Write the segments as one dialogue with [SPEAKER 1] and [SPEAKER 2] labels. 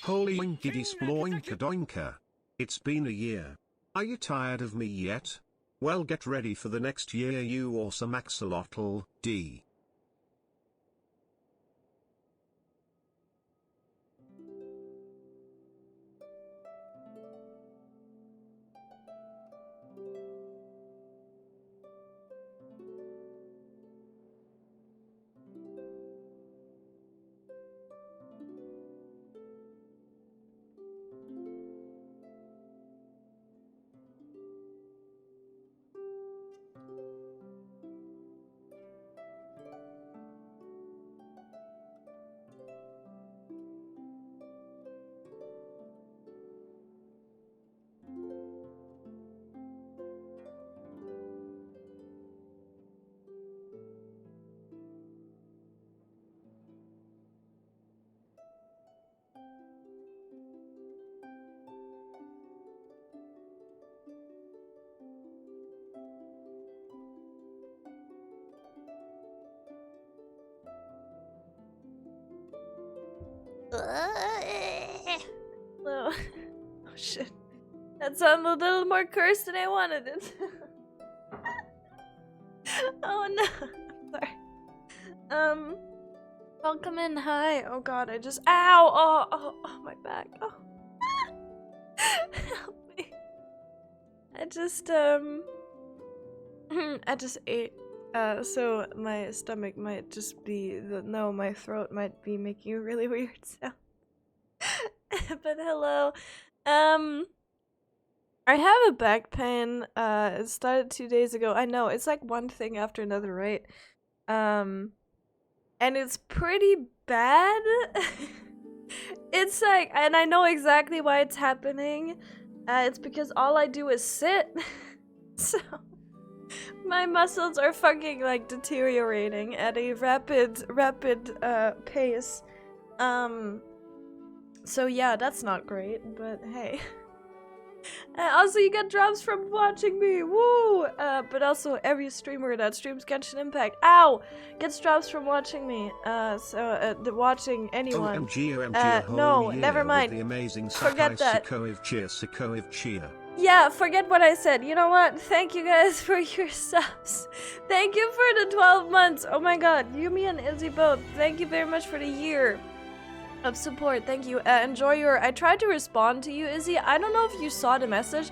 [SPEAKER 1] Holy winkedy sploinkadoinka. It's been a year. Are you tired of me yet? Well, get ready for the next year, you awesome axolotl, D.
[SPEAKER 2] Oh shit. That sounded a little more cursed than I wanted it. Oh no. Sorry. Welcome in. Hi. Oh god, I just ow! Oh my back. Oh. Help me. I just ate. So my stomach might just be my throat might be making a really weird sound. But hello. I have a back pain. It started 2 days ago. I know, it's like one thing after another, right? And it's pretty bad. It's like, and I know exactly why it's happening. It's because all I do is sit. So my muscles are fucking like deteriorating at a rapid pace. So yeah, that's not great, but hey. Also, you get drops from watching me, woo! But also, every streamer that streams Genshin Impact, ow! Gets drops from watching me. Watching anyone.
[SPEAKER 1] OMG,
[SPEAKER 2] no, never mind.
[SPEAKER 1] The amazing
[SPEAKER 2] Forget that.
[SPEAKER 1] SakaeVT.
[SPEAKER 2] Yeah, forget what I said. You know what? Thank you guys for your subs. Thank you for the 12 months. Oh my god, Yumi and Izzy both. Thank you very much for the year of support. Thank you. Enjoy your. I tried to respond to you, Izzy. I don't know if you saw the message.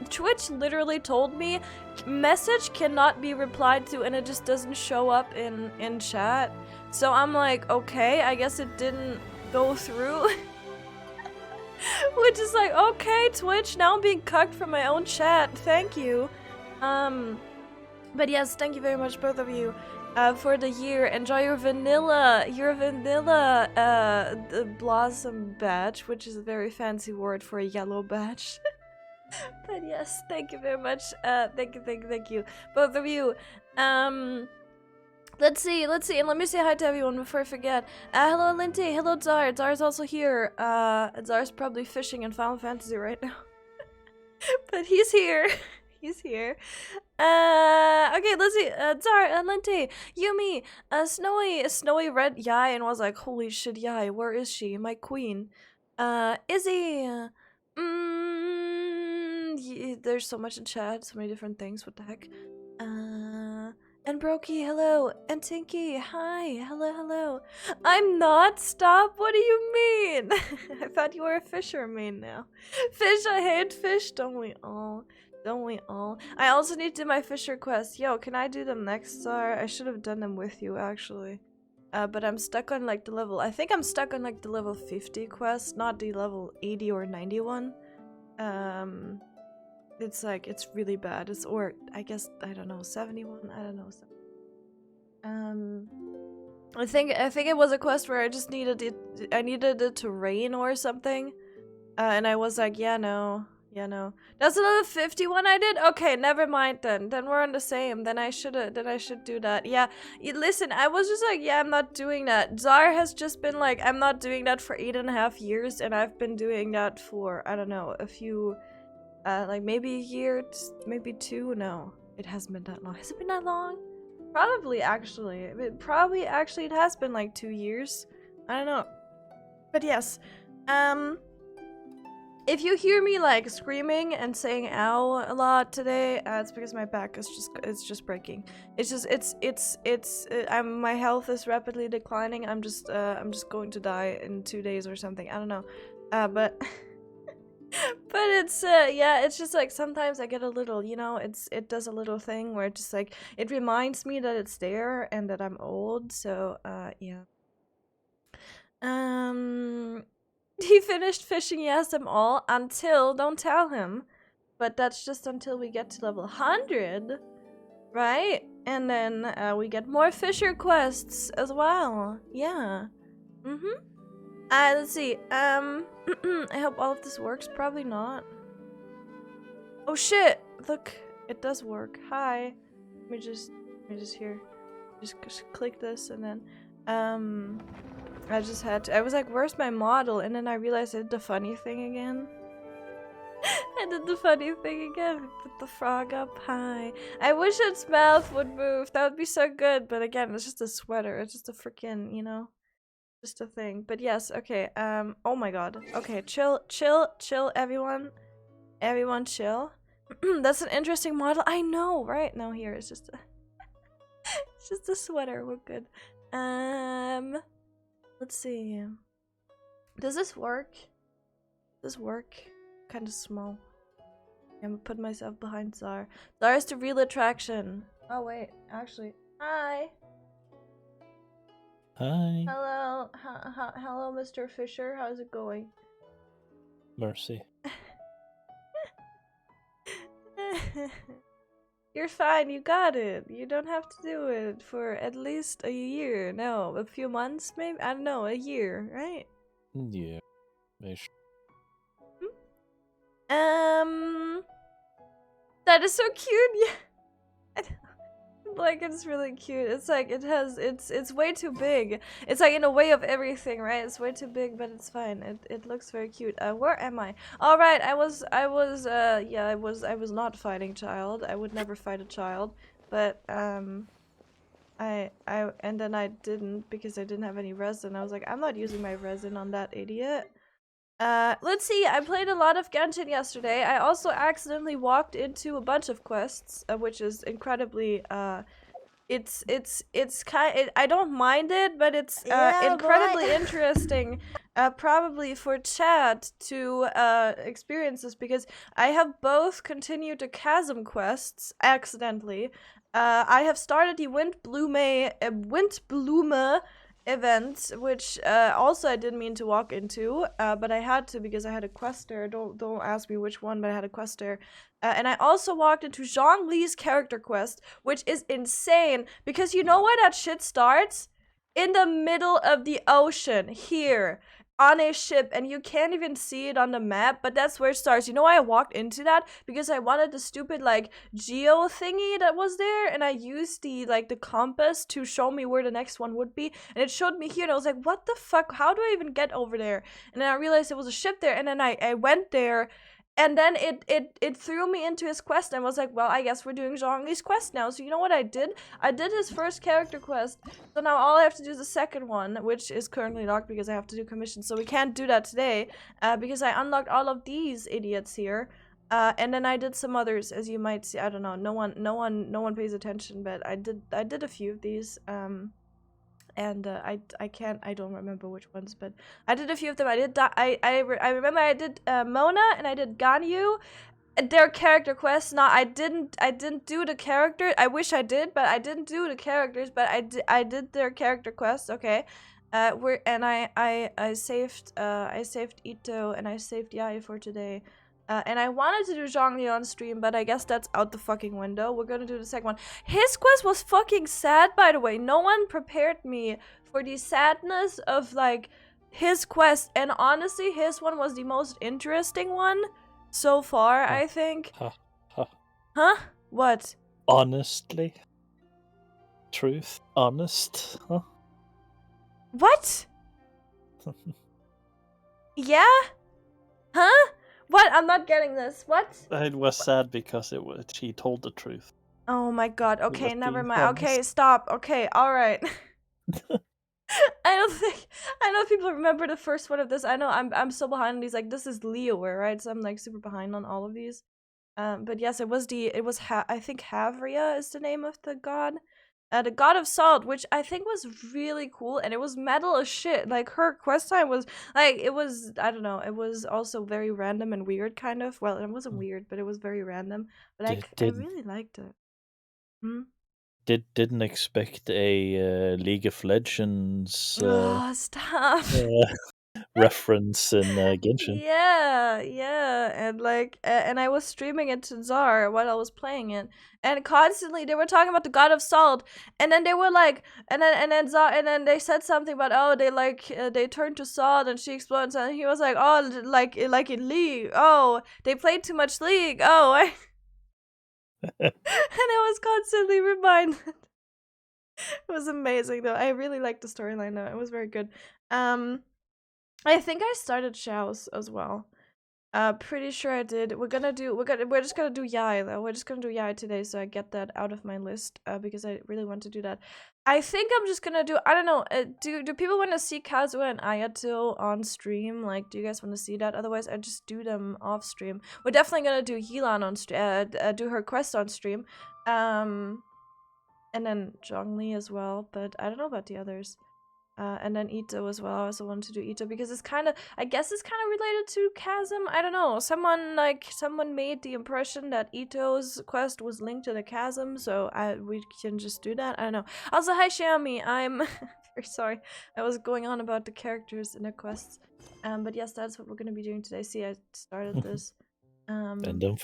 [SPEAKER 2] Twitch literally told me message cannot be replied to, and it just doesn't show up in chat. So I'm like, okay, I guess it didn't go through. Which is like, okay, Twitch, now I'm being cucked from my own chat. Thank you. But yes, thank you very much, both of you. For the year. Enjoy your vanilla the blossom badge, which is a very fancy word for a yellow badge. But yes, thank you very much. Thank you, both of you. Let's see, and let me say hi to everyone before I forget. Hello, Linty. Hello, Zar. Zar's also here. Zar's probably fishing in Final Fantasy right now. But he's here. He's here. Okay, let's see. Zar, Linty, Yumi, Snowy read Yai and was like, holy shit, Yai, where is she? My queen. Izzy. There's so much in chat, so many different things. What the heck? And Brokey, hello. And Tinky, hi. Hello. I'm not. Stop. What do you mean? I thought you were a fisherman now. Fish, I hate fish. Don't we all? I also need to do my fisher quests. Yo, can I do them next, Zar? I should have done them with you, actually. But I'm stuck on like the level. I think I'm stuck on like the level 50 quest, not the level 80 or 91. It's like, it's really bad. It's, or I guess, I don't know, 71. I don't know. I think it was a quest where I just needed it. I needed it to rain or something. And I was like, yeah, no. That's another 51 I did? Okay, never mind then. Then we're on the same. Then I should do that. Yeah, listen, I was just like, yeah, I'm not doing that. Zar has just been like, I'm not doing that for 8.5 years, and I've been doing that for, I don't know, a few, like maybe a year, maybe 2. No, it hasn't been that long. Has it been that long? Probably, actually. It has been like 2 years. I don't know. But yes. If you hear me like screaming and saying "ow" a lot today, it's because my back is just breaking. My health is rapidly declining. I'm just going to die in 2 days or something. I don't know. But but it's just like sometimes I get a little, it does a little thing where it just like it reminds me that it's there and that I'm old. So yeah. He finished fishing, he has them all until, don't tell him, but that's just until we get to level 100, right? And then we get more fisher quests as well. Yeah. Let's see. I hope all of this works. Probably not. Oh shit! Look, it does work. Hi. Let me just here. Just click this and then I just had to. I was like, where's my model? And then I realized I did the funny thing again. I did the funny thing again. Put the frog up high. I wish its mouth would move. That would be so good. But again, it's just a sweater. It's just a freaking, just a thing. But yes, okay. Oh my god. Okay, chill, everyone. Everyone chill. That's an interesting model. I know, right? No, here, it's just a... it's just a sweater. We're good. Let's see. Does this work? Does this work? Kind of small. I'm gonna put myself behind Zar. Zar is the real attraction. Oh wait, actually, hi.
[SPEAKER 3] Hi.
[SPEAKER 2] Hello, hello, Mr. Fisher. How's it going?
[SPEAKER 3] Mercy.
[SPEAKER 2] You're fine. You got it. You don't have to do it for at least a year. No, a few months, maybe. I don't know. A year, right?
[SPEAKER 3] Yeah. Ish.
[SPEAKER 2] That is so cute. Yeah. Like, it's really cute. It's like it's way too big. It's like in a way of everything, right? It's way too big, but it's fine. It looks very cute. Where am I? All right, I was not fighting child. I would never fight a child, but and then I didn't because I didn't have any resin. I was like, I'm not using my resin on that idiot. Let's see, I played a lot of Genshin yesterday. I also accidentally walked into a bunch of quests, which is incredibly, it's kind I don't mind it, but it's, incredibly interesting, probably for chat to, experience this, because I have both continued the Chasm quests, accidentally. I have started the Windblume event, which also I didn't mean to walk into, but I had to because I had a quest there. Don't ask me which one, but I had a quest there. And I also walked into Zhongli's character quest, which is insane because you know where that shit starts? In the middle of the ocean, here. On a ship, and you can't even see it on the map, but that's where it starts. You know why I walked into that? Because I wanted the stupid like geo thingy that was there, and I used the compass to show me where the next one would be, and it showed me here, and I was like, what the fuck, how do I even get over there? And then I realized it was a ship there, and then I went there, and then it threw me into his quest, and I was like, well, I guess we're doing Zhongli's quest now. So you know what I did? I did his first character quest, so now all I have to do is the second one, which is currently locked because I have to do commissions, so we can't do that today, because I unlocked all of these idiots here, and then I did some others, as you might see. I don't know, no one pays attention, but I did a few of these, and I don't remember which ones, but I did a few of them. I remember I did Mona, and I did Ganyu, their character quests. Now I didn't do the character. I wish I did, but I didn't do the characters, but I did their character quests. Okay. I saved Ito and I saved Yai for today. And I wanted to do Zhongli on stream, but I guess that's out the fucking window. We're gonna do the second one. His quest was fucking sad, by the way. No one prepared me for the sadness of, like, his quest. And honestly, his one was the most interesting one so far, I think. Huh? What?
[SPEAKER 3] Honestly? Truth? Honest? Huh?
[SPEAKER 2] What? Yeah? Huh? What? I'm not getting this. What?
[SPEAKER 3] It was sad because she told the truth.
[SPEAKER 2] Oh my god. Okay, never mind.
[SPEAKER 3] honest.
[SPEAKER 2] Okay, stop. Okay, alright. I I know people remember the first one of this. I know I'm so behind on these. Like, this is Leo, right? So I'm like super behind on all of these. But yes, I think Havria is the name of the god. The god of salt, which I think was really cool, and it was metal as shit. Like, her quest time was like, it was, I don't know, it was also very random and weird, kind of. Well, it wasn't weird, but it was very random. But I really liked it.
[SPEAKER 3] Didn't expect a League of Legends
[SPEAKER 2] Oh, stop.
[SPEAKER 3] reference in Genshin.
[SPEAKER 2] Yeah, and like, and I was streaming it to Czar while I was playing it, and constantly they were talking about the God of Salt, and then they were like, and then Czar, and then they said something about, oh, they like they turned to salt and she explodes, and he was like, oh, like in League, oh, they played too much League, oh, and I was constantly reminded. It was amazing though. I really liked the storyline though. It was very good. I think I started Shao's as well. Pretty sure I did. We're just gonna do Yai though. We're just gonna do Yai today, so I get that out of my list. Because I really want to do that. I think I'm just gonna do. I don't know. Do people want to see Kazuha and Ayato on stream? Like, do you guys want to see that? Otherwise, I just do them off stream. We're definitely gonna do Yilan on stream. Do her quest on stream. And then Zhongli as well. But I don't know about the others. And then Ito as well. I also wanted to do Ito because it's kind of, I guess it's kind of related to Chasm. I don't know. Someone made the impression that Ito's quest was linked to the Chasm, so we can just do that. I don't know. Also, hi Xiaomi. I'm very sorry. I was going on about the characters in the quests. But yes, that's what we're gonna be doing today. See, I started this.
[SPEAKER 3] And don't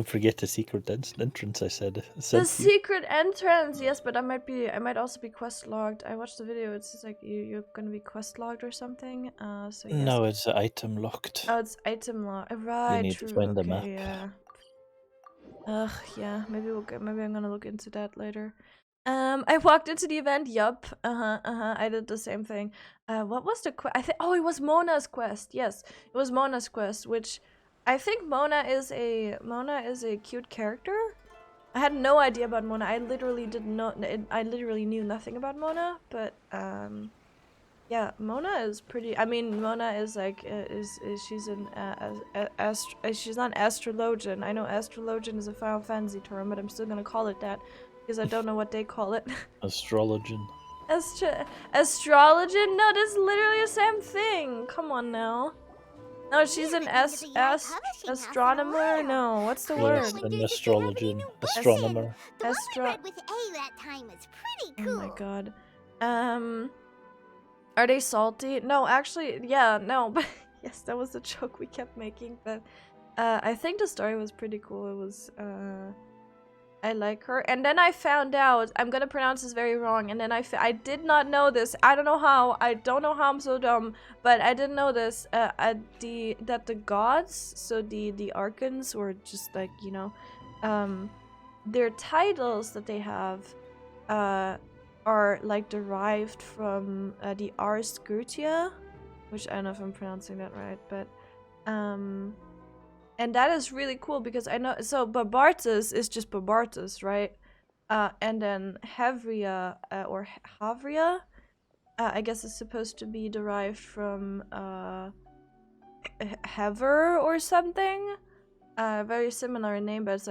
[SPEAKER 3] forget the secret entrance I said.
[SPEAKER 2] The secret entrance, yes, but I might also be quest logged. I watched the video. It's just like you're gonna be quest logged or something. So yes.
[SPEAKER 3] No, it's item locked.
[SPEAKER 2] Oh, it's item locked. Right.
[SPEAKER 3] You need
[SPEAKER 2] true.
[SPEAKER 3] to find the
[SPEAKER 2] Okay,
[SPEAKER 3] map.
[SPEAKER 2] yeah. Ugh, yeah. Maybe I'm gonna look into that later. I walked into the event. Yup. I did the same thing. What was the quest? It was Mona's quest. Yes, it was Mona's quest, which. I think Mona is a cute character. I had no idea about Mona. I literally knew nothing about Mona, but yeah, Mona is pretty. I mean, Mona is like she's she's not astrologian. I know astrologian is a Final Fantasy term, but I'm still gonna call it that because I don't know what they call it.
[SPEAKER 3] Astrologian.
[SPEAKER 2] Astrologian? No, that's literally the same thing. Come on now. No, she's an astronomer. No, what's the word?
[SPEAKER 3] An astrologian, astronomer.
[SPEAKER 4] With A that time is pretty cool.
[SPEAKER 2] Oh my god. Are they salty? No, actually, yeah, no, but yes, that was the joke we kept making. But I think the story was pretty cool. It was I like her. And then I found out, I'm gonna pronounce this very wrong, and then I did not know this. I don't know how. I don't know how I'm so dumb, but I didn't know this. That the gods, so the archons, or just like, you know, their titles that they have are like derived from the Ars Goetia, which I don't know if I'm pronouncing that right, but and that is really cool because I know, so Babartus is just Babartus, right? And then Havria, or Havria, I guess is supposed to be derived from Hever or something. Very similar in name, but it's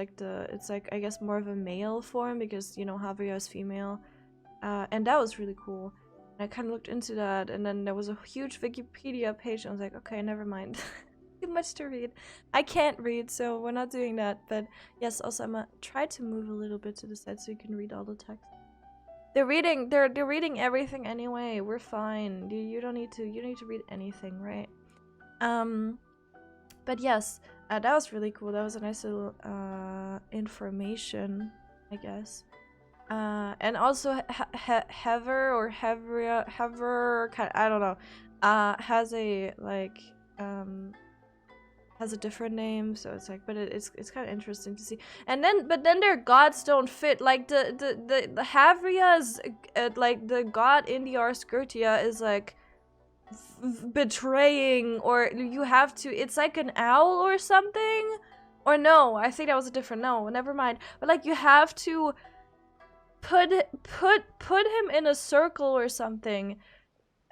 [SPEAKER 2] like I guess more of a male form because, you know, Havria is female. And that was really cool. And I kind of looked into that, and then there was a huge Wikipedia page, and I was like, okay, never mind. Too much to read. I can't read, so we're not doing that. But yes, also I'm gonna try to move a little bit to the side so you can read all the text. They're reading everything anyway. We're fine. You don't need to read anything, right? But yes, that was really cool. That was a nice little information, I guess. And also Hever or Hever, I don't know, has a like has a different name, so it's like, but it's kind of interesting to see. And then, but then their gods don't fit. Like the Havria's, like the god in the Ars Goetia is like betraying, or you have to. It's like an owl or something, or no? I think that was a different. No, never mind. But like you have to put him in a circle or something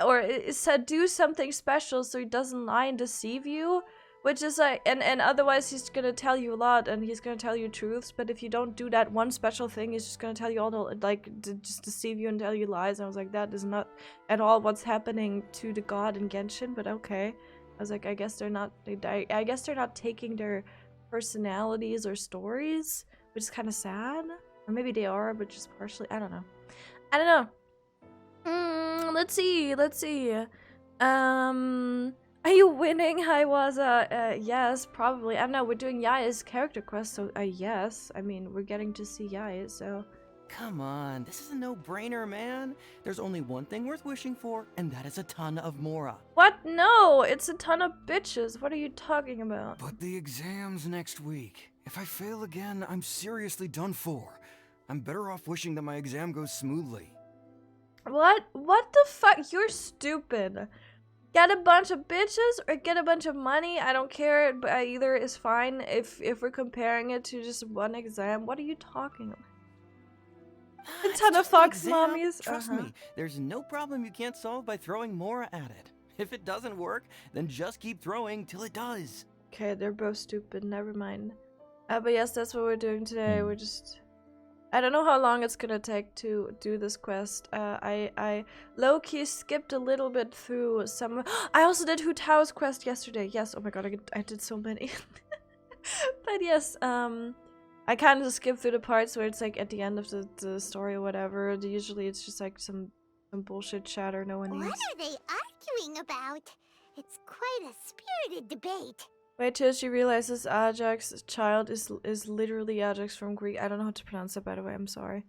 [SPEAKER 2] or it said do something special so he doesn't lie and deceive you, which is like, and otherwise he's gonna tell you a lot and he's gonna tell you truths, but if you don't do that one special thing, he's just gonna tell you all the, like, just deceive you and tell you lies. And I was like, that is not at all what's happening to the god in Genshin, but okay. I was like, I guess they're not, I guess they're not taking their personalities or stories, which is kind of sad. Or maybe they are, but just partially, I don't know. I don't know. Let's see. Are you winning, Hiwaza? Yes, probably. I don't know, we're doing Yaya's character quest, so yes. I mean, we're getting to see Yaya, so...
[SPEAKER 5] Come on, this is a no-brainer, man. There's only one thing worth wishing for, and that is a ton of Mora.
[SPEAKER 2] What? No, it's a ton of bitches. What are you talking about?
[SPEAKER 6] But the exam's next week. If I fail again, I'm seriously done for. I'm better off wishing that my exam goes smoothly.
[SPEAKER 2] What? What the fuck? You're stupid. Get a bunch of bitches or get a bunch of money. I don't care, but either is fine if we're comparing it to just one exam. What are you talking about? A ton of fox mommies.
[SPEAKER 5] Trust me, there's no problem you can't solve by throwing Mora at it. If it doesn't work, then just keep throwing till it does.
[SPEAKER 2] Okay, they're both stupid. Never mind. But yes, that's what we're doing today. We're just... I don't know how long it's gonna take to do this quest. I low-key skipped a little bit through some... I also did Hu Tao's quest yesterday. Yes, oh my god, I did so many. But yes, I kind of skipped through the parts where it's like at the end of the story or whatever. Usually it's just like some bullshit chatter no one needs.
[SPEAKER 4] What are they arguing about? It's quite a spirited debate.
[SPEAKER 2] Wait till she realizes Ajax's child is literally Ajax from Greek. I don't know how to pronounce it, by the way. I'm sorry.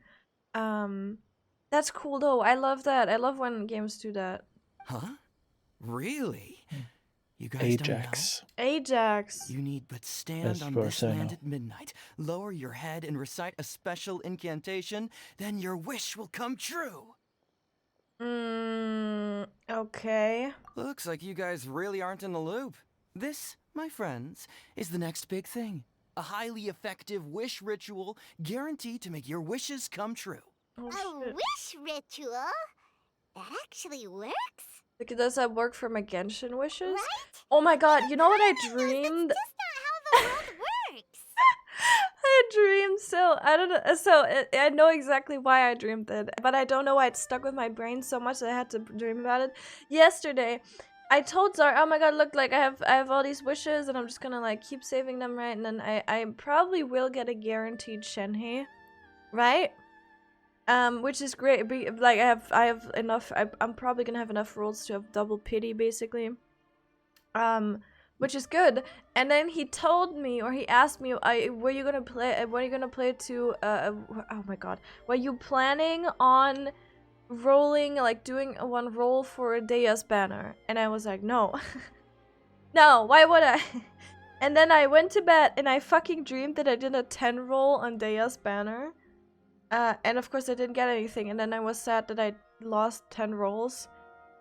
[SPEAKER 2] That's cool though. I love that. I love when games do that.
[SPEAKER 5] Huh? Really? You guys
[SPEAKER 3] Ajax.
[SPEAKER 5] don't know?
[SPEAKER 2] Ajax.
[SPEAKER 5] You need but stand
[SPEAKER 3] As
[SPEAKER 5] on
[SPEAKER 3] far
[SPEAKER 5] this
[SPEAKER 3] as I
[SPEAKER 5] land
[SPEAKER 3] know.
[SPEAKER 5] at midnight, lower your head and recite a special incantation, then your wish will come true.
[SPEAKER 2] Okay.
[SPEAKER 5] Looks like you guys really aren't in the loop. This, my friends, is the next big thing. A highly effective wish ritual guaranteed to make your wishes come true.
[SPEAKER 2] Oh,
[SPEAKER 4] A
[SPEAKER 2] shit.
[SPEAKER 4] wish ritual? That actually works?
[SPEAKER 2] Like, does that work for my Genshin wishes?
[SPEAKER 4] Right?
[SPEAKER 2] Oh my god, you know what I
[SPEAKER 4] No,
[SPEAKER 2] dreamed?
[SPEAKER 4] that's just not how the world works.
[SPEAKER 2] I dreamed so I don't know, so I know exactly why I dreamed it, but I don't know why it stuck with my brain so much that I had to dream about it. Yesterday, I told Zara, oh my god, look, like I have all these wishes and I'm just gonna like keep saving them, right? And then I probably will get a guaranteed Shenhe, right? Which is great. Like I have enough. I'm probably gonna have enough rolls to have double pity, basically. Which is good. And then he told me, or he asked me, were you gonna play? Were you gonna play to? Oh my god, were you planning on rolling, like doing one roll for Dea's banner? And I was like, no, no. Why would I? And then I went to bed and I fucking dreamed that I did a 10 roll on Dea's banner. And of course I didn't get anything, and then I was sad that I lost 10 rolls.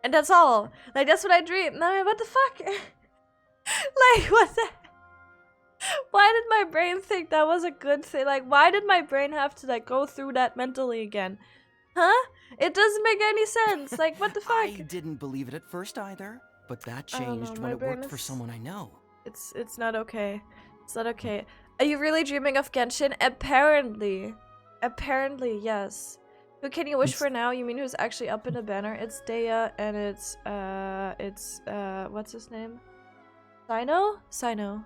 [SPEAKER 2] And that's all. Like, that's what I dreamed. No, I mean, what the fuck? Like, what the... Why did my brain think that was a good thing? Like, why did my brain have to, like, go through that mentally again? Huh? It doesn't make any sense. Like, what the fuck?
[SPEAKER 5] I didn't believe it at first either, but that
[SPEAKER 2] I don't know,
[SPEAKER 5] changed
[SPEAKER 2] my
[SPEAKER 5] when it
[SPEAKER 2] brain
[SPEAKER 5] worked for
[SPEAKER 2] is-
[SPEAKER 5] someone I know.
[SPEAKER 2] It's not okay. It's not okay. Are you really dreaming of Genshin? Apparently. Apparently, yes. Who can you wish for now? You mean who's actually up in the banner? It's Dea and it's what's his name? Sino? Sino.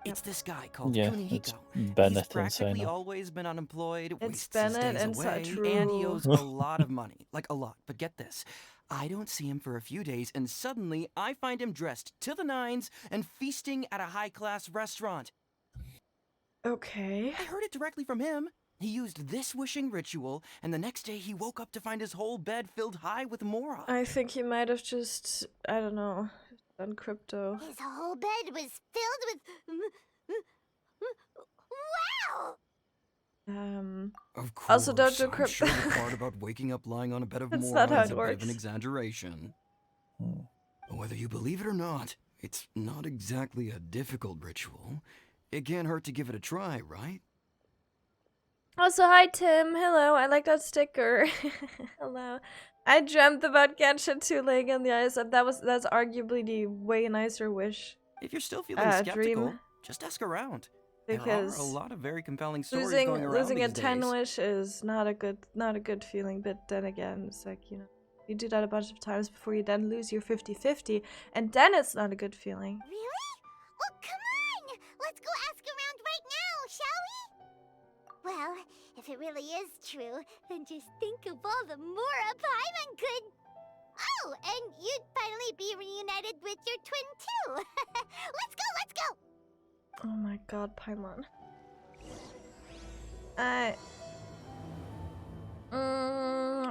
[SPEAKER 5] It's this guy called
[SPEAKER 3] Yeah,
[SPEAKER 5] Kunihiko.
[SPEAKER 3] it's
[SPEAKER 5] He's
[SPEAKER 3] Bennett and
[SPEAKER 5] practically
[SPEAKER 3] Sino.
[SPEAKER 5] always been unemployed,
[SPEAKER 2] It's
[SPEAKER 5] wastes his
[SPEAKER 2] Bennett
[SPEAKER 5] days
[SPEAKER 2] and
[SPEAKER 5] away,
[SPEAKER 2] True.
[SPEAKER 5] and he owes a lot of money. Like, a lot. But get this. I don't see him for a few days, and suddenly I find him dressed to the nines and feasting at a high-class restaurant.
[SPEAKER 2] Okay.
[SPEAKER 5] I heard it directly from him. He used this wishing ritual, and the next day he woke up to find his whole bed filled high with Mora.
[SPEAKER 2] I think he might have just, I don't know, done crypto.
[SPEAKER 4] His whole bed was filled with... Wow!
[SPEAKER 6] Of course.
[SPEAKER 2] Also, don't do
[SPEAKER 6] I'm sure
[SPEAKER 2] crypto.
[SPEAKER 6] the part about waking up lying on a bed of
[SPEAKER 2] That's
[SPEAKER 6] Mora
[SPEAKER 2] not how
[SPEAKER 6] is
[SPEAKER 2] it
[SPEAKER 6] a bit of
[SPEAKER 2] works.
[SPEAKER 6] an exaggeration. Whether you believe it or not, it's not exactly a difficult ritual. It can't hurt to give it a try, right?
[SPEAKER 2] Also, hi Tim. Hello. I like that sticker. Hello. I dreamt about Genshin 2 laying in the ice. That's arguably the way nicer wish.
[SPEAKER 5] If you're still feeling skeptical,
[SPEAKER 2] dream.
[SPEAKER 5] just ask around.
[SPEAKER 2] Because
[SPEAKER 5] there are a lot of very compelling stories going around
[SPEAKER 2] losing a
[SPEAKER 5] these
[SPEAKER 2] 10
[SPEAKER 5] days.
[SPEAKER 2] wish is not a good feeling, but then again, it's like, you know, you do that a bunch of times before you then lose your 50-50, and then it's not a good feeling.
[SPEAKER 4] Really? Well, come on! Let's go ask around right now, shall we? Well, if it really is true, then just think of all the Mora Paimon could... Oh, and you'd finally be reunited with your twin, too! Let's go, let's go!
[SPEAKER 2] Oh my god, Paimon.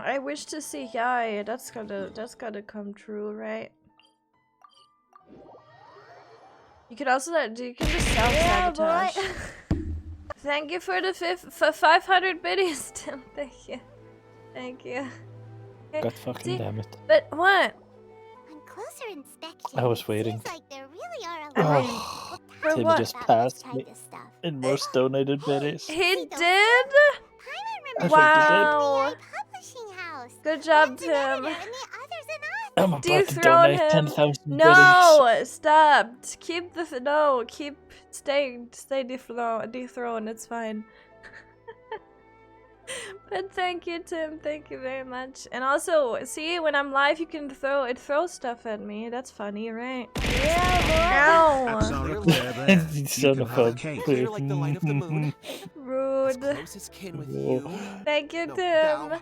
[SPEAKER 2] I wish to see Yai. That's gotta come true, right? You could also you can just self-sabotage. Thank you for the 500 biddies, Tim. Thank you. Thank you. Okay,
[SPEAKER 3] God fucking damn it.
[SPEAKER 2] But what?
[SPEAKER 4] On closer inspection,
[SPEAKER 3] I was waiting.
[SPEAKER 4] seems like there really are a
[SPEAKER 2] I
[SPEAKER 4] lot
[SPEAKER 2] mean,
[SPEAKER 4] of people
[SPEAKER 2] for
[SPEAKER 4] passionate
[SPEAKER 2] what?
[SPEAKER 3] just
[SPEAKER 4] about
[SPEAKER 3] passed
[SPEAKER 4] this
[SPEAKER 3] me.
[SPEAKER 4] kind of stuff.
[SPEAKER 3] And most donated berries.
[SPEAKER 2] He
[SPEAKER 4] See those
[SPEAKER 2] did?
[SPEAKER 3] I think he did.
[SPEAKER 2] Wow.
[SPEAKER 4] Publishing house.
[SPEAKER 2] Good job,
[SPEAKER 4] One's an
[SPEAKER 2] Tim.
[SPEAKER 4] editor and the other's an author.
[SPEAKER 3] I'm about to
[SPEAKER 2] Dethrone
[SPEAKER 3] donate
[SPEAKER 2] him.
[SPEAKER 3] 10,000 berries.
[SPEAKER 2] No, stop. Keep the no. Stay dethrone. It's fine. But thank you, Tim. Thank you very much. And also, see, when I'm live, you can throw stuff at me. That's funny, right?
[SPEAKER 1] At
[SPEAKER 2] Ow.
[SPEAKER 1] Zara Claire there.
[SPEAKER 3] You
[SPEAKER 1] You
[SPEAKER 3] son
[SPEAKER 1] can
[SPEAKER 3] of
[SPEAKER 1] have a
[SPEAKER 3] a
[SPEAKER 1] cake.
[SPEAKER 6] You're like the light of the moon. As
[SPEAKER 2] Rude.
[SPEAKER 6] close as kin with you.
[SPEAKER 2] Thank you,
[SPEAKER 6] No,
[SPEAKER 2] Tim.
[SPEAKER 6] bow.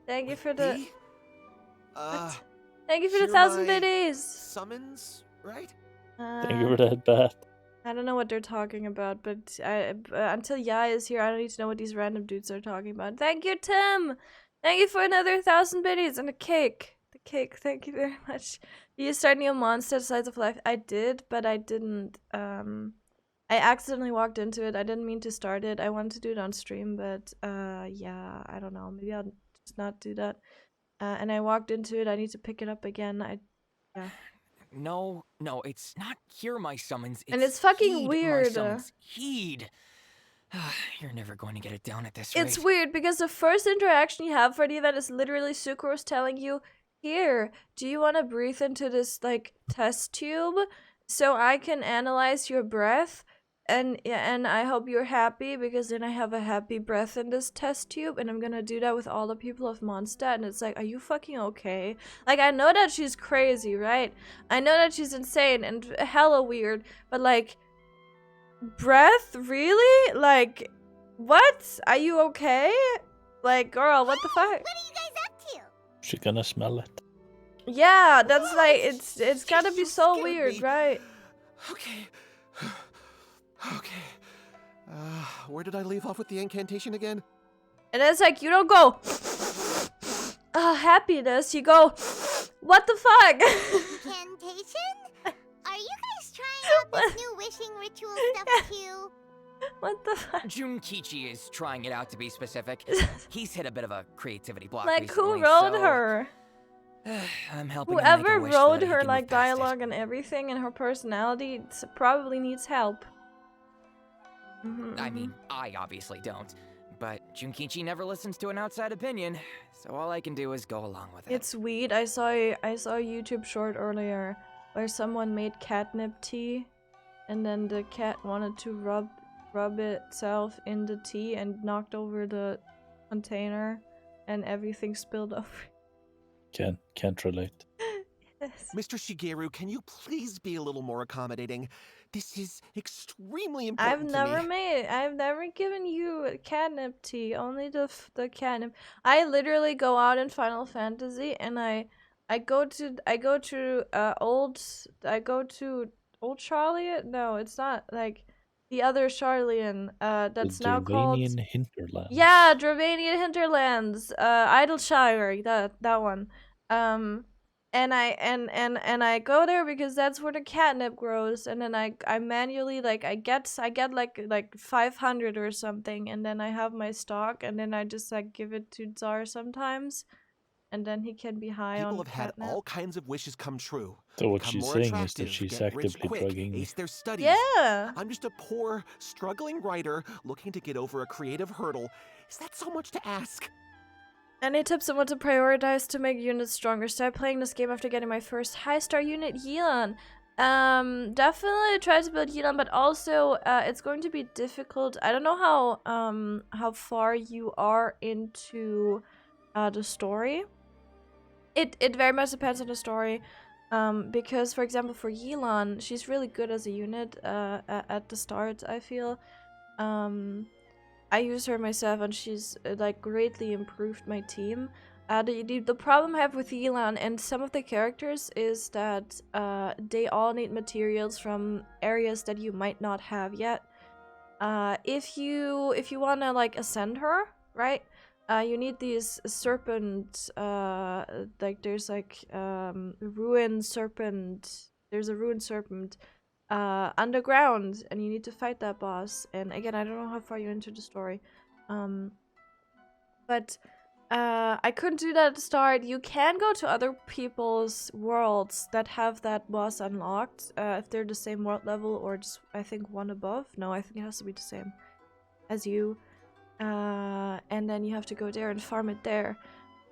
[SPEAKER 2] Thank you for the.
[SPEAKER 6] Me?
[SPEAKER 2] Thank you for the
[SPEAKER 6] Hear
[SPEAKER 2] 1,000
[SPEAKER 6] my
[SPEAKER 2] biddies.
[SPEAKER 6] Summons, right?
[SPEAKER 3] Thank you for that bat.
[SPEAKER 2] I don't know what they're talking about, but until Yai is here, I don't need to know what these random dudes are talking about. Thank you, Tim! Thank you for another 1,000 biddies and a cake. The cake, thank you very much. Did you start New Monster Slice of Life? I did, but I didn't. I accidentally walked into it. I didn't mean to start it. I wanted to do it on stream, but yeah, I don't know. Maybe I'll just not do that. And I walked into it. I need to pick it up again. Yeah.
[SPEAKER 7] No, it's not hear my summons.
[SPEAKER 2] And it's fucking
[SPEAKER 7] heed
[SPEAKER 2] weird.
[SPEAKER 7] My summons. Heed. You're never going to get it down at this rate.
[SPEAKER 2] It's weird because the first interaction you have for the event is literally Sucrose telling you, "Here, do you want to breathe into this like test tube so I can analyze your breath? And I hope you're happy because then I have a happy breath in this test tube, and I'm gonna do that with all the people of Mondstadt." And it's like, are you fucking okay? Like, I know that she's crazy, right? I know that she's insane and hella weird, but like, breath? Really? Like, what? Are you okay? Like, girl, what the fuck?
[SPEAKER 4] What are you guys up to?
[SPEAKER 3] She gonna smell it.
[SPEAKER 2] Yeah, that's like, it's gotta be
[SPEAKER 6] You
[SPEAKER 2] so
[SPEAKER 6] scared
[SPEAKER 2] weird,
[SPEAKER 6] me.
[SPEAKER 2] right?
[SPEAKER 6] Okay. Okay. Where did I leave off with the incantation again?
[SPEAKER 2] And it's like, you don't go, happiness, you go, what the fuck?
[SPEAKER 4] Incantation? Are you guys trying out this new wishing ritual stuff too?
[SPEAKER 2] What the fuck?
[SPEAKER 7] Junkichi is trying it out, to be specific. He's hit a bit of a creativity block
[SPEAKER 2] Like, who
[SPEAKER 7] recently,
[SPEAKER 2] wrote
[SPEAKER 7] so
[SPEAKER 2] her?
[SPEAKER 7] I'm helping him make a
[SPEAKER 2] Whoever
[SPEAKER 7] wish so
[SPEAKER 2] wrote
[SPEAKER 7] that he
[SPEAKER 2] her
[SPEAKER 7] can
[SPEAKER 2] like
[SPEAKER 7] move past it.
[SPEAKER 2] dialogue and everything and her personality probably needs help.
[SPEAKER 7] I mean, I obviously don't. But Junkichi never listens to an outside opinion, so all I can do is go along with it.
[SPEAKER 2] It's weird. I saw a YouTube short earlier where someone made catnip tea, and then the cat wanted to rub itself in the tea and knocked over the container, and everything spilled over.
[SPEAKER 3] Can't relate.
[SPEAKER 2] Yes.
[SPEAKER 6] Mr. Shigeru, can you please be a little more accommodating? This is extremely important
[SPEAKER 2] I've never given you catnip tea, only the catnip. I literally go out in Final Fantasy and I go to old Charlotte? No, it's not, like the other Charlian, that's
[SPEAKER 3] The
[SPEAKER 2] now called
[SPEAKER 3] Dravanian hinterland.
[SPEAKER 2] Yeah, Dravanian Hinterlands, Idleshire, that one. And I go there because that's where the catnip grows, and then I manually I get like 500 or something, and then I have my stock, and then I just like give it to Tsar sometimes, and then he can be high on
[SPEAKER 6] People have had
[SPEAKER 2] catnip.
[SPEAKER 6] all kinds of wishes come true.
[SPEAKER 3] So what
[SPEAKER 6] Become
[SPEAKER 3] she's
[SPEAKER 6] more
[SPEAKER 3] saying is
[SPEAKER 6] attractive,
[SPEAKER 3] that she's
[SPEAKER 6] get rich
[SPEAKER 3] actively
[SPEAKER 6] quick,
[SPEAKER 3] drugging me.
[SPEAKER 6] ace their studies.
[SPEAKER 2] Yeah.
[SPEAKER 6] I'm just a poor, struggling writer looking to get over a creative hurdle. Is that so much to ask?
[SPEAKER 2] Any tips on what to prioritize to make units stronger? Start playing this game after getting my first high star unit, Yelan. Definitely try to build Yelan, but also it's going to be difficult. I don't know how far you are into the story. It very much depends on the story. Because for example for Yelan, she's really good as a unit at the start, I feel. I use her myself and she's like greatly improved my team. The problem I have with Yelan and some of the characters is that they all need materials from areas that you might not have yet. If you wanna like ascend her, right? You need these serpent, like there's like ruined serpent. There's a ruined serpent underground, and you need to fight that boss. And again, I don't know how far you're into the story, but I couldn't do that at the start. You can go to other people's worlds that have that boss unlocked, if they're the same world level or just I think one above. No, I think it has to be the same as you. And then you have to go there and farm it there.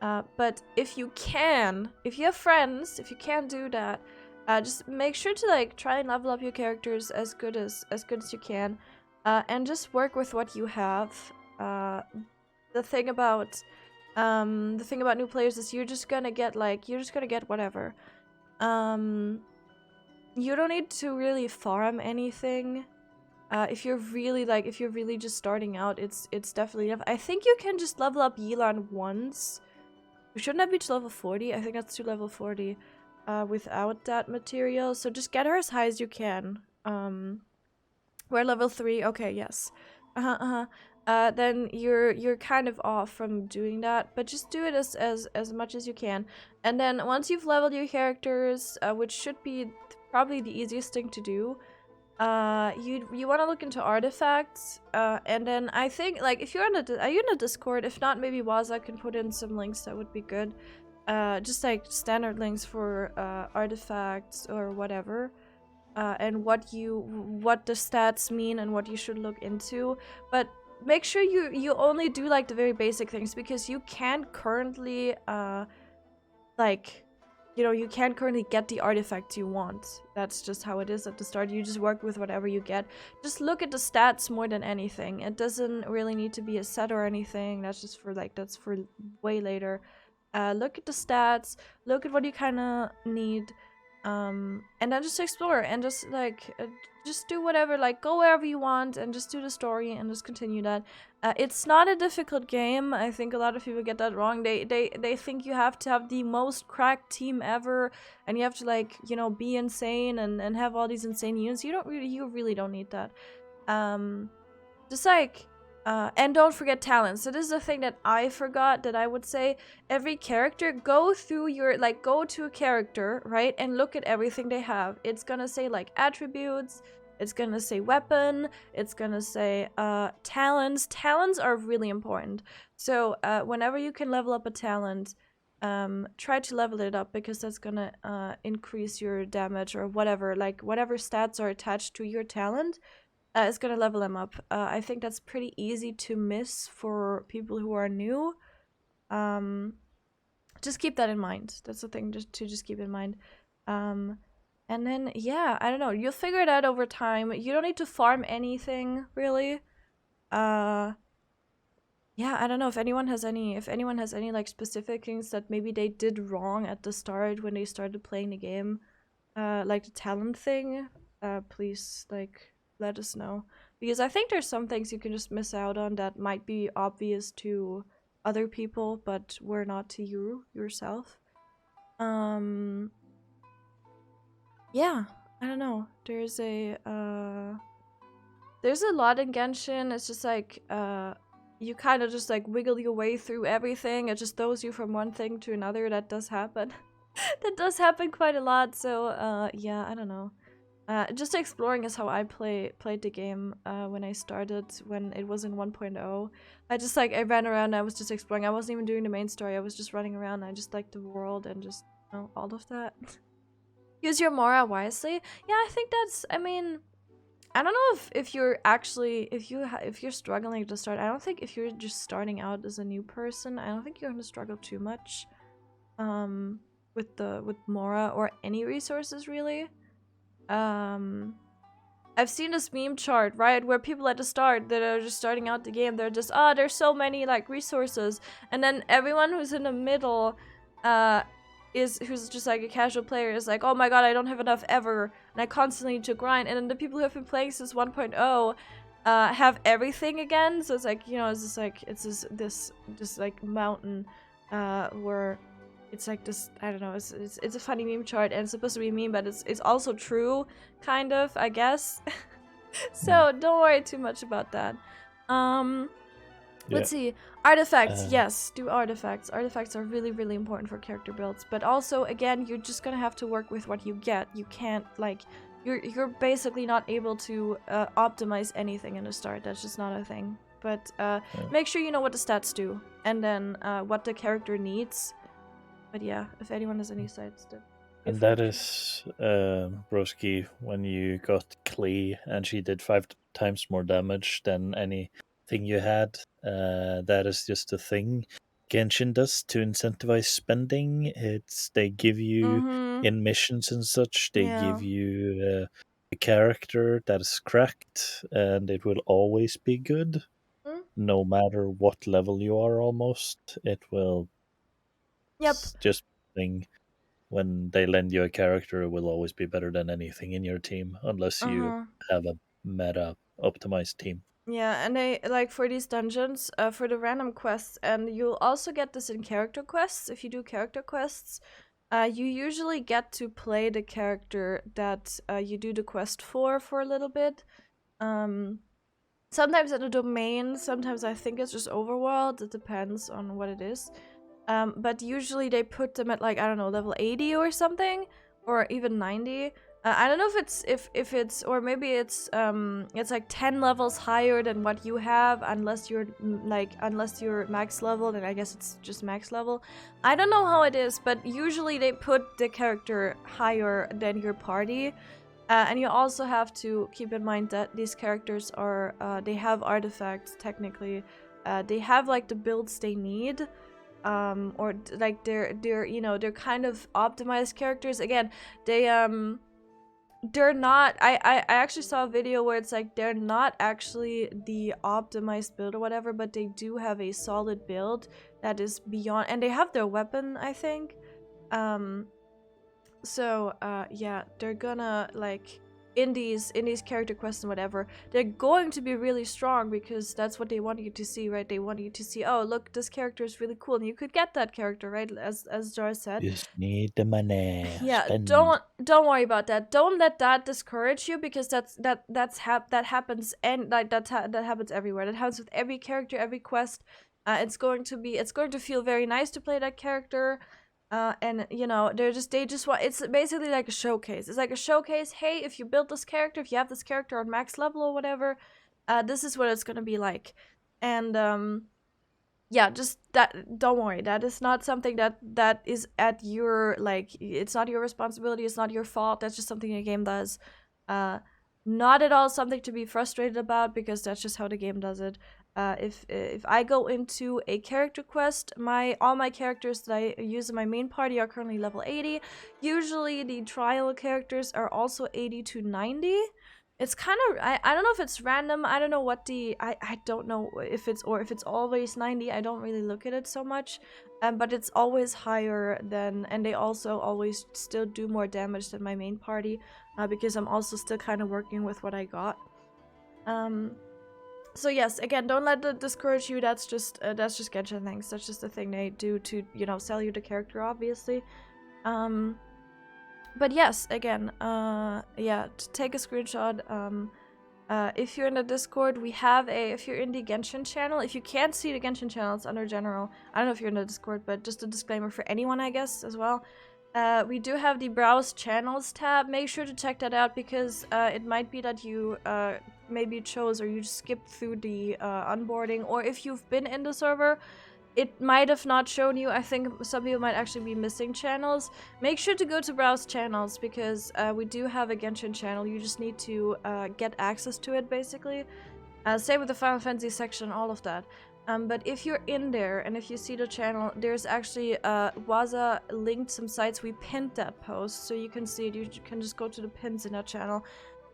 [SPEAKER 2] But if you have friends, if you can do that, just make sure to like try and level up your characters as good as you can, and just work with what you have. The thing about new players is you're just gonna get whatever. You don't need to really farm anything. If you're really just starting out, it's definitely enough. I think you can just level up Yelan once. You shouldn't have reached level 40. I think that's to level 40 without that material. So just get her as high as you can. We're level 3. Okay, yes. Then you're kind of off from doing that, but just do it as much as you can. And then once you've leveled your characters, which should be probably the easiest thing to do, you want to look into artifacts, and then I think like if you're on are you in the Discord? If not, maybe Waza can put in some links that would be good. Just like standard links for artifacts or whatever, and what the stats mean and what you should look into. But make sure you only do like the very basic things, because you can't currently you can't currently get the artifacts you want. That's just how it is at the start. You just work with whatever you get. Just look at the stats more than anything. It doesn't really need to be a set or anything. That's just for that's for way later. Look at the stats. Look at what you kind of need. And then just explore and just just do whatever, like go wherever you want and just do the story and just continue that. It's not a difficult game. I think a lot of people get that wrong. They think you have to have the most cracked team ever and you have to be insane and have all these insane units. You really don't need that. And don't forget talents. So this is the thing that I forgot that I would say. Every character, go through your, go to a character, right? And look at everything they have. It's gonna say, attributes. It's gonna say weapon. It's gonna say, talents. Talents are really important. So, whenever you can level up a talent, try to level it up, because that's gonna, increase your damage or whatever. Whatever stats are attached to your talent, it's gonna level them up. I think that's pretty easy to miss for people who are new. Just keep that in mind. That's the thing to just keep in mind. And then yeah, I don't know. You'll figure it out over time. You don't need to farm anything really. Yeah, I don't know if anyone has any specific things that maybe they did wrong at the start when they started playing the game, like the talent thing. Please let us know, because I think there's some things you can just miss out on that might be obvious to other people but were not to you yourself. Yeah, I don't know. There's a lot in Genshin. It's just you kind of just wiggle your way through everything. It just throws you from one thing to another. That does happen. That does happen quite a lot. So yeah, I don't know. Just exploring is how I played the game when I started, when it was in 1.0. I just I ran around, I was just exploring. I wasn't even doing the main story, I was just running around. I just liked the world and just, all of that. Use your Mora wisely. Yeah, I think that's, I don't know if you're actually if you're struggling to start. I don't think if you're just starting out as a new person, I don't think you're gonna struggle too much, with Mora or any resources really. I've seen this meme chart, right, where people at the start that are just starting out the game, they're just, oh, there's so many like resources, and then everyone who's in the middle, who's just like a casual player is like, oh my god, I don't have enough ever, and I constantly need to grind. And then the people who have been playing since 1.0 have everything again. So it's like, you know, it's just like this like mountain where it's like this, I don't know, it's a funny meme chart, and it's supposed to be a meme, but it's also true, kind of, I guess. So don't worry too much about that. Let's see. Artifacts, yes, do artifacts. Artifacts are really, really important for character builds, but also, again, you're just gonna have to work with what you get. You can't, like, you're basically not able to optimize anything in the start. That's just not a thing. But make sure you know what the stats do, and then what the character needs. But yeah, if anyone has any sides to...
[SPEAKER 3] And that is, Broski, when you got Klee and she did 5 times more damage than anything you had. That is just a thing Genshin does to incentivize spending. They give you, in missions and such, they give you a character that is cracked, and it will always be good. No matter what level you are, almost. It will... just thing. When they lend you a character, it will always be better than anything in your team, unless you have a meta optimized team.
[SPEAKER 2] Yeah, and they, like, for these dungeons, for the random quests, and you'll also get this in character quests. If you do character quests, you usually get to play the character that you do the quest for a little bit. Sometimes at a domain, sometimes I think it's just overworld. It depends on what it is. But usually they put them at, like, I don't know, level 80 or something, or even 90. I don't know if it's or maybe it's like 10 levels higher than what you have, unless you're max level, then I guess it's just max level. I don't know how it is, but usually they put the character higher than your party. And you also have to keep in mind that these characters are they have artifacts technically. They have, like, the builds they need. Or like they're you know, they're kind of optimized characters. Again, they're not, I actually saw a video where it's like they're not actually the optimized build or whatever, but they do have a solid build that is beyond, and they have their weapon, I think. So yeah, they're gonna, like, in these character quests and whatever, they're going to be really strong because that's what they want you to see, right? They want you to see, oh, look, this character is really cool, and you could get that character, right? As Jar said.
[SPEAKER 3] Just need the money.
[SPEAKER 2] Yeah,
[SPEAKER 3] Spend.
[SPEAKER 2] don't worry about that. Don't let that discourage you, because that happens, and like that happens everywhere. That happens with every character, every quest. It's going to feel very nice to play that character. And you know, they just want, it's basically like a showcase. It's like a showcase. Hey, if you build this character, if you have this character on max level or whatever, this is what it's gonna be like. And yeah, just that, don't worry, that is not something that is at your, like, it's not your responsibility, it's not your fault. That's just something the game does. Not at all something to be frustrated about, because that's just how the game does it. If I go into a character quest, all my characters that I use in my main party are currently level 80. Usually the trial characters are also 80 to 90. It's kind of, I don't know if it's random. I don't know what I don't know if it's always 90. I don't really look at it so much. But it's always higher than, and they also always still do more damage than my main party, because I'm also still kind of working with what I got. So yes, again, don't let that discourage you. That's just Genshin things. That's just the thing they do to, you know, sell you the character, obviously. But yes, again, yeah, take a screenshot. If you're in the Discord, we have if you're in the Genshin channel, if you can't see the Genshin channel, it's under general. I don't know if you're in the Discord, but just a disclaimer for anyone, I guess, as well. We do have the Browse Channels tab. Make sure to check that out, because it might be that you maybe chose or you just skipped through the onboarding, or if you've been in the server, it might have not shown you. I think some people might actually be missing channels. Make sure to go to browse channels, because we do have a Genshin channel. You just need to get access to it, basically. Same with the Final Fantasy section, all of that. But if you're in there and if you see the channel, there's actually Waza linked some sites. We pinned that post, so you can see it. You can just go to the pins in that channel.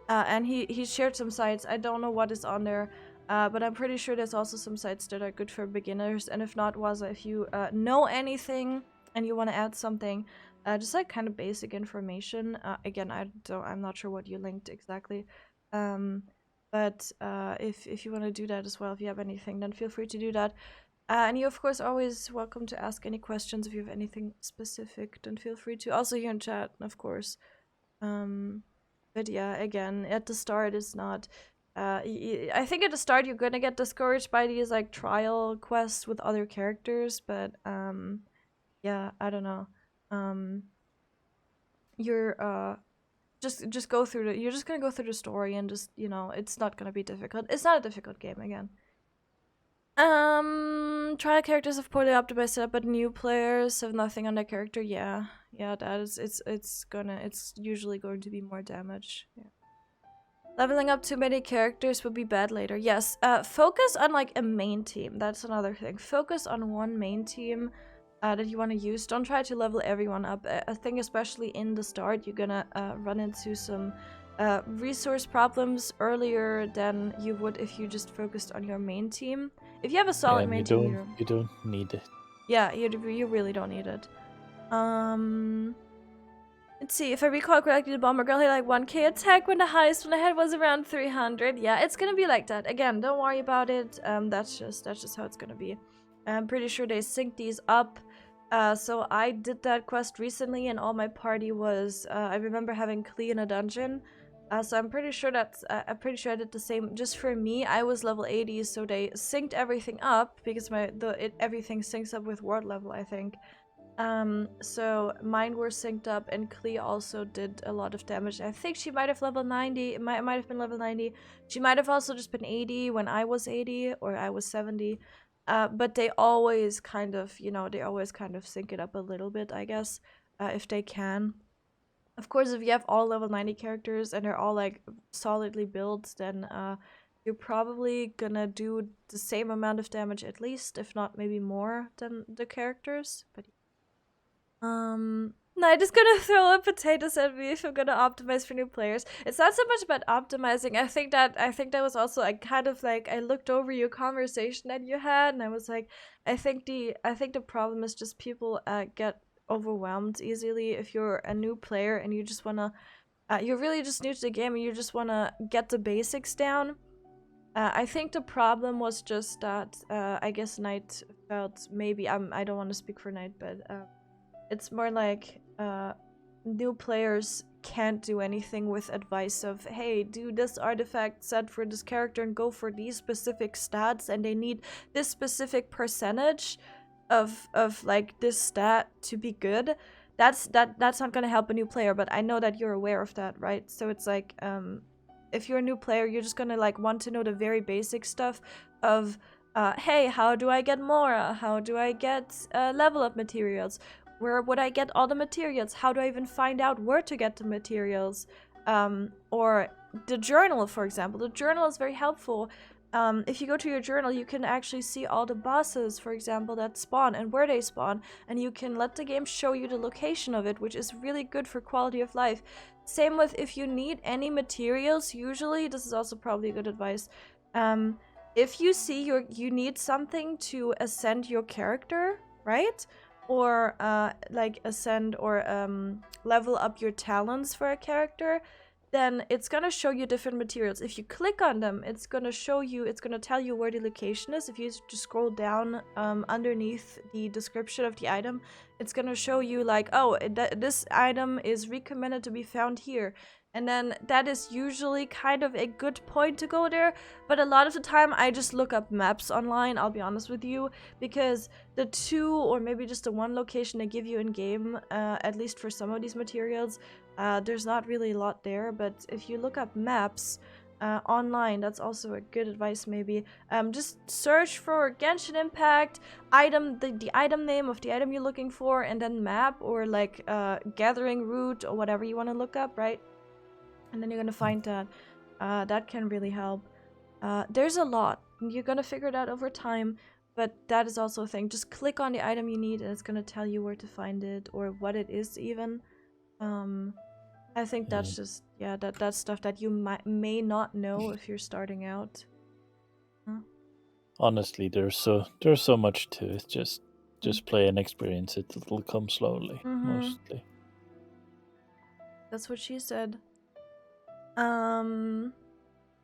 [SPEAKER 2] And he shared some sites. I don't know what is on there, but I'm pretty sure there's also some sites that are good for beginners. And if not, Waza, if you know anything and you want to add something, just like kind of basic information. Again, I'm not sure what you linked exactly. But if you want to do that as well, if you have anything, then feel free to do that. And you're, of course, always welcome to ask any questions. If you have anything specific, then feel free to. Also here in chat, of course. But yeah, again, at the start, it's not... I think at the start, you're gonna get discouraged by these, like, trial quests with other characters. But, yeah, I don't know. You're, just go through the, you're just gonna go through the story and just, you know, it's not gonna be difficult. It's not a difficult game, again. Trial characters have poorly optimized setup, but new players have nothing on their character. Yeah, that is, it's usually going to be more damage. Yeah. Leveling up too many characters would be bad later. Yes, focus on, like, a main team. That's another thing. Focus on one main team that you want to use. Don't try to level everyone up. I think especially in the start, you're gonna run into some resource problems earlier than you would if you just focused on your main team. If you have a solid main team,
[SPEAKER 3] you don't need it.
[SPEAKER 2] Yeah, you really don't need it. Let's see, if I recall correctly, the Bomber Girl had like 1k attack when the highest one I had was around 300. Yeah, it's gonna be like that. Again, don't worry about it. That's just how it's gonna be. I'm pretty sure they synced these up. So I did that quest recently, and all my party was. I remember having Klee in a dungeon. So I'm pretty sure I did the same. Just for me, I was level 80, so they synced everything up because everything syncs up with world level, I think. So mine were synced up, and Klee also did a lot of damage. I think she might have level 90. It might have been level 90. She might have also just been 80 when I was 80, or I was 70. But they always kind of, sync it up a little bit, I guess, if they can. Of course, if you have all level 90 characters and they're all, like, solidly built, then you're probably gonna do the same amount of damage at least, if not maybe more than the characters. But no, I'm just gonna throw a potatoes at me if I'm gonna optimize for new players. It's not so much about optimizing. I think that was also, I kind of, like, I looked over your conversation that you had, and I was like, I think the problem is just people get overwhelmed easily if you're a new player and you just wanna you're really just new to the game and you just wanna get the basics down. I think the problem was just that I guess Knight felt, maybe I don't want to speak for Knight, but it's more like new players can't do anything with advice of, hey, do this artifact set for this character and go for these specific stats, and they need this specific percentage of like this stat to be good. That's not gonna help a new player, but I know that you're aware of that, right? So it's like if you're a new player, you're just gonna, like, want to know the very basic stuff of hey, how do I get Mora? How do I get level up materials? Where would I get all the materials? How do I even find out where to get the materials? Or the journal, for example. The journal is very helpful. If you go to your journal, you can actually see all the bosses, for example, that spawn and where they spawn. And you can let the game show you the location of it, which is really good for quality of life. Same with if you need any materials, usually, this is also probably good advice. If you see you need something to ascend your character, right? Or like ascend or level up your talents for a character, then it's gonna show you different materials. If you click on them, it's gonna tell you where the location is. If you just scroll down underneath the description of the item, it's gonna show you, like, oh, this item is recommended to be found here. And then that is usually kind of a good point to go there. But a lot of the time, I just look up maps online, I'll be honest with you. Because the 2 or maybe just the 1 location they give you in-game, at least for some of these materials, there's not really a lot there. But if you look up maps, online. That's also a good advice, maybe. Just search for Genshin Impact item, the item name of the item you're looking for, and then map or like gathering route or whatever you want to look up, right? And then you're gonna find that. That can really help. There's a lot. You're gonna figure it out over time, but that is also a thing. Just click on the item you need, and it's gonna tell you where to find it or what it is even. I think that's just that's stuff that you may not know if you're starting out.
[SPEAKER 3] Honestly, there's so much to it. Just play and experience it. It'll come slowly, mostly.
[SPEAKER 2] That's what she said.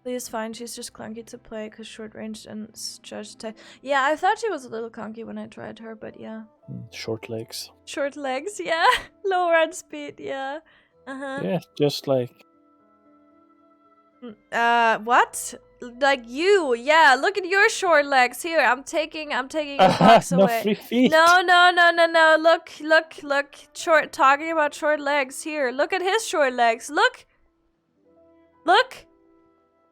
[SPEAKER 2] Please fine, she's just clunky to play because short range and judge type. Yeah, I thought she was a little clunky when I tried her, but yeah.
[SPEAKER 3] Short legs.
[SPEAKER 2] Short legs, yeah. Low run speed, yeah.
[SPEAKER 3] Yeah, just like.
[SPEAKER 2] What? Like you? Yeah. Look at your short legs. Here, I'm taking your box
[SPEAKER 3] no
[SPEAKER 2] away.
[SPEAKER 3] free feet.
[SPEAKER 2] No. Look. Short. Talking about short legs. Here, look at his short legs. Look.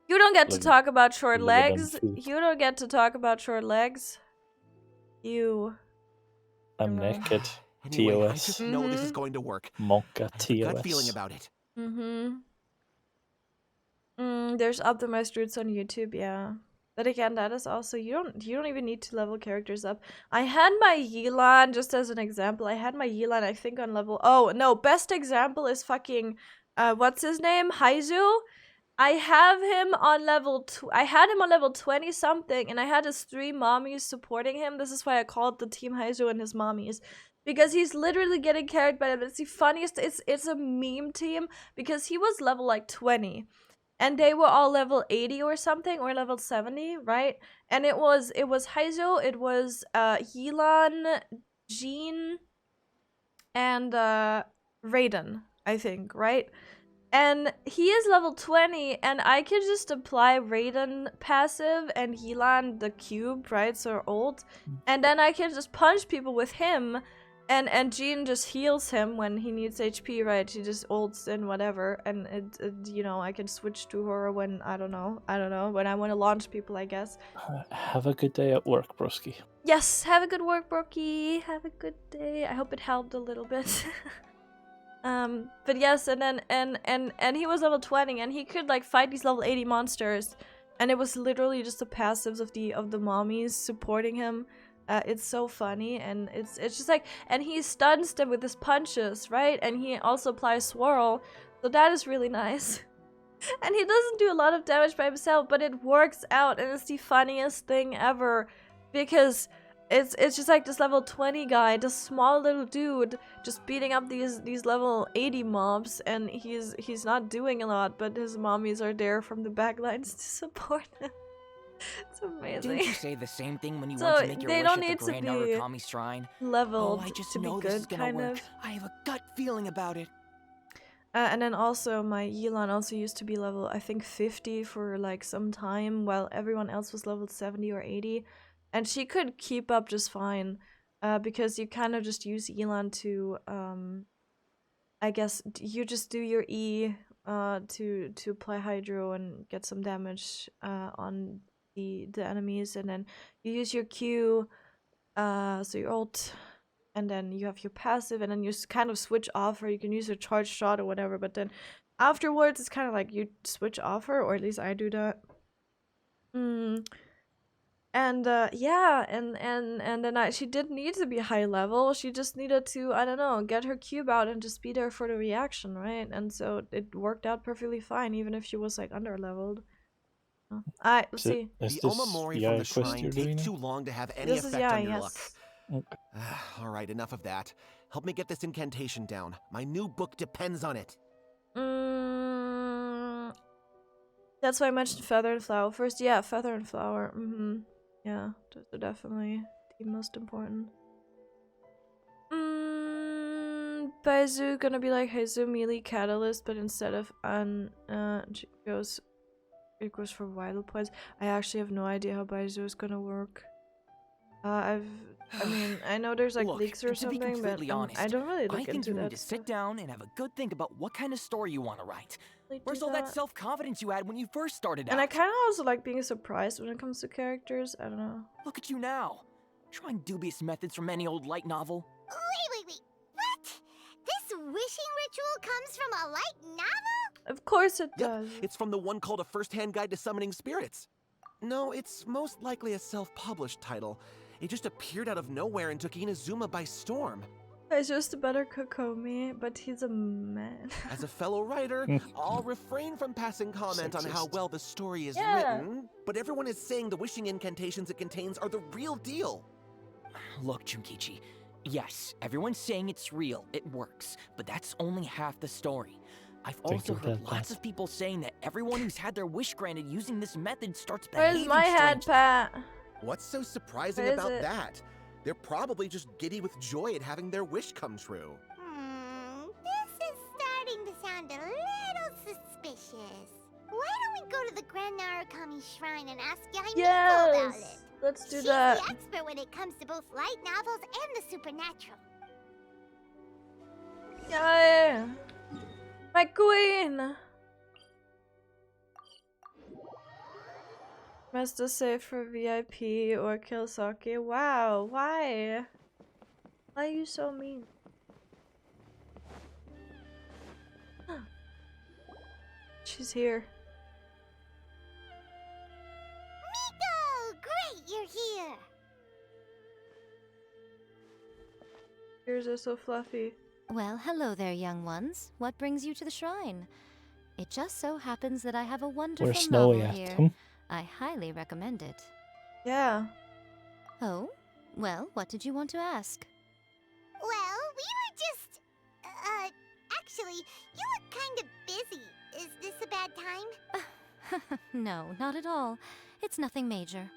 [SPEAKER 2] You don't get to talk about short legs. You don't get to talk about short legs. You.
[SPEAKER 3] I'm naked.
[SPEAKER 8] Anyway,
[SPEAKER 3] TOS.
[SPEAKER 8] I just know this is going to work.
[SPEAKER 3] Monka
[SPEAKER 8] I have a gut
[SPEAKER 3] TOS.
[SPEAKER 8] feeling about it.
[SPEAKER 2] There's optimized routes on YouTube, yeah. But again, that is also you don't even need to level characters up. I had my Yelan, just as an example. I had my Yelan, I think, on level. Oh no, best example is fucking what's his name? Haizu. I have him on level I had him on level 20 something, and I had his 3 mommies supporting him. This is why I called the team Haizu and his mommies. Because he's literally getting carried by them. It's the funniest. It's a meme team because he was level like 20. And they were all level 80 or something, or level 70, right? And it was Haizo, it was Yelan, Jean, and Raiden, I think, right? And he is level 20, and I can just apply Raiden passive and Yelan the cube, right? So ult. And then I can just punch people with him. And Jean just heals him when he needs HP, right? She just ults and whatever, and you know, I can switch to her when I don't know, when I want to launch people, I guess.
[SPEAKER 3] Have a good day at work, broski.
[SPEAKER 2] Yes, have a good work, Brookie. Have a good day. I hope it helped a little bit. But yes, and then and he was level 20, and he could like fight these level 80 monsters, and it was literally just the passives of the mommies supporting him. It's so funny, and it's just like, and he stuns them with his punches, right? And he also applies swirl, so that is really nice. And he doesn't do a lot of damage by himself, but it works out, and it's the funniest thing ever, because it's just like this level 20 guy, this small little dude, just beating up these level 80 mobs, and he's not doing a lot, but his mommies are there from the backlines to support him. It's amazing.
[SPEAKER 7] Didn't you say the same thing when you went to make your wish at the Grand Narukami Shrine?
[SPEAKER 2] Leveled
[SPEAKER 7] I just
[SPEAKER 2] to
[SPEAKER 7] know
[SPEAKER 2] be
[SPEAKER 7] this is
[SPEAKER 2] good,
[SPEAKER 7] gonna
[SPEAKER 2] kind
[SPEAKER 7] work.
[SPEAKER 2] of.
[SPEAKER 7] I have a gut feeling about it.
[SPEAKER 2] And then also my Yelan also used to be level, I think, 50 for like some time, while everyone else was level 70 or 80. And she could keep up just fine, because you kind of just use Yelan to, I guess, you just do your E to apply Hydro and get some damage on the enemies, and then you use your Q, so your ult, and then you have your passive, and then you kind of switch off, or you can use your charge shot or whatever, but then afterwards it's kind of like you switch off her, or at least I do that. And yeah, and then she didn't need to be high level, she just needed to, I don't know, get her cube out and just be there for the reaction, right? And so it worked out perfectly fine, even if she was like under leveled. Alright, let's see.
[SPEAKER 8] The Omamori from the shrine take too long to have any effect on your luck.
[SPEAKER 3] Okay.
[SPEAKER 8] Alright, enough of that. Help me get this incantation down. My new book depends on it.
[SPEAKER 2] That's why I mentioned Feather and Flower first. Yeah, Feather and Flower. Yeah, those are definitely the most important. Baizu gonna be like Heizu melee catalyst, but instead of it goes for vital points. I actually have no idea how Baizu is gonna work. I mean, I know there's like
[SPEAKER 7] Look,
[SPEAKER 2] leaks or
[SPEAKER 7] to be
[SPEAKER 2] something, but
[SPEAKER 7] completely honest,
[SPEAKER 2] I don't really
[SPEAKER 7] I
[SPEAKER 2] look
[SPEAKER 7] think
[SPEAKER 2] into
[SPEAKER 7] you need
[SPEAKER 2] that
[SPEAKER 7] to
[SPEAKER 2] stuff.
[SPEAKER 7] sit down and have a good think about what kind of story you want to write.
[SPEAKER 2] Really
[SPEAKER 7] Where's
[SPEAKER 2] do
[SPEAKER 7] all that
[SPEAKER 2] that.
[SPEAKER 7] self-confidence you had when you first started
[SPEAKER 2] And I
[SPEAKER 7] out?
[SPEAKER 2] kind of also like being surprised when it comes to characters. I don't know.
[SPEAKER 7] Look at you now, trying dubious methods from any old light novel.
[SPEAKER 4] Wait. What? This wishing ritual comes from a light novel?
[SPEAKER 2] Of course it
[SPEAKER 8] Yep,
[SPEAKER 2] does.
[SPEAKER 8] it's from the one called A First-Hand Guide to Summoning Spirits. No, it's most likely a self-published title. It just appeared out of nowhere and took Inazuma by storm.
[SPEAKER 2] He's just a better Kokomi, but he's a man.
[SPEAKER 8] As a fellow writer, I'll refrain from passing comment on how
[SPEAKER 3] Sexist.
[SPEAKER 8] well the story is
[SPEAKER 2] Yeah.
[SPEAKER 8] written, but everyone is saying the wishing incantations it contains are the real deal.
[SPEAKER 7] Look, Junkichi, yes, everyone's saying it's real, it works, but that's only half the story. I've also
[SPEAKER 3] of
[SPEAKER 7] heard
[SPEAKER 3] that,
[SPEAKER 7] lots
[SPEAKER 3] Pat.
[SPEAKER 7] of people saying that everyone who's had their wish granted using this method starts
[SPEAKER 2] Where's
[SPEAKER 7] behaving
[SPEAKER 2] my head,
[SPEAKER 7] strangely.
[SPEAKER 2] Pat?
[SPEAKER 8] What's so surprising
[SPEAKER 2] What is
[SPEAKER 8] about
[SPEAKER 2] it?
[SPEAKER 8] that? They're probably just giddy with joy at having their wish come true.
[SPEAKER 4] This is starting to sound a little suspicious. Why don't we go to the Grand Narukami Shrine and ask Yaimiko about it?
[SPEAKER 2] Yes. Let's do
[SPEAKER 4] She's
[SPEAKER 2] that.
[SPEAKER 4] the expert when it comes to both light novels and the supernatural.
[SPEAKER 2] Yeah. My queen. Must have saved for VIP or kill Sake. Wow, why? Why are you so mean? She's here.
[SPEAKER 4] Miko! Great, you're here!
[SPEAKER 2] Ears are so fluffy.
[SPEAKER 9] Well, hello there, young ones. What brings you to the shrine? It just so happens that I have a wonderful
[SPEAKER 3] Where's Snowy
[SPEAKER 9] novel
[SPEAKER 3] at?
[SPEAKER 9] here. I highly recommend it.
[SPEAKER 2] Yeah.
[SPEAKER 9] Oh? Well, what did you want to ask?
[SPEAKER 4] Well, we were just... actually, you look kind of busy. Is this a bad time?
[SPEAKER 9] No, not at all. It's nothing major.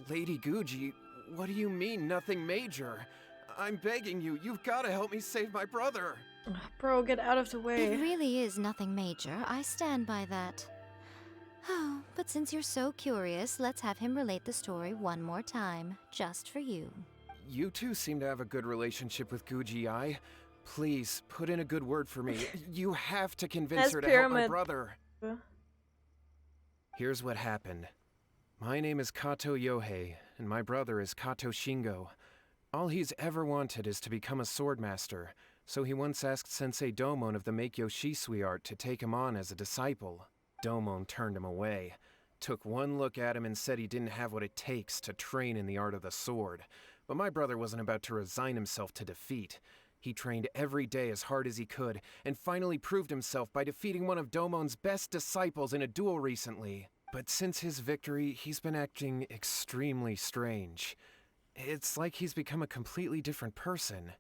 [SPEAKER 5] Lady Guji, what do you mean, nothing major? I'm begging you, you've got to help me save my brother.
[SPEAKER 2] Ugh, bro, get out of the way.
[SPEAKER 9] It really is nothing major. I stand by that. Oh, but since you're so curious, let's have him relate the story one more time, just for you.
[SPEAKER 5] You two seem to have a good relationship with Guji-ai. Please, put in a good word for me. You have to convince
[SPEAKER 2] Nice
[SPEAKER 5] her to help my
[SPEAKER 2] pyramid.
[SPEAKER 5] brother. Here's what happened. My name is Kato Yohei, and my brother is Kato Shingo. All he's ever wanted is to become a swordmaster, so he once asked Sensei Domon of the Meikyo Shisui art to take him on as a disciple. Domon turned him away, took one look at him and said he didn't have what it takes to train in the art of the sword. But my brother wasn't about to resign himself to defeat. He trained every day as hard as he could, and finally proved himself by defeating one of Domon's best disciples in a duel recently. But since his victory, he's been acting extremely strange. It's like he's become a completely different person.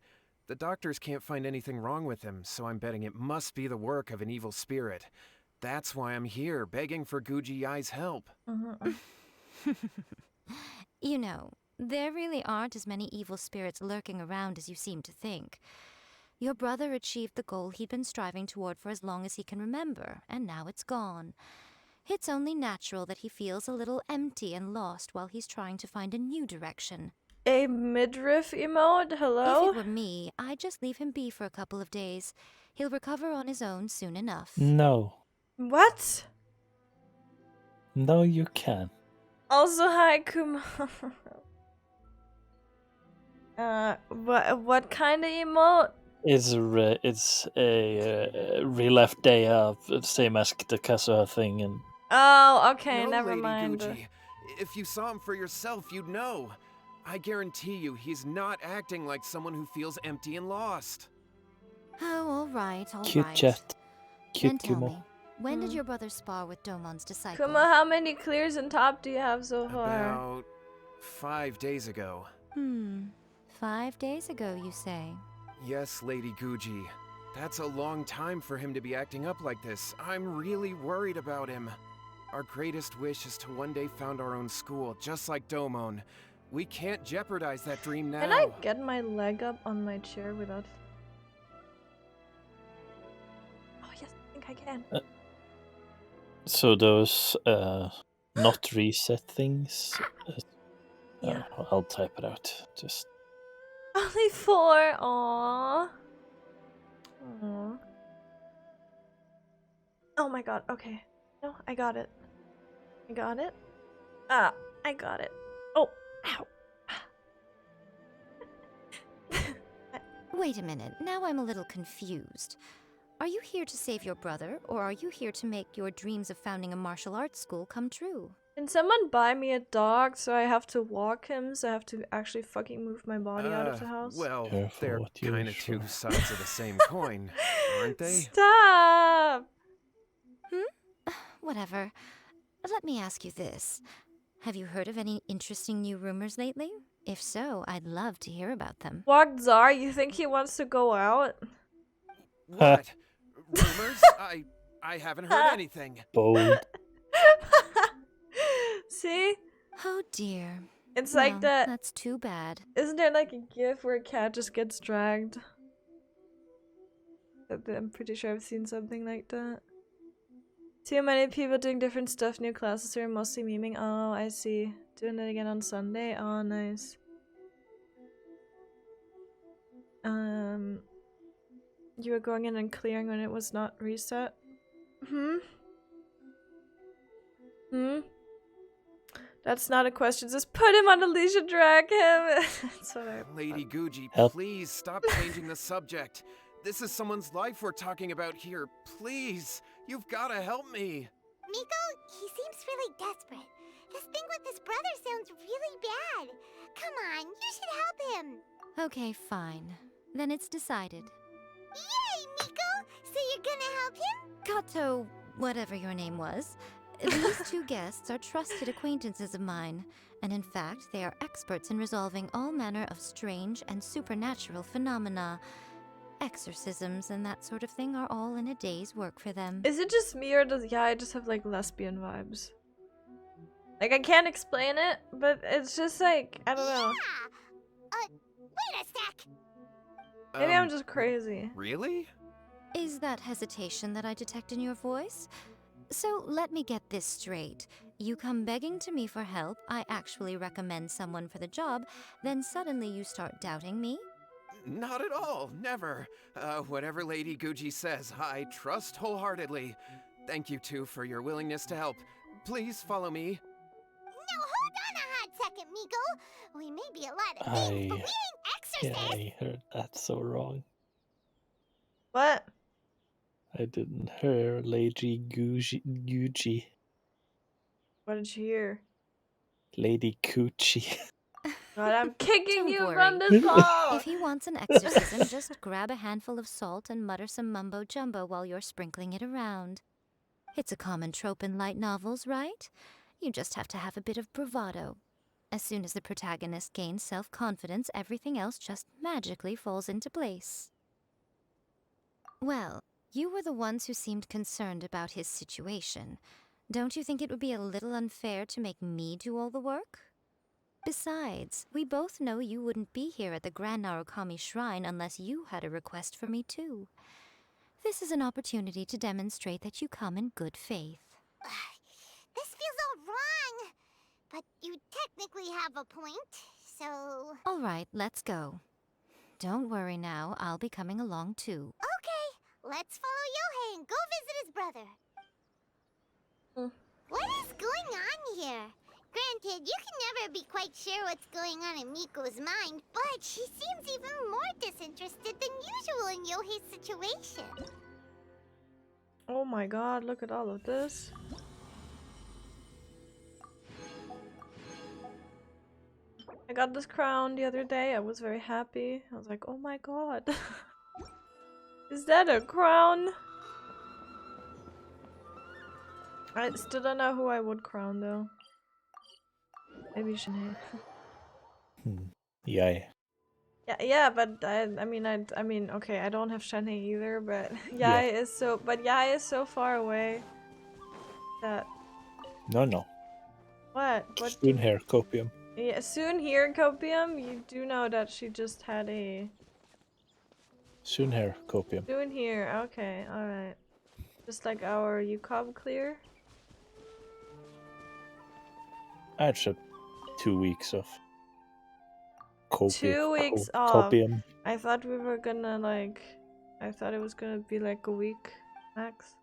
[SPEAKER 5] The doctors can't find anything wrong with him, so I'm betting it must be the work of an evil spirit. That's why I'm here, begging for Guji-ai's help.
[SPEAKER 9] You know, there really aren't as many evil spirits lurking around as you seem to think. Your brother achieved the goal he'd been striving toward for as long as he can remember, and now it's gone. It's only natural that he feels a little empty and lost while he's trying to find a new direction.
[SPEAKER 2] A midriff emote? Hello?
[SPEAKER 9] If it were me, I'd just leave him be for a couple of days. He'll recover on his own soon enough.
[SPEAKER 3] No.
[SPEAKER 2] What?
[SPEAKER 3] No, you can.
[SPEAKER 2] Also, hi, Kuma. What kind of emote?
[SPEAKER 3] It's a real life day of same as the Kazuha thing, and
[SPEAKER 2] Oh, okay,
[SPEAKER 5] No,
[SPEAKER 2] never
[SPEAKER 5] Lady
[SPEAKER 2] mind.
[SPEAKER 5] Guji. If you saw him for yourself, you'd know. I guarantee you, he's not acting like someone who feels empty and lost.
[SPEAKER 9] Oh, all right.
[SPEAKER 3] cute chat,
[SPEAKER 9] Then
[SPEAKER 3] cute
[SPEAKER 9] tell me,
[SPEAKER 3] Kumo.
[SPEAKER 9] when did your brother spar with Domon's disciple?
[SPEAKER 2] Kuma, how many clears and top do you have so far?
[SPEAKER 5] About 5 days ago.
[SPEAKER 9] 5 days ago, you say?
[SPEAKER 5] Yes, Lady Guji. That's a long time for him to be acting up like this. I'm really worried about him. Our greatest wish is to one day found our own school, just like Domon. We can't jeopardize that dream now.
[SPEAKER 2] Can I get my leg up on my chair without... Oh yes, I think I can.
[SPEAKER 3] So those not reset things.
[SPEAKER 2] Yeah.
[SPEAKER 3] I'll type it out. Just
[SPEAKER 2] Only 4. Aww. Aww. Oh my god. Okay. No, I got it. I got it. Ah, I got it. Oh, ow.
[SPEAKER 9] Wait a minute, now I'm a little confused. Are you here to save your brother, or are you here to make your dreams of founding a martial arts school come true?
[SPEAKER 2] Can someone buy me a dog so I have to walk him, so I have to actually fucking move my body out of the house?
[SPEAKER 5] Well,
[SPEAKER 3] Careful
[SPEAKER 5] they're
[SPEAKER 3] what you
[SPEAKER 5] kind of
[SPEAKER 3] wish
[SPEAKER 5] two
[SPEAKER 3] for.
[SPEAKER 5] sides of the same coin, aren't they?
[SPEAKER 2] Stop!
[SPEAKER 9] Whatever. Let me ask you this. Have you heard of any interesting new rumors lately? If so, I'd love to hear about them.
[SPEAKER 2] Walk Czar, you think he wants to go out?
[SPEAKER 5] What? Rumors? I haven't heard anything.
[SPEAKER 3] bold.
[SPEAKER 2] See?
[SPEAKER 9] Oh dear.
[SPEAKER 2] It's
[SPEAKER 9] Well,
[SPEAKER 2] like that.
[SPEAKER 9] That's too bad.
[SPEAKER 2] Isn't there like a gif where a cat just gets dragged? I'm pretty sure I've seen something like that. Too many people doing different stuff, new classes are mostly memeing. Oh, I see. Doing it again on Sunday? Oh, nice. You were going in and clearing when it was not reset? Hmm? That's not a question, just put him on a leash and drag him! That's what I...
[SPEAKER 5] Lady Guji,
[SPEAKER 3] Help.
[SPEAKER 5] please stop changing the subject. This is someone's life we're talking about here. Please, you've got to help me.
[SPEAKER 4] Miko, he seems really desperate. This thing with his brother sounds really bad. Come on, you should help him.
[SPEAKER 9] Okay, fine. Then it's decided.
[SPEAKER 4] Yay, Miko! So you're gonna help him?
[SPEAKER 9] Kato, whatever your name was, these two guests are trusted acquaintances of mine, and in fact, they are experts in resolving all manner of strange and supernatural phenomena. Exorcisms and that sort of thing are all in a day's work for them.
[SPEAKER 2] Is it just me or does I just have like lesbian vibes? Like I can't explain it, but it's just like, I don't know.
[SPEAKER 4] Yeah! Wait a sec!
[SPEAKER 2] Maybe I'm just crazy.
[SPEAKER 5] Really?
[SPEAKER 9] Is that hesitation that I detect in your voice? So let me get this straight. You come begging to me for help, I actually recommend someone for the job, then suddenly you start doubting me?
[SPEAKER 5] Not at all, never. Whatever Lady Guji says, I trust wholeheartedly. Thank you two for your willingness to help. Please follow me.
[SPEAKER 4] Now hold on a hot second, Miko. We may be a lot of things, but we ain't exorcists.
[SPEAKER 3] I heard that so wrong.
[SPEAKER 2] What?
[SPEAKER 3] I didn't hear Lady Guji.
[SPEAKER 2] What did you hear?
[SPEAKER 3] Lady Coochie.
[SPEAKER 2] God, I'm kicking
[SPEAKER 9] Don't
[SPEAKER 2] you
[SPEAKER 9] worry.
[SPEAKER 2] from this hall!
[SPEAKER 9] If he wants an exorcism, just grab a handful of salt and mutter some mumbo-jumbo while you're sprinkling it around. It's a common trope in light novels, right? You just have to have a bit of bravado. As soon as the protagonist gains self-confidence, everything else just magically falls into place. Well, you were the ones who seemed concerned about his situation. Don't you think it would be a little unfair to make me do all the work? Besides, we both know you wouldn't be here at the Grand Narukami Shrine unless you had a request for me too. This is an opportunity to demonstrate that you come in good faith.
[SPEAKER 4] This feels all wrong. But you technically have a point, so...
[SPEAKER 9] All right, let's go. Don't worry now, I'll be coming along too.
[SPEAKER 4] Okay, let's follow Yohei and go visit his brother. What is going on here? Granted, you can never be quite sure what's going on in Miko's mind, but she seems even more disinterested than usual in Yohei's situation.
[SPEAKER 2] Oh my god, look at all of this. I got this crown the other day, I was very happy. I was like, oh my god. Is that a crown? I still don't know who I would crown though. Maybe Sinead.
[SPEAKER 3] Yeah.
[SPEAKER 2] Yeah, but I mean, okay, I don't have Shane either, but Yai is so far away that.
[SPEAKER 3] No.
[SPEAKER 2] What?
[SPEAKER 3] Spoon hair copium.
[SPEAKER 2] Yeah, soon here, Copium. You do know that she just had a.
[SPEAKER 3] Soon hair copium.
[SPEAKER 2] Soon here. Okay, all right. Just like our UCOB clear.
[SPEAKER 3] I had 2 weeks of
[SPEAKER 2] 2 weeks off.
[SPEAKER 3] Copium.
[SPEAKER 2] I thought we were gonna like, I thought it was gonna be like a week max.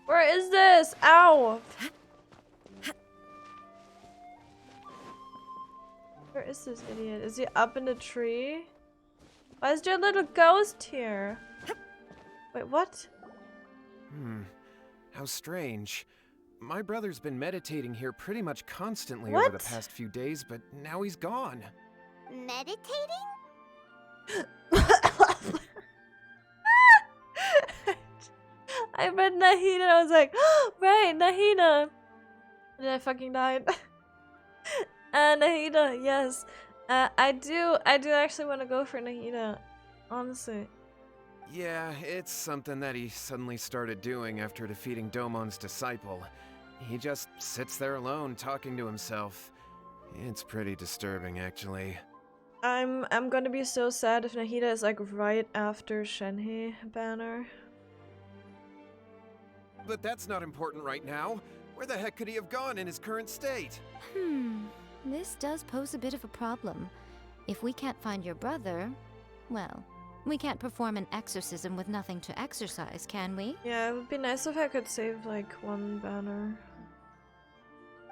[SPEAKER 2] Where is this? Ow! Where is this idiot? Is he up in the tree? Why is there a little ghost here? Wait, what?
[SPEAKER 5] How strange. My brother's been meditating here pretty much constantly
[SPEAKER 2] What?
[SPEAKER 5] over the past few days, but now he's gone.
[SPEAKER 4] Meditating?
[SPEAKER 2] I read Nahida and I was like, oh, right, Nahida! And then I fucking died. Nahida, yes. I do actually want to go for Nahida. Honestly.
[SPEAKER 5] Yeah, it's something that he suddenly started doing after defeating Domon's disciple. He just sits there alone, talking to himself. It's pretty disturbing, actually.
[SPEAKER 2] I'm gonna be so sad if Nahida is like right after Shenhe banner.
[SPEAKER 5] But that's not important right now. Where the heck could he have gone in his current state?
[SPEAKER 9] This does pose a bit of a problem. If we can't find your brother, well, we can't perform an exorcism with nothing to exorcise, can we?
[SPEAKER 2] Yeah, it would be nice if I could save like one banner.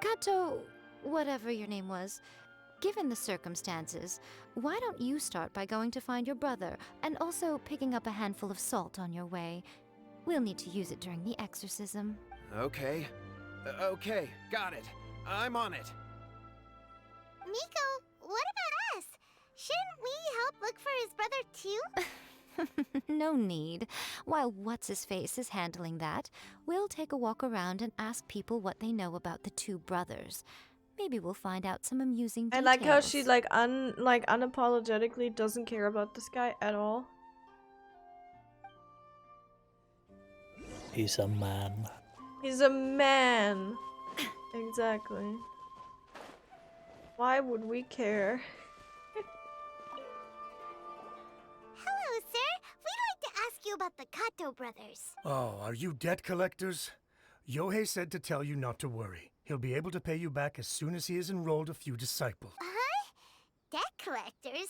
[SPEAKER 9] Kato, whatever your name was, given the circumstances, why don't you start by going to find your brother and also picking up a handful of salt on your way? We'll need to use it during the exorcism.
[SPEAKER 5] Okay. Okay, got it. I'm on it.
[SPEAKER 4] Miko, what about us? Shouldn't we help look for his brother too?
[SPEAKER 9] No need. While What's-His-Face is handling that, we'll take a walk around and ask people what they know about the two brothers. Maybe we'll find out some amusing
[SPEAKER 2] I
[SPEAKER 9] details.
[SPEAKER 2] like how she like unapologetically doesn't care about this guy at all.
[SPEAKER 3] He's a man.
[SPEAKER 2] He's a man. Exactly. Why would we care?
[SPEAKER 4] Hello, sir. We'd like to ask you about the Kato brothers.
[SPEAKER 10] Oh, are you debt collectors? Yohei said to tell you not to worry. He'll be able to pay you back as soon as he has enrolled a few disciples.
[SPEAKER 4] Huh? Debt collectors?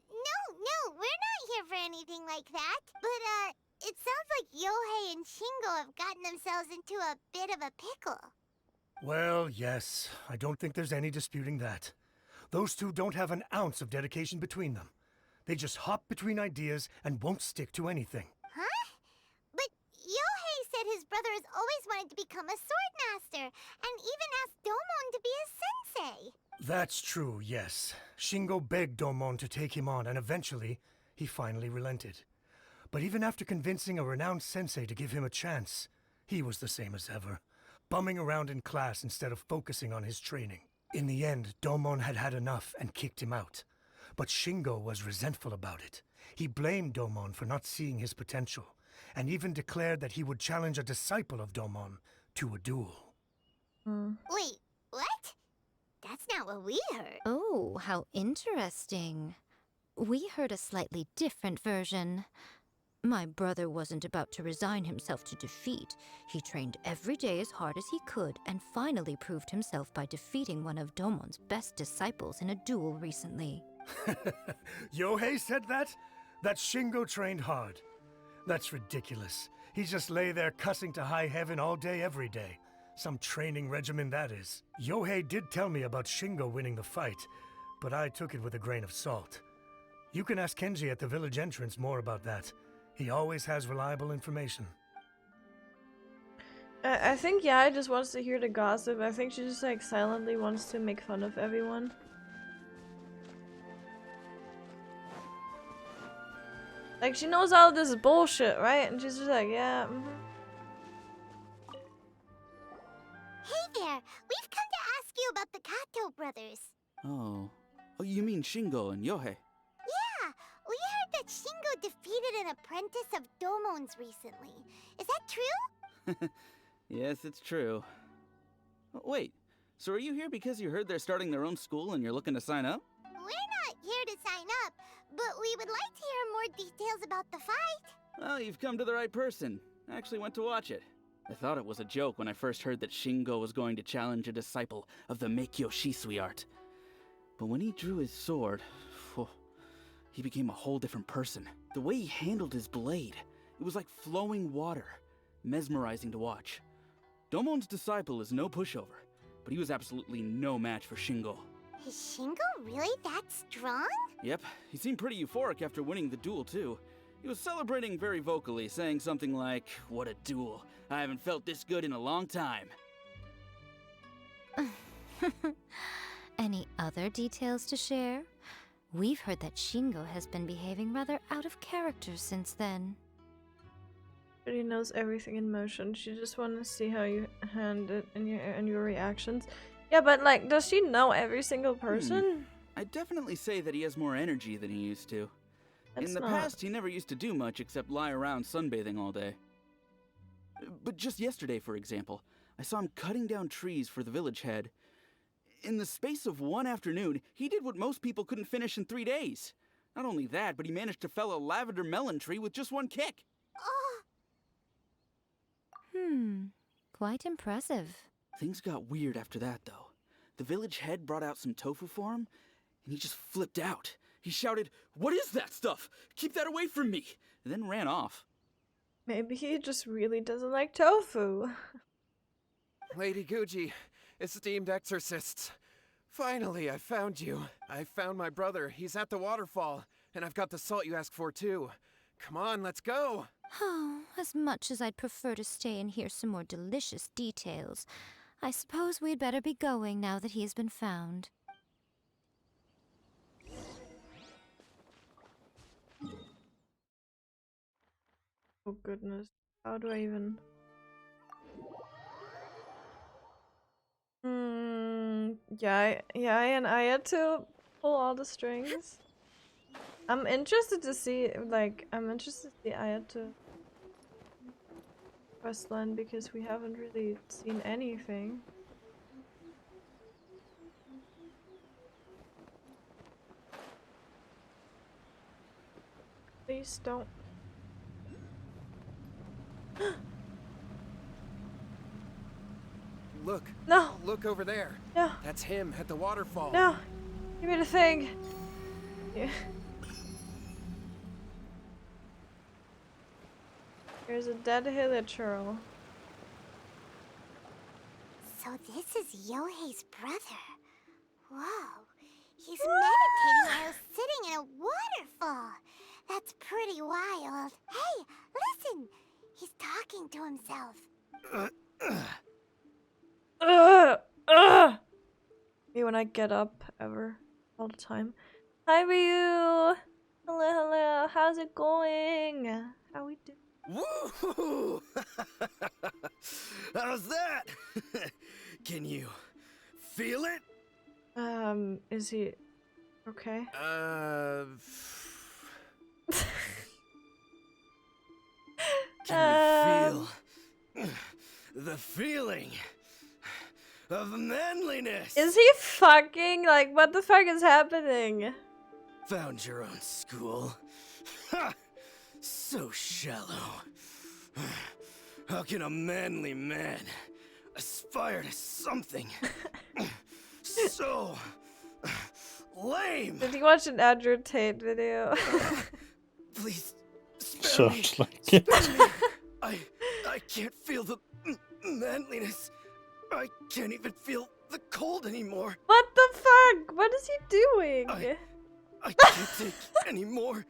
[SPEAKER 4] No, we're not here for anything like that. But, it sounds like Yohei and Shingo have gotten themselves into a bit of a pickle.
[SPEAKER 10] Well, yes. I don't think there's any disputing that. Those two don't have an ounce of dedication between them. They just hop between ideas and won't stick to anything.
[SPEAKER 4] Huh? But Yohei said his brother has always wanted to become a sword master, and even asked Domon to be his sensei.
[SPEAKER 10] That's true, yes. Shingo begged Domon to take him on, and eventually, he finally relented. But even after convincing a renowned sensei to give him a chance, he was the same as ever, bumming around in class instead of focusing on his training. In the end, Domon had had enough and kicked him out. But Shingo was resentful about it. He blamed Domon for not seeing his potential, and even declared that he would challenge a disciple of Domon to a duel.
[SPEAKER 4] Wait, what? That's not what we heard.
[SPEAKER 9] Oh, how interesting. We heard a slightly different version. My brother wasn't about to resign himself to defeat. He trained every day as hard as he could and finally proved himself by defeating one of Domon's best disciples in a duel recently.
[SPEAKER 10] Yohei said that? That Shingo trained hard. That's ridiculous. He just lay there cussing to high heaven all day every day. Some training regimen that is. Yohei did tell me about Shingo winning the fight, but I took it with a grain of salt. You can ask Kenji at the village entrance more about that. He always has reliable information.
[SPEAKER 2] I think Yai just wants to hear the gossip. I think she just like silently wants to make fun of everyone. Like she knows all this bullshit, right? And she's just like, yeah.
[SPEAKER 4] Hey there, we've come to ask you about the Kato brothers.
[SPEAKER 11] Oh, you mean Shingo and Yohei?
[SPEAKER 4] Yeah, we heard that Shingo defeated an apprentice of Domon's recently. Is that true?
[SPEAKER 11] Yes, it's true. Wait, so are you here because you heard they're starting their own school and you're looking to sign up?
[SPEAKER 4] We're not here to sign up, but we would like to hear more details about the fight.
[SPEAKER 11] Well, you've come to the right person. I actually went to watch it. I thought it was a joke when I first heard that Shingo was going to challenge a disciple of the Meikyo Shisui art. But when he drew his sword, he became a whole different person. The way he handled his blade, it was like flowing water, mesmerizing to watch. Domon's disciple is no pushover, but he was absolutely no match for Shingo.
[SPEAKER 4] Is Shingo really that strong?
[SPEAKER 11] Yep, he seemed pretty euphoric after winning the duel too. He was celebrating very vocally, saying something like, "What a duel. I haven't felt this good in a long time."
[SPEAKER 9] Any other details to share? We've heard that Shingo has been behaving rather out of character since then.
[SPEAKER 2] She knows everything in motion. She just wants to see how you hand it and your reactions. Yeah, but like, does she know every single person?
[SPEAKER 11] I'd definitely say that he has more energy than he used to. In the past, he never used to do much except lie around sunbathing all day. But just yesterday, for example, I saw him cutting down trees for the village head. In the space of one afternoon, he did what most people couldn't finish in 3 days. Not only that, but he managed to fell a lavender melon tree with just one kick.
[SPEAKER 9] Quite impressive.
[SPEAKER 11] Things got weird after that, though. The village head brought out some tofu for him, and he just flipped out. He shouted, "What is that stuff? Keep that away from me!" and then ran off.
[SPEAKER 2] Maybe he just really doesn't like tofu.
[SPEAKER 5] Lady Guji, esteemed exorcists. Finally, I found you. I found my brother. He's at the waterfall, and I've got the salt you asked for, too. Come on, let's go!
[SPEAKER 9] Oh, as much as I'd prefer to stay and hear some more delicious details, I suppose we'd better be going now that he has been found.
[SPEAKER 2] Oh goodness, how do I even... Yeah, and I had to pull all the strings. I'm interested to see, I had to questline because we haven't really seen anything. Please don't.
[SPEAKER 5] Look.
[SPEAKER 2] No.
[SPEAKER 5] Look over there.
[SPEAKER 2] No.
[SPEAKER 5] That's him at the waterfall.
[SPEAKER 2] No. Give me the thing. Yeah. There's a dead hilichurl.
[SPEAKER 4] So this is Yohei's brother. Whoa. He's meditating while sitting in a waterfall. That's pretty wild. Hey, listen. He's talking to himself.
[SPEAKER 2] Me when I get up ever. All the time. Hi Ryu! Hello, how's it going? How we doing?
[SPEAKER 6] Woo! How's that? Can you feel it?
[SPEAKER 2] Is he okay?
[SPEAKER 6] Can you feel the feeling of manliness?
[SPEAKER 2] Is he fucking? Like, what the fuck is happening?
[SPEAKER 6] Found your own school. Ha! So shallow. How can a manly man aspire to something so lame?
[SPEAKER 2] Did you watch an Andrew Tate video?
[SPEAKER 6] Please spare me.
[SPEAKER 3] Sounds like it.
[SPEAKER 6] I can't feel the manliness. I can't even feel the cold anymore.
[SPEAKER 2] What the fuck? What is he doing?
[SPEAKER 6] I can't take anymore.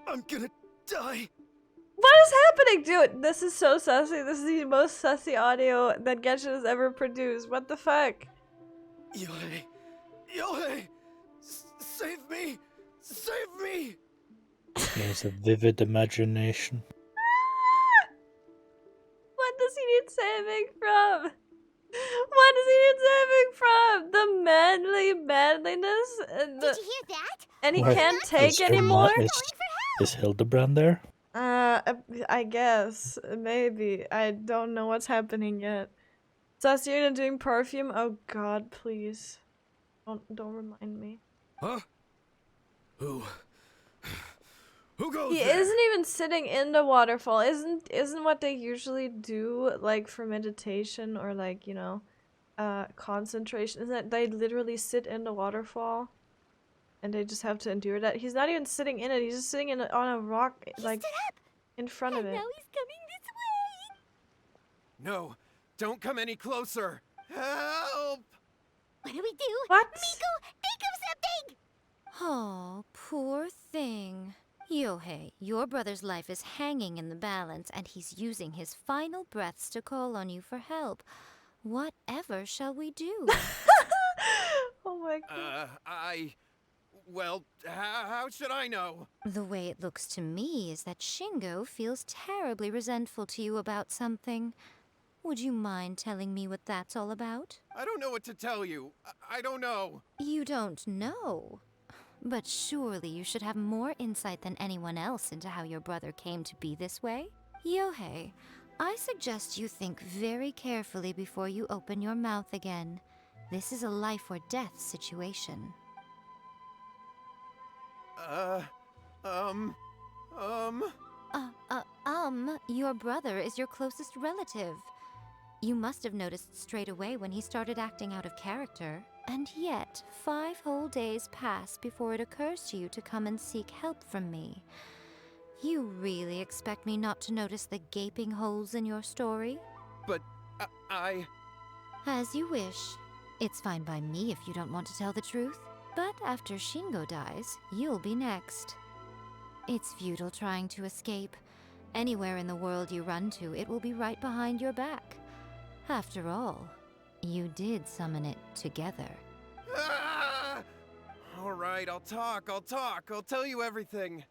[SPEAKER 6] I'm gonna die.
[SPEAKER 2] What is happening, dude? This is so sussy. This is the most sussy audio that Genshin has ever produced. What the fuck?
[SPEAKER 6] Yohei, save me! Save me!
[SPEAKER 3] He has a vivid imagination.
[SPEAKER 2] What does he need saving from? What does he need saving from? The manliness?
[SPEAKER 4] Did you hear that?
[SPEAKER 2] And he
[SPEAKER 3] What?
[SPEAKER 2] can't take
[SPEAKER 3] Is
[SPEAKER 2] anymore?
[SPEAKER 3] Is Hildebrand there?
[SPEAKER 2] I guess. Maybe. I don't know what's happening yet. Sassy, doing perfume? Oh god, please. Don't remind me.
[SPEAKER 6] Huh? Who Who goes
[SPEAKER 2] He
[SPEAKER 6] there?
[SPEAKER 2] isn't even sitting in the waterfall. Isn't what they usually do, like for meditation or like, you know, concentration? Isn't that they literally sit in the waterfall and they just have to endure that? He's not even sitting in it. He's just sitting on a rock, like in front of it.
[SPEAKER 4] Now he's coming this way.
[SPEAKER 5] No, don't come any closer. Help!
[SPEAKER 4] What do we do?
[SPEAKER 2] What?
[SPEAKER 4] Miko, think of something!
[SPEAKER 9] Oh, poor thing. Yohei, your brother's life is hanging in the balance, and he's using his final breaths to call on you for help. Whatever shall we do?
[SPEAKER 2] Oh my god.
[SPEAKER 5] Well, how should I know?
[SPEAKER 9] The way it looks to me is that Shingo feels terribly resentful to you about something. Would you mind telling me what that's all about?
[SPEAKER 5] I don't know what to tell you. I don't know.
[SPEAKER 9] You don't know. But surely you should have more insight than anyone else into how your brother came to be this way? Yohei, I suggest you think very carefully before you open your mouth again. This is a life or death situation. Your brother is your closest relative. You must have noticed straight away when he started acting out of character. And yet, 5 whole days pass before it occurs to you to come and seek help from me. You really expect me not to notice the gaping holes in your story?
[SPEAKER 5] But
[SPEAKER 9] As you wish. It's fine by me if you don't want to tell the truth. But after Shingo dies, you'll be next. It's futile trying to escape. Anywhere in the world you run to, it will be right behind your back. After all, you did summon it together.
[SPEAKER 5] All right, I'll talk. I'll tell you everything.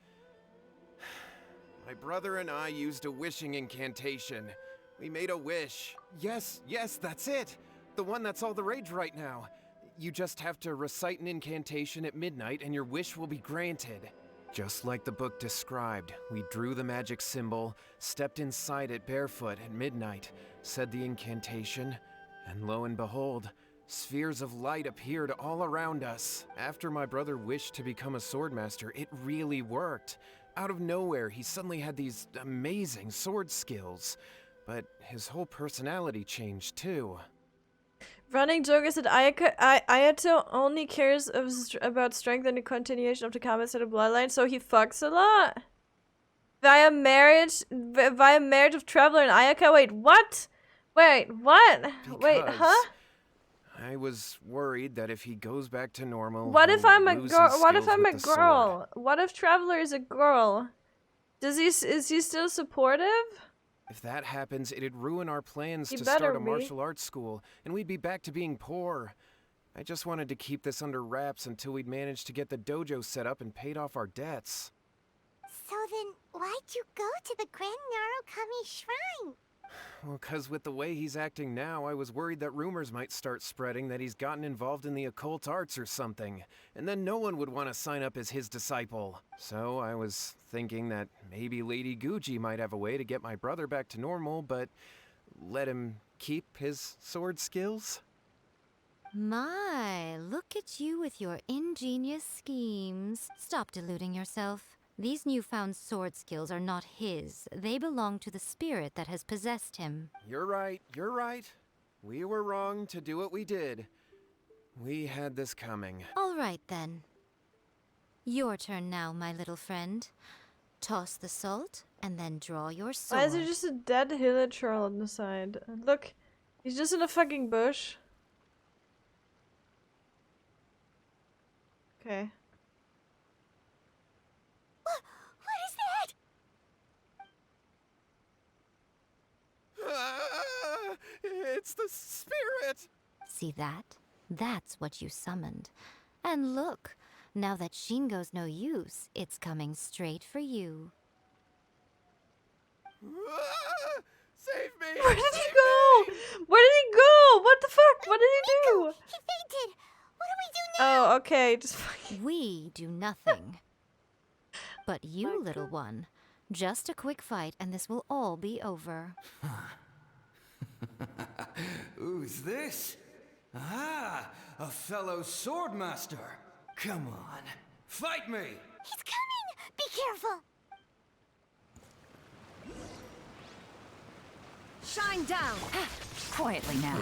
[SPEAKER 5] My brother and I used a wishing incantation. We made a wish. Yes, that's it. The one that's all the rage right now. You just have to recite an incantation at midnight and your wish will be granted. Just like the book described, we drew the magic symbol, stepped inside it barefoot at midnight, said the incantation, and lo and behold, spheres of light appeared all around us. After my brother wished to become a swordmaster, it really worked. Out of nowhere, he suddenly had these amazing sword skills. But his whole personality changed too.
[SPEAKER 2] Running joke is that Ayato only cares about strength and the continuation of the comments of the bloodline, so he fucks a lot. Via marriage of Traveler and Ayaka. Wait, what? Wait, what? Wait, huh?
[SPEAKER 5] I was worried that if he goes back to normal,
[SPEAKER 2] What if
[SPEAKER 5] he'll
[SPEAKER 2] I'm a
[SPEAKER 5] lose
[SPEAKER 2] girl?
[SPEAKER 5] his
[SPEAKER 2] What if
[SPEAKER 5] skills
[SPEAKER 2] I'm
[SPEAKER 5] with
[SPEAKER 2] a
[SPEAKER 5] the sword.
[SPEAKER 2] girl? What if Traveler is a girl? Is he still supportive?
[SPEAKER 5] If that happens, it'd ruin our plans
[SPEAKER 2] He
[SPEAKER 5] to
[SPEAKER 2] better
[SPEAKER 5] start a
[SPEAKER 2] be.
[SPEAKER 5] martial arts school, and we'd be back to being poor. I just wanted to keep this under wraps until we'd managed to get the dojo set up and paid off our debts.
[SPEAKER 4] So then, why'd you go to the Grand Narukami Shrine?
[SPEAKER 5] Well, 'cause with the way he's acting now, I was worried that rumors might start spreading that he's gotten involved in the occult arts or something, and then no one would want to sign up as his disciple. So I was thinking that maybe Lady Guji might have a way to get my brother back to normal, but let him keep his sword skills?
[SPEAKER 9] My, look at you with your ingenious schemes. Stop deluding yourself. These newfound sword skills are not his. They belong to the spirit that has possessed him.
[SPEAKER 5] You're right. We were wrong to do what we did. We had this coming.
[SPEAKER 9] All right, then. Your turn now, my little friend. Toss the salt, and then draw your sword.
[SPEAKER 2] Why is there just a dead Hilichurl on the side? Look, he's just in a fucking bush. Okay.
[SPEAKER 4] What is that?
[SPEAKER 5] It's the spirit!
[SPEAKER 9] See that? That's what you summoned. And look, now that Shingo's no use, it's coming straight for you.
[SPEAKER 5] Save me!
[SPEAKER 2] Where did he go? Where did he go? What the fuck? What did he do?
[SPEAKER 4] He fainted. What do we do now?
[SPEAKER 2] Oh, okay. Just fucking.
[SPEAKER 9] We do nothing. But you, little one, just a quick fight and this will all be over.
[SPEAKER 6] Who's this? Ah, a fellow swordmaster. Come on, fight me!
[SPEAKER 4] He's coming! Be careful!
[SPEAKER 12] Shine down. Quietly now.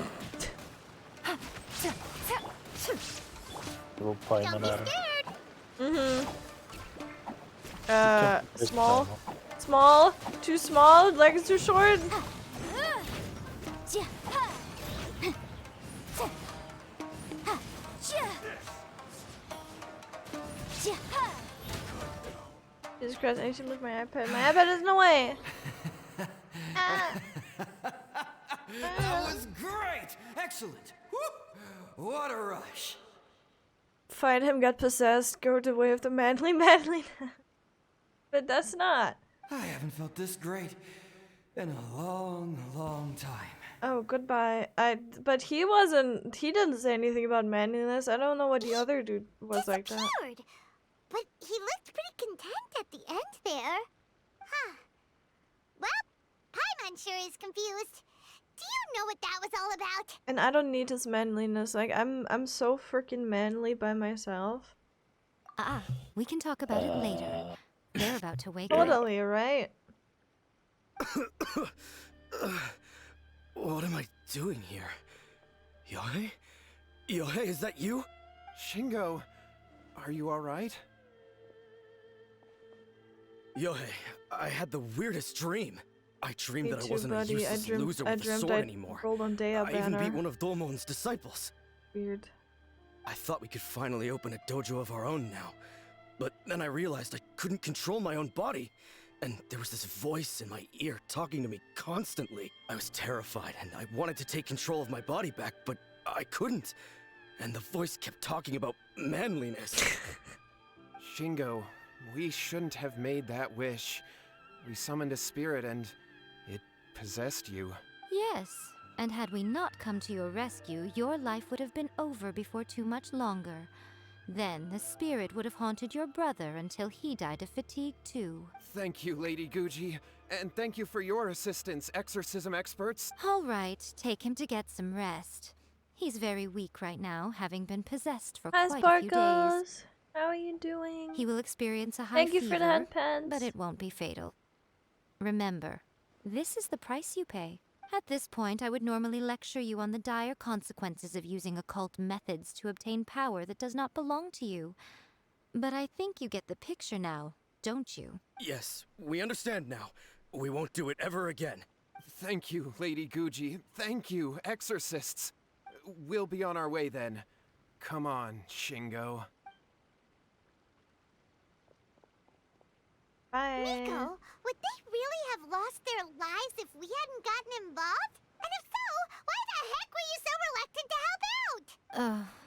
[SPEAKER 3] Little payment
[SPEAKER 4] Don't
[SPEAKER 3] out.
[SPEAKER 4] be scared.
[SPEAKER 2] Small. Small. Too small. Legs too short. Jesus Christ, I need to move my iPad. My iPad is in the way.
[SPEAKER 6] That was great! Excellent! Woo! What a rush!
[SPEAKER 2] Find him, get possessed, go the way of the manliness. But that's not.
[SPEAKER 6] I haven't felt this great in a long, long time.
[SPEAKER 2] Oh, goodbye. But he didn't say anything about manliness. I don't know what the other dude was like that.
[SPEAKER 4] Disappeared. But he looked pretty content at the end there. Huh. Well, Paimon sure is confused. Do you know what that was all about?
[SPEAKER 2] And I don't need his manliness. Like, I'm so freaking manly by myself.
[SPEAKER 9] We can talk about it later. They're about to wake up.
[SPEAKER 2] Totally, right?
[SPEAKER 6] What am I doing here? Yohei? Yohei, is that you?
[SPEAKER 5] Shingo, are you alright?
[SPEAKER 6] Yohei, I had the weirdest dream. I dreamed
[SPEAKER 2] Me
[SPEAKER 6] that I
[SPEAKER 2] too,
[SPEAKER 6] wasn't
[SPEAKER 2] buddy.
[SPEAKER 6] a useless loser with a
[SPEAKER 2] dreamt
[SPEAKER 6] sword
[SPEAKER 2] I
[SPEAKER 6] anymore.
[SPEAKER 2] rolled on Dea
[SPEAKER 6] I even beat
[SPEAKER 2] banner.
[SPEAKER 6] one of Domon's disciples.
[SPEAKER 2] Weird.
[SPEAKER 6] I thought we could finally open a dojo of our own now. But then I realized I couldn't control my own body. And there was this voice in my ear talking to me constantly. I was terrified and I wanted to take control of my body back, but I couldn't. And the voice kept talking about manliness.
[SPEAKER 5] Shingo, we shouldn't have made that wish. We summoned a spirit and it possessed you.
[SPEAKER 9] Yes, and had we not come to your rescue, your life would have been over before too much longer. Then the spirit would have haunted your brother until he died of fatigue too.
[SPEAKER 5] Thank you, Lady Guji. And thank you for your assistance, exorcism experts.
[SPEAKER 9] All right, take him to get some rest. He's very weak right now, having been possessed for
[SPEAKER 2] Hi,
[SPEAKER 9] quite a few days.
[SPEAKER 2] Sparkles. How are you doing?
[SPEAKER 9] He will experience a high
[SPEAKER 2] Thank you
[SPEAKER 9] fever,
[SPEAKER 2] for the hand pens.
[SPEAKER 9] but it won't be fatal. Remember, this is the price you pay. At this point, I would normally lecture you on the dire consequences of using occult methods to obtain power that does not belong to you. But I think you get the picture now, don't you?
[SPEAKER 6] Yes, we understand now. We won't do it ever again.
[SPEAKER 5] Thank you, Lady Guji. Thank you, exorcists. We'll be on our way then. Come on, Shingo.
[SPEAKER 2] Bye.
[SPEAKER 4] Miko, would they really have lost their lives if we hadn't gotten involved? And if so, why the heck were you so reluctant to help out?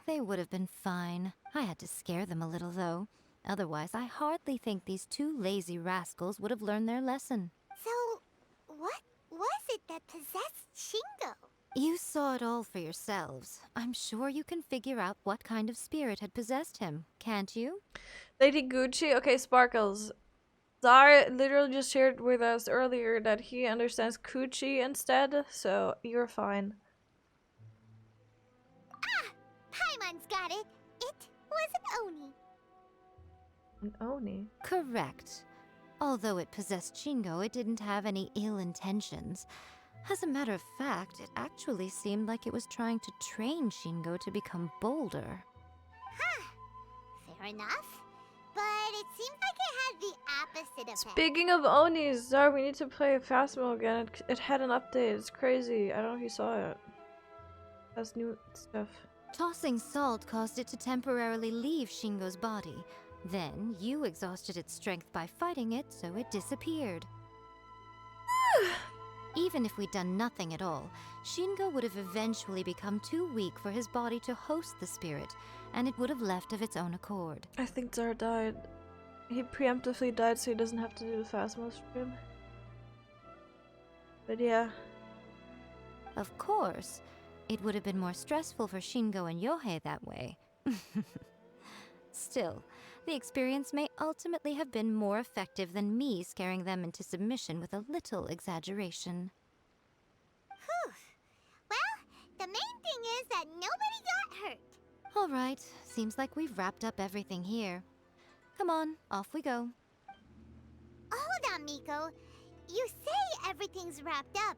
[SPEAKER 9] They would have been fine. I had to scare them a little, though. Otherwise, I hardly think these two lazy rascals would have learned their lesson.
[SPEAKER 4] So, what was it that possessed Shingo?
[SPEAKER 9] You saw it all for yourselves. I'm sure you can figure out what kind of spirit had possessed him, can't you?
[SPEAKER 2] Lady Gucci. Okay, Sparkles. Zar literally just shared with us earlier that he understands Coochie instead, so you're fine.
[SPEAKER 4] Ah! Paimon's got it. It was an Oni.
[SPEAKER 2] An Oni?
[SPEAKER 9] Correct. Although it possessed Shingo, it didn't have any ill intentions. As a matter of fact, it actually seemed like it was trying to train Shingo to become bolder.
[SPEAKER 4] Huh. Fair enough. But it seems like it had the opposite effect.
[SPEAKER 2] Speaking of Onis, Zar, we need to play Phasmo again. It had an update. It's crazy. I don't know if you saw it. That's new stuff.
[SPEAKER 9] Tossing salt caused it to temporarily leave Shingo's body. Then, you exhausted its strength by fighting it, so it disappeared. Even if we'd done nothing at all, Shingo would have eventually become too weak for his body to host the spirit, and it would have left of its own accord.
[SPEAKER 2] I think Zar died. He preemptively died so he doesn't have to do the Phasmo stream. But yeah.
[SPEAKER 9] Of course, it would have been more stressful for Shingo and Yohei that way. Still, the experience may ultimately have been more effective than me scaring them into submission with a little exaggeration.
[SPEAKER 4] Whew. Well, the main thing is that nobody got hurt.
[SPEAKER 9] All right, seems like we've wrapped up everything here. Come on, off we go.
[SPEAKER 4] Hold on, Miko. You say everything's wrapped up,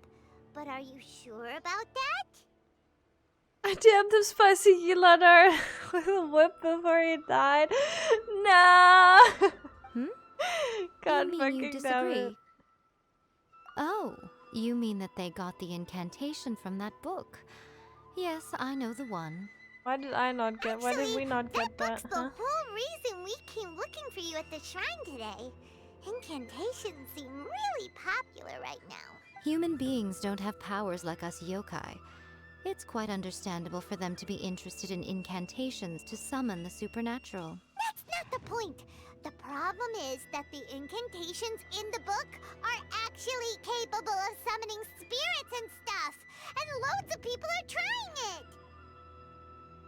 [SPEAKER 4] But are you sure about that?
[SPEAKER 2] I damned the spicy Yelanar with a whip before he died. No! God
[SPEAKER 9] you mean
[SPEAKER 2] fucking
[SPEAKER 9] you
[SPEAKER 2] damn it.
[SPEAKER 9] disagree? Oh, you mean that they got the incantation from that book? Yes, I know the one.
[SPEAKER 2] Why did I not get? Why did we not get that?
[SPEAKER 4] That's the whole reason we came looking for you at the shrine today. Incantations seem really popular right now.
[SPEAKER 9] Human beings don't have powers like us yokai. It's quite understandable for them to be interested in incantations to summon the supernatural.
[SPEAKER 4] That's not the point. The problem is that the incantations in the book are actually capable of summoning spirits and stuff. And loads of people are trying it.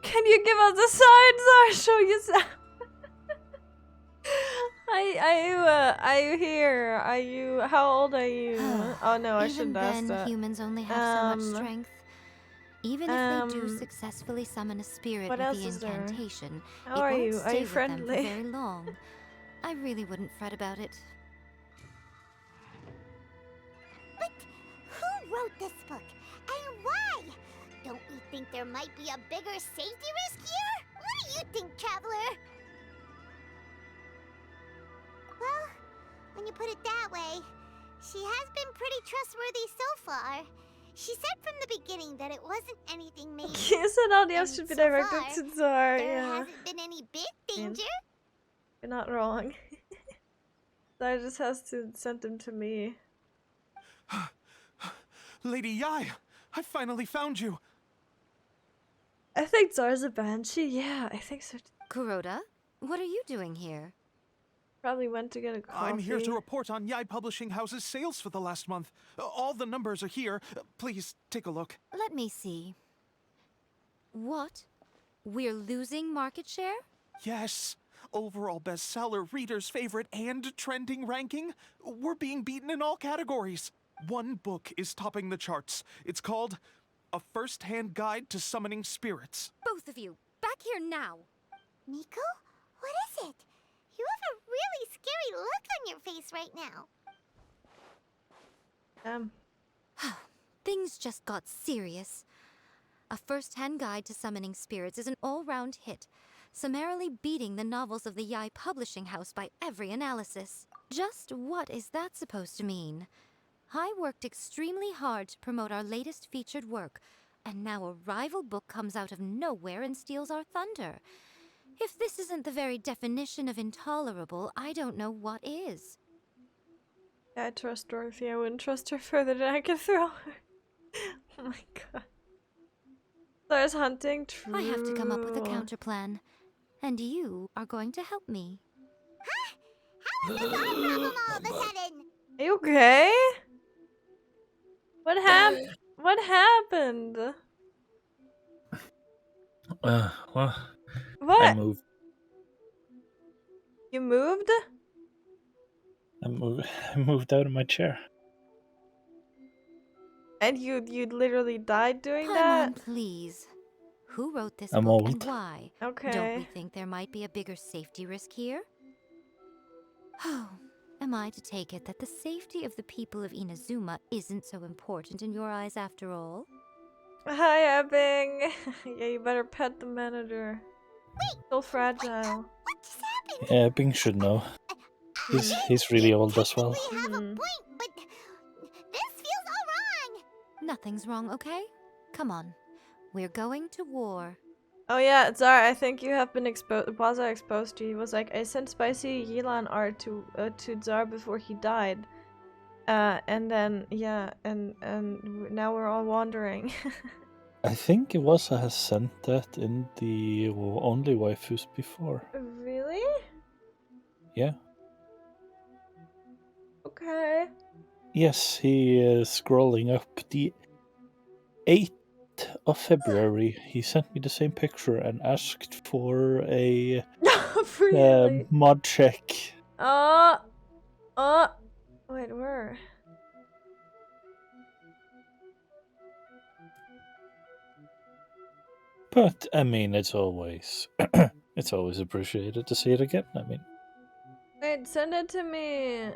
[SPEAKER 2] Can you give us a sign, Zara? Show yourself. Are you here? Are you? How old are you? Oh no, I shouldn't ask
[SPEAKER 9] Even then,
[SPEAKER 2] that.
[SPEAKER 9] humans only have so much strength. Even if they do successfully summon a spirit
[SPEAKER 2] what
[SPEAKER 9] with
[SPEAKER 2] else
[SPEAKER 9] the
[SPEAKER 2] is there?
[SPEAKER 9] incantation,
[SPEAKER 2] How
[SPEAKER 9] it
[SPEAKER 2] are
[SPEAKER 9] won't
[SPEAKER 2] you? Are
[SPEAKER 9] stay
[SPEAKER 2] you
[SPEAKER 9] with them for
[SPEAKER 2] friendly?
[SPEAKER 9] very long. I really wouldn't fret about it.
[SPEAKER 4] But who wrote this book? And why? Don't we think there might be a bigger safety risk here? What do you think, Traveler? Well, when you put it that way, she has been pretty trustworthy so far. She said from the beginning that it wasn't anything major.
[SPEAKER 2] You said all the else should be
[SPEAKER 4] so
[SPEAKER 2] directed
[SPEAKER 4] far,
[SPEAKER 2] to Zara.
[SPEAKER 4] there
[SPEAKER 2] Yeah,
[SPEAKER 4] hasn't been any big danger.
[SPEAKER 2] you're not wrong. Zara just has to send them to me.
[SPEAKER 8] Lady Yai, I finally found you.
[SPEAKER 2] I think Zara's a banshee. Yeah, I think so.
[SPEAKER 9] Kuroda, what are you doing here?
[SPEAKER 2] Probably went to get a coffee.
[SPEAKER 8] I'm here to report on Yai Publishing House's sales for the last month. All the numbers are here. Please take a look.
[SPEAKER 9] Let me see. What? We're losing market share?
[SPEAKER 8] Yes. Overall bestseller, readers' favorite, and trending ranking. We're being beaten in all categories. One book is topping the charts. It's called A First-Hand Guide to Summoning Spirits.
[SPEAKER 9] Both of you, back here now!
[SPEAKER 4] Nico? What is it? You have a really scary look on your face right now.
[SPEAKER 9] Things just got serious. A First-Hand Guide to Summoning Spirits is an all-round hit, summarily beating the novels of the Yai Publishing House by every analysis. Just what is that supposed to mean? I worked extremely hard to promote our latest featured work, and now a rival book comes out of nowhere and steals our thunder. If this isn't the very definition of intolerable, I don't know what is.
[SPEAKER 2] I trust Dorothy. I wouldn't trust her further than I could throw her. Oh my god. There's hunting. True.
[SPEAKER 9] I have to come up with a counterplan. And you are going to help me.
[SPEAKER 4] How is this our problem all of a sudden?
[SPEAKER 2] Are you okay? What happened? What happened?
[SPEAKER 3] Well,
[SPEAKER 2] What?
[SPEAKER 3] I moved.
[SPEAKER 2] You moved?
[SPEAKER 3] I moved out of my chair.
[SPEAKER 2] And you literally died doing
[SPEAKER 9] Come
[SPEAKER 2] that?
[SPEAKER 9] on, please. Who wrote this
[SPEAKER 3] I'm
[SPEAKER 9] book
[SPEAKER 3] old.
[SPEAKER 9] and why?
[SPEAKER 2] Okay.
[SPEAKER 9] Don't we think there might be a bigger safety risk here? Oh, am I to take it that the safety of the people of Inazuma isn't so important in your eyes after all?
[SPEAKER 2] Hi, Ebbing. Yeah, you better pet the manager.
[SPEAKER 4] Wait,
[SPEAKER 2] So fragile.
[SPEAKER 4] what just happened?
[SPEAKER 3] Yeah, Bing should know. He's really old as well.
[SPEAKER 4] You have a point, but this feels all wrong.
[SPEAKER 9] Nothing's wrong, okay? Come on. We're going to war.
[SPEAKER 2] Oh yeah, Zara, I think you have been exposed. Baza exposed you. He was like, I sent spicy Yelan art to Zara before he died. And then yeah, and now we're all wandering.
[SPEAKER 3] I think Iwasa has sent that in the only waifus before.
[SPEAKER 2] Really?
[SPEAKER 3] Yeah.
[SPEAKER 2] Okay.
[SPEAKER 3] Yes, he is scrolling up the 8th of February. He sent me the same picture and asked for a
[SPEAKER 2] Really?
[SPEAKER 3] mod check.
[SPEAKER 2] Wait, where?
[SPEAKER 3] But I mean, it's always it's always appreciated to see it again. I mean,
[SPEAKER 2] Wait, send it to me.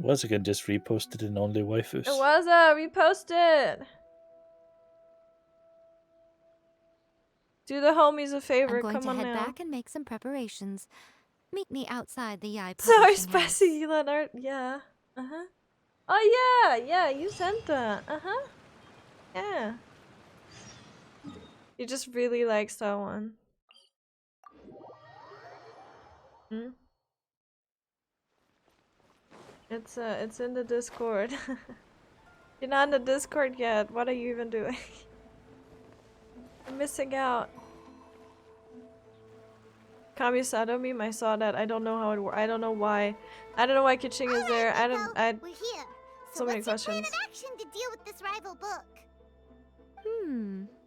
[SPEAKER 3] Was I can just repost it in Only Waifus.
[SPEAKER 2] It was repost it. Do the homies a favor.
[SPEAKER 9] I'm going
[SPEAKER 2] Come
[SPEAKER 9] to
[SPEAKER 2] on
[SPEAKER 9] head
[SPEAKER 2] now.
[SPEAKER 9] back and make some preparations. Meet me outside the Yai
[SPEAKER 2] Sorry,
[SPEAKER 9] Publishing House.
[SPEAKER 2] spicy Leonard. Yeah. Oh yeah, you sent that. Yeah. You just really like that one. Hmm? It's in the Discord. You're not in the Discord yet. What are you even doing? I'm missing out. Kami Sadomi, I saw that. I don't know how it works. I don't know why. I don't know why Kiching is there.
[SPEAKER 4] We're here.
[SPEAKER 2] So many
[SPEAKER 4] what's your plan
[SPEAKER 2] questions.
[SPEAKER 4] of action to deal with this rival book?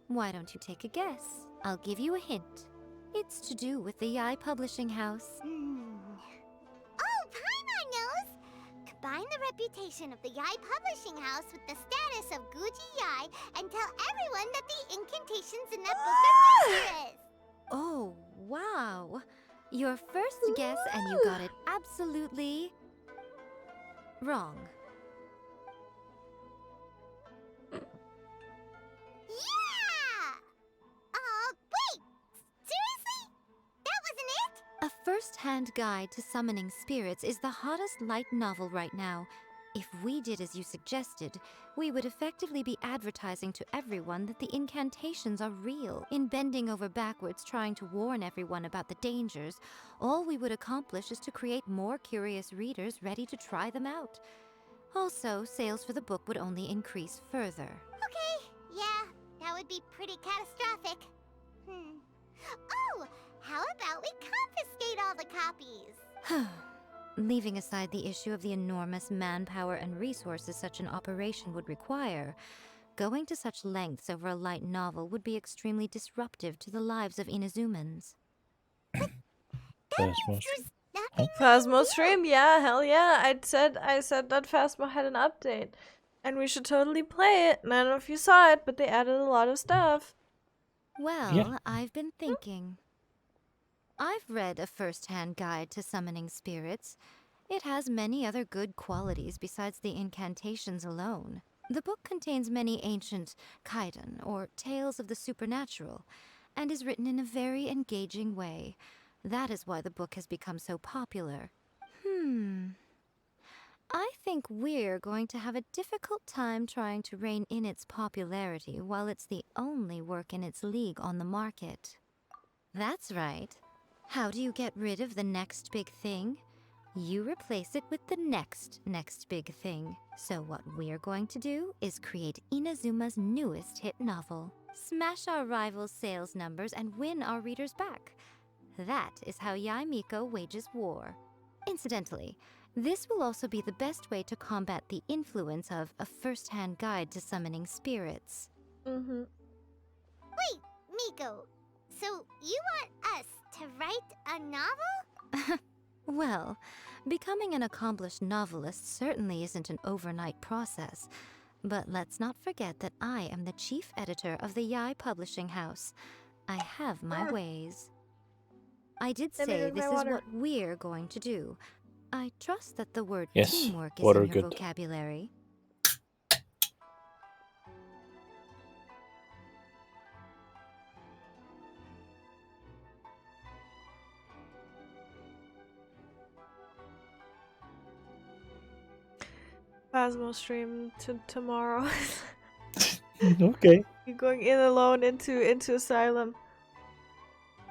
[SPEAKER 9] Why don't you take a guess? I'll give you a hint. It's to do with the Yai Publishing House.
[SPEAKER 4] Oh, Paimon knows! Combine the reputation of the Yai Publishing House with the status of Guji Yai and tell everyone that the incantations in that book are dangerous!
[SPEAKER 9] Oh, wow. Your first guess and you got it absolutely wrong.
[SPEAKER 4] Yeah! Wait! Seriously? That wasn't it?
[SPEAKER 9] A first-hand guide to summoning spirits is the hottest light novel right now. If we did as you suggested, we would effectively be advertising to everyone that the incantations are real. In bending over backwards trying to warn everyone about the dangers, all we would accomplish is to create more curious readers ready to try them out. Also, sales for the book would only increase further.
[SPEAKER 4] Okay, yeah, that would be pretty catastrophic. Oh, how about we confiscate all the copies?
[SPEAKER 9] Leaving aside the issue of the enormous manpower and resources such an operation would require, going to such lengths over a light novel would be extremely disruptive to the lives of Inazumans.
[SPEAKER 2] Phasmo stream, yeah, hell yeah. I said that Phasmo had an update. And we should totally play it. And I don't know if you saw it, but they added a lot of stuff.
[SPEAKER 9] Well,
[SPEAKER 3] Yeah.
[SPEAKER 9] I've been thinking. I've read a first-hand guide to summoning spirits. It has many other good qualities besides the incantations alone. The book contains many ancient kaidan, or tales of the supernatural, and is written in a very engaging way. That is why the book has become so popular. I think we're going to have a difficult time trying to rein in its popularity while it's the only work in its league on the market. That's right. How do you get rid of the next big thing? You replace it with the next big thing. So what we're going to do is create Inazuma's newest hit novel. Smash our rivals' sales numbers and win our readers back. That is how Yai Miko wages war. Incidentally, this will also be the best way to combat the influence of a first-hand guide to summoning spirits.
[SPEAKER 4] Wait, Miko, so you want us to write a novel?
[SPEAKER 9] Well, becoming an accomplished novelist certainly isn't an overnight process. But let's not forget that I am the chief editor of the Yai Publishing House. I have my ways. I did say this is what we're going to do. I trust that the word teamwork is in your vocabulary.
[SPEAKER 2] Phasmo stream tomorrow.
[SPEAKER 3] Okay.
[SPEAKER 2] You're going in alone into Asylum.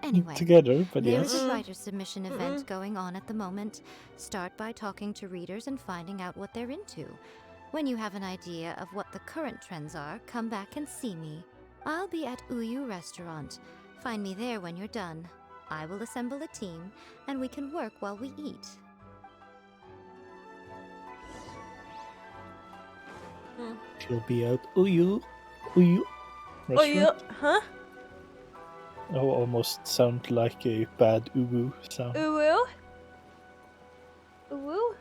[SPEAKER 9] Anyway,
[SPEAKER 3] together, but
[SPEAKER 9] there's
[SPEAKER 3] yes.
[SPEAKER 9] a writer submission event going on at the moment. Start by talking to readers and finding out what they're into. When you have an idea of what the current trends are, come back and see me. I'll be at Uyu Restaurant. Find me there when you're done. I will assemble a team, and we can work while we eat.
[SPEAKER 3] She'll be out. Uyu. Restaurant.
[SPEAKER 2] Huh?
[SPEAKER 3] Oh, almost sound like a bad uwu sound.
[SPEAKER 2] Uwu? Uwu?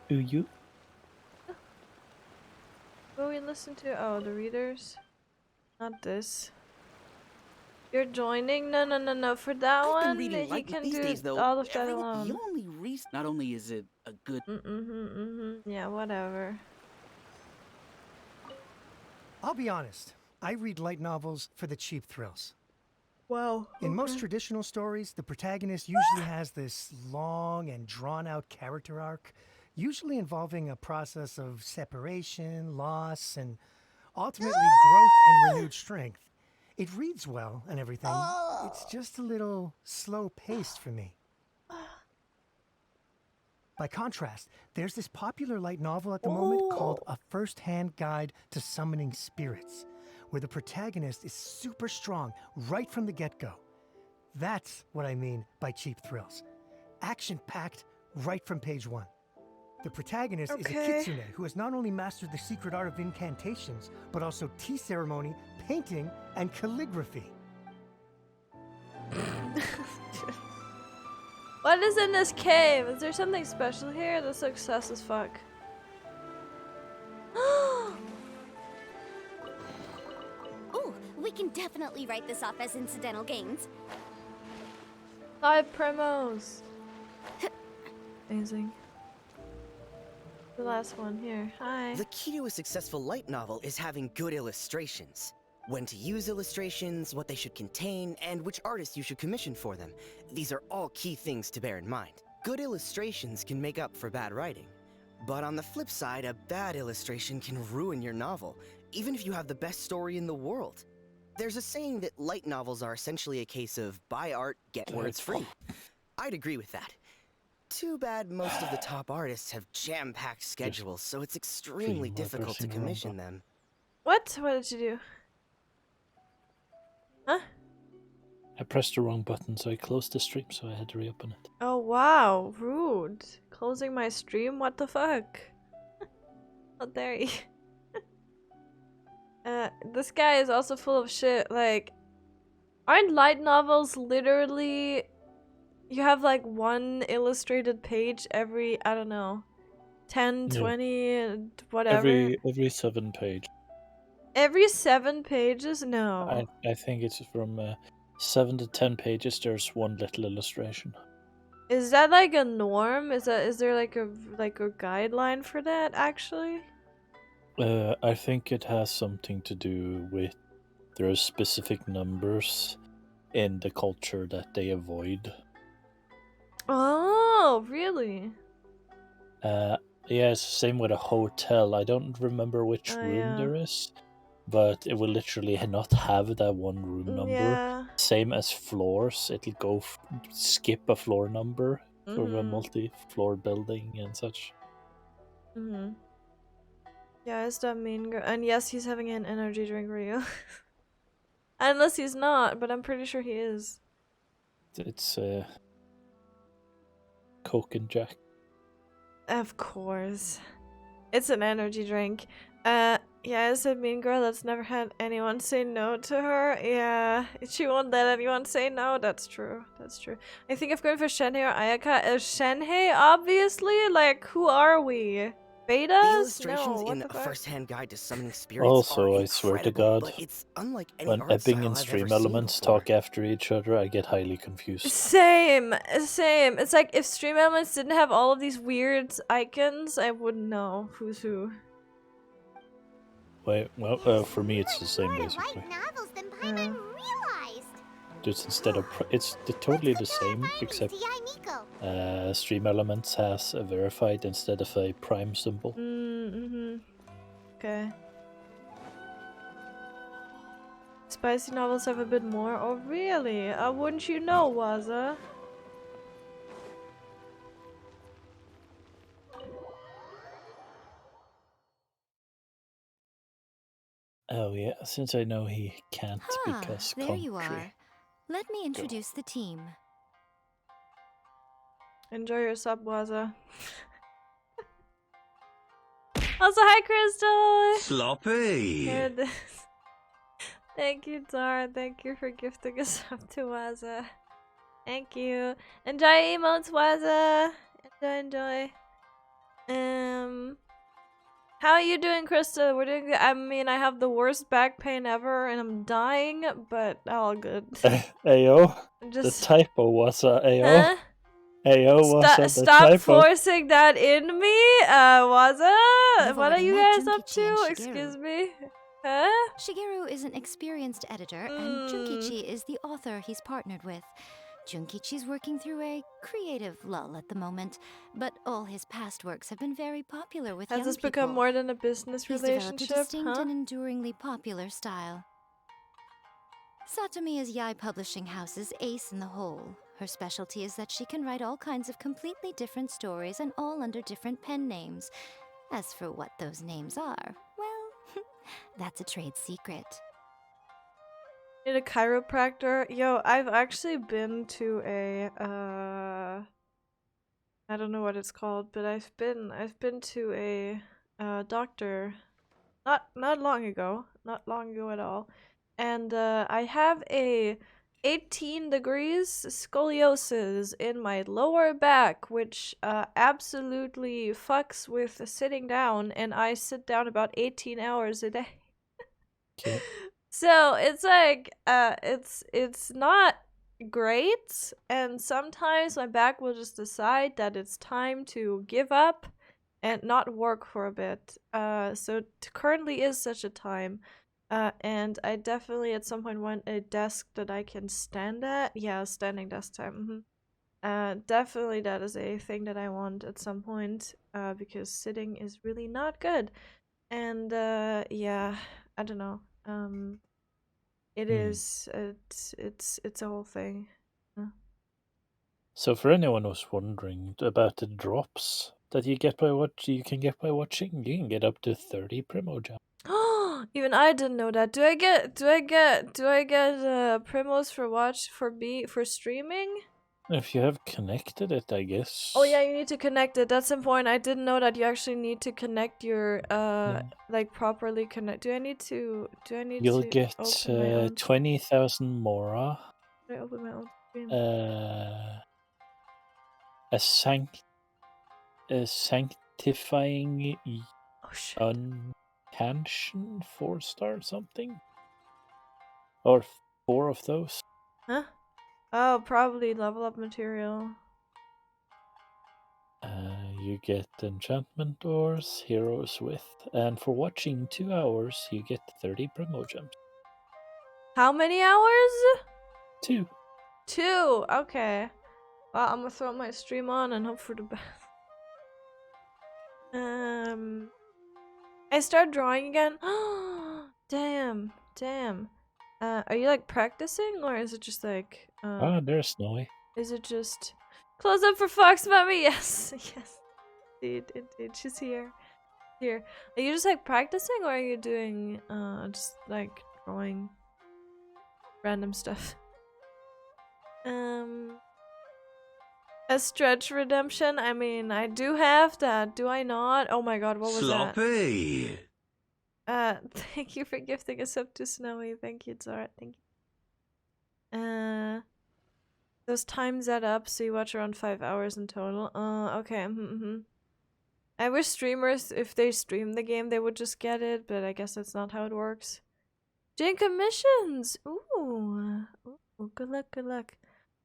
[SPEAKER 3] Uyu.
[SPEAKER 2] What we listen to? Oh, the readers? Not this. You're joining? No. For that
[SPEAKER 11] I've been
[SPEAKER 2] one,
[SPEAKER 11] reading
[SPEAKER 2] he
[SPEAKER 11] light
[SPEAKER 2] can
[SPEAKER 11] these
[SPEAKER 2] do
[SPEAKER 11] days, though.
[SPEAKER 2] all of that
[SPEAKER 11] The
[SPEAKER 2] alone.
[SPEAKER 11] only reason, not only is it a good.
[SPEAKER 2] Yeah, whatever.
[SPEAKER 10] I'll be honest. I read light novels for the cheap thrills.
[SPEAKER 2] Wow.
[SPEAKER 10] In most traditional stories, the protagonist usually has this long and drawn-out character arc, usually involving a process of separation, loss, and ultimately growth and renewed strength. It reads well and everything. It's just a little slow-paced for me. By contrast, there's this popular light novel at the moment called A First-Hand Guide to Summoning Spirits, where the protagonist is super strong right from the get-go. That's what I mean by cheap thrills. Action-packed right from page 1. The protagonist is a kitsune who has not only mastered the secret art of incantations, but also tea ceremony, painting, and calligraphy.
[SPEAKER 2] What is in this cave? Is there something special here? This looks sus as fuck.
[SPEAKER 4] Ooh, we can definitely write this off as incidental gains.
[SPEAKER 2] 5 primos. Amazing. The last one here. Hi.
[SPEAKER 6] The key to a successful light novel is having good illustrations. When to use illustrations, what they should contain, and which artist you should commission for them. These are all key things to bear in mind. Good illustrations can make up for bad writing. But on the flip side, a bad illustration can ruin your novel, even if you have the best story in the world. There's a saying that light novels are essentially a case of buy art, get words free. I'd agree with that. Too bad most of the top artists have jam-packed schedules, so it's extremely difficult to commission them.
[SPEAKER 2] What? What did you do? Huh?
[SPEAKER 3] I pressed the wrong button, so I closed the stream, so I had to reopen it.
[SPEAKER 2] Oh wow, rude. Closing my stream? What the fuck? How dare you? This guy is also full of shit. Like, aren't light novels literally... You have like one illustrated page every, I don't know, 10, 20, whatever.
[SPEAKER 3] Every 7 page.
[SPEAKER 2] Every 7 pages? No.
[SPEAKER 3] I think it's from 7 to 10 pages. There's one little illustration.
[SPEAKER 2] Is that like a norm? Is there like a guideline for that actually?
[SPEAKER 3] I think it has something to do with there are specific numbers in the culture that they avoid.
[SPEAKER 2] Oh, really?
[SPEAKER 3] Yeah, it's the same with a hotel. I don't remember which room there is, but it will literally not have that one room number.
[SPEAKER 2] Yeah.
[SPEAKER 3] Same as floors, it'll go skip a floor number for a multi-floor building and such.
[SPEAKER 2] Yeah, is that mean girl? And yes, he's having an energy drink, Rio. Unless he's not, but I'm pretty sure he is.
[SPEAKER 3] It's Coke and Jack.
[SPEAKER 2] Of course. It's an energy drink. Yeah, is it mean girl that's never had anyone say no to her? Yeah, she won't let anyone say no. That's true. That's true. I think I'm going for Shenhei or Ayaka. Shenhei, obviously? Like, who are we? Betas?
[SPEAKER 6] The illustrations
[SPEAKER 2] no,
[SPEAKER 6] in A First-Hand Guide to Summoning Spirits
[SPEAKER 3] also,
[SPEAKER 6] are
[SPEAKER 3] I swear to God,
[SPEAKER 6] but it's unlike any
[SPEAKER 3] when
[SPEAKER 6] art
[SPEAKER 3] Ebbing
[SPEAKER 6] style
[SPEAKER 3] and
[SPEAKER 6] I've
[SPEAKER 3] Stream
[SPEAKER 6] ever seen
[SPEAKER 3] Elements
[SPEAKER 6] before.
[SPEAKER 3] talk after each other, I get highly confused.
[SPEAKER 2] Same. It's like if Stream Elements didn't have all of these weird icons, I wouldn't know who's who.
[SPEAKER 3] Wait, well, for me it's the same basically.
[SPEAKER 4] Novels than Paimon realized.
[SPEAKER 3] Just instead of it's totally the same, except Stream Elements has a verified instead of a prime symbol.
[SPEAKER 2] Okay. Spicy novels have a bit more. Oh really? Wouldn't you know, Waza?
[SPEAKER 3] Oh yeah, since I know he can't because
[SPEAKER 9] there
[SPEAKER 3] country.
[SPEAKER 9] you are. Let me introduce the team.
[SPEAKER 2] Enjoy your sub, Waza. Also, hi, Crystal!
[SPEAKER 1] Sloppy!
[SPEAKER 2] Here it is. Thank you, Zara. Thank you for gifting us up to Waza. Thank you. Enjoy emotes, Waza. Enjoy. Hi, How are you doing, Krista? We're doing good. I mean, I have the worst back pain ever, and I'm dying, but all good.
[SPEAKER 3] Ayo, the
[SPEAKER 2] Just
[SPEAKER 3] typo was a Ayo.
[SPEAKER 2] huh?
[SPEAKER 3] Ayo was a the
[SPEAKER 2] Stop
[SPEAKER 3] typo.
[SPEAKER 2] forcing that in me, Waza.
[SPEAKER 9] You've
[SPEAKER 2] What are
[SPEAKER 9] already
[SPEAKER 2] you
[SPEAKER 9] met
[SPEAKER 2] guys up
[SPEAKER 9] Junkichi
[SPEAKER 2] to?
[SPEAKER 9] and Shigeru.
[SPEAKER 2] Excuse me. Huh?
[SPEAKER 9] Shigeru is an experienced editor, and Junkichi is the author he's partnered with. Junkichi's working through a creative lull at the moment, but all his past works have been very popular with
[SPEAKER 2] Has
[SPEAKER 9] young
[SPEAKER 2] this
[SPEAKER 9] people.
[SPEAKER 2] become more than a business
[SPEAKER 9] He's developed a
[SPEAKER 2] relationship?
[SPEAKER 9] distinct
[SPEAKER 2] Huh?
[SPEAKER 9] and enduringly popular style. Satomi is Yai Publishing House's ace in the hole. Her specialty is that she can write all kinds of completely different stories and all under different pen names. As for what those names are, well, that's a trade secret.
[SPEAKER 2] Need a chiropractor? Yo, I've actually been to a I don't know what it's called, but I've been to a doctor not long ago at all, and I have a 18 degrees scoliosis in my lower back, which absolutely fucks with sitting down, and I sit down about 18 hours a day.
[SPEAKER 3] Okay.
[SPEAKER 2] So it's like it's not great, and sometimes my back will just decide that it's time to give up and not work for a bit. So currently is such a time. And I definitely at some point want a desk that I can stand at. Yeah, standing desk time. Definitely that is a thing that I want at some point. Because sitting is really not good. And yeah, I don't know. It is. It's a whole thing.
[SPEAKER 3] So for anyone who's wondering about the drops that you get by you can get by watching, you can get up to 30 Primojam.
[SPEAKER 2] Even I didn't know that. Do I get primos for streaming?
[SPEAKER 3] If you have connected it, I guess.
[SPEAKER 2] Oh yeah, you need to connect it. That's important. I didn't know that you actually need to connect your like properly connect. Do I need to
[SPEAKER 3] You'll get
[SPEAKER 2] open my own
[SPEAKER 3] 20,000 Mora.
[SPEAKER 2] Do I open my own stream?
[SPEAKER 3] A sanctifying
[SPEAKER 2] Oh shit.
[SPEAKER 3] uncansion 4-star something, or 4 of those.
[SPEAKER 2] Huh? Oh, probably level up material.
[SPEAKER 3] You get enchantment doors, heroes with, and for watching 2 hours, you get 30 Primojams.
[SPEAKER 2] How many hours?
[SPEAKER 3] 2.
[SPEAKER 2] 2. Okay. Well, I'm gonna throw my stream on and hope for the best. I start drawing again. Damn. Are you like practicing, or is it just like
[SPEAKER 3] There's Snowy.
[SPEAKER 2] Is it just close up for Fox Mommy? Yes. Indeed. She's here. Are you just like practicing, or are you doing just like drawing random stuff? A stretch redemption? I mean, I do have that, do I not? Oh my god, what was
[SPEAKER 1] Sloppy.
[SPEAKER 2] that? Thank you for gifting us up to Snowy. Thank you, Zara. Thank you. Those times add up, so you watch around 5 hours in total. Okay. I wish streamers, if they stream the game, they would just get it, but I guess that's not how it works. Jane commissions! Ooh, good luck.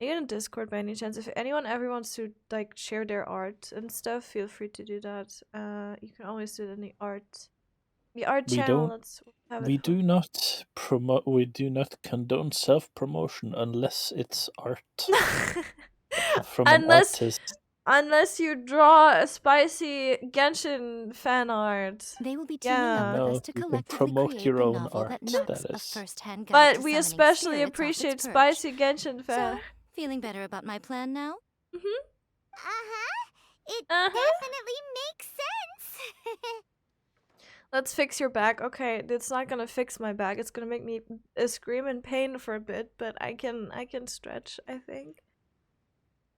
[SPEAKER 2] Are you in Discord by any chance? If anyone ever wants to like share their art and stuff, feel free to do that. You can always do it in the art channel.
[SPEAKER 3] We do not condone self-promotion unless it's art from an artist.
[SPEAKER 2] Unless you draw a spicy Genshin fan art.
[SPEAKER 9] They will be teaming up with us to collectively
[SPEAKER 3] promote
[SPEAKER 9] create
[SPEAKER 3] your
[SPEAKER 9] the
[SPEAKER 3] own
[SPEAKER 9] novel
[SPEAKER 3] art,
[SPEAKER 9] that maps
[SPEAKER 3] that
[SPEAKER 9] a
[SPEAKER 3] is.
[SPEAKER 9] first-hand guide
[SPEAKER 2] But
[SPEAKER 9] to
[SPEAKER 2] we
[SPEAKER 9] summoning
[SPEAKER 2] especially
[SPEAKER 9] spirits off
[SPEAKER 2] appreciate
[SPEAKER 9] its perch.
[SPEAKER 2] spicy Genshin fan.
[SPEAKER 9] So, feeling better about my plan now?
[SPEAKER 4] It definitely makes sense.
[SPEAKER 2] Let's fix your back. Okay, it's not gonna fix my back. It's gonna make me scream in pain for a bit, but I can stretch, I think.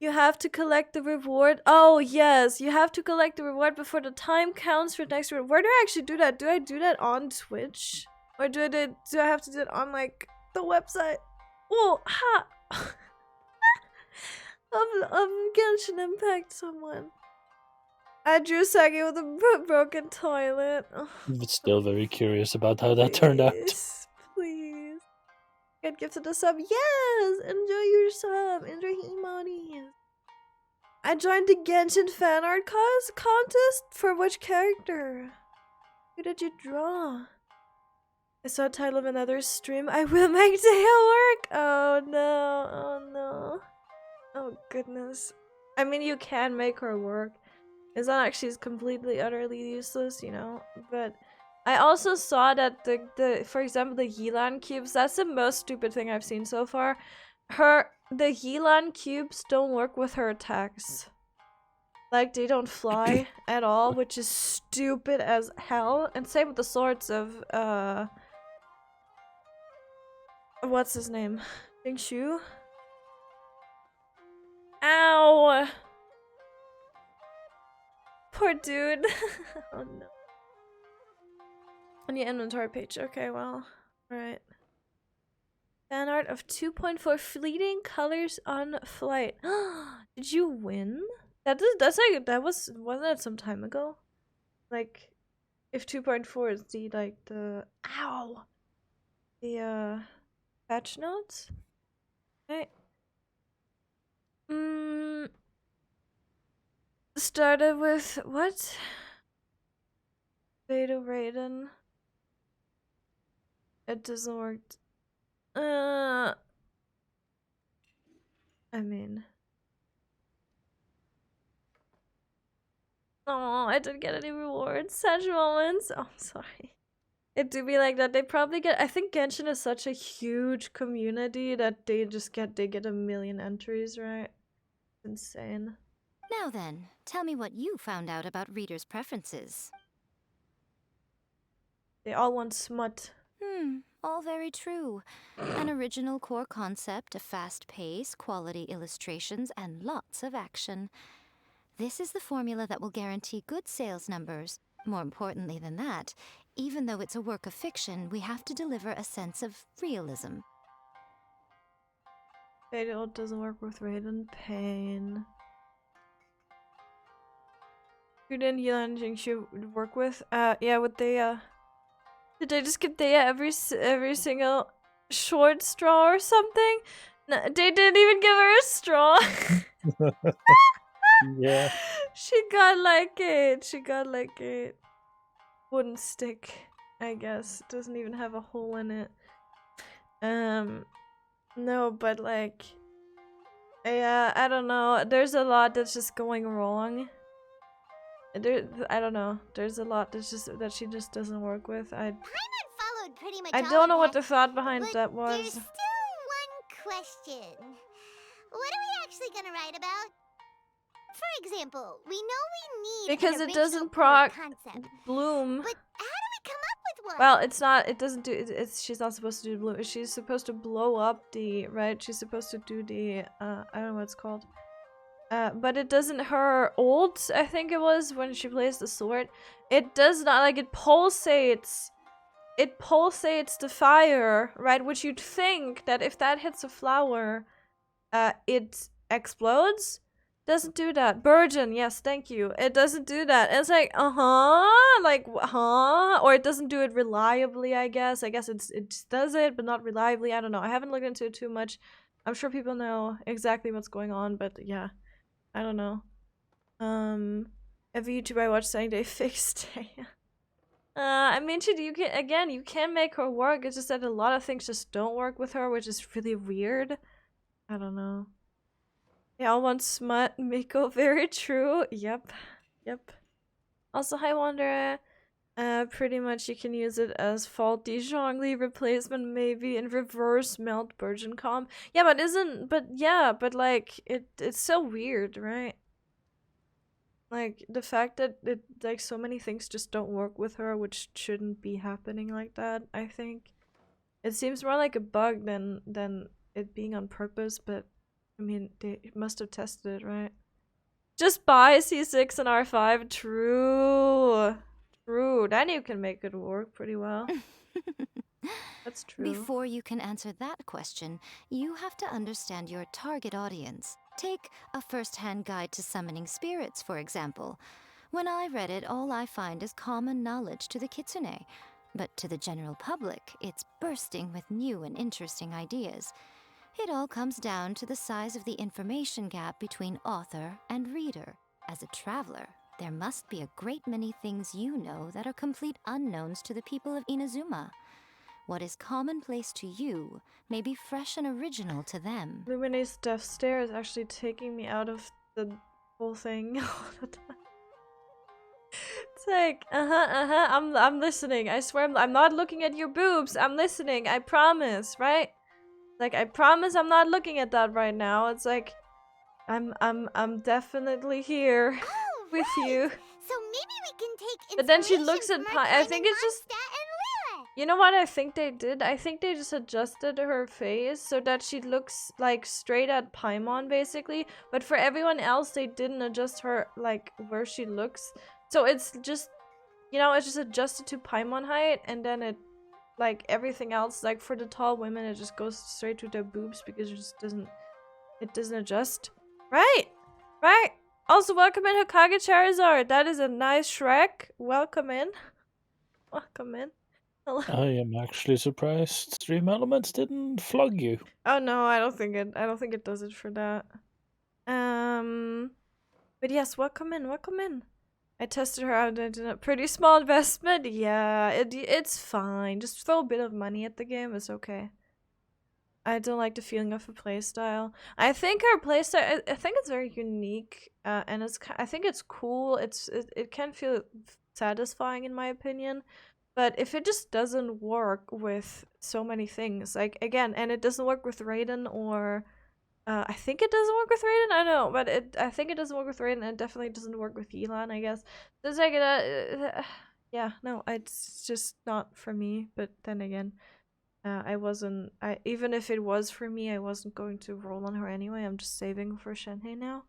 [SPEAKER 2] You have to collect the reward. Oh yes, you have to collect the reward before the time counts for next reward. Where do I actually do that? Do I do that on Twitch? Or do I have to do it on like the website? Oh, ha! of Genshin Impact someone. I drew Sake with a broken toilet. Oh,
[SPEAKER 3] But still very curious about how that turned out.
[SPEAKER 2] please. Get gifted a sub. Yes! Enjoy your sub. Enjoy emojis. I joined the Genshin fan art contest. For which character? Who did you draw? I saw a title of another stream. I will make Daya work. Oh no. Oh no. Oh goodness. I mean, you can make her work. It's not like she's completely, utterly useless, you know? But I also saw that for example, the Yilan cubes, that's the most stupid thing I've seen so far. The Yilan cubes don't work with her attacks. Like, they don't fly at all, which is stupid as hell. And same with the swords of, what's his name? Bingshu? Ow! Poor dude. Oh no. On your inventory page. Okay, well. Alright. Fan art of 2.4 fleeting colors on flight. Did you win? Wasn't it some time ago? Like, if 2.4 is the patch notes? Right. Started with what? Beta Raiden. It doesn't work. I mean. Oh, I didn't get any rewards. Such moments. Oh, I'm sorry. It do be like that. They probably get. I think Genshin is such a huge community that they get a million entries, right? Insane.
[SPEAKER 9] Now then, tell me what you found out about readers' preferences.
[SPEAKER 2] They all want smut.
[SPEAKER 9] All very true. An original core concept, a fast pace, quality illustrations, and lots of action. This is the formula that will guarantee good sales numbers. More importantly than that, even though it's a work of fiction, we have to deliver a sense of realism.
[SPEAKER 2] Fatal doesn't work with Raiden Pain. Who didn't Yilan and Jingshu work with? Yeah, with Daya. Did they just give Daya every single short straw or something? No, they didn't even give her a straw.
[SPEAKER 3] Yeah.
[SPEAKER 2] She got like a wooden stick, I guess. It doesn't even have a hole in it. No, but like, yeah, I don't know. There's a lot that's just going wrong. I don't know. There's a lot that she just doesn't work with.
[SPEAKER 4] Paimon followed pretty much
[SPEAKER 2] I
[SPEAKER 4] all
[SPEAKER 2] don't know
[SPEAKER 4] of
[SPEAKER 2] what
[SPEAKER 4] that,
[SPEAKER 2] the thought behind
[SPEAKER 4] but
[SPEAKER 2] that was.
[SPEAKER 4] There's still one question. What are we actually gonna write about? For example, we know we need
[SPEAKER 2] Because
[SPEAKER 4] an
[SPEAKER 2] it
[SPEAKER 4] original
[SPEAKER 2] doesn't
[SPEAKER 4] core
[SPEAKER 2] proc
[SPEAKER 4] concept.
[SPEAKER 2] bloom.
[SPEAKER 4] But how do we come up with one?
[SPEAKER 2] Well, it's not. It doesn't do. She's not supposed to do bloom. She's supposed to blow up the right. She's supposed to do the. I don't know what it's called. But it doesn't. Her ult, I think it was when she plays the sword. It does not like it pulsates. It pulsates the fire, right? Which you'd think that if that hits a flower, it explodes. Doesn't do that. Burgeon, yes, thank you. It doesn't do that. It's like, like, or it doesn't do it reliably, I guess. I guess it just does it, but not reliably. I don't know. I haven't looked into it too much. I'm sure people know exactly what's going on, but yeah. I don't know. Every YouTuber I watch saying they fixed it. I mean, you can make her work. It's just that a lot of things just don't work with her, which is really weird. I don't know. They all want smut. Miko, very true. Yep. Also, hi Wanderer. Pretty much you can use it as faulty Zhongli replacement, maybe in reverse melt Burgeon comp. Yeah, but like it's so weird, right? Like the fact that like so many things just don't work with her, which shouldn't be happening like that. I think it seems more like a bug than it being on purpose, but. I mean, they must have tested it, right? Just buy C6 and R5. True. Then you can make it work pretty well. That's true.
[SPEAKER 9] Before you can answer that question, you have to understand your target audience. Take a first-hand guide to summoning spirits, for example. When I read it, all I find is common knowledge to the kitsune. But to the general public, it's bursting with new and interesting ideas. It all comes down to the size of the information gap between author and reader. As a traveler, there must be a great many things you know that are complete unknowns to the people of Inazuma. What is commonplace to you may be fresh and original to them.
[SPEAKER 2] Lumine's death stare is actually taking me out of the whole thing all the time. It's like, I'm listening. I swear I'm not looking at your boobs. I'm listening. I promise, right? Like, I promise I'm not looking at that right now. It's like, I'm definitely here with you.
[SPEAKER 4] So maybe we can take
[SPEAKER 2] But then she
[SPEAKER 4] inspiration
[SPEAKER 2] looks at
[SPEAKER 4] from our
[SPEAKER 2] I
[SPEAKER 4] time
[SPEAKER 2] think
[SPEAKER 4] in
[SPEAKER 2] it's just,
[SPEAKER 4] Mondstadt and Lille.
[SPEAKER 2] you know what I think they did? I think they just adjusted her face so that she looks like straight at Paimon basically. But for everyone else, they didn't adjust her like where she looks. So it's just, you know, it's just adjusted to Paimon height, and then it, like everything else, like for the tall women, it just goes straight to their boobs because it just doesn't adjust. Right, right. Also, welcome in Hokage Charizard. That is a nice Shrek. Welcome in. Welcome in. Hello.
[SPEAKER 3] I am actually surprised Stream Elements didn't flog you.
[SPEAKER 2] Oh no, I don't think it does it for that. But yes, welcome in, welcome in. I tested her out in a pretty small investment. Yeah, it's fine. Just throw a bit of money at the game, it's okay. I don't like the feeling of a playstyle. I think her playstyle, I think it's very unique, and I think it's cool. It can feel satisfying in my opinion. But if it just doesn't work with so many things, like again, and it doesn't work with Raiden or I think it doesn't work with Raiden. I don't know, but I think it doesn't work with Raiden, and it definitely doesn't work with Elan, I guess. So it's like yeah, no, it's just not for me. But then again, even if it was for me, I wasn't going to roll on her anyway. I'm just saving for Shenhei now.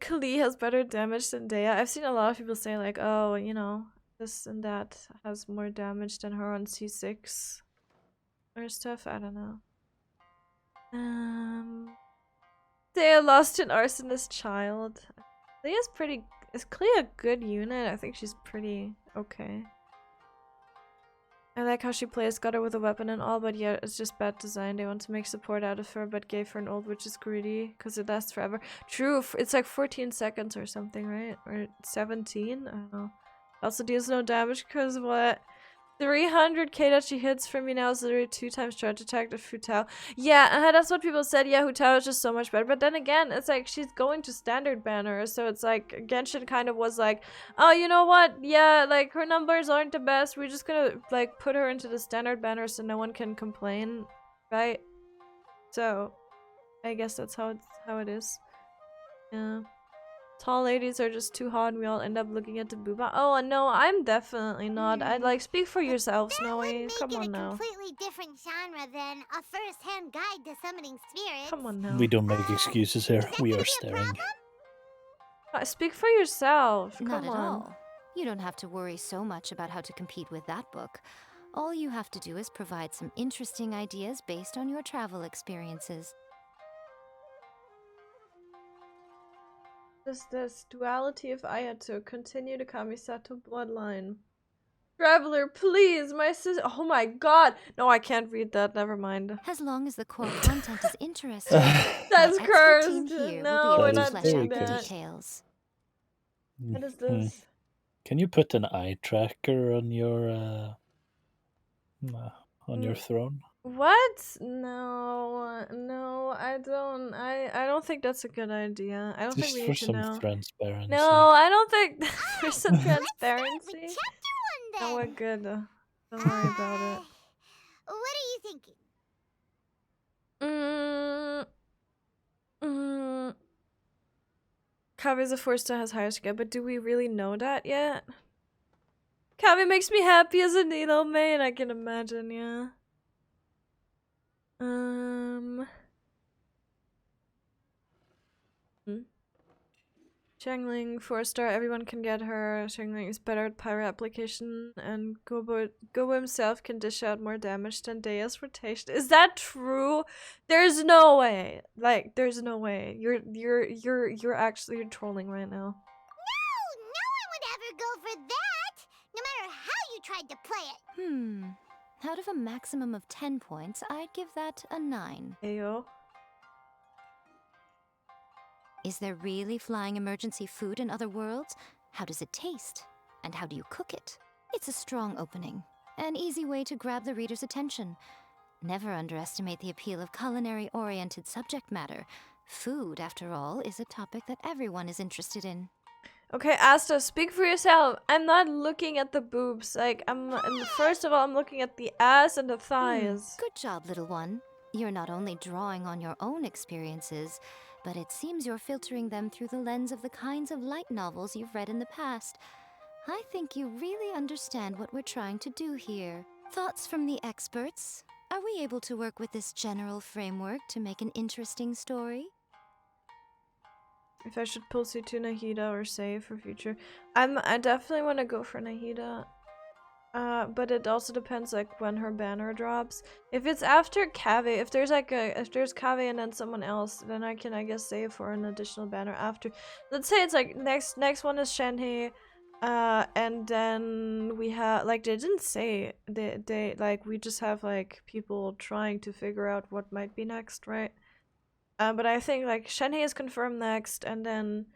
[SPEAKER 2] Kali has better damage than Dea. I've seen a lot of people say like, oh, you know, this and that has more damage than her on C6 or stuff. I don't know. Dea lost an arsonist child. Dea's pretty. Is Kali a good unit? I think she's pretty okay. I like how she plays, got her with a weapon and all, but yeah, it's just bad design. They want to make support out of her, but gave her an ult, which is greedy, because it lasts forever. True, it's like 14 seconds or something, right? Or 17? I don't know. Also deals no damage, because what? 300k that she hits for me now is literally 2 times charge attack of Hu-Tao. Yeah, that's what people said. Yeah, Hu-Tao is just so much better. But then again, it's like she's going to standard banner. So it's like Genshin kind of was like, oh, you know what? Yeah, like her numbers aren't the best. We're just gonna like put her into the standard banner so no one can complain, right? So I guess that's how it is. Yeah. Tall ladies are just too hot and we all end up looking at the booba. Oh, no, I'm definitely not. I'd like, speak for yourself, Snowy. Come on now.
[SPEAKER 4] That would make it a completely different genre than a first-hand guide to summoning spirits.
[SPEAKER 2] Come on now.
[SPEAKER 3] We don't make excuses here. We are staring.
[SPEAKER 2] Speak for yourself.
[SPEAKER 9] Not
[SPEAKER 2] Come
[SPEAKER 9] at
[SPEAKER 2] on.
[SPEAKER 9] all. You don't have to worry so much about how to compete with that book. All you have to do is provide some interesting ideas based on your travel experiences.
[SPEAKER 2] This duality of Ayato, continue the Kamisato bloodline. Traveler, please, my sister. Oh my god. No, I can't read that. Never mind.
[SPEAKER 9] As long as the core content is interesting,
[SPEAKER 2] that's
[SPEAKER 9] my
[SPEAKER 2] cursed.
[SPEAKER 9] expert team here
[SPEAKER 2] No,
[SPEAKER 9] will
[SPEAKER 2] we're
[SPEAKER 9] be able
[SPEAKER 2] not
[SPEAKER 9] to flesh
[SPEAKER 2] doing
[SPEAKER 9] out the
[SPEAKER 2] that.
[SPEAKER 9] details.
[SPEAKER 2] What is this?
[SPEAKER 3] Can you put an eye tracker on your throne?
[SPEAKER 2] What? No, no, I don't. I don't think that's a good idea. I don't
[SPEAKER 3] Just
[SPEAKER 2] think we
[SPEAKER 3] for
[SPEAKER 2] need to
[SPEAKER 3] some
[SPEAKER 2] know.
[SPEAKER 3] transparency.
[SPEAKER 2] No, I don't think there's some transparency. No, we're good. Don't worry about it.
[SPEAKER 4] What are you thinking?
[SPEAKER 2] Kavi's a 4-star has higher skill, but do we really know that yet? Kavi makes me happy as a needle main, I can imagine, yeah. Xiangling 4-star, everyone can get her. Xiangling is better at pyro application, and Gobo himself can dish out more damage than Dea's rotation. Is that true? There's no way. Like, there's no way. You're actually trolling right now.
[SPEAKER 4] No one would ever go for that, no matter how you tried to play it.
[SPEAKER 9] Out of a maximum of 10 points, I'd give that a 9.
[SPEAKER 2] Ayo.
[SPEAKER 9] Is there really flying emergency food in other worlds? How does it taste? And how do you cook it? It's a strong opening. An easy way to grab the reader's attention. Never underestimate the appeal of culinary-oriented subject matter. Food, after all, is a topic that everyone is interested in.
[SPEAKER 2] Okay, Asta, speak for yourself. I'm not looking at the boobs. Like, first of all, I'm looking at the ass and the thighs.
[SPEAKER 9] Good job, little one. You're not only drawing on your own experiences, but it seems you're filtering them through the lens of the kinds of light novels you've read in the past. I think you really understand what we're trying to do here. Thoughts from the experts? Are we able to work with this general framework to make an interesting story?
[SPEAKER 2] If I should pull C2 Nahida or save for future. I definitely want to go for Nahida. But it also depends like when her banner drops. If it's after Kave, if there's Kave and then someone else, then I can, I guess, save for an additional banner after. Let's say it's like next one is Shenhe, and then we have, like, they didn't say, they like, we just have like people trying to figure out what might be next, right? But I think like Shenhe is confirmed next, and then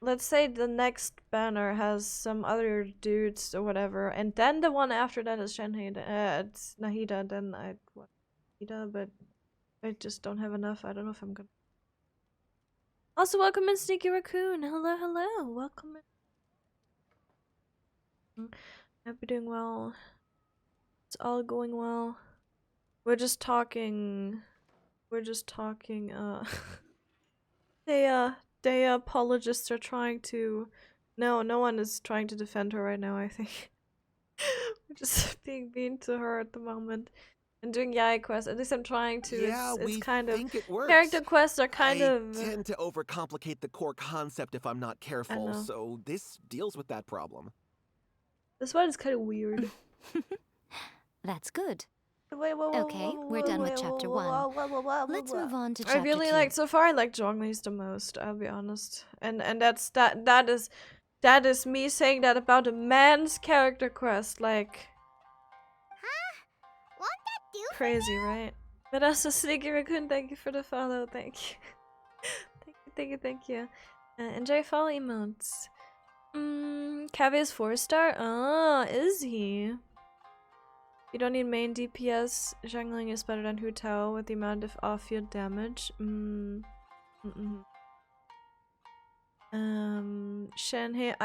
[SPEAKER 2] let's say the next banner has some other dudes or whatever, and then the one after that is Shenhe, it's Nahida, then I'd want Nahida, but I just don't have enough. I don't know if I'm gonna. Also, welcome in, Sneaky Raccoon. Hello, hello. Welcome in. Hope you're doing well. It's all going well. We're just talking, They apologists are trying to. No one is trying to defend her right now, I think. We're just being mean to her at the moment. And doing Yai quests. At least I'm trying to.
[SPEAKER 13] Yeah,
[SPEAKER 2] it's kind of.
[SPEAKER 13] think it works.
[SPEAKER 2] Character quests are kind of.
[SPEAKER 13] I tend to overcomplicate the core concept if I'm not careful,
[SPEAKER 2] know.
[SPEAKER 13] so this deals with that problem.
[SPEAKER 2] This one is kind of weird.
[SPEAKER 9] That's good.
[SPEAKER 2] Wait,
[SPEAKER 9] Okay, we're done with chapter 1. Let's move on to chapter 2.
[SPEAKER 2] I really like, so far I like Zhongli's the most, I'll be honest. And that is me saying that about a man's character quest, like.
[SPEAKER 4] Huh? Won't that do?
[SPEAKER 2] Crazy, right? But also, Sneaky Raccoon, thank you for the follow, thank you. thank you. Enjoy follow emotes. Kave is 4-star? Ah, is he? You don't need main DPS. Xiangling is better than Hu Tao with the amount of off-field damage. Shenhe,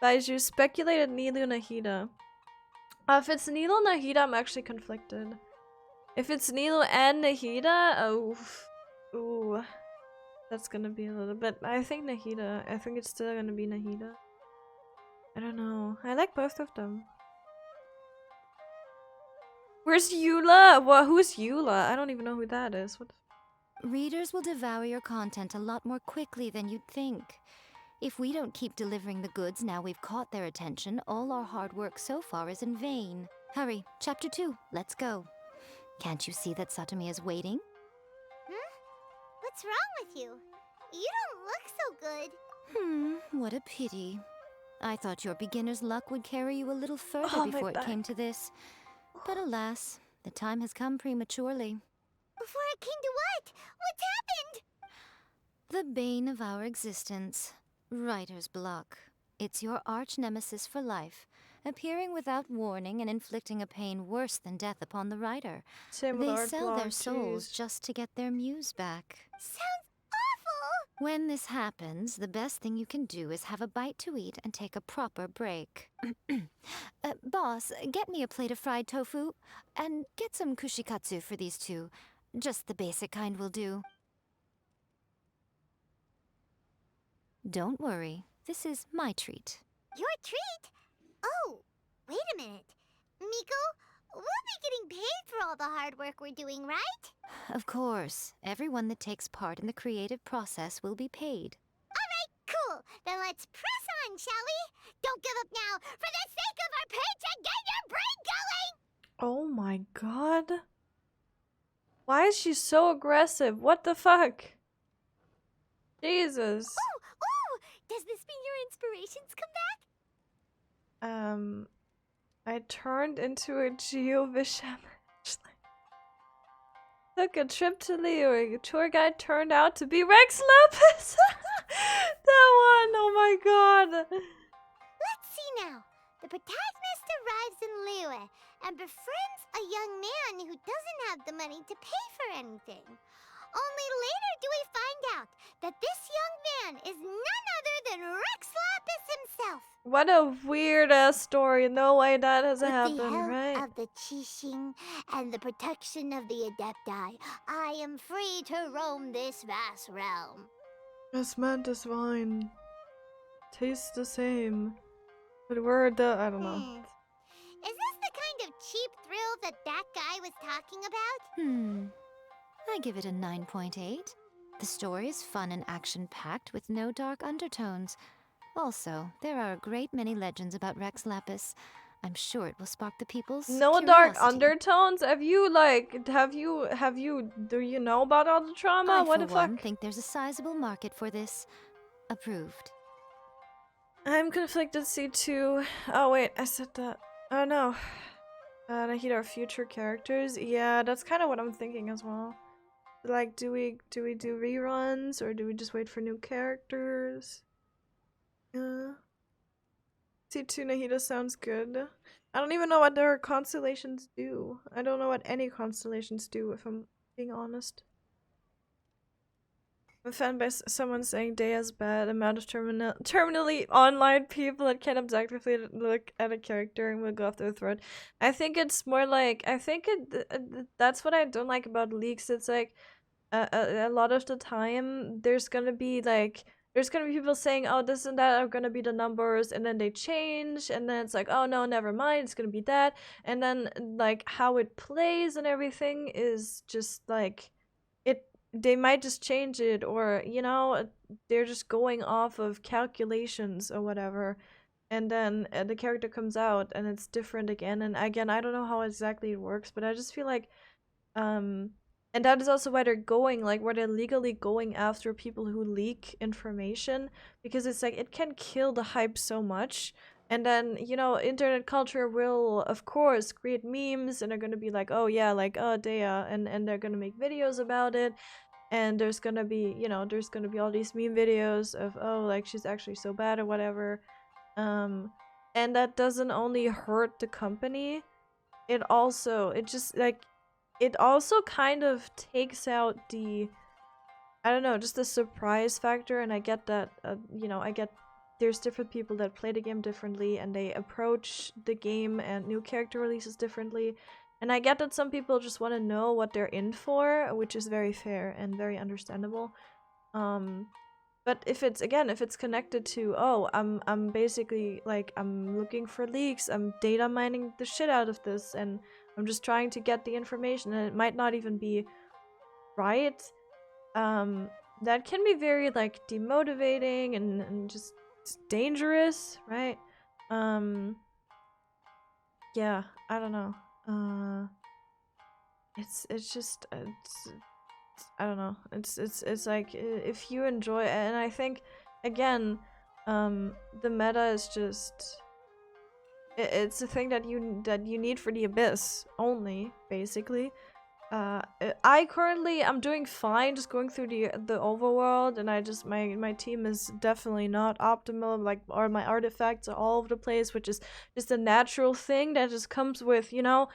[SPEAKER 2] Baiju speculated Nilu Nahida. If it's Nilu Nahida, I'm actually conflicted. If it's Nilu and Nahida, ooh, that's gonna be a little bit. I think Nahida. I think it's still gonna be Nahida. I don't know. I like both of them. Where's Eula? Well, who's Eula? I don't even know who that is. What?
[SPEAKER 9] Readers will devour your content a lot more quickly than you'd think. If we don't keep delivering the goods now we've caught their attention, all our hard work so far is in vain. Hurry, chapter 2, let's go. Can't you see that Satomi is waiting?
[SPEAKER 4] What's wrong with you? You don't look so good.
[SPEAKER 9] What a pity. I thought your beginner's luck would carry you a little further before it came to this. But alas, the time has come prematurely.
[SPEAKER 4] Before it came to what? What's happened?
[SPEAKER 9] The bane of our existence. Writer's block. It's your arch nemesis for life, appearing without warning and inflicting a pain worse than death upon the writer.
[SPEAKER 2] Same with
[SPEAKER 9] They
[SPEAKER 2] art
[SPEAKER 9] sell
[SPEAKER 2] block,
[SPEAKER 9] their souls
[SPEAKER 2] jeez.
[SPEAKER 9] just to get their muse back.
[SPEAKER 4] Sounds awful!
[SPEAKER 9] When this happens, the best thing you can do is have a bite to eat and take a proper break. Boss, get me a plate of fried tofu, and get some kushikatsu for these two. Just the basic kind will do. Don't worry, this is my treat.
[SPEAKER 4] Your treat? Oh, wait a minute. Miko, we'll be getting paid for all the hard work we're doing, right?
[SPEAKER 9] Of course, everyone that takes part in the creative process will be paid.
[SPEAKER 4] Alright, cool. Then let's press on, shall we? Don't give up now, for the sake of our paycheck, get your brain going!
[SPEAKER 2] Oh my god. Why is she so aggressive? What the fuck? Jesus.
[SPEAKER 4] Ooh! Does this mean your inspirations come back?
[SPEAKER 2] I turned into a Geovisham. Took a trip to Leo. A tour guide turned out to be Rex Lapis. That one. Oh my god.
[SPEAKER 4] Let's see now. The protagonist arrives in Liyue and befriends a young man who doesn't have the money to pay for anything. Only later do we find out that this young man is none other than Rex Lapis himself.
[SPEAKER 2] What a weird ass story. No way that has
[SPEAKER 4] With
[SPEAKER 2] happened,
[SPEAKER 4] the help
[SPEAKER 2] right?
[SPEAKER 4] of the Qixing and the protection of the Adepti, I am free to roam this vast realm.
[SPEAKER 2] This meant is wine. Tastes the same. But where the I don't know.
[SPEAKER 4] Is this the kind of cheap thrill that guy was talking about?
[SPEAKER 9] I give it a 9.8. The story is fun and action-packed with no dark undertones. Also, there are a great many legends about Rex Lapis. I'm sure it will spark the people's
[SPEAKER 2] No dark
[SPEAKER 9] curiosity.
[SPEAKER 2] undertones? Have you do you know about all the trauma?
[SPEAKER 9] I,
[SPEAKER 2] What
[SPEAKER 9] for
[SPEAKER 2] the fuck?
[SPEAKER 9] one, think there's a sizable market for this. Approved.
[SPEAKER 2] I'm conflicted C2. Oh wait, I said that. Oh no. Nahida are future characters. Yeah, that's kind of what I'm thinking as well. Like, do we do reruns or do we just wait for new characters? C2 Nahida sounds good. I don't even know what their constellations do. I don't know what any constellations do, if I'm being honest. I'm offended by someone saying Day is bad. Amount of terminally online people that can't objectively look at a character and will go off their throat. I think it's more like, that's what I don't like about leaks. It's like a lot of the time there's gonna be people saying, oh, this and that are gonna be the numbers, and then they change, and then it's like, oh no, never mind, it's gonna be that, and then like how it plays and everything is just like they might just change it, or you know, they're just going off of calculations or whatever, and then the character comes out and it's different again and again. I don't know how exactly it works, but I just feel like and that is also why they're where they're legally going after people who leak information, because it's like it can kill the hype so much. And then, you know, internet culture will, of course, create memes, and they're gonna be like, oh yeah, like, oh, Dea, and they're gonna make videos about it. And there's gonna be, you know, there's gonna be all these meme videos of, oh, like, she's actually so bad or whatever. And that doesn't only hurt the company, it also kind of takes out the, I don't know, just the surprise factor. And I get that, you know, I get there's different people that play the game differently and they approach the game and new character releases differently. And I get that some people just want to know what they're in for, which is very fair and very understandable. But if it's connected to, oh, I'm basically like, I'm looking for leaks, I'm data mining the shit out of this, and I'm just trying to get the information, and it might not even be right, that can be very like demotivating and just dangerous, right? Yeah, I don't know. It's I don't know. It's like, if you enjoy, and I think again, the meta is just it's a thing that you need for the Abyss only, basically. I'm doing fine just going through the overworld, and my team is definitely not optimal, like, or my artifacts are all over the place, which is just a natural thing that just comes with, you know,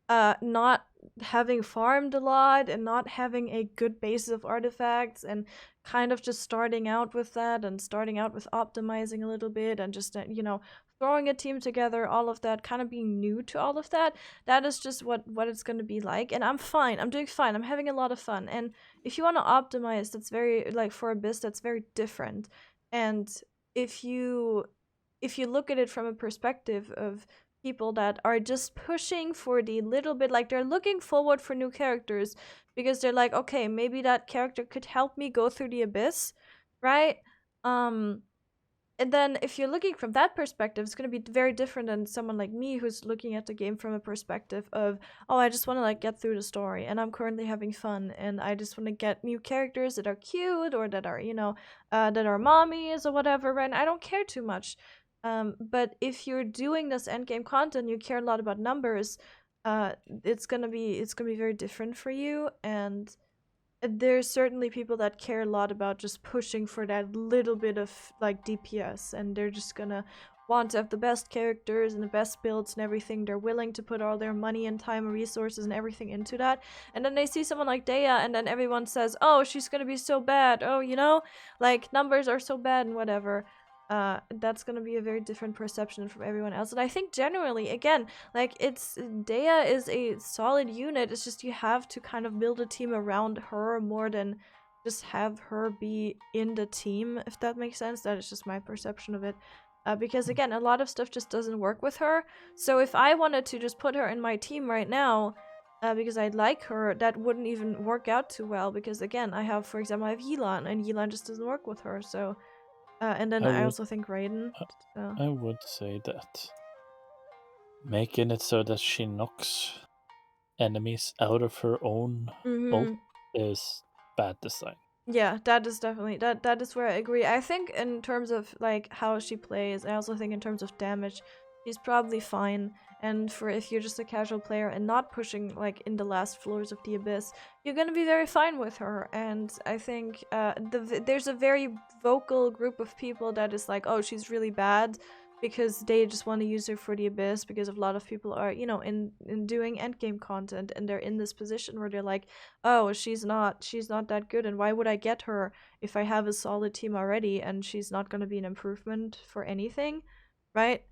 [SPEAKER 2] not having farmed a lot and not having a good base of artifacts, and kind of just starting out with that, and starting out with optimizing a little bit, and just, you know, throwing a team together, all of that, kind of being new to all of that. That is just what it's going to be like, and I'm fine. I'm doing fine. I'm having a lot of fun. And if you want to optimize, that's very, like, for Abyss, that's very different. And if you look at it from a perspective of people that are just pushing for the little bit, like they're looking forward for new characters because they're like, okay, maybe that character could help me go through the abyss, right? And then if you're looking from that perspective, it's going to be very different than someone like me who's looking at the game from a perspective of, oh, I just want to like get through the story and I'm currently having fun and I just want to get new characters that are cute or that are, you know, that are mommies or whatever, right? And I don't care too much. But if you're doing this endgame content, you care a lot about numbers, it's gonna be very different for you. And there's certainly people that care a lot about just pushing for that little bit of like DPS, and they're just gonna want to have the best characters and the best builds and everything. They're willing to put all their money and time and resources and everything into that. And then they see someone like Dea and then everyone says, oh, she's gonna be so bad. Oh, you know, like numbers are so bad and whatever. That's gonna be a very different perception from everyone else. And I think generally, again, like Dea is a solid unit. It's just you have to kind of build a team around her more than just have her be in the team, if that makes sense. That is just my perception of it. Because again, a lot of stuff just doesn't work with her. So if I wanted to just put her in my team right now, because I like her, that wouldn't even work out too well. Because again, I have, for example, I have Yelan, and Yelan just doesn't work with her. So. And then I also think Raiden. So.
[SPEAKER 3] I would say that making it so that she knocks enemies out of her own ult is bad design.
[SPEAKER 2] Yeah, that is definitely that is where I agree. I think in terms of like how she plays, I also think in terms of damage, she's probably fine. And for if you're just a casual player and not pushing like in the last floors of the abyss, you're gonna be very fine with her. And I think there's a very vocal group of people that is like, oh, she's really bad, because they just want to use her for the abyss, because a lot of people are, you know, in doing endgame content and they're in this position where they're like, oh, she's not that good, and why would I get her if I have a solid team already and she's not going to be an improvement for anything, right?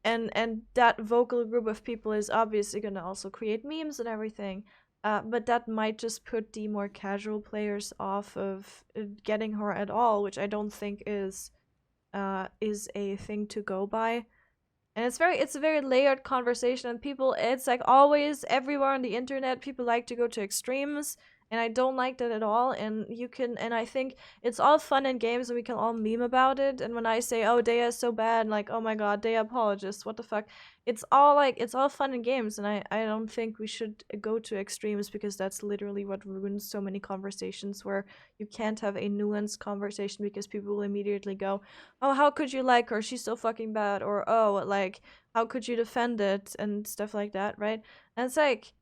[SPEAKER 2] And that vocal group of people is obviously going to also create memes and everything, but that might just put the more casual players off of getting her at all, which I don't think is a thing to go by. And it's a very layered conversation, and people, it's like always everywhere on the internet, people like to go to extremes, and I don't like that at all. And I think it's all fun and games and we can all meme about it. And when I say, oh, Dea is so bad, like, oh my god, Dea apologist, what the fuck? It's all fun and games, and I don't think we should go to extremes, because that's literally what ruins so many conversations, where you can't have a nuanced conversation because people will immediately go, oh, how could you like her? She's so fucking bad. Or, oh, like, how could you defend it? And stuff like that, right? And it's like,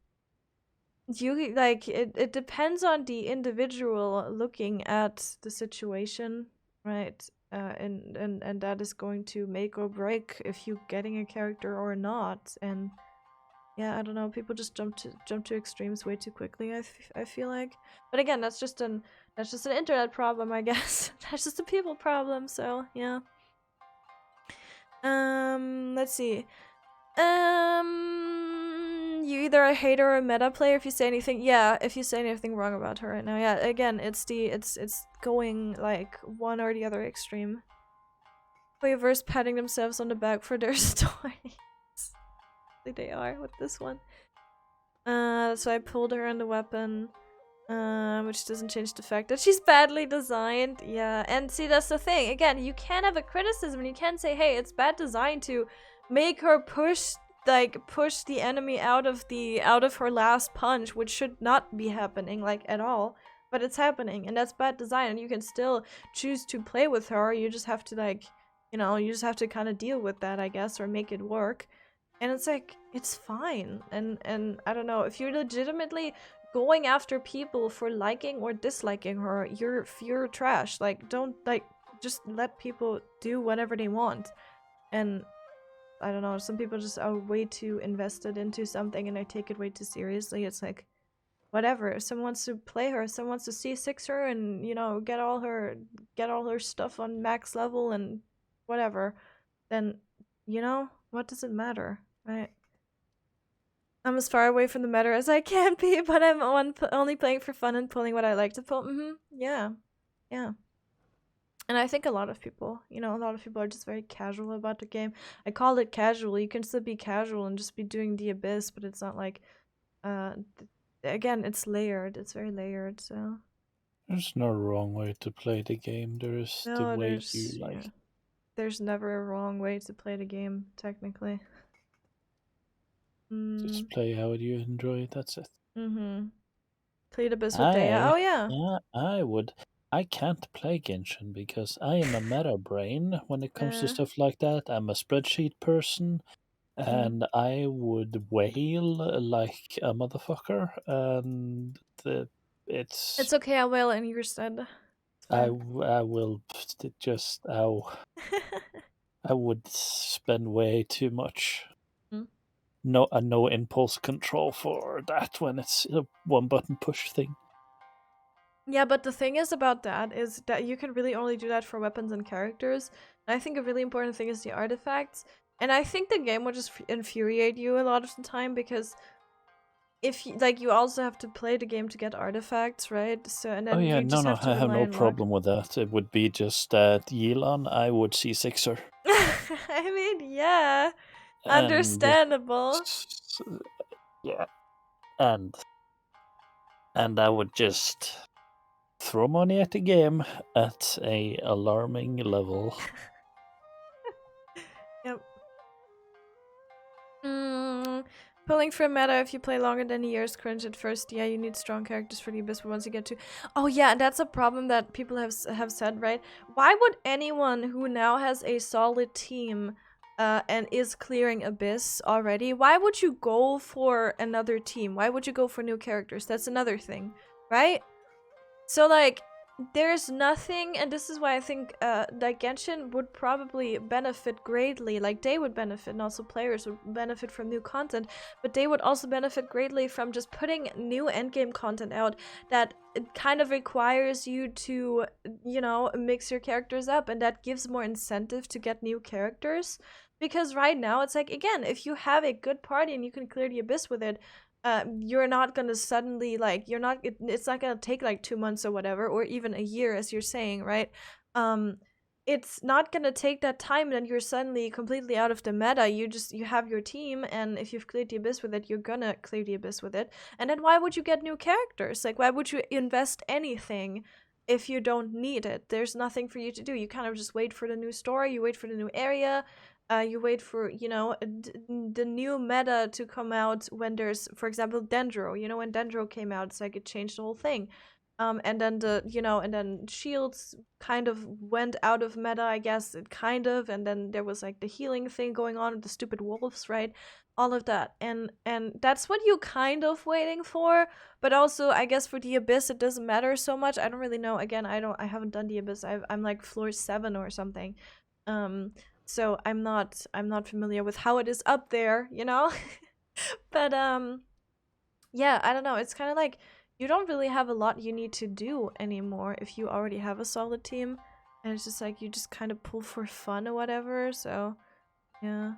[SPEAKER 2] it depends on the individual looking at the situation, right? And that is going to make or break if you getting a character or not. And yeah, I don't know, people just jump to extremes way too quickly, I feel like. But again, that's just an internet problem, I guess. That's just a people problem. So yeah. Let's see. You either a hater or a meta player if you say anything. Yeah, if you say anything wrong about her right now. Yeah, again, it's going like one or the other extreme. Players patting themselves on the back for their stories. They are with this one. So I pulled her in the weapon, which doesn't change the fact that she's badly designed. Yeah, and see, that's the thing. Again, you can't have a criticism, and you can't say, hey, it's bad design to make her push the enemy out of her last punch, which should not be happening, like, at all. But it's happening, and that's bad design, and you can still choose to play with her. You just have to, like, you know, you just have to kind of deal with that, I guess, or make it work. And it's like, it's fine. And I don't know, if you're legitimately going after people for liking or disliking her, you're trash. Like, don't, like, just let people do whatever they want. And I don't know, some people just are way too invested into something and they take it way too seriously. It's like, whatever. If someone wants to play her, if someone wants to C6 her and, you know, get all her stuff on max level and whatever, then, you know, what does it matter, right? I'm as far away from the meta as I can be, but I'm only playing for fun and pulling what I like to pull. Yeah. And I think a lot of people, a lot of people are just very casual about the game. I call it casual. You can still be casual and just be doing the Abyss, but it's not like, again, it's layered. It's very layered, so.
[SPEAKER 3] There's no wrong way to play the game. There is the
[SPEAKER 2] No,
[SPEAKER 3] way you like.
[SPEAKER 2] yeah. There's never a wrong way to play the game, technically.
[SPEAKER 3] Just play how you enjoy it. That's it.
[SPEAKER 2] Play the Abyss with Daya. Oh, yeah.
[SPEAKER 3] I can't play Genshin because I am a meta brain when it comes to stuff like that. I'm a spreadsheet person, and I would wail like a motherfucker, and
[SPEAKER 2] It's okay, I'll wail in your stead.
[SPEAKER 3] I will just I would spend way too much. No impulse control for that when it's a one button push thing.
[SPEAKER 2] Yeah, but the thing is about that is that you can really only do that for weapons and characters. And I think a really important thing is the artifacts. And I think the game will just infuriate you a lot of the time because if you, you also have to play the game to get artifacts, right? So and then
[SPEAKER 3] Oh yeah,
[SPEAKER 2] you just have to
[SPEAKER 3] I have
[SPEAKER 2] rely
[SPEAKER 3] no
[SPEAKER 2] on luck.
[SPEAKER 3] problem with that. It would be just that Yelan, I would see Sixer.
[SPEAKER 2] I mean, yeah, understandable.
[SPEAKER 3] Yeah, and I would just throw money at the game at a alarming level.
[SPEAKER 2] Yep. Pulling for meta if you play longer than a year is cringe at first. Yeah, you need strong characters for the Abyss, but once you get to... Oh yeah, that's a problem that people have said, right? Why would anyone who now has a solid team and is clearing Abyss already, why would you go for another team? Why would you go for new characters? That's another thing, right? So like, there's nothing, and this is why I think like Genshin would probably benefit greatly. Like they would benefit, and also players would benefit from new content, but they would also benefit greatly from just putting new endgame content out that it kind of requires you to, mix your characters up, and that gives more incentive to get new characters. Because right now it's like, again, if you have a good party and you can clear the Abyss with it, you're not gonna suddenly it's not gonna take like 2 months or whatever, or even a year as you're saying, right? It's not gonna take that time and then you're suddenly completely out of the meta. You have your team, and if you've cleared the Abyss with it, you're gonna clear the Abyss with it. And then why would you get new characters? Like, why would you invest anything if you don't need it? There's nothing for you to do. You kind of just wait for the new story, you wait for the new area. You wait for, the new meta to come out when there's, for example, Dendro. When Dendro came out, it's like it changed the whole thing. And then and then Shields kind of went out of meta, I guess, and then there was like the healing thing going on with the stupid wolves, right? All of that. And that's what you kind of waiting for, but also I guess for the Abyss it doesn't matter so much. I don't really know. Again, I haven't done the Abyss. I'm like floor 7 or something. So I'm not familiar with how it is up there, But yeah, I don't know. It's kind of like you don't really have a lot you need to do anymore if you already have a solid team, and it's just like you just kind of pull for fun or whatever. So yeah.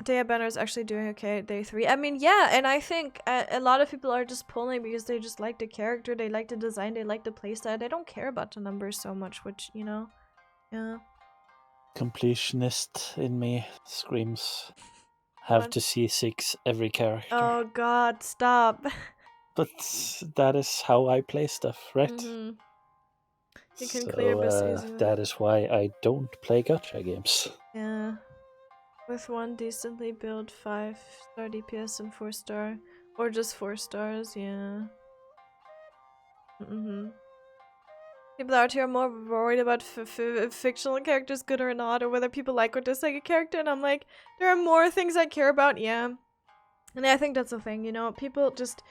[SPEAKER 2] Daya Banner is actually doing okay at day 3. I mean, yeah, and I think a lot of people are just pulling because they just like the character, they like the design, they like the playstyle. They don't care about the numbers so much, which, yeah.
[SPEAKER 3] Completionist in me screams, have to see 6 every character.
[SPEAKER 2] Oh god, stop.
[SPEAKER 3] But that is how I play stuff, right?
[SPEAKER 2] You can clear this easily.
[SPEAKER 3] That is why I don't play gacha games.
[SPEAKER 2] Yeah. With one decently built 5-star DPS and 4-star. Or just 4 stars, yeah. People out here are more worried about fictional characters, good or not, or whether people like or dislike a character, and I'm like, there are more things I care about, yeah. And I think that's the thing, people just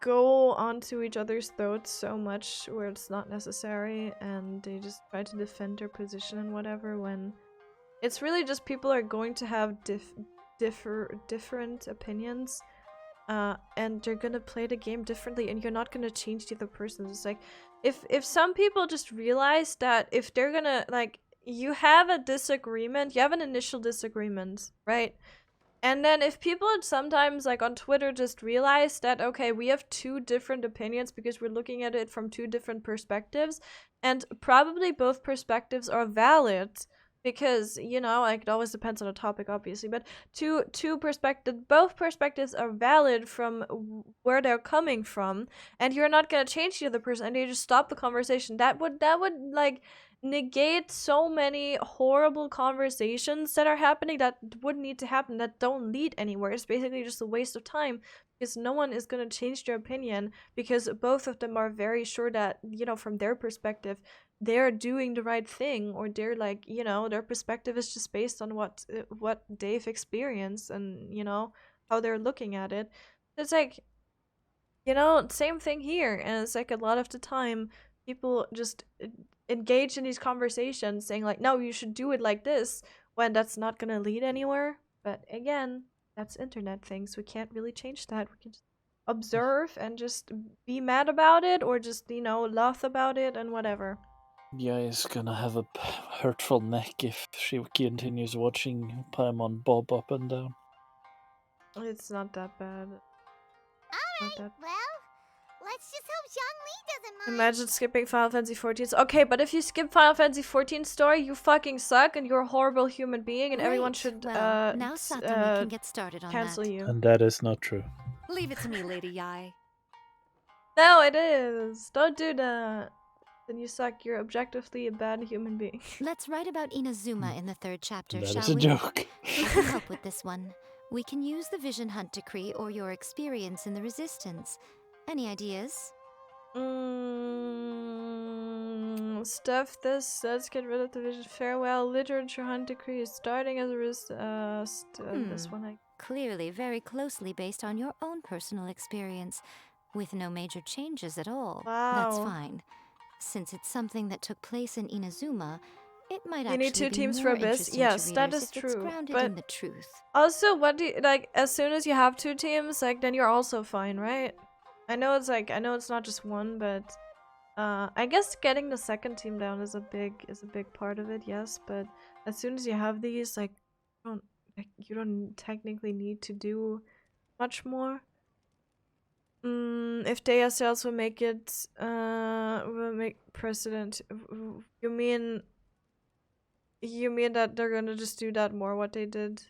[SPEAKER 2] go onto each other's throats so much where it's not necessary, and they just try to defend their position and whatever, when it's really just people are going to have different opinions, and they're gonna play the game differently, and you're not gonna change the other person. It's like, if some people just realize that if they're gonna, like, you have a disagreement, you have an initial disagreement, right? And then if people sometimes, like on Twitter, just realize that, okay, we have two different opinions because we're looking at it from two different perspectives, and probably both perspectives are valid, because, you know, like, it always depends on the topic, obviously, but both perspectives are valid from where they're coming from, and you're not gonna change the other person, and you just stop the conversation. That would, like, negate so many horrible conversations that are happening that wouldn't need to happen, that don't lead anywhere. It's basically just a waste of time, because no one is going to change their opinion, because both of them are very sure that, you know, from their perspective, they're doing the right thing, or they're like, you know, their perspective is just based on what they've experienced, and, you know, how they're looking at it. It's like, you know, same thing here. And it's like, a lot of the time people just engage in these conversations saying like, no, you should do it like this, when that's not gonna lead anywhere. But again, that's internet things. We can't really change that. We can just observe and just be mad about it, or just, you know, laugh about it and whatever.
[SPEAKER 3] Yeah, is gonna have a hurtful neck if she continues watching Paimon bob up and down.
[SPEAKER 2] It's not that bad.
[SPEAKER 4] Alright, well, let's just hope Zhongli doesn't mind.
[SPEAKER 2] Imagine skipping Final Fantasy 14. Okay, but if you skip Final Fantasy 14 story, you fucking suck, and you're a horrible human being, and everyone should
[SPEAKER 9] Well, now Satami can get started on
[SPEAKER 2] cancel
[SPEAKER 9] that.
[SPEAKER 2] you.
[SPEAKER 3] And that is not true.
[SPEAKER 12] Leave it to me, Lady Yai.
[SPEAKER 2] No, it is. Don't do that. Then you suck. You're objectively a bad human being.
[SPEAKER 9] Let's write about Inazuma in the 3rd chapter,
[SPEAKER 3] That
[SPEAKER 9] shall
[SPEAKER 3] is a
[SPEAKER 9] we?
[SPEAKER 3] joke.
[SPEAKER 9] I can help with this one. We can use the Vision Hunt decree or your experience in the Resistance. Any ideas?
[SPEAKER 2] Stuff this. Let's get rid of the Vision. Farewell. Literature Hunt decree is starting as a this one.
[SPEAKER 9] Clearly very closely based on your own personal experience, with no major changes at all. That's
[SPEAKER 2] Wow.
[SPEAKER 9] fine. Since it's something that took place in Inazuma, it might
[SPEAKER 2] You
[SPEAKER 9] actually
[SPEAKER 2] need 2
[SPEAKER 9] be
[SPEAKER 2] teams
[SPEAKER 9] more
[SPEAKER 2] for Abyss.
[SPEAKER 9] interesting
[SPEAKER 2] Yes,
[SPEAKER 9] to
[SPEAKER 2] that
[SPEAKER 9] readers
[SPEAKER 2] is
[SPEAKER 9] if it's
[SPEAKER 2] true.
[SPEAKER 9] grounded
[SPEAKER 2] But
[SPEAKER 9] in the truth.
[SPEAKER 2] also, what do you, like, as soon as you have 2 teams, like, then you're also fine, right? I know it's like, I know it's not just one, but I guess getting the 2nd team down is a big part of it, yes, but as soon as you have these, like, you don't technically need to do much more. If Dea Cells will make it, will make precedent. You mean that they're gonna just do that more, what they did?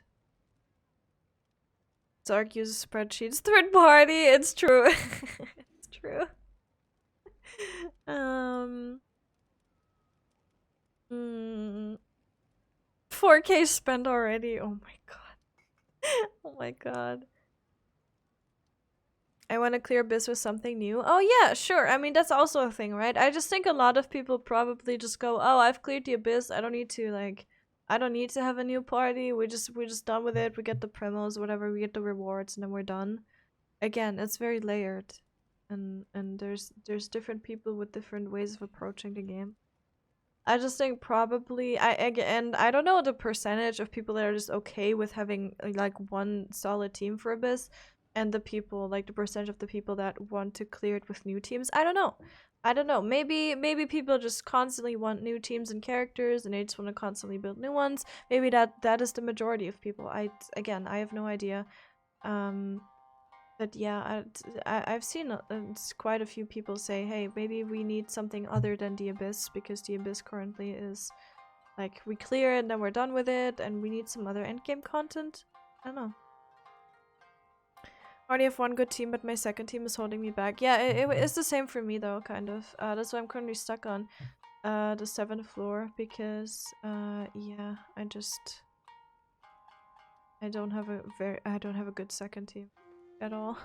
[SPEAKER 2] Zark uses spreadsheets. 3rd party, it's true. It's true. 4K spent already. Oh my god. Oh my god. I want to clear Abyss with something new. Oh yeah, sure. I mean, that's also a thing, right? I just think a lot of people probably just go, oh, I've cleared the Abyss. I don't need to, like, I don't need to have a new party. We're just done with it. We get the promos, whatever. We get the rewards, and then we're done. Again, it's very layered, and there's different people with different ways of approaching the game. I just think probably and I don't know the percentage of people that are just okay with having like one solid team for Abyss, and the people, like the percentage of the people that want to clear it with new teams. I don't know. Maybe people just constantly want new teams and characters, and they just want to constantly build new ones. Maybe that is the majority of people. I have no idea. But yeah, I've seen quite a few people say, hey, maybe we need something other than the Abyss, because the Abyss currently is like, we clear it and then we're done with it, and we need some other endgame content. I don't know. I already have one good team, but my 2nd team is holding me back. Yeah, it's the same for me though, kind of. That's why I'm currently stuck on the 7th floor, because yeah, I don't have a good 2nd team at all.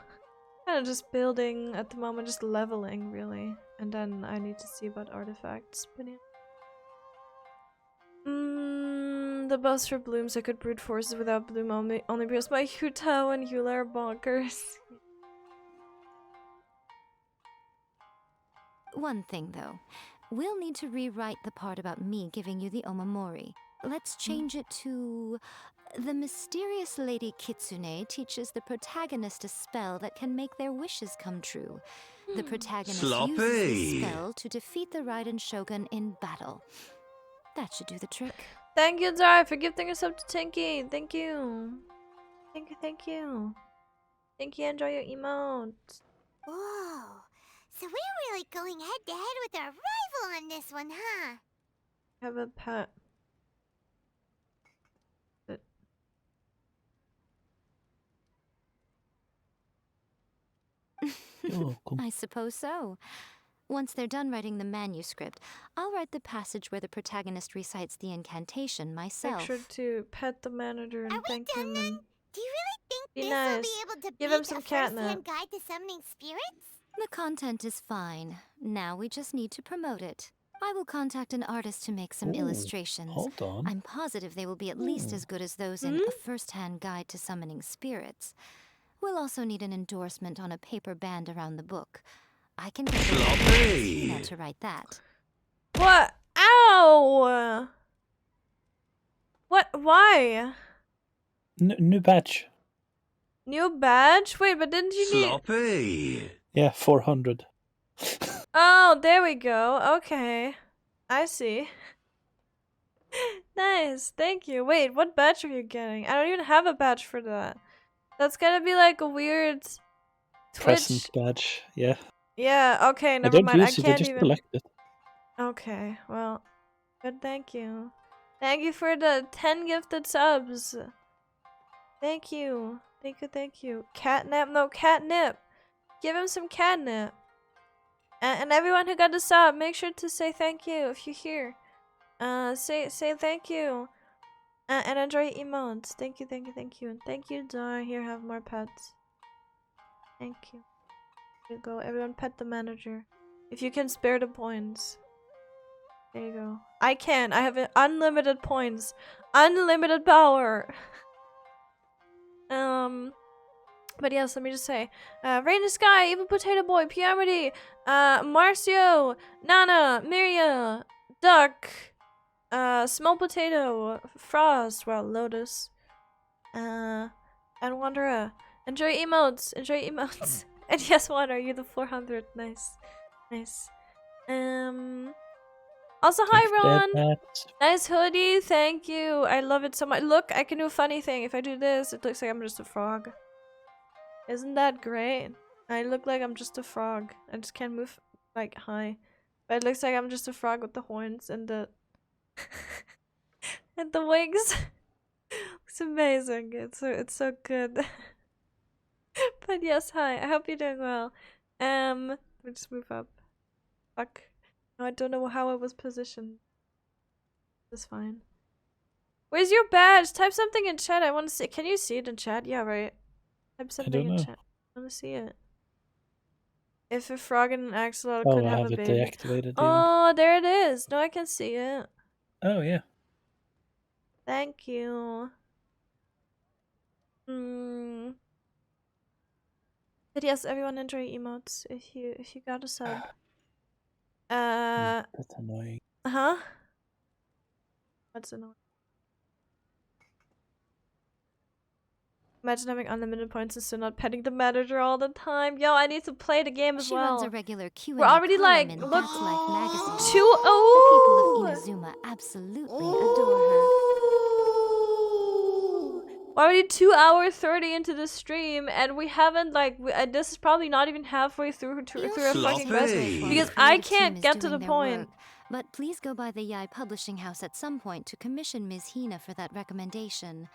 [SPEAKER 2] Kind of just building at the moment, just leveling really, and then I need to see about artifacts. But yeah. The boss for blooms, I could brute forces without bloom only because my Hutao and Hula are bonkers.
[SPEAKER 9] One thing though, we'll need to rewrite the part about me giving you the Omamori. Let's change it to... The mysterious Lady Kitsune teaches the protagonist a spell that can make their wishes come true. The protagonist uses the spell to defeat the Raiden Shogun in battle. That should do the trick.
[SPEAKER 2] Thank you, Zara, for gifting yourself to Tinky. Thank you. Thank you, thank you. Thank you, enjoy your emotes.
[SPEAKER 4] Whoa. So we're really going head to head with our rival on this one, huh?
[SPEAKER 2] Have a pet.
[SPEAKER 3] You're welcome.
[SPEAKER 9] I suppose so. Once they're done writing the manuscript, I'll write the passage where the protagonist recites the incantation myself.
[SPEAKER 2] Make sure to pet the manager and thank him. And
[SPEAKER 4] do you really think
[SPEAKER 2] be
[SPEAKER 4] this
[SPEAKER 2] nice.
[SPEAKER 4] will be able to
[SPEAKER 2] Give
[SPEAKER 4] beat
[SPEAKER 2] him some
[SPEAKER 4] a
[SPEAKER 2] catnip.
[SPEAKER 4] first-hand guide to summoning spirits?
[SPEAKER 9] The content is fine. Now we just need to promote it. I will contact an artist to make some illustrations.
[SPEAKER 3] Hold on.
[SPEAKER 9] I'm positive they will be at least as good as those in A First-Hand Guide to Summoning Spirits. We'll also need an endorsement on a paper band around the book. I can get Tina to write that.
[SPEAKER 2] What? Ow! What? Why?
[SPEAKER 3] New badge.
[SPEAKER 2] New badge? Wait, but didn't you need...
[SPEAKER 1] Sloppy.
[SPEAKER 3] Yeah, 400.
[SPEAKER 2] Oh, there we go. Okay. I see. Nice. Thank you. Wait, what badge are you getting? I don't even have a badge for that. That's gonna be like a weird Twitch...
[SPEAKER 3] Present badge, yeah.
[SPEAKER 2] Yeah, okay,
[SPEAKER 3] I
[SPEAKER 2] never
[SPEAKER 3] don't
[SPEAKER 2] mind. I
[SPEAKER 3] use it, I
[SPEAKER 2] can't
[SPEAKER 3] just
[SPEAKER 2] even...
[SPEAKER 3] collect it.
[SPEAKER 2] Okay, well, good, thank you. Thank you for the 10 gifted subs. Thank you. Thank you, thank you. Catnip? No, catnip. Give him some catnip. And everyone who got the sub, make sure to say thank you if you're here. Say thank you. And enjoy emotes. Thank you, thank you, thank you. And thank you, Dora. Here, have more pets. Thank you. Here you go. Everyone pet the manager. If you can spare the points. There you go. I can. I have unlimited points. Unlimited power. But yes, let me just say. Rain the Sky, Evil Potato Boy, Piamity, Marcio, Nana, Miria, Duck, Small Potato, Frost, well, Lotus, and Wanderer. Enjoy emotes. Enjoy emotes. And yes, Wander, you're the 400. Nice. Nice. Also, hi, Ron! Nice hoodie, thank you. I love it so much. Look, I can do a funny thing. If I do this, it looks like I'm just a frog. Isn't that great? I look like I'm just a frog. I just can't move, like, high. But it looks like I'm just a frog with the horns and the... and the wings. It's amazing. It's so good. But yes, hi. I hope you're doing well. Let me just move up. Fuck. No, I don't know how I was positioned. That's fine. Where's your badge? Type something in chat. I want to see. Can you see it in chat? Yeah, right. Type something in chat. I want to see it. If a frog and an axolotl could have a baby.
[SPEAKER 3] I have it deactivated.
[SPEAKER 2] Oh, there it is. No, I can see it.
[SPEAKER 3] Oh, yeah.
[SPEAKER 2] Thank you. But yes, everyone enjoy emotes if you got a sub.
[SPEAKER 3] That's annoying.
[SPEAKER 2] Huh? What's annoying? Imagine having unlimited points and still not petting the manager all the time. Yo, I need to play the game as well.
[SPEAKER 9] She runs a regular Q&A
[SPEAKER 2] We're already like,
[SPEAKER 9] in
[SPEAKER 2] look,
[SPEAKER 9] That's Life magazine.
[SPEAKER 2] The people
[SPEAKER 9] of Inazuma absolutely adore her.
[SPEAKER 2] We're already 2 hours 30 into the stream, and we haven't like. This is probably not even halfway through a fucking quest because I can't get to the point.
[SPEAKER 9] Work, but please go by the Yai Publishing House at some point to commission Ms. Hina for that recommendation.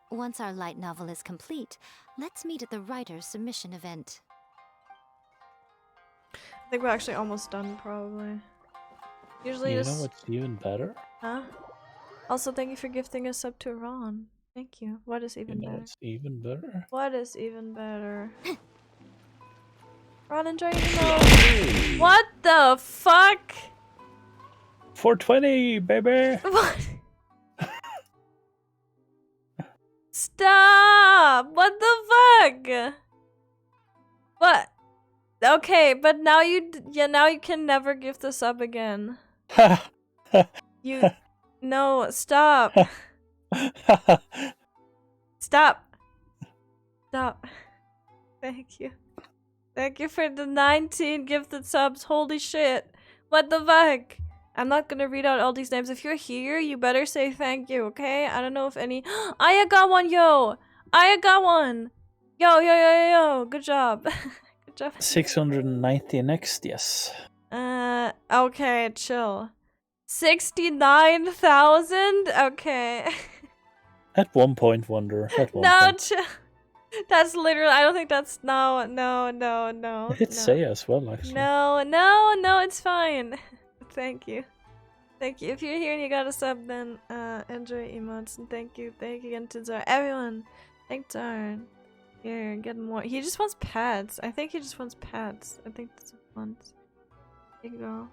[SPEAKER 9] Once our light novel is complete, let's meet at the writer's submission event.
[SPEAKER 2] I think we're actually almost done, probably. Usually
[SPEAKER 3] You know what's even better?
[SPEAKER 2] Huh? Also, thank you for gifting a sub to Ron. Thank you. What is even better?
[SPEAKER 3] What's even better?
[SPEAKER 2] What is even better? Ron, enjoy your emote. What the fuck?
[SPEAKER 3] 420, baby!
[SPEAKER 2] What? Stop! What the fuck? What? Okay, but now you can never gift a sub again. No, stop. Stop. Stop. Thank you. Thank you for the 19 gifted subs. Holy shit. What the fuck? I'm not gonna read out all these names. If you're here, you better say thank you, okay? I don't know if any... Aya got one, yo! I got one. Yo, yo, yo, yo, yo. Good job. Good job.
[SPEAKER 3] 690 next, yes.
[SPEAKER 2] Okay, chill. 69,000? Okay.
[SPEAKER 3] At one point, Wonder. At one
[SPEAKER 2] No,
[SPEAKER 3] point.
[SPEAKER 2] chill. That's literally, I don't think that's, no.
[SPEAKER 3] It hit
[SPEAKER 2] no.
[SPEAKER 3] say as well, actually.
[SPEAKER 2] No, it's fine. Thank you. Thank you. If you're here and you got a sub, then enjoy emotes, and thank you again to Zar. Everyone, thank Zar. Here, get more. He just wants pets. I think he just wants pets. I think that's what he wants. Here you go.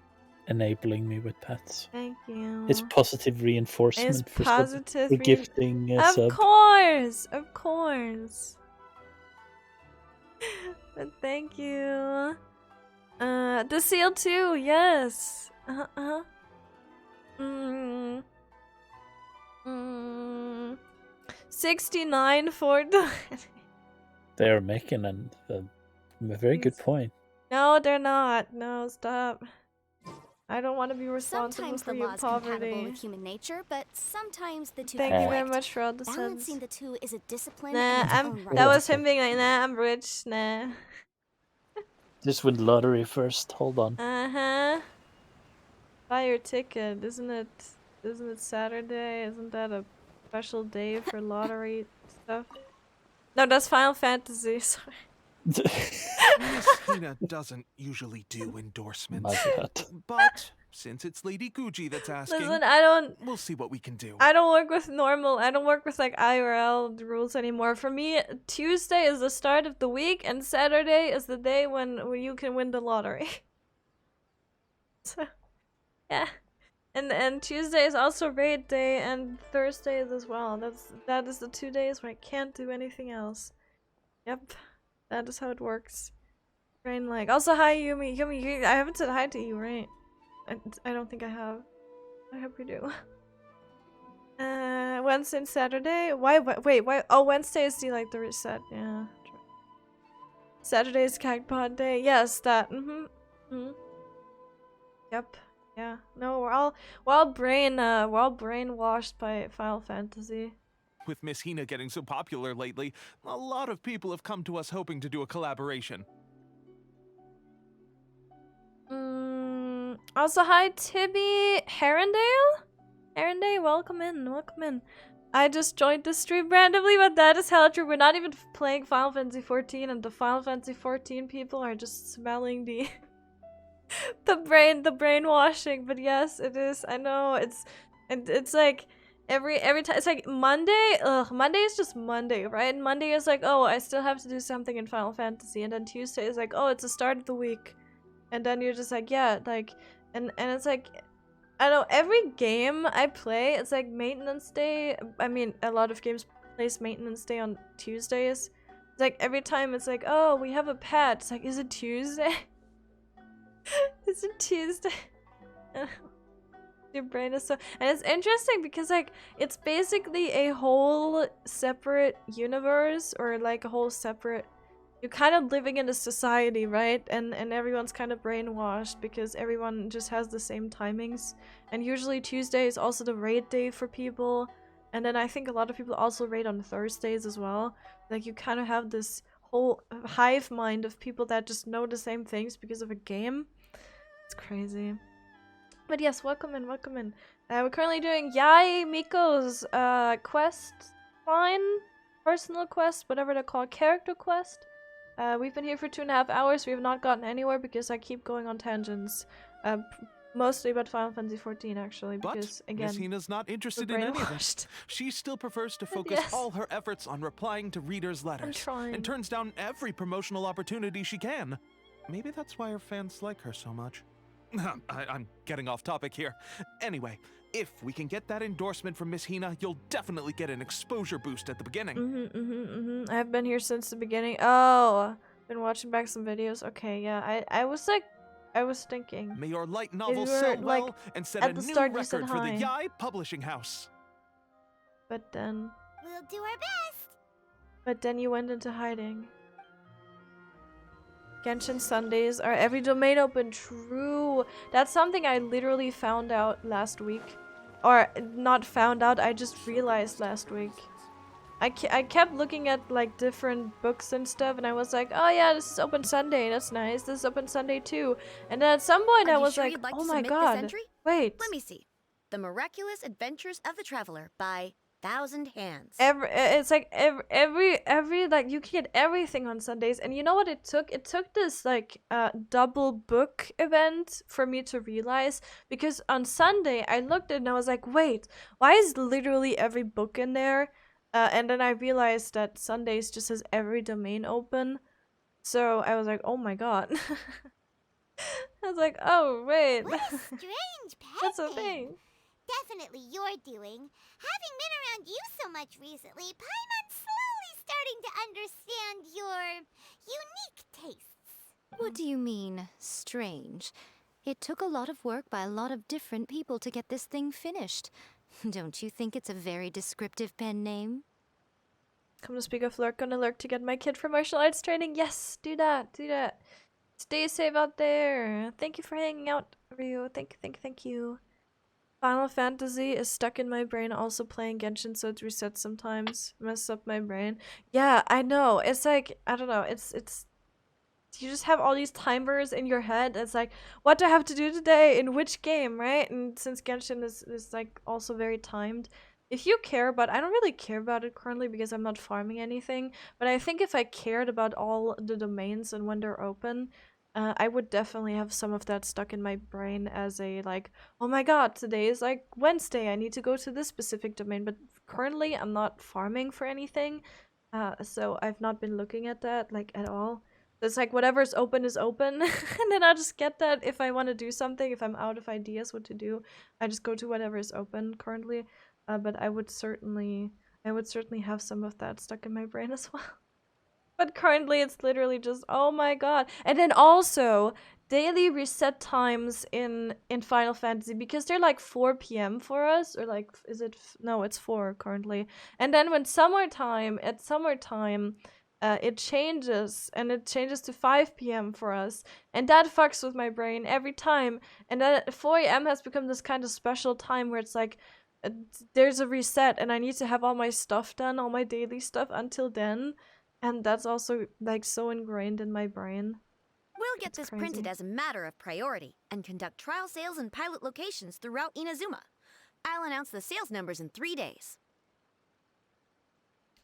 [SPEAKER 3] Enabling me with pets.
[SPEAKER 2] Thank you.
[SPEAKER 3] It's positive reinforcement
[SPEAKER 2] It's
[SPEAKER 3] for,
[SPEAKER 2] positive
[SPEAKER 3] for gifting a sub.
[SPEAKER 2] Of course! But thank you. The seal too, yes. 69 for
[SPEAKER 3] They're making a very good point.
[SPEAKER 2] No, they're not. No, stop. I don't want to be responsible
[SPEAKER 4] Sometimes
[SPEAKER 2] for
[SPEAKER 4] the
[SPEAKER 2] your
[SPEAKER 4] law's compatible
[SPEAKER 2] poverty.
[SPEAKER 4] with human nature, but sometimes the two
[SPEAKER 2] Thank you very
[SPEAKER 4] conflict.
[SPEAKER 2] much for all the subs.
[SPEAKER 4] Balancing the two is a discipline
[SPEAKER 2] Nah,
[SPEAKER 4] in its own right.
[SPEAKER 2] that was him being like, nah, I'm rich, nah.
[SPEAKER 3] Just win lottery first. Hold on.
[SPEAKER 2] Buy your ticket. Isn't it Saturday? Isn't that a special day for lottery stuff? No, that's Final Fantasy. Sorry.
[SPEAKER 8] Miss Hina doesn't usually do endorsements. But since it's Lady Gucci that's asking,
[SPEAKER 2] Listen,
[SPEAKER 8] we'll see what we can do.
[SPEAKER 2] I don't work with like IRL rules anymore. For me, Tuesday is the start of the week and Saturday is the day when you can win the lottery. So, yeah. And Tuesday is also raid day and Thursday is as well. That is the 2 days where I can't do anything else. Yep. That is how it works. Brain like. Also, hi Yumi. Yumi, I haven't said hi to you, right? I don't think I have. I hope you do. Wednesday and Saturday? Why? Why? Oh, Wednesday is the reset. Yeah. Saturday is Cagpod day. Yes, that. Yep. Yeah. No, we're all brainwashed by Final Fantasy.
[SPEAKER 8] With Miss Hina getting so popular lately, a lot of people have come to us hoping to do a collaboration.
[SPEAKER 2] Also, hi Tibby Herondale? Herondale, welcome in. I just joined the stream randomly, but that is hella true. We're not even playing Final Fantasy 14, and the Final Fantasy 14 people are just smelling the the brainwashing. But yes, it is. I know it's like every time it's like Monday. Monday is just Monday, right? And Monday is like, oh, I still have to do something in Final Fantasy, and then Tuesday is like, oh, it's the start of the week, and then you're just like, yeah, like, and it's like. I know every game I play, it's like maintenance day. I mean, a lot of games place maintenance day on Tuesdays. It's like every time it's like, oh, we have a pet. It's like, is it Tuesday? Is it Tuesday? Your brain is so... And it's interesting because like, it's basically a whole separate universe or like a whole separate... You're kind of living in a society, right? And everyone's kind of brainwashed because everyone just has the same timings. And usually Tuesday is also the raid day for people. And then I think a lot of people also raid on Thursdays as well. Like you kind of have this whole hive mind of people that just know the same things because of a game. It's crazy. But yes, welcome in. We're currently doing Yai Miko's quest line, personal quest, whatever they're called, character quest. We've been here for 2.5 hours. We have not gotten anywhere because I keep going on tangents. Mostly about Final Fantasy 14, actually, because,
[SPEAKER 8] but
[SPEAKER 2] again,
[SPEAKER 8] Miss Hina's not interested in any of it. She still prefers to focus all her efforts on replying to readers' letters. And turns down every promotional opportunity she can. Maybe that's why her fans like her so much. I'm getting off topic here. Anyway, if we can get that endorsement from Miss Hina, you'll definitely get an exposure boost at the beginning.
[SPEAKER 2] I've been here since the beginning. Oh, been watching back some videos. Okay, yeah, I was thinking.
[SPEAKER 8] May your light novel sell well and set a new record for the Yai Publishing House.
[SPEAKER 2] But then...
[SPEAKER 4] We'll do our best!
[SPEAKER 2] But then you went into hiding. Genshin Sundays are every domain open. True. That's something I literally found out last week. Or not found out, I just realized last week. I kept looking at like different books and stuff, and I was like, oh yeah, this is open Sunday, that's nice. This is open Sunday too. And then at some point I was
[SPEAKER 12] sure
[SPEAKER 2] like,
[SPEAKER 12] you'd like
[SPEAKER 2] oh
[SPEAKER 12] to
[SPEAKER 2] my
[SPEAKER 12] submit this
[SPEAKER 2] god,
[SPEAKER 12] entry?
[SPEAKER 2] wait.
[SPEAKER 12] Let me see. The Miraculous Adventures of the Traveler by Thousand Hands.
[SPEAKER 2] It's like every like you can get everything on Sundays, and you know what it took? It took this like double book event for me to realize, because on Sunday I looked at it and I was like, wait, why is literally every book in there? And then I realized that Sundays just has every domain open, so I was like, oh my god. I was like, oh wait,
[SPEAKER 4] What a strange pet
[SPEAKER 2] that's a
[SPEAKER 4] name.
[SPEAKER 2] thing.
[SPEAKER 4] Definitely your doing. Having been around you so much recently, Paimon's slowly starting to understand your unique tastes.
[SPEAKER 9] What do you mean, strange? It took a lot of work by a lot of different people to get this thing finished. Don't you think it's a very descriptive pen name?
[SPEAKER 2] Come to speak of lurk, gonna lurk to get my kid for martial arts training. Yes, do that, do that. Stay safe out there. Thank you for hanging out, Ryu. Thank you. Final Fantasy is stuck in my brain, also playing Genshin, so it resets sometimes. Messes up my brain. Yeah, I know. It's like, I don't know, it's you just have all these timers in your head. It's like, what do I have to do today in which game, right? And since Genshin is like also very timed, if you care about, I don't really care about it currently because I'm not farming anything, but I think if I cared about all the domains and when they're open, I would definitely have some of that stuck in my brain as a like, oh my god, today is like Wednesday, I need to go to this specific domain, but currently I'm not farming for anything, so I've not been looking at that like at all. It's like whatever's open is open, and then I'll just get that if I want to do something. If I'm out of ideas what to do, I just go to whatever is open currently. But I would certainly have some of that stuck in my brain as well. But currently it's literally just, oh my god. And then also daily reset times in Final Fantasy, because they're like 4 p.m. for us, or like, is it, no, it's 4 currently. And then when summertime, it changes, and it changes to 5 p.m. for us, and that fucks with my brain every time. And then 4 a.m. has become this kind of special time where it's like, there's a reset, and I need to have all my stuff done, all my daily stuff until then. And that's also like so ingrained in my brain.
[SPEAKER 12] We'll get this printed as a matter of priority and conduct trial sales in pilot locations throughout Inazuma. I'll announce the sales numbers in 3 days.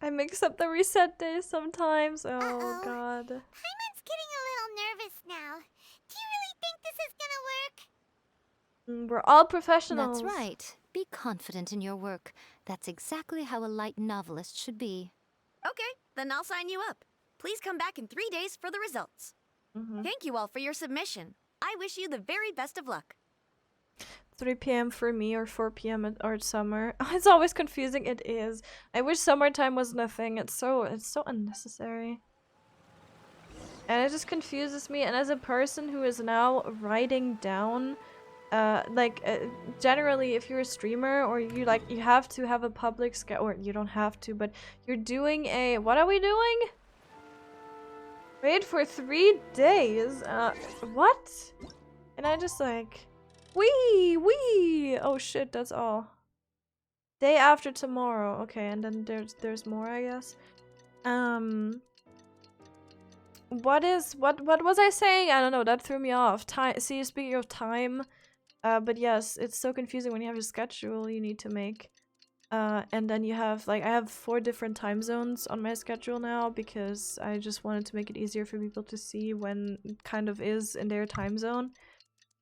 [SPEAKER 2] I mix up the reset days sometimes. Oh god.
[SPEAKER 4] Paimon's getting a little nervous now. Do you really think this is gonna work?
[SPEAKER 2] We're all professionals.
[SPEAKER 9] That's right. Be confident in your work. That's exactly how a light novelist should be.
[SPEAKER 12] Okay, then I'll sign you up. Please come back in 3 days for the results. Thank you all for your submission. I wish you the very best of luck.
[SPEAKER 2] 3 p.m. for me, or 4 p.m. or summer. Oh, it's always confusing. It is. I wish summertime wasn't a thing. It's so unnecessary. And it just confuses me. And as a person who is now writing down, generally if you're a streamer, or you have to have a public or you don't have to, but you're doing a, what are we doing? Wait for 3 days. What? And I just like, wee. Oh shit, that's all. Day after tomorrow. Okay, and then there's more, I guess. What was I saying? I don't know. That threw me off. Time. See, speaking of time. But yes, it's so confusing when you have a schedule you need to make. And then you have, like, I have 4 different time zones on my schedule now, because I just wanted to make it easier for people to see when it kind of is in their time zone.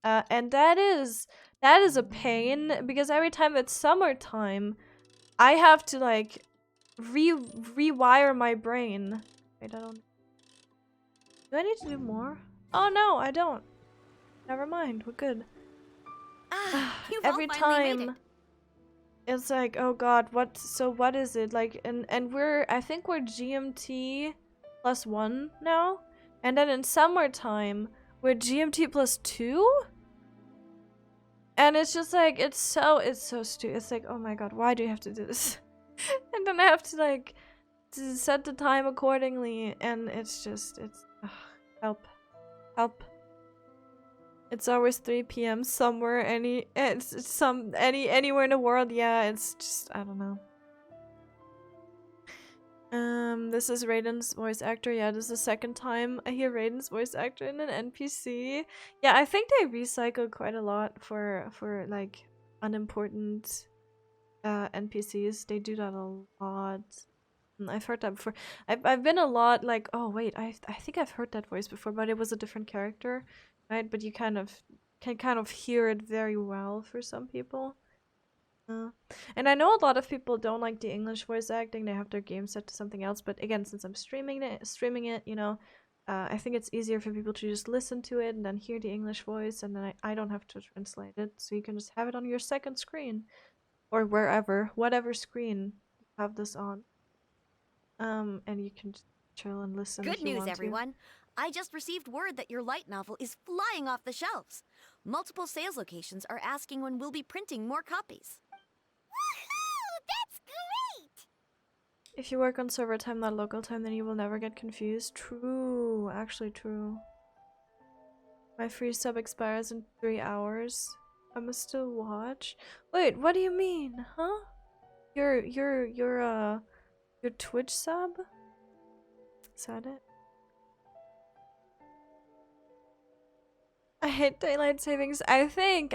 [SPEAKER 2] And that is a pain, because every time it's summertime, I have to, like, rewire my brain. Wait, I don't... Do I need to do more? Oh no, I don't. Never mind, we're good. Every time it's like, oh god, what is it like? And I think we're GMT +1 now, and then in summertime we're GMT +2, and it's just like, it's so stupid. It's like, oh my god, why do you have to do this? And then I have to like to set the time accordingly, and it's help. It's always 3 p.m. somewhere, anywhere in the world. Yeah, it's just, I don't know. This is Raiden's voice actor. Yeah, this is the second time I hear Raiden's voice actor in an NPC. Yeah, I think they recycle quite a lot for like unimportant NPCs. They do that a lot. I've heard that before. I've been a lot like, oh wait, I think I've heard that voice before, but it was a different character, right? But you can kind of hear it very well for some people. And I know a lot of people don't like the English voice acting. They have their game set to something else. But again, since I'm streaming it, you know, I think it's easier for people to just listen to it and then hear the English voice, and then I don't have to translate it. So you can just have it on your second screen, or whatever screen you have this on. And you can just chill and listen.
[SPEAKER 12] Good
[SPEAKER 2] if you
[SPEAKER 12] news,
[SPEAKER 2] want to.
[SPEAKER 12] everyone. I just received word that your light novel is flying off the shelves. Multiple sales locations are asking when we'll be printing more copies.
[SPEAKER 4] Woohoo! That's great!
[SPEAKER 2] If you work on server time, not local time, then you will never get confused. True. Actually true. My free sub expires in 3 hours. I must still watch. Wait, what do you mean? Huh? Your Twitch sub? Is that it? I hate daylight savings. I think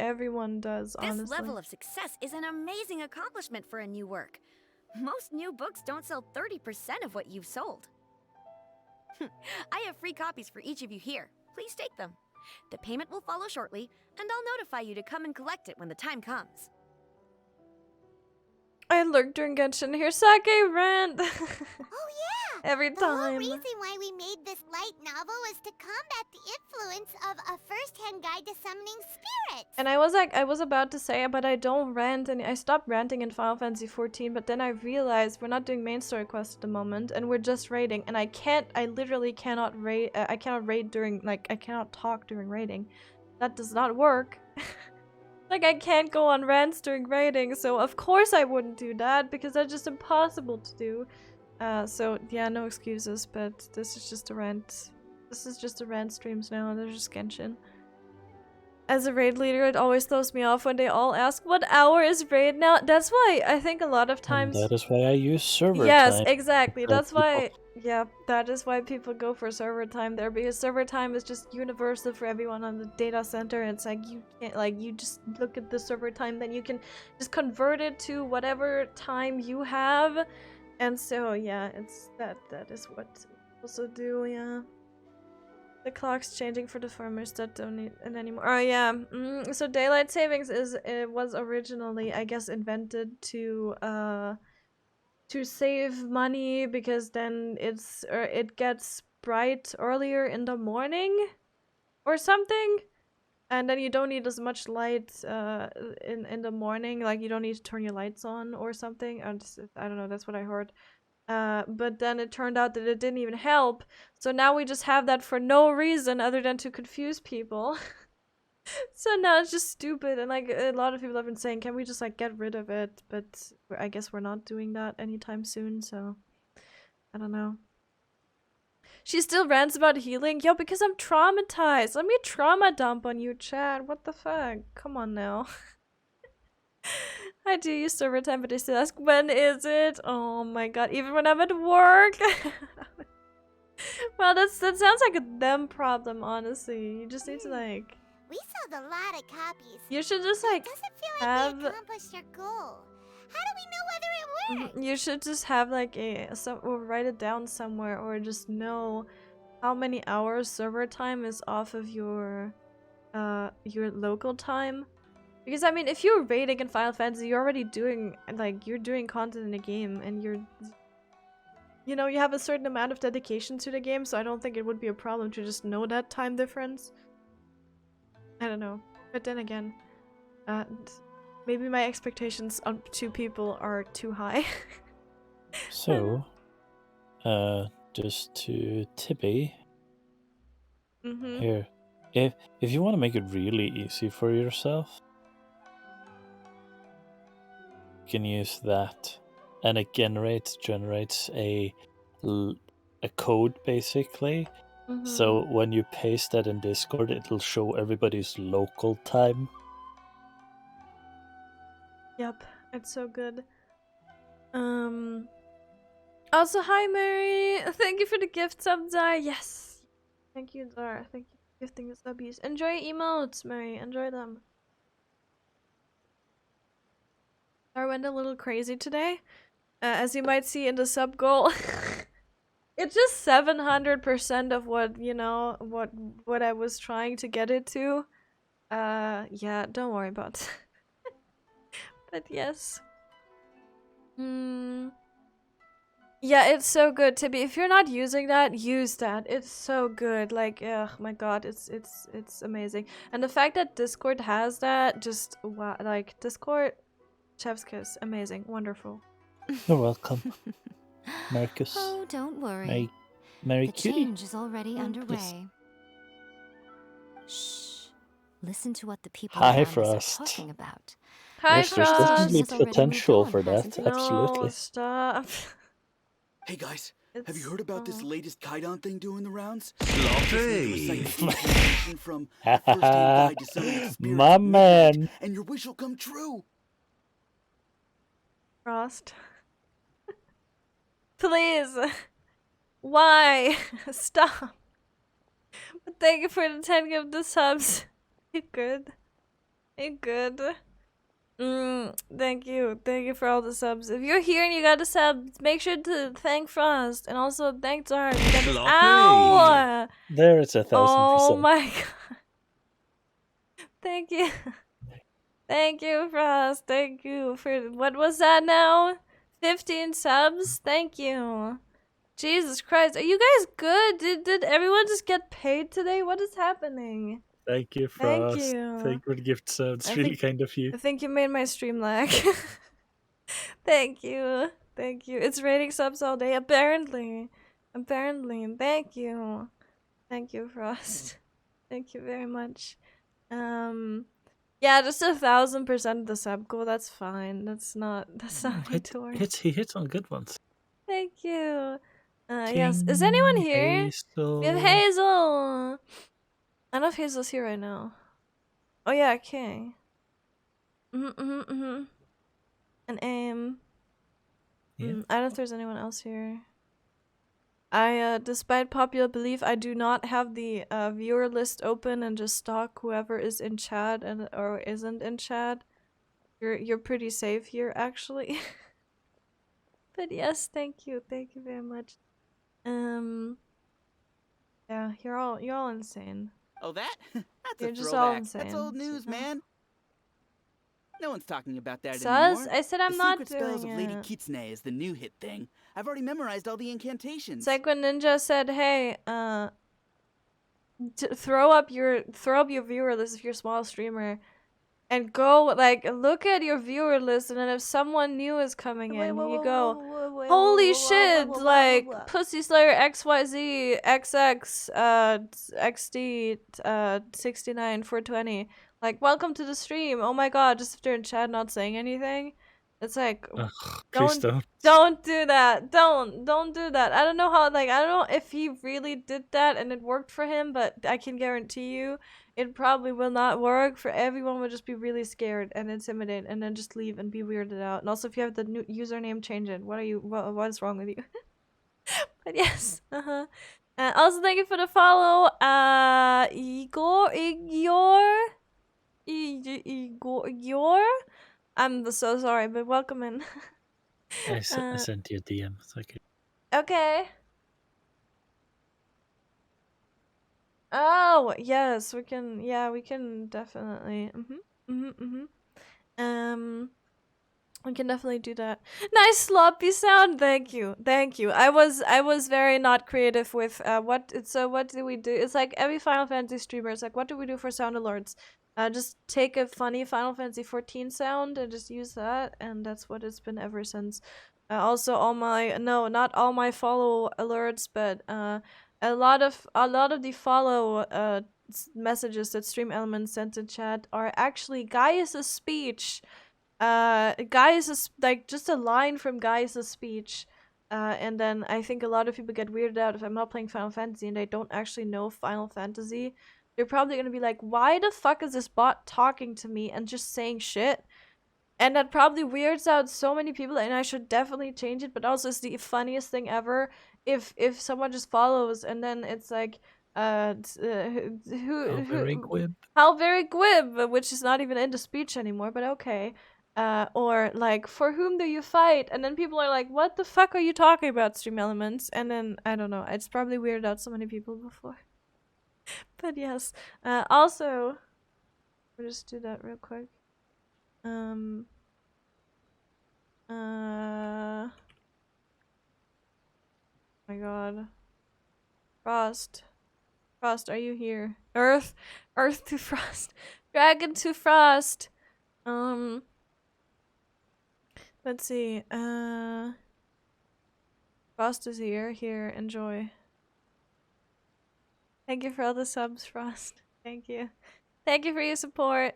[SPEAKER 2] everyone does, honestly.
[SPEAKER 12] This level of success is an amazing accomplishment for a new work. Most new books don't sell 30% of what you've sold. I have free copies for each of you here. Please take them. The payment will follow shortly, and I'll notify you to come and collect it when the time comes.
[SPEAKER 2] I lurk during Genshin. Here's Sake rant.
[SPEAKER 4] Oh yeah!
[SPEAKER 2] Every
[SPEAKER 4] The whole
[SPEAKER 2] time.
[SPEAKER 4] reason why we made this light novel was to combat the influence of a first-hand guide to summoning spirits.
[SPEAKER 2] And I was about to say, but I don't rant, and I stopped ranting in Final Fantasy 14, but then I realized we're not doing main story quests at the moment, and we're just raiding, and I literally cannot raid, I cannot raid during, like, I cannot talk during raiding. That does not work. Like, I can't go on rants during raiding, so of course I wouldn't do that, because that's just impossible to do. So, yeah, no excuses, but this is just a rant. This is just a rant streams now, there's just Genshin. As a raid leader, it always throws me off when they all ask, what hour is raid now? That's why I think a lot of times...
[SPEAKER 3] And that is why I use server time.
[SPEAKER 2] Yes, exactly. That's why... Yeah, that is why people go for server time there, because server time is just universal for everyone on the data center. It's like, you can't, like, you just look at the server time, then you can just convert it to whatever time you have. And so, yeah, it's that is what we also do, yeah. The clock's changing for the farmers that don't need it anymore. Oh yeah, so daylight savings was originally, I guess, invented to save money, because then it gets bright earlier in the morning or something, and then you don't need as much light in the morning. Like, you don't need to turn your lights on or something. I don't know. That's what I heard. But then it turned out that it didn't even help. So now we just have that for no reason other than to confuse people. So now it's just stupid, and like a lot of people have been saying, can we just like get rid of it? But I guess we're not doing that anytime soon, so I don't know. She still rants about healing? Yo, because I'm traumatized. Let me trauma dump on you, chat. What the fuck? Come on now. I do use server time, but they still ask, when is it? Oh my god, even when I'm at work. Well, that sounds like a them problem, honestly. You just need to like...
[SPEAKER 4] We sold a lot of copies.
[SPEAKER 2] You should just like
[SPEAKER 4] Doesn't feel like we accomplished our goal. How do we know whether it worked?
[SPEAKER 2] You should just have like or write it down somewhere, or just know how many hours server time is off of your local time. Because I mean, if you're raiding in Final Fantasy, you're already doing you're doing content in the game, and you know, you have a certain amount of dedication to the game, so I don't think it would be a problem to just know that time difference. I don't know, but then again, maybe my expectations on two people are too high.
[SPEAKER 3] So, just to Tibby, here, if you want to make it really easy for yourself, you can use that, and it generates a code basically. So when you paste that in Discord, it'll show everybody's local time. Yep,
[SPEAKER 2] it's so good. Oh Also, hi Mary. Thank you for the gift sub, Zara. Yes. Thank you, Zara. Thank you for gifting the subbies. Enjoy emotes, Mary. Enjoy them. Zara went a little crazy today. As you might see in the sub goal. It's just 700% of what, you know, what I was trying to get it to. Yeah, don't worry about that. But yes. Yeah, it's so good, Tibby. If you're not using that, use that. It's so good. Like, oh my god, it's amazing. And the fact that Discord has that, just wow, like Discord, chef's kiss, amazing, wonderful.
[SPEAKER 3] You're welcome, Marcus.
[SPEAKER 9] Oh, don't worry.
[SPEAKER 3] Mary
[SPEAKER 9] The
[SPEAKER 3] Cutie.
[SPEAKER 9] change is already underway. Shh. Listen to what the people
[SPEAKER 3] Hi,
[SPEAKER 9] around us
[SPEAKER 3] Frost.
[SPEAKER 9] are talking about.
[SPEAKER 2] Hi,
[SPEAKER 3] Yes, there's
[SPEAKER 2] Frost.
[SPEAKER 3] definitely
[SPEAKER 9] Has already
[SPEAKER 3] potential
[SPEAKER 9] moved on,
[SPEAKER 3] for that.
[SPEAKER 9] hasn't it?
[SPEAKER 3] Absolutely.
[SPEAKER 2] No, stop.
[SPEAKER 11] Hey guys, have you
[SPEAKER 2] It's-
[SPEAKER 11] heard about this
[SPEAKER 2] oh.
[SPEAKER 11] latest Kaidan thing doing the rounds?
[SPEAKER 1] Sloppy.
[SPEAKER 11] Information from First-Hand Guide to Summoning Spirits
[SPEAKER 3] My
[SPEAKER 11] at Midnight,
[SPEAKER 3] man.
[SPEAKER 11] and your wish will come true.
[SPEAKER 2] Frost. Please. Why? Stop. But thank you for the 10 of the subs. You good? You good? Thank you. Thank you for all the subs. If you're here and you got a sub, make sure to thank Frost and also thank Zara. Ow!
[SPEAKER 3] There it's 1000%.
[SPEAKER 2] Oh my god. Thank you. Thank you, Frost. Thank you for what was that now? 15 subs? Thank you. Jesus Christ. Are you guys good? Did everyone just get paid today? What is happening?
[SPEAKER 3] Thank you,
[SPEAKER 2] Thank
[SPEAKER 3] Frost.
[SPEAKER 2] you.
[SPEAKER 3] Thank you for the gift subs.
[SPEAKER 2] I
[SPEAKER 3] Really
[SPEAKER 2] think-
[SPEAKER 3] kind of you.
[SPEAKER 2] I think you made my stream lag. Thank you. Thank you. It's rating subs all day, apparently. Apparently. Thank you. Thank you, Frost. Thank you very much. Yeah, just 1000% of the sub goal, that's fine. That's not need to worry.
[SPEAKER 3] He hits on good ones.
[SPEAKER 2] Thank you. Yes. Is anyone here?
[SPEAKER 3] Hazel.
[SPEAKER 2] We have Hazel. I don't know if Hazel's here right now. Oh yeah, okay. And aim.
[SPEAKER 3] Yeah.
[SPEAKER 2] I don't know if there's anyone else here. Despite popular belief, I do not have the viewer list open and just stalk whoever is in chat and or isn't in chat. You're pretty safe here, actually. But yes, thank you very much. Yeah, you're all insane.
[SPEAKER 11] Oh, that? That's
[SPEAKER 2] You're
[SPEAKER 11] a
[SPEAKER 2] just all
[SPEAKER 11] throwback.
[SPEAKER 2] insane.
[SPEAKER 11] That's old news, man. No one's talking about that
[SPEAKER 2] Sus?
[SPEAKER 11] anymore.
[SPEAKER 2] I said I'm
[SPEAKER 11] the
[SPEAKER 2] not
[SPEAKER 11] secret spells
[SPEAKER 2] doing
[SPEAKER 11] of Lady
[SPEAKER 2] it.
[SPEAKER 11] Kitsune is the new hit thing. I've already memorized all the incantations.
[SPEAKER 2] It's like when Ninja said, "Hey, throw up your viewer list if you're a small streamer, and go like look at your viewer list, and then if someone new is coming in, you go, holy shit, like Pussy Slayer XYZ XX XD 69 420, like welcome to the stream. Oh my god, just if they're in chat not saying anything." It's like,
[SPEAKER 3] Please
[SPEAKER 2] don't do that. Don't do that. I don't know how, like, I don't know if he really did that and it worked for him, but I can guarantee you it probably will not work. For everyone would just be really scared and intimidated and then just leave and be weirded out. And also if you have the new username, change it. What is wrong with you? But yes. Also thank you for the follow. Igor? I'm so sorry, but welcome in.
[SPEAKER 3] I sent you a DM. It's okay.
[SPEAKER 2] Okay. Oh, yes, we can. Yeah, we can definitely. We can definitely do that. Nice sloppy sound. Thank you. Thank you. I was very not creative with what do we do? It's like every Final Fantasy streamer. It's like, what do we do for sound alerts? Just take a funny Final Fantasy 14 sound and just use that, and that's what it's been ever since. Also, not all my follow alerts, but a lot of the follow messages that Stream Elements sent in chat are actually Gaius's speech. Gaius's, like, just a line from Gaius's speech. And then I think a lot of people get weirded out if I'm not playing Final Fantasy and they don't actually know Final Fantasy. They're probably gonna be like, why the fuck is this bot talking to me and just saying shit? And that probably weirds out so many people, and I should definitely change it, but also it's the funniest thing ever if someone just follows and then it's like how
[SPEAKER 3] very glib.
[SPEAKER 2] how very glib, which is not even in the speech anymore, but okay. Or like, for whom do you fight? And then people are like, what the fuck are you talking about, Stream Elements? And then I don't know, it's probably weirded out so many people before. But yes. Also, we'll just do that real quick. My god. Frost, are you here? Earth to Frost. Dragon to Frost. Let's see. Frost is here. Here, enjoy. Thank you for all the subs, Frost. Thank you. Thank you for your support.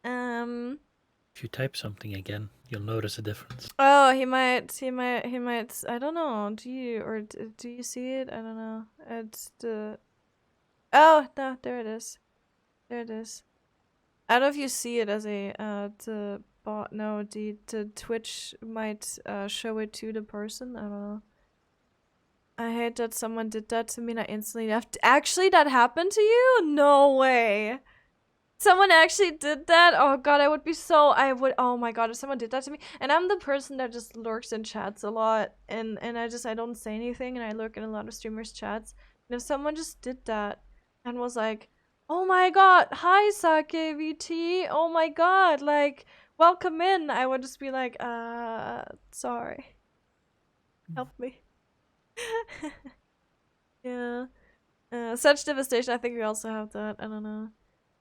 [SPEAKER 3] If you type something again, you'll notice a difference.
[SPEAKER 2] Oh, he might, I don't know, do you see it? I don't know. It's the... Oh, no, there it is. There it is. I don't know if you see it as a, the bot, no, the Twitch might, show it to the person, I don't know. I hate that someone did that to me and I instantly left. Actually, that happened to you? No way. Someone actually did that? Oh god, oh my god, if someone did that to me. And I'm the person that just lurks in chats a lot. And I don't say anything and I lurk in a lot of streamers' chats. And if someone just did that and was like, oh my god, hi SakaeVT, oh my god, like, welcome in, I would just be like, sorry. Help me. Yeah. Such devastation, I think we also have that, I don't know.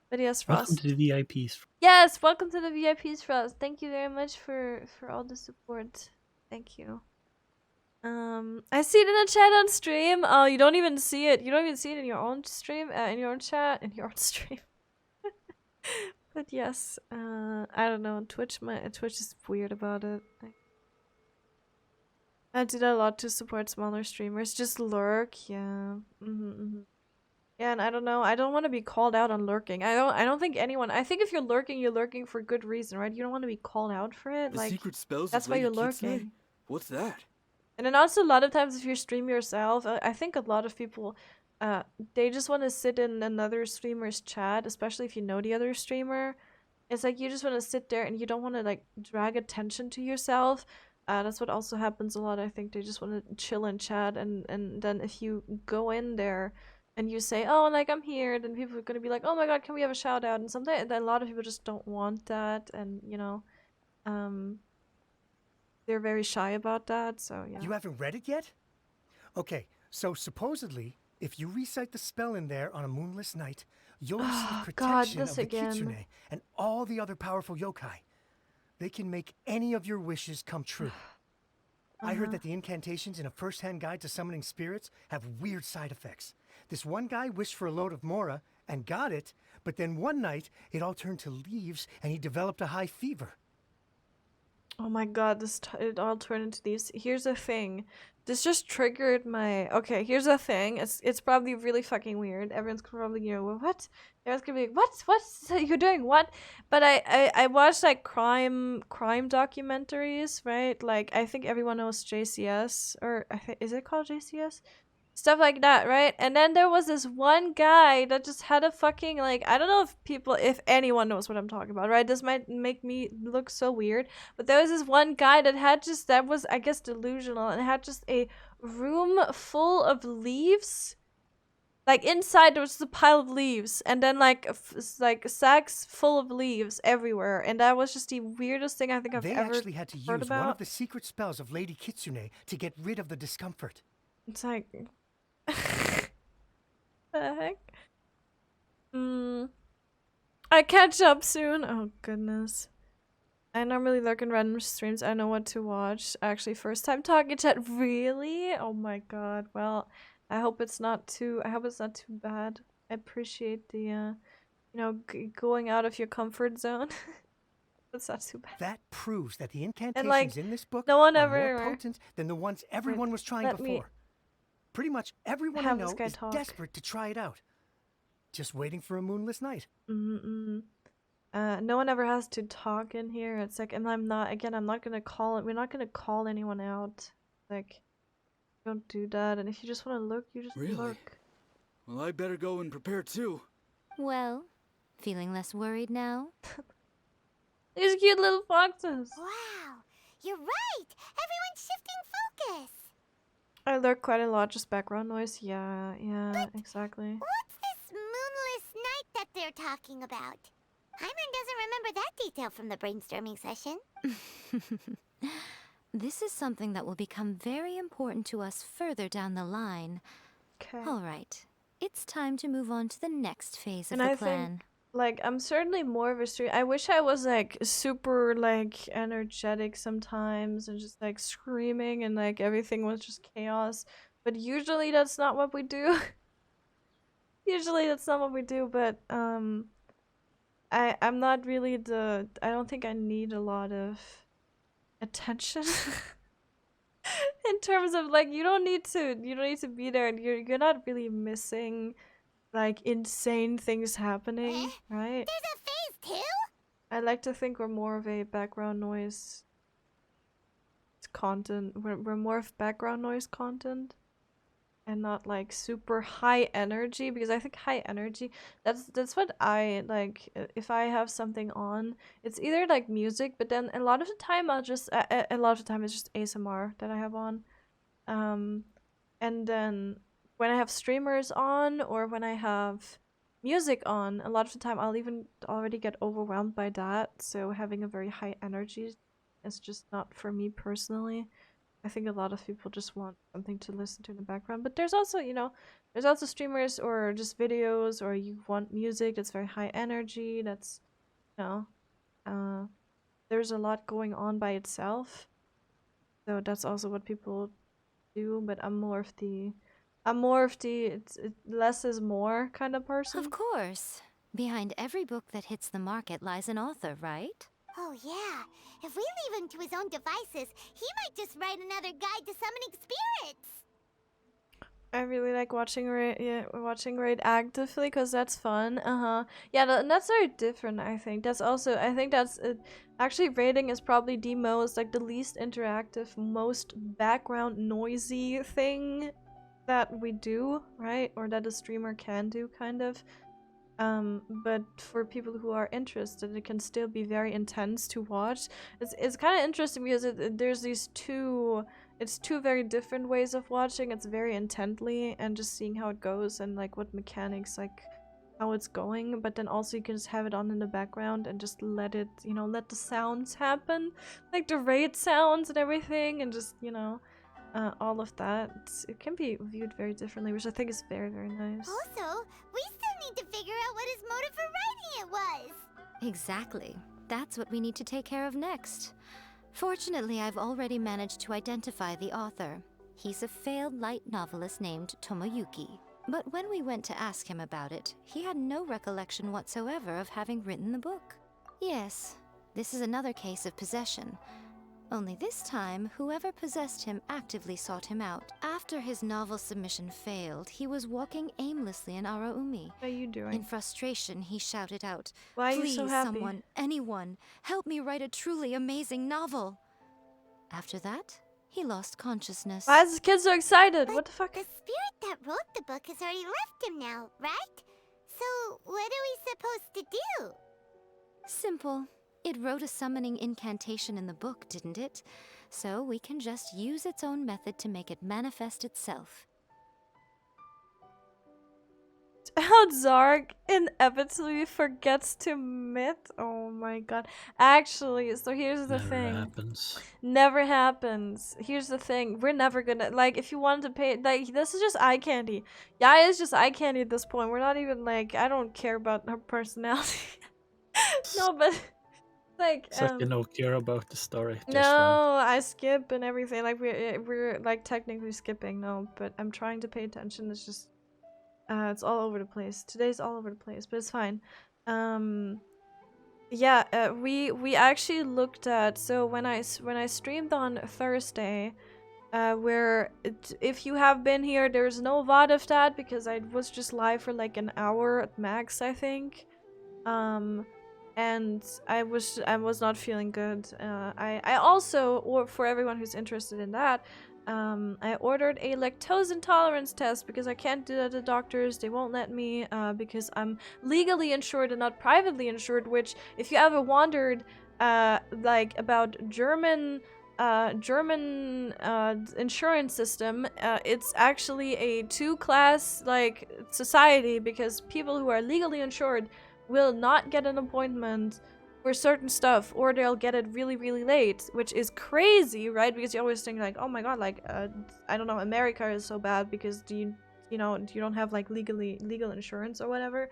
[SPEAKER 2] But yes, Frost.
[SPEAKER 3] Welcome to the VIPs.
[SPEAKER 2] Yes, welcome to the VIPs, Frost. Thank you very much for all the support. Thank you. I see it in the chat on stream. Oh, you don't even see it. You don't even see it in your own stream, in your own chat, in your own stream. But yes, I don't know. Twitch is weird about it. I do that a lot to support smaller streamers. Just lurk, yeah. Yeah, and I don't know. I don't want to be called out on lurking. I don't think anyone. I think if you're lurking for good reason, right? You don't want to be called out for it.
[SPEAKER 11] The
[SPEAKER 2] like,
[SPEAKER 11] secret spells
[SPEAKER 2] that's
[SPEAKER 11] of
[SPEAKER 2] why
[SPEAKER 11] Lady
[SPEAKER 2] you're
[SPEAKER 11] Kitsune?
[SPEAKER 2] lurking.
[SPEAKER 11] What's that?
[SPEAKER 2] And then also a lot of times if you stream yourself, I think a lot of people, they just want to sit in another streamer's chat, especially if you know the other streamer. It's like you just want to sit there and you don't want to like drag attention to yourself. That's what also happens a lot. I think they just want to chill and chat, and then if you go in there and you say, oh, like, I'm here, then people are gonna be like, oh my god, can we have a shout out? And something, and then a lot of people just don't want that, and you know, they're very shy about that, so yeah.
[SPEAKER 10] You haven't read it yet? Okay, so supposedly, if you recite the spell in there on a moonless night, you'll receive protection of the Kitsune and all the other powerful yokai. They can make any of your wishes come true. I heard that the incantations in a first-hand guide to summoning spirits have weird side effects. This one guy wished for a load of Mora and got it, but then one night it all turned to leaves and he developed a high fever.
[SPEAKER 2] Oh my god, it all turned into these. Here's the thing. This just triggered my... Okay, here's the thing. It's probably really fucking weird. Everyone's probably, you know, what? Everyone's gonna be like, what? What? You're doing what? But I watched, like, crime documentaries, right? Like, I think everyone knows JCS. Or, is it called JCS? Stuff like that, right? And then there was this one guy that just had a fucking, like, I don't know if anyone knows what I'm talking about, right? This might make me look so weird, but there was this one guy that was, I guess, delusional, and had just a room full of leaves. Like, inside there was just a pile of leaves, and then, like, sacks full of leaves everywhere, and that was just the weirdest thing I think I've ever heard about.
[SPEAKER 10] They actually had to use one of the secret spells of Lady Kitsune to get rid of the discomfort.
[SPEAKER 2] It's like... the heck? I catch up soon. Oh goodness. I normally lurk in random streams. I don't know what to watch. Actually, first time talking chat. Really? Oh my god. Well, I hope it's not too bad. I appreciate the you know, going out of your comfort zone. That's not too bad.
[SPEAKER 10] That proves that the incantations
[SPEAKER 2] and, like,
[SPEAKER 10] in this book
[SPEAKER 2] no one
[SPEAKER 10] are
[SPEAKER 2] ever
[SPEAKER 10] more potent than the ones everyone was trying before. Pretty much everyone I know is desperate to try it out. Just waiting for a moonless night.
[SPEAKER 2] no one ever has to talk in here. It's like, and I'm not gonna call it. We're not gonna call anyone out. Like, don't do that. And if you just want to look, you just look.
[SPEAKER 11] Well, I better go and prepare too.
[SPEAKER 9] Well, feeling less worried now?
[SPEAKER 2] These cute little foxes.
[SPEAKER 4] Wow, you're right. Everyone's shifting focus.
[SPEAKER 2] I lurk quite a lot, just background noise. Yeah, exactly.
[SPEAKER 4] What's this moonless night that they're talking about? Hyman doesn't remember that detail from the brainstorming session.
[SPEAKER 9] This is something that will become very important to us further down the line.
[SPEAKER 2] Okay.
[SPEAKER 9] All right. It's time to move on to the next phase of
[SPEAKER 2] And
[SPEAKER 9] the
[SPEAKER 2] I
[SPEAKER 9] plan.
[SPEAKER 2] think, like, I'm certainly more of a streamer. I wish I was, like, super, like, energetic sometimes and just, like, screaming and, like, everything was just chaos. But usually that's not what we do. Usually that's not what we do, but, I'm not really I don't think I need a lot of attention. In terms of, like, you don't need to be there, and you're not really missing, like, insane things happening, right?
[SPEAKER 4] There's a phase 2?
[SPEAKER 2] I like to think we're more of a background noise content. We're more of background noise content and not like super high energy, because I think high energy, that's what I like. If I have something on, it's either like music, but then a lot of the time I'll just a lot of the time it's just ASMR that I have on. And then when I have streamers on or when I have music on, a lot of the time I'll even already get overwhelmed by that. So having a very high energy is just not for me personally. I think a lot of people just want something to listen to in the background. But there's also, there's also streamers or just videos, or you want music that's very high energy, that's, there's a lot going on by itself. So that's also what people do, but I'm more of the it's less is more kind of person.
[SPEAKER 9] Of course. Behind every book that hits the market lies an author, right?
[SPEAKER 4] Oh yeah, if we leave him to his own devices, he might just write another guide to summoning spirits.
[SPEAKER 2] I really like watching Raid actively because that's fun. Yeah, and that's very different. I think that's actually raiding is probably the most, like, the least interactive, most background noisy thing that we do, right? Or that a streamer can do, kind of. But for people who are interested, it can still be very intense to watch. It's kind of interesting because there's these two very different ways of watching. It's very intently and just seeing how it goes and like what mechanics, like how it's going, but then also you can just have it on in the background and just let it, let the sounds happen, like the raid sounds and everything, and just, all of that. It can be viewed very differently, which I think is very, very nice.
[SPEAKER 4] Also, we still need to figure out what his motive for writing it was.
[SPEAKER 9] Exactly. That's what we need to take care of next. Fortunately, I've already managed to identify the author. He's a failed light novelist named Tomoyuki. But when we went to ask him about it, he had no recollection whatsoever of having written the book. Yes, this is another case of possession. Only this time, whoever possessed him actively sought him out. After his novel submission failed, he was walking aimlessly in Araumi.
[SPEAKER 2] What are you doing?
[SPEAKER 9] In frustration, he shouted out,
[SPEAKER 2] "Why are you
[SPEAKER 9] "Please,
[SPEAKER 2] so happy?
[SPEAKER 9] someone, anyone, help me write a truly amazing novel." After that, he lost consciousness.
[SPEAKER 2] Why is this kid so excited?
[SPEAKER 4] But
[SPEAKER 2] what the fuck?
[SPEAKER 4] The spirit that wrote the book has already left him now, right? So, what are we supposed to do?
[SPEAKER 9] Simple. It wrote a summoning incantation in the book, didn't it? So we can just use its own method to make it manifest itself.
[SPEAKER 2] How Zarg inevitably forgets to myth. Oh my god. Actually, so here's the thing.
[SPEAKER 3] Never happens.
[SPEAKER 2] Never happens. Here's the thing. We're never gonna, like, if you wanted to pay, like, this is just eye candy. Yeah, it's just eye candy at this point. We're not even, like, I don't care about her personality. No, but like,
[SPEAKER 3] It's like you don't care about the story. Just
[SPEAKER 2] no,
[SPEAKER 3] run.
[SPEAKER 2] I skip and everything. Like, we're like technically skipping, no, but I'm trying to pay attention. It's just it's all over the place. Today's all over the place, but it's fine. Yeah, we actually looked at, so when I streamed on Thursday, where if you have been here, there's no VOD of that because I was just live for like an hour at max, I think. and I was not feeling good. I also, or for everyone who's interested in that, I ordered a lactose intolerance test because I can't do that at the doctors. They won't let me because I'm legally insured and not privately insured, which, if you ever wondered like about German insurance system, it's actually a two-class like society, because people who are legally insured will not get an appointment for certain stuff, or they'll get it really, really late, which is crazy, right? Because you always think like, oh my god, like I don't know, America is so bad because you don't have like legal insurance or whatever.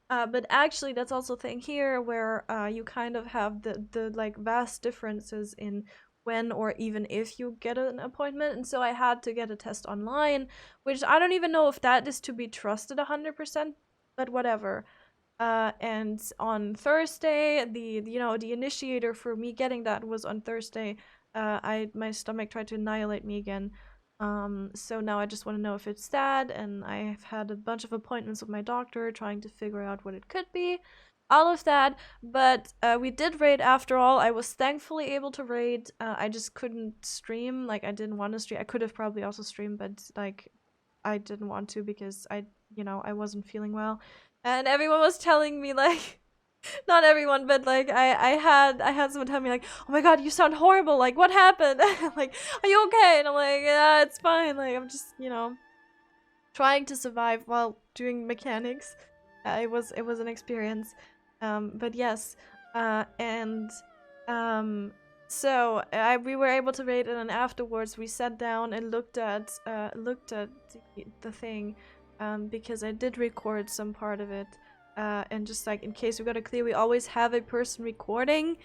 [SPEAKER 2] But actually, that's also a thing here where you kind of have the like vast differences in when or even if you get an appointment. And so I had to get a test online, which I don't even know if that is to be trusted 100%, but whatever. And on Thursday, the initiator for me getting that was on Thursday. My stomach tried to annihilate me again. So now I just want to know if it's that, and I've had a bunch of appointments with my doctor trying to figure out what it could be. All of that, but we did raid after all. I was thankfully able to raid. I just couldn't stream. Like, I didn't want to stream. I could have probably also streamed, but like, I didn't want to because I wasn't feeling well. And everyone was telling me, like, not everyone, but like I had someone tell me like, oh my god, you sound horrible, like what happened? Like, are you okay? And I'm like, yeah, it's fine, like I'm just trying to survive while doing mechanics. It was an experience, but yes, so we were able to rate it, and afterwards we sat down and looked at the thing, because I did record some part of it. And just like in case we got a clear, we always have a person recording,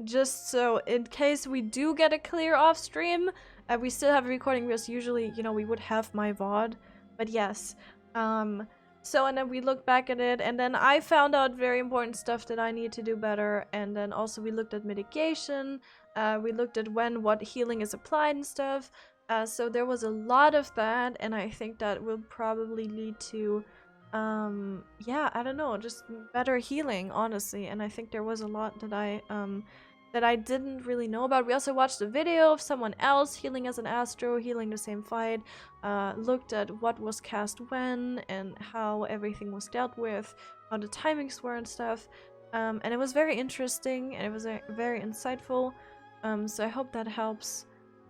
[SPEAKER 2] just so in case we do get a clear off stream, we still have a recording, because usually we would have my VOD, but yes. So, and then we looked back at it, and then I found out very important stuff that I need to do better, and then also we looked at mitigation, we looked at what healing is applied and stuff, so there was a lot of that, and I think that will probably lead to yeah, I don't know, just better healing, honestly. And I think there was a lot that I didn't really know about. We also watched a video of someone else healing as an Astro, healing the same fight, looked at what was cast when and how everything was dealt with, how the timings were and stuff, and it was very interesting, and it was very insightful, so I hope that helps.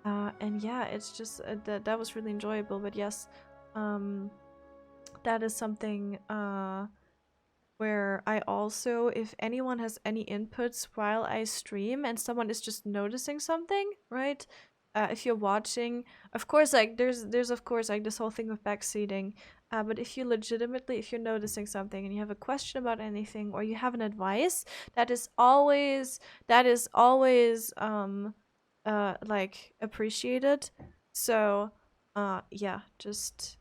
[SPEAKER 2] And yeah, it's just that was really enjoyable. But yes, that is something where I also, if anyone has any inputs while I stream and someone is just noticing something, right? If you're watching, of course, like there's of course like this whole thing of backseating, but if you're noticing something and you have a question about anything, or you have an advice, that is always like appreciated. So yeah, just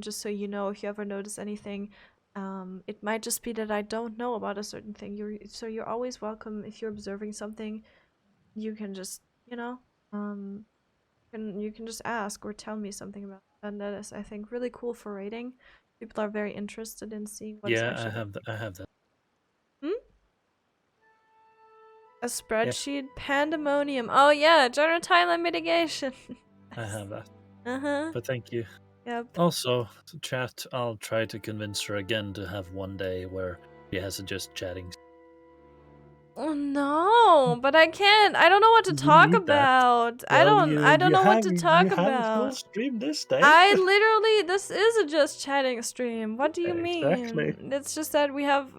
[SPEAKER 2] so you know, if you ever notice anything, it might just be that I don't know about a certain thing. You're always welcome. If you're observing something, you can just you can just ask or tell me something about it. And that is, I think, really cool for rating. People are very interested in seeing what's actually.
[SPEAKER 3] I have that.
[SPEAKER 2] A spreadsheet, pandemonium. Oh yeah, general timeline mitigation.
[SPEAKER 3] I have that.
[SPEAKER 2] But
[SPEAKER 3] thank you.
[SPEAKER 2] Yep.
[SPEAKER 3] Also, chat, I'll try to convince her again to have one day where she has just chatting.
[SPEAKER 2] Oh no, but I can't. I don't know what to talk about. I don't know what to talk about.
[SPEAKER 3] Stream this day.
[SPEAKER 2] I literally, this is a just chatting stream. What do you mean?
[SPEAKER 3] Exactly.
[SPEAKER 2] It's just that we have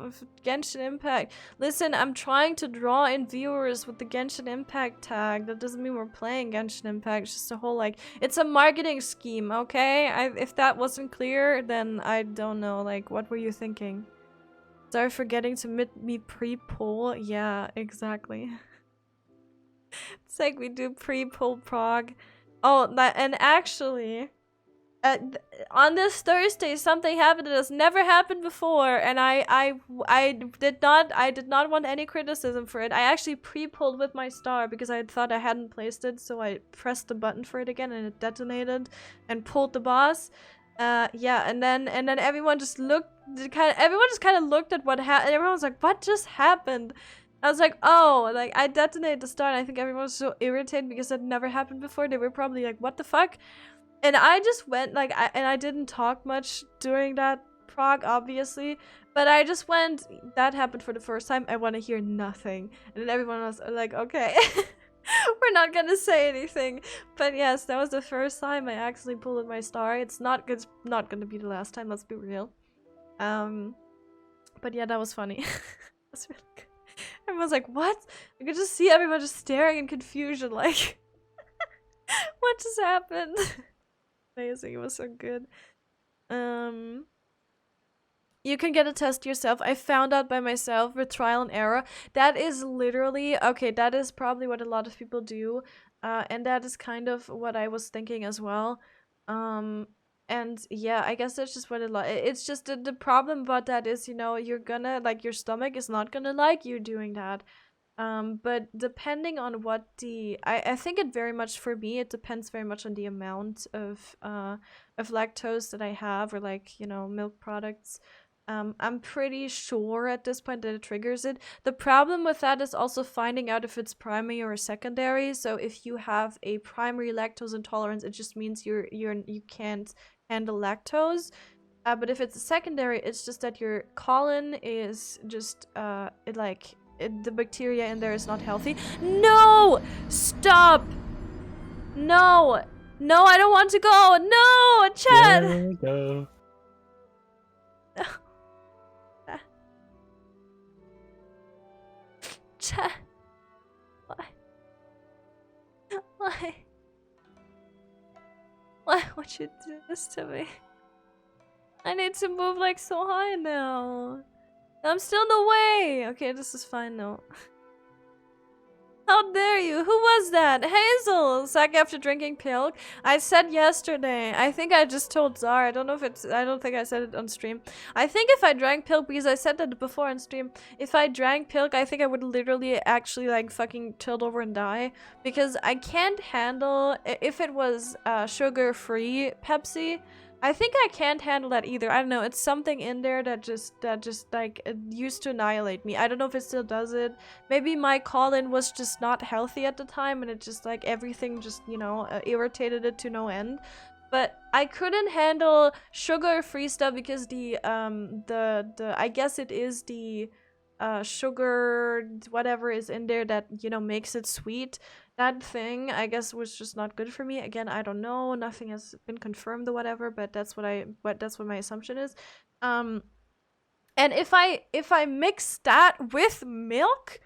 [SPEAKER 2] Genshin Impact. Listen, I'm trying to draw in viewers with the Genshin Impact tag. That doesn't mean we're playing Genshin Impact. It's just a whole like, it's a marketing scheme, okay? If that wasn't clear, then I don't know. Like, what were you thinking? Sorry for getting to me pre-pull. Yeah, exactly. It's like we do pre-pull prog. Oh, and actually, on this Thursday, something happened that has never happened before, and I did not want any criticism for it. I actually pre-pulled with my star because I thought I hadn't placed it, so I pressed the button for it again, and it detonated and pulled the boss. Yeah, and then everyone just looked, everyone just kind of looked at what happened, and everyone was like, what just happened? I was like, oh, like, I detonated the star, and I think everyone was so irritated because it never happened before. They were probably like, what the fuck? And I just went, like, I didn't talk much during that prog, obviously, but I just went, that happened for the first time, I want to hear nothing. And then everyone was like, okay. We're not gonna say anything, but yes, that was the first time I actually pulled my star. It's not gonna be the last time. Let's be real. But yeah, that was funny. That's really good. Everyone's like, "What?" I could just see everyone just staring in confusion, like, "What just happened?" Amazing. It was so good. You can get a test yourself. I found out by myself with trial and error. That is literally, okay, that is probably what a lot of people do. And that is kind of what I was thinking as well. And yeah, I guess that's just what it's just the problem about that is, you know, you're gonna, like, your stomach is not gonna like you doing that. But depending on what I think it very much, for me, it depends very much on the amount of lactose that I have, or, like, you know, milk products. I'm pretty sure at this point that it triggers it. The problem with that is also finding out if it's primary or secondary. So if you have a primary lactose intolerance, it just means you can't handle lactose. But if it's a secondary, it's just that your colon is just the bacteria in there is not healthy. No! Stop! No! No, I don't want to go! No! Chad!
[SPEAKER 3] There we go.
[SPEAKER 2] Chad. Why? Why? Why would you do this to me? I need to move, like, so high now. I'm still in the way! Okay, this is fine now. How dare you? Who was that? Hazel! Sake after drinking pilk? I said yesterday. I think I just told Zara. I don't know if it's... I don't think I said it on stream. I think if I drank pilk, because I said that before on stream, if I drank pilk, I think I would literally actually, like, fucking tilt over and die. Because I can't handle... If it was sugar-free Pepsi, I think I can't handle that either. I don't know. It's something in there that just like, it used to annihilate me. I don't know if it still does it. Maybe my colon was just not healthy at the time, and it just, like, everything just, you know, irritated it to no end. But I couldn't handle sugar-free stuff because I guess it is the sugar, whatever is in there that, you know, makes it sweet. That thing, I guess, was just not good for me. Again, I don't know. Nothing has been confirmed or whatever, but that's what my assumption is. And if I mix that with milk,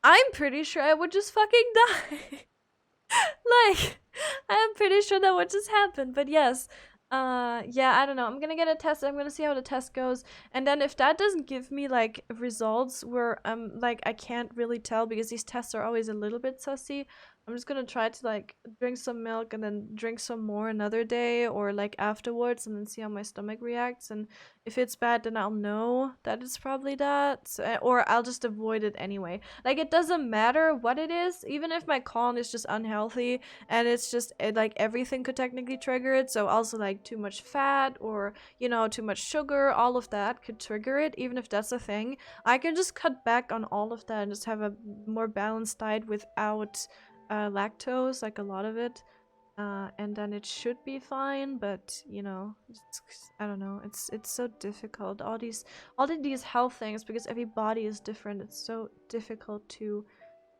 [SPEAKER 2] I'm pretty sure I would just fucking die. Like, I'm pretty sure that would just happen. But yes, yeah, I don't know. I'm gonna get a test. I'm gonna see how the test goes, and then if that doesn't give me, like, results where like, I can't really tell because these tests are always a little bit sussy, I'm just gonna try to, like, drink some milk and then drink some more another day, or, like, afterwards, and then see how my stomach reacts. And if it's bad, then I'll know that it's probably that, or I'll just avoid it anyway. Like, it doesn't matter what it is, even if my colon is just unhealthy and it's just like, everything could technically trigger it. So also, like, too much fat, or, you know, too much sugar, all of that could trigger it. Even if that's a thing, I can just cut back on all of that and just have a more balanced diet without lactose, like a lot of it, and then it should be fine. But, you know, I don't know, it's so difficult, all of these health things, because every body is different. It's so difficult to,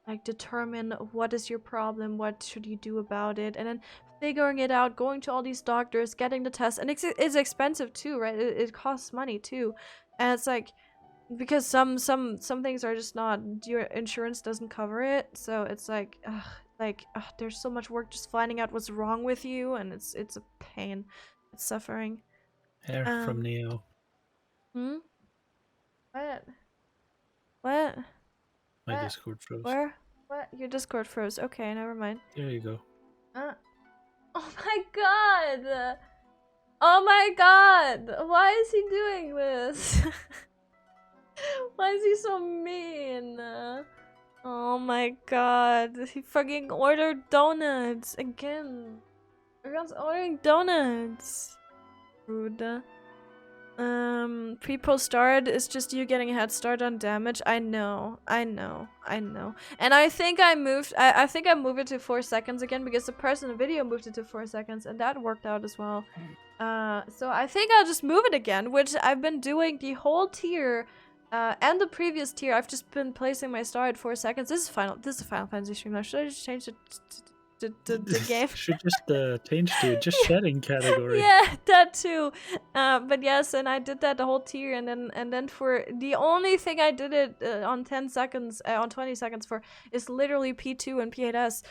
[SPEAKER 2] like, determine what is your problem, what should you do about it, and then figuring it out, going to all these doctors, getting the test. And it's expensive too, right? It costs money too, and it's like, because some things are just not, your insurance doesn't cover it. So it's like, there's so much work just finding out what's wrong with you, and it's a pain. It's suffering.
[SPEAKER 3] Hair from Neo.
[SPEAKER 2] What?
[SPEAKER 3] My Discord froze.
[SPEAKER 2] Where? What? Your Discord froze. Okay, never mind.
[SPEAKER 3] There you go.
[SPEAKER 2] Oh my god! Oh my god! Why is he doing this? Why is he so mean? Oh my god. He fucking ordered donuts again. Everyone's ordering donuts. Rude. Pre-post start is just you getting a head start on damage. I know. And I think I moved it to 4 seconds again because the person in the video moved it to 4 seconds and that worked out as well. So I think I'll just move it again, which I've been doing the whole tier, and the previous tier. I've just been placing my star at 4 seconds. This is a Final Fantasy stream now. Should I just change it the game?
[SPEAKER 3] Should just change to just chatting category.
[SPEAKER 2] Yeah, that too. But yes, and I did that the whole tier, and then for the only thing I did it on 10 seconds, on 20 seconds for is literally P2 and P8S.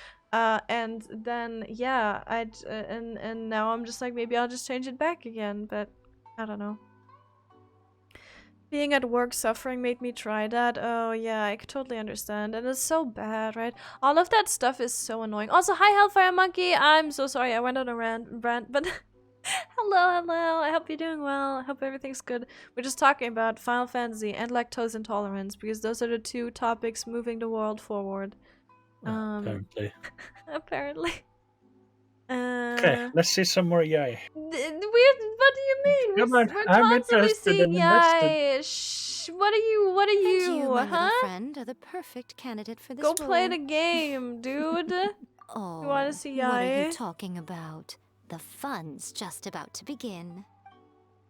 [SPEAKER 2] And then yeah, and now I'm just like, maybe I'll just change it back again, but I don't know. Being at work suffering made me try that. Oh yeah, I could totally understand. And it's so bad, right? All of that stuff is so annoying. Also, hi Hellfire Monkey! I'm so sorry I went on a rant, but hello. I hope you're doing well. I hope everything's good. We're just talking about Final Fantasy and lactose intolerance because those are the two topics moving the world forward.
[SPEAKER 3] Apparently.
[SPEAKER 2] Apparently.
[SPEAKER 3] Okay, let's see some more yay.
[SPEAKER 2] What do you mean?
[SPEAKER 3] Come on,
[SPEAKER 2] We're
[SPEAKER 3] I'm
[SPEAKER 2] constantly
[SPEAKER 3] interested
[SPEAKER 2] seeing
[SPEAKER 3] and
[SPEAKER 2] yay. Shh. What are you,
[SPEAKER 9] And you, my
[SPEAKER 2] huh?
[SPEAKER 9] little friend, are the perfect candidate for this
[SPEAKER 2] Go
[SPEAKER 9] role.
[SPEAKER 2] play the game, dude.
[SPEAKER 9] Oh,
[SPEAKER 2] You wanna see
[SPEAKER 9] what are
[SPEAKER 2] yay?
[SPEAKER 9] you talking about? The fun's just about to begin.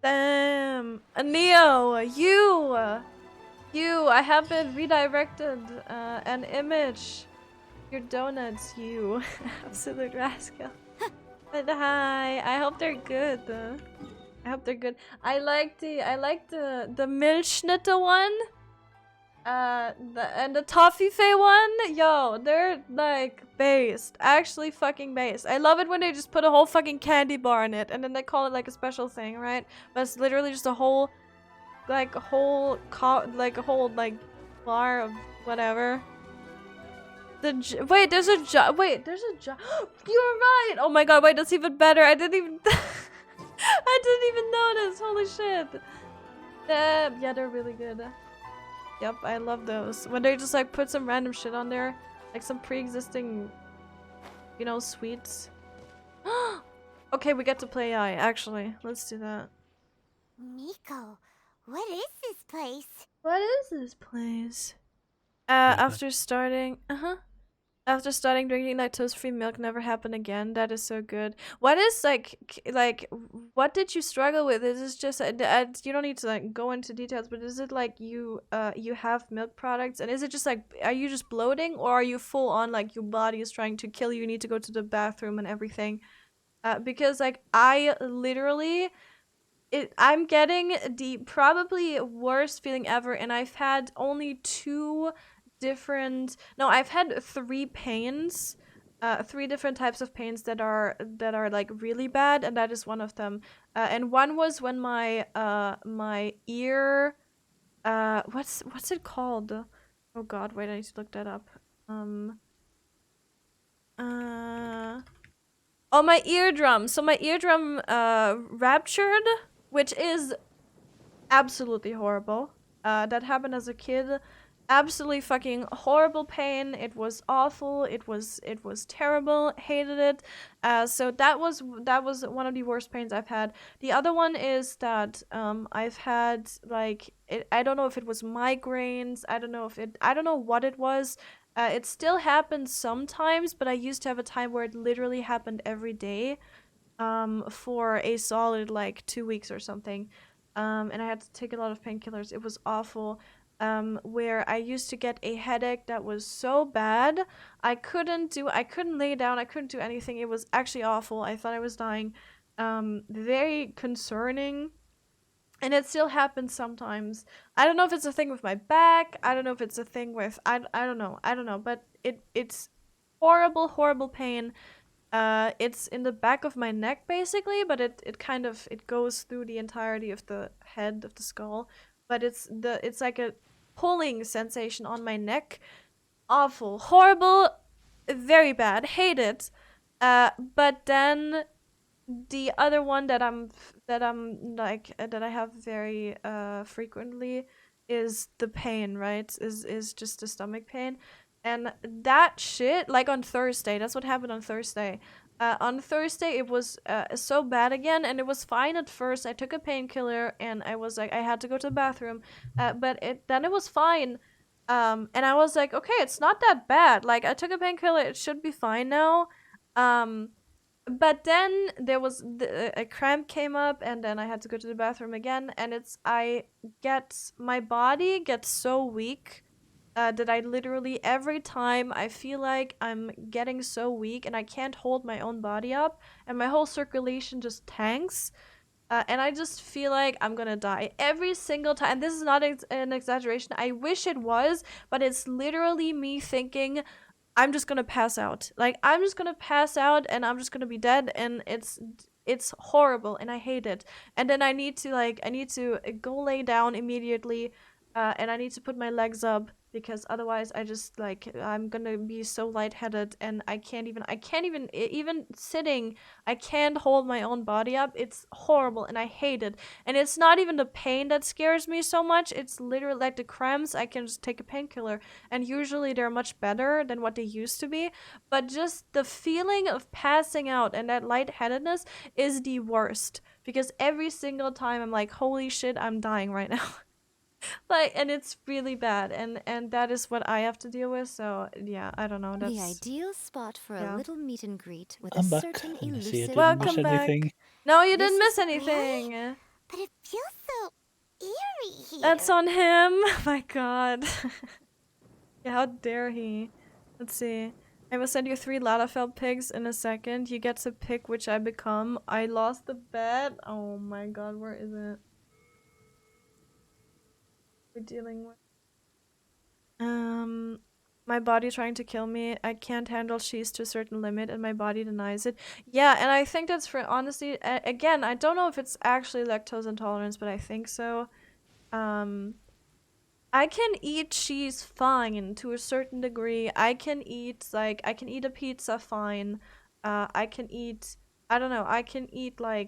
[SPEAKER 2] Damn. Neo, you, I have been redirected, an image. Your donuts, you. Absolute rascal. But hi, I hope they're good. I hope they're good. I like the Milchschnitte one. And the Toffee one. Yo, they're like based. Actually fucking based. I love it when they just put a whole fucking candy bar in it and then they call it like a special thing, right? But it's literally just a whole like bar of whatever. Wait, there's a jar. You're right. Oh my god, wait, that's even better. I didn't even notice. Holy shit. Yeah, they're really good. Yep, I love those. When they just like put some random shit on there, like some pre-existing, you know, sweets. Okay, we get to play AI, actually. Let's do that.
[SPEAKER 4] Miko, what is this place?
[SPEAKER 2] What is this place? After starting drinking lactose-free milk never happened again. That is so good. What is like what did you struggle with? Is this just you don't need to like go into details, but is it like you have milk products and is it just like, are you just bloating or are you full on like your body is trying to kill you, you need to go to the bathroom and everything? Because like I literally I'm getting the probably worst feeling ever, and I've had only I've had 3 pains, 3 different types of pains that are like really bad, and that is one of them. And one was when my my ear, what's it called? Oh god, wait, I need to look that up. Oh, my eardrum. So my eardrum ruptured, which is absolutely horrible. That happened as a kid. Absolutely fucking horrible pain. It was awful. It was terrible. Hated it. So that was one of the worst pains I've had. The other one is that I've had like I don't know if it was migraines. I don't know what it was. It still happens sometimes, but I used to have a time where it literally happened every day, for a solid like 2 weeks or something. And I had to take a lot of painkillers. It was awful. Where I used to get a headache that was so bad, I couldn't lay down, I couldn't do anything. It was actually awful. I thought I was dying. Very concerning. And it still happens sometimes. I don't know if it's a thing with my back. I don't know if it's a thing with I don't know, but it's horrible pain. It's in the back of my neck basically, but it kind of goes through the entirety of the head of the skull. But it's like a pulling sensation on my neck. Awful, horrible, very bad. Hate it. But then the other one that I have very frequently is the pain, right? Is just the stomach pain. And that shit, like on Thursday, that's what happened on Thursday. On Thursday, it was so bad again, and it was fine at first. I took a painkiller, and I was like, I had to go to the bathroom, but then it was fine. And I was like, okay, it's not that bad. Like, I took a painkiller, it should be fine now. But then there was a cramp came up, and then I had to go to the bathroom again. And my body gets so weak. That I literally, every time I feel like I'm getting so weak and I can't hold my own body up and my whole circulation just tanks, and I just feel like I'm gonna die every single time. And this is not an exaggeration. I wish it was, but it's literally me thinking I'm just gonna pass out. Like, I'm just gonna pass out and I'm just gonna be dead, and it's horrible and I hate it. And then I need to go lay down immediately, and I need to put my legs up, because otherwise I'm gonna be so lightheaded, and I can't even sitting, I can't hold my own body up. It's horrible and I hate it. And it's not even the pain that scares me so much, it's literally like the cramps. I can just take a painkiller, and usually they're much better than what they used to be, but just the feeling of passing out and that lightheadedness is the worst, because every single time I'm like, holy shit, I'm dying right now. Like, and it's really bad, and that is what I have to deal with. So yeah, I don't know. That's
[SPEAKER 9] The ideal spot for a little meet and greet with
[SPEAKER 3] I'm
[SPEAKER 9] a
[SPEAKER 3] back.
[SPEAKER 9] certain
[SPEAKER 3] See, I
[SPEAKER 9] elusive.
[SPEAKER 3] didn't
[SPEAKER 2] Welcome
[SPEAKER 3] miss
[SPEAKER 2] back.
[SPEAKER 3] anything.
[SPEAKER 2] No, you
[SPEAKER 4] This
[SPEAKER 2] didn't miss
[SPEAKER 4] is
[SPEAKER 2] anything.
[SPEAKER 4] But it feels so eerie here.
[SPEAKER 2] That's on him. My God. Yeah, how dare he? Let's see. I will send you 3 Lalafell pigs in a second. You get to pick which I become. I lost the bet. Oh my God, where is it? We're dealing with. My body trying to kill me. I can't handle cheese to a certain limit, and my body denies it. Yeah, and I think that's for honestly. Again, I don't know if it's actually lactose intolerance, but I think so. I can eat cheese fine to a certain degree. I can eat a pizza fine. I can eat. I don't know. I can eat I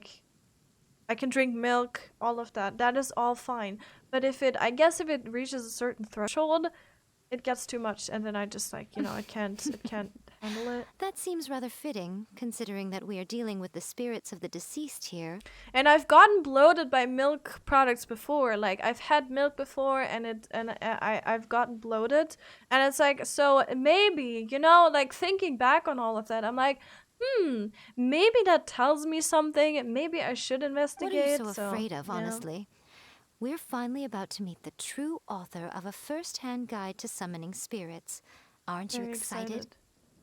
[SPEAKER 2] can drink milk, all of that. That is all fine. But if it reaches a certain threshold, it gets too much, and then I just it can't handle it.
[SPEAKER 9] That seems rather fitting, considering that we are dealing with the spirits of the deceased here.
[SPEAKER 2] And I've gotten bloated by milk products before. Like, I've had milk before, and I've gotten bloated, and it's like, so maybe, thinking back on all of that, I'm like, maybe that tells me something. Maybe I should investigate.
[SPEAKER 9] What are you so afraid of, honestly? We're finally about to meet the true author of a first-hand guide to summoning spirits. Aren't you excited?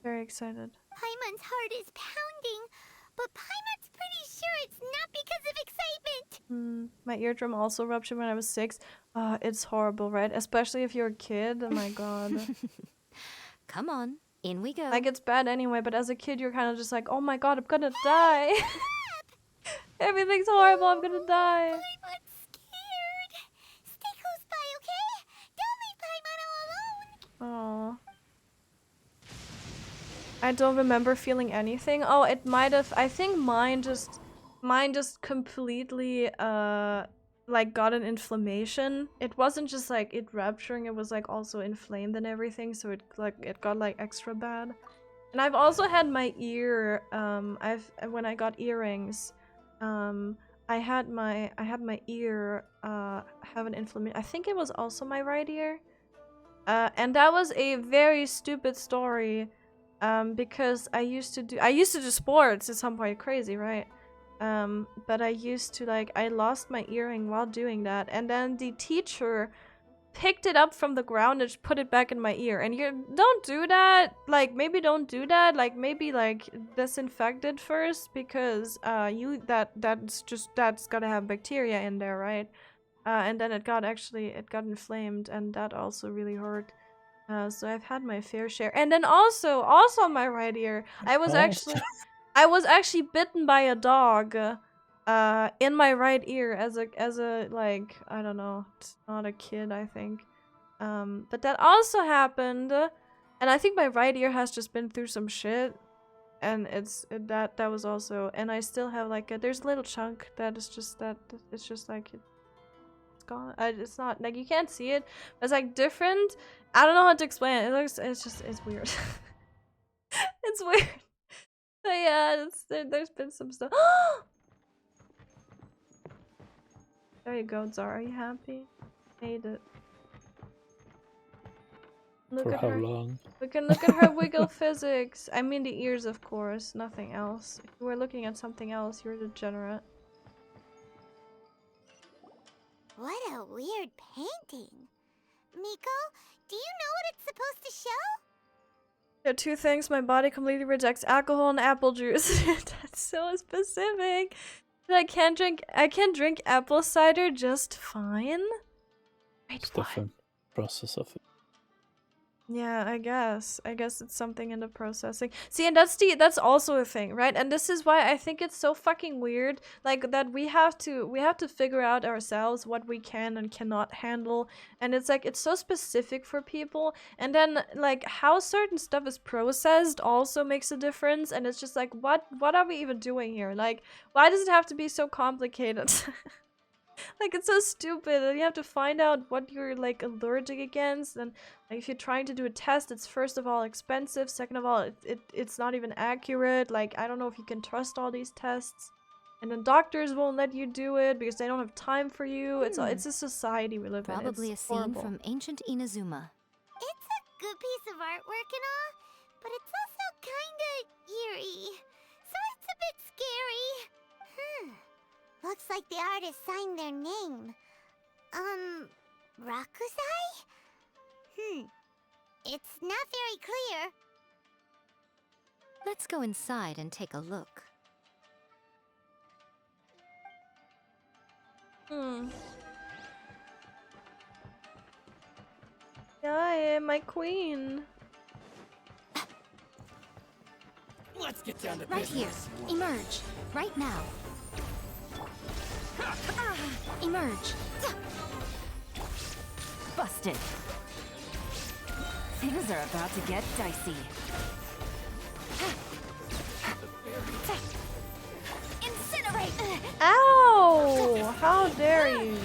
[SPEAKER 2] Very excited.
[SPEAKER 4] Paimon's heart is pounding, but Paimon's pretty sure it's not because of excitement.
[SPEAKER 2] My eardrum also ruptured when I was 6. It's horrible, right? Especially if you're a kid. Oh my God.
[SPEAKER 9] Come on, in we go.
[SPEAKER 2] Like, it's bad anyway, but as a kid, you're kind of just like, oh my God, I'm gonna die. Everything's horrible, I'm gonna die.
[SPEAKER 4] Paimon's scared. Stay close by, okay? Don't leave Paimon all alone.
[SPEAKER 2] Oh. I don't remember feeling anything. Oh, it might have. I think mine just completely got an inflammation. It wasn't just it rupturing. It was also inflamed and everything. So it got extra bad. And I've also had my ear. When I got earrings, I had my ear have an inflammation. I think it was also my right ear. And that was a very stupid story. Because I used to do sports at some point. Crazy, right? But I used to I lost my earring while doing that, and then the teacher picked it up from the ground and put it back in my ear. And don't do that. Maybe don't do that. Maybe disinfect it first, because that's gotta have bacteria in there, right? And then it got inflamed, and that also really hurt. So I've had my fair share. And then also my right ear, I was actually bitten by a dog in my right ear as a I don't know, not a kid, I think. But that also happened, and I think my right ear has just been through some shit, and that was also, and I still have there's a little chunk that is just it's just it's gone. It's not you can't see it. It's different. I don't know how to explain it. It's weird. It's weird. So yeah, there's been some stuff. There you go, Zara. Are you happy? Made it. Look
[SPEAKER 3] For
[SPEAKER 2] at
[SPEAKER 3] how
[SPEAKER 2] her.
[SPEAKER 3] long?
[SPEAKER 2] We can look at her wiggle physics. I mean the ears, of course. Nothing else. If you were looking at something else, you're a degenerate.
[SPEAKER 4] What a weird painting. Miko, do you know what it's supposed to show?
[SPEAKER 2] There are two things. My body completely rejects alcohol and apple juice. That's so specific. I can't drink apple cider just fine. Wait,
[SPEAKER 3] It's
[SPEAKER 2] what?
[SPEAKER 3] different process of it.
[SPEAKER 2] Yeah, I guess it's something in the processing. See, and that's also a thing, right? And this is why I think it's so fucking weird, like that we have to figure out ourselves what we can and cannot handle. And it's like it's so specific for people, and then like how certain stuff is processed also makes a difference. And it's just like what are we even doing here? Like, why does it have to be so complicated? Like, it's so stupid, and you have to find out what you're like allergic against. And like, if you're trying to do a test, it's first of all expensive, second of all it's not even accurate. Like, I don't know if you can trust all these tests, and then doctors won't let you do it because they don't have time for you. It's a society we live in.
[SPEAKER 9] Probably
[SPEAKER 2] It's
[SPEAKER 9] a scene
[SPEAKER 2] horrible.
[SPEAKER 9] from ancient Inazuma.
[SPEAKER 4] It's a good piece of artwork and all, but it's also kinda eerie. So it's a bit scary. Looks like the artist signed their name. Rakuzai? It's not very clear.
[SPEAKER 9] Let's go inside and take a look.
[SPEAKER 2] Yeah, my queen.
[SPEAKER 6] Let's get down to
[SPEAKER 9] Right here. Emerge. Right now. Emerge.
[SPEAKER 14] Busted. Things are about to get dicey.
[SPEAKER 4] Incinerate!
[SPEAKER 2] Ow! How dare you?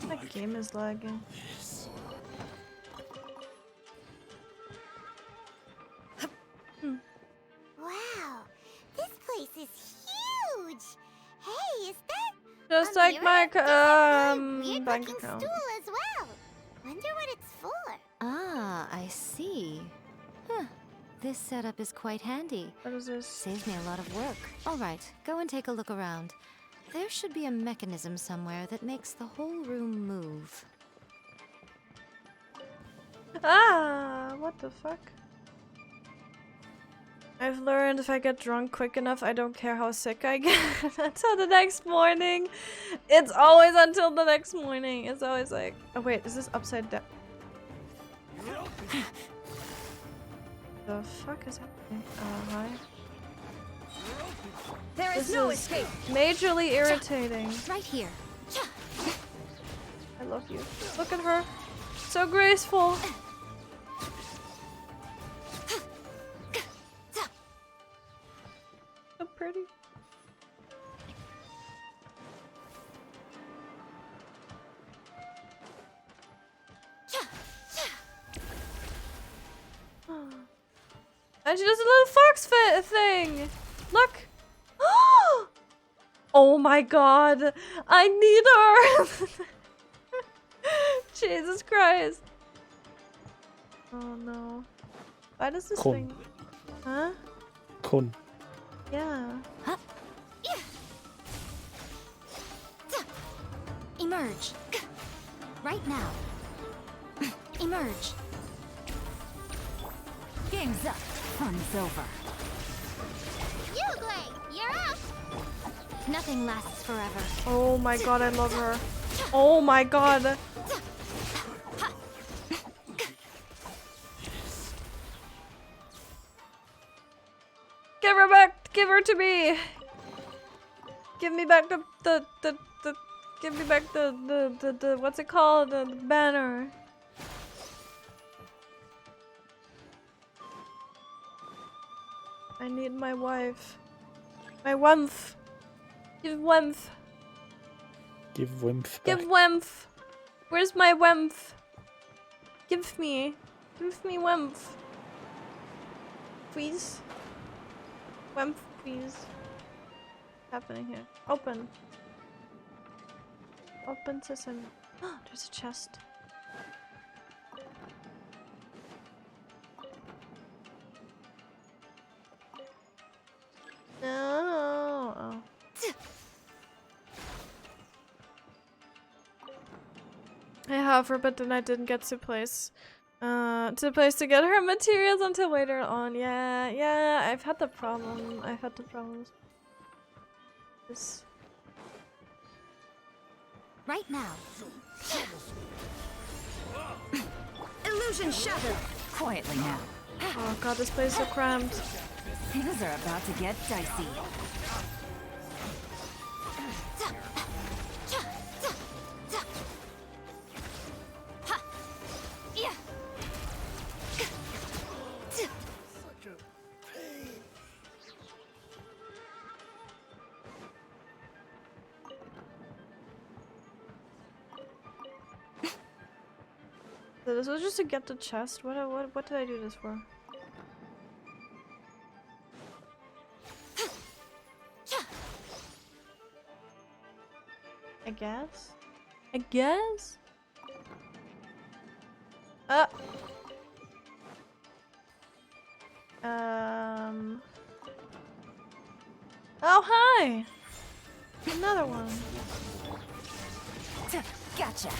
[SPEAKER 2] My game is lagging.
[SPEAKER 4] Wow, this place is huge! Hey, is that
[SPEAKER 2] Just
[SPEAKER 4] a
[SPEAKER 2] like
[SPEAKER 4] mirror?
[SPEAKER 2] my
[SPEAKER 4] There's a really weird
[SPEAKER 2] bank
[SPEAKER 4] looking
[SPEAKER 2] account.
[SPEAKER 4] stool as well. Wonder what it's for.
[SPEAKER 9] Ah, I see. Huh. This setup is quite handy.
[SPEAKER 2] What is this?
[SPEAKER 9] Saves me a lot of work. All right, go and take a look around. There should be a mechanism somewhere that makes the whole room move.
[SPEAKER 2] Ah, what the fuck? I've learned if I get drunk quick enough, I don't care how sick I get until the next morning. It's always until the next morning. It's always like, oh wait, is this upside down? The fuck is happening? Hi.
[SPEAKER 14] There is
[SPEAKER 2] This
[SPEAKER 14] no
[SPEAKER 2] is
[SPEAKER 14] escape.
[SPEAKER 2] majorly irritating.
[SPEAKER 9] Right here.
[SPEAKER 2] I love you. Look at her. So graceful. So pretty. And she does a little fox thing. Look. Oh my god. I need her. Jesus Christ. Oh no. Why does this
[SPEAKER 3] Con.
[SPEAKER 2] thing... Huh?
[SPEAKER 3] Kun.
[SPEAKER 2] Yeah.
[SPEAKER 9] Emerge. Right now. Emerge.
[SPEAKER 14] Game's up. Fun's over.
[SPEAKER 4] Yuglei, you're up!
[SPEAKER 9] Nothing lasts forever.
[SPEAKER 2] Oh my god, I love her. Oh my god. Give her back! Give her to me! Give me back the give me back the what's it called? The banner. I need my wife. My wife. Give wife.
[SPEAKER 3] Give Wimph back.
[SPEAKER 2] Give wife. Where's my wife? Give me wife. Please. Wife, please. What's happening here? Open. Open sesame. Oh, there's a chest. No. Oh. I hover, but then I didn't get to place to get her materials until later on. Yeah, I've had the problem. I've had the problems. This.
[SPEAKER 14] Right now.
[SPEAKER 12] Illusion shattered.
[SPEAKER 14] Quietly now.
[SPEAKER 2] Oh god, this place is so cramped.
[SPEAKER 14] Things are about to get dicey.
[SPEAKER 2] So this was just to get the chest. What did I do this for? I guess. Oh hi! Another one.
[SPEAKER 14] Gotcha.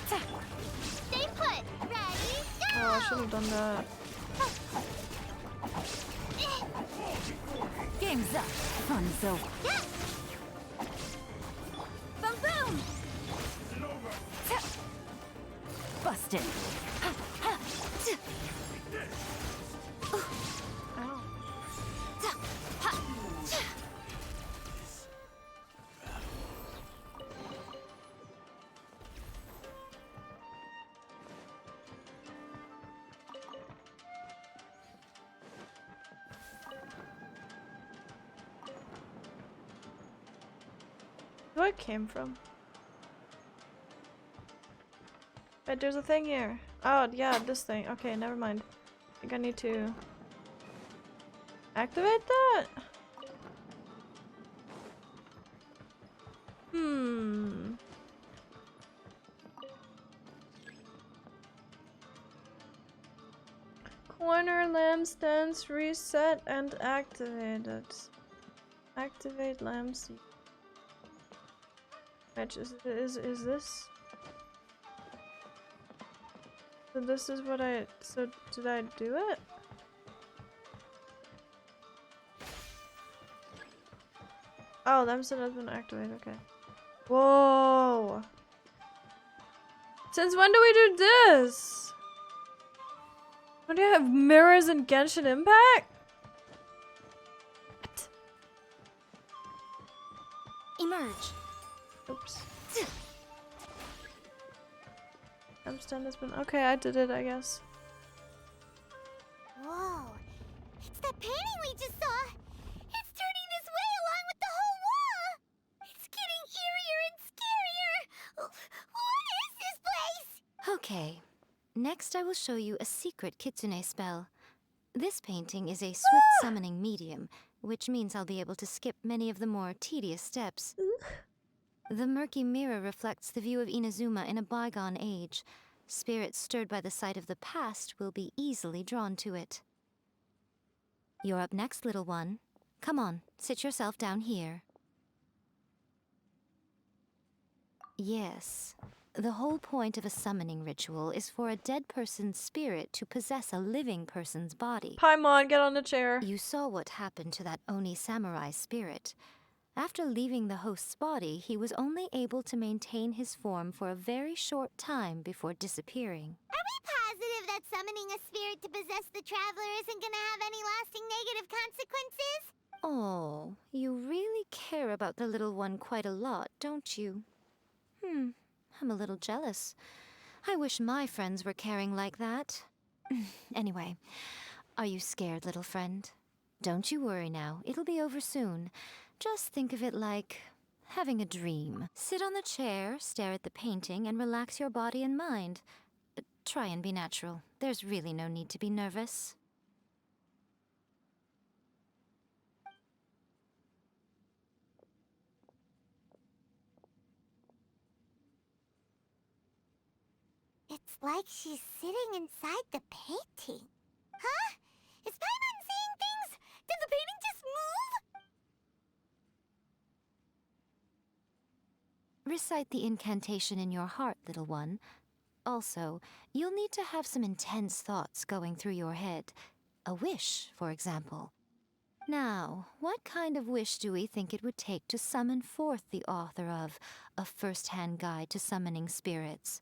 [SPEAKER 4] Stay put. Ready? Go!
[SPEAKER 2] Oh, I should have done that.
[SPEAKER 14] Game's up. Fun's over.
[SPEAKER 12] Boom boom!
[SPEAKER 14] Busted.
[SPEAKER 2] Where it came from? Wait, there's a thing here. Oh, yeah, this thing. Okay, never mind. I think I need to activate that? Corner lampstands reset and activated. Activate lampstand. Which is this? So this is what so did I do it? Oh, lampstand has been activated, okay. Whoa! Since when do we do this? When do you have mirrors in Genshin Impact? What?
[SPEAKER 4] Emerge.
[SPEAKER 2] Oops. Lampstand has been okay. I did it, I guess.
[SPEAKER 4] Whoa. It's that painting we just saw. It's turning this way along with the whole wall. It's getting eerier and scarier. What is this place?
[SPEAKER 9] Okay. Next I will show you a secret kitsune spell. This painting is a swift summoning medium, which means I'll be able to skip many of the more tedious steps. The murky mirror reflects the view of Inazuma in a bygone age. Spirits stirred by the sight of the past will be easily drawn to it. You're up next, little one. Come on, sit yourself down here. Yes. The whole point of a summoning ritual is for a dead person's spirit to possess a living person's body.
[SPEAKER 2] Paimon, get on the chair.
[SPEAKER 9] You saw what happened to that Oni samurai spirit. After leaving the host's body, he was only able to maintain his form for a very short time before disappearing.
[SPEAKER 4] Are we positive that summoning a spirit to possess the traveler isn't gonna have any lasting negative consequences?
[SPEAKER 9] Oh, you really care about the little one quite a lot, don't you? I'm a little jealous. I wish my friends were caring like that. Anyway, are you scared, little friend? Don't you worry now. It'll be over soon. Just think of it like having a dream. Sit on the chair, stare at the painting, and relax your body and mind. Try and be natural. There's really no need to be nervous.
[SPEAKER 4] It's like she's sitting inside the painting. Huh? Is Paimon seeing things? Did the painting just move?
[SPEAKER 9] Recite the incantation in your heart, little one. Also, you'll need to have some intense thoughts going through your head. A wish, for example. Now, what kind of wish do we think it would take to summon forth the author of A First-Hand Guide to Summoning Spirits?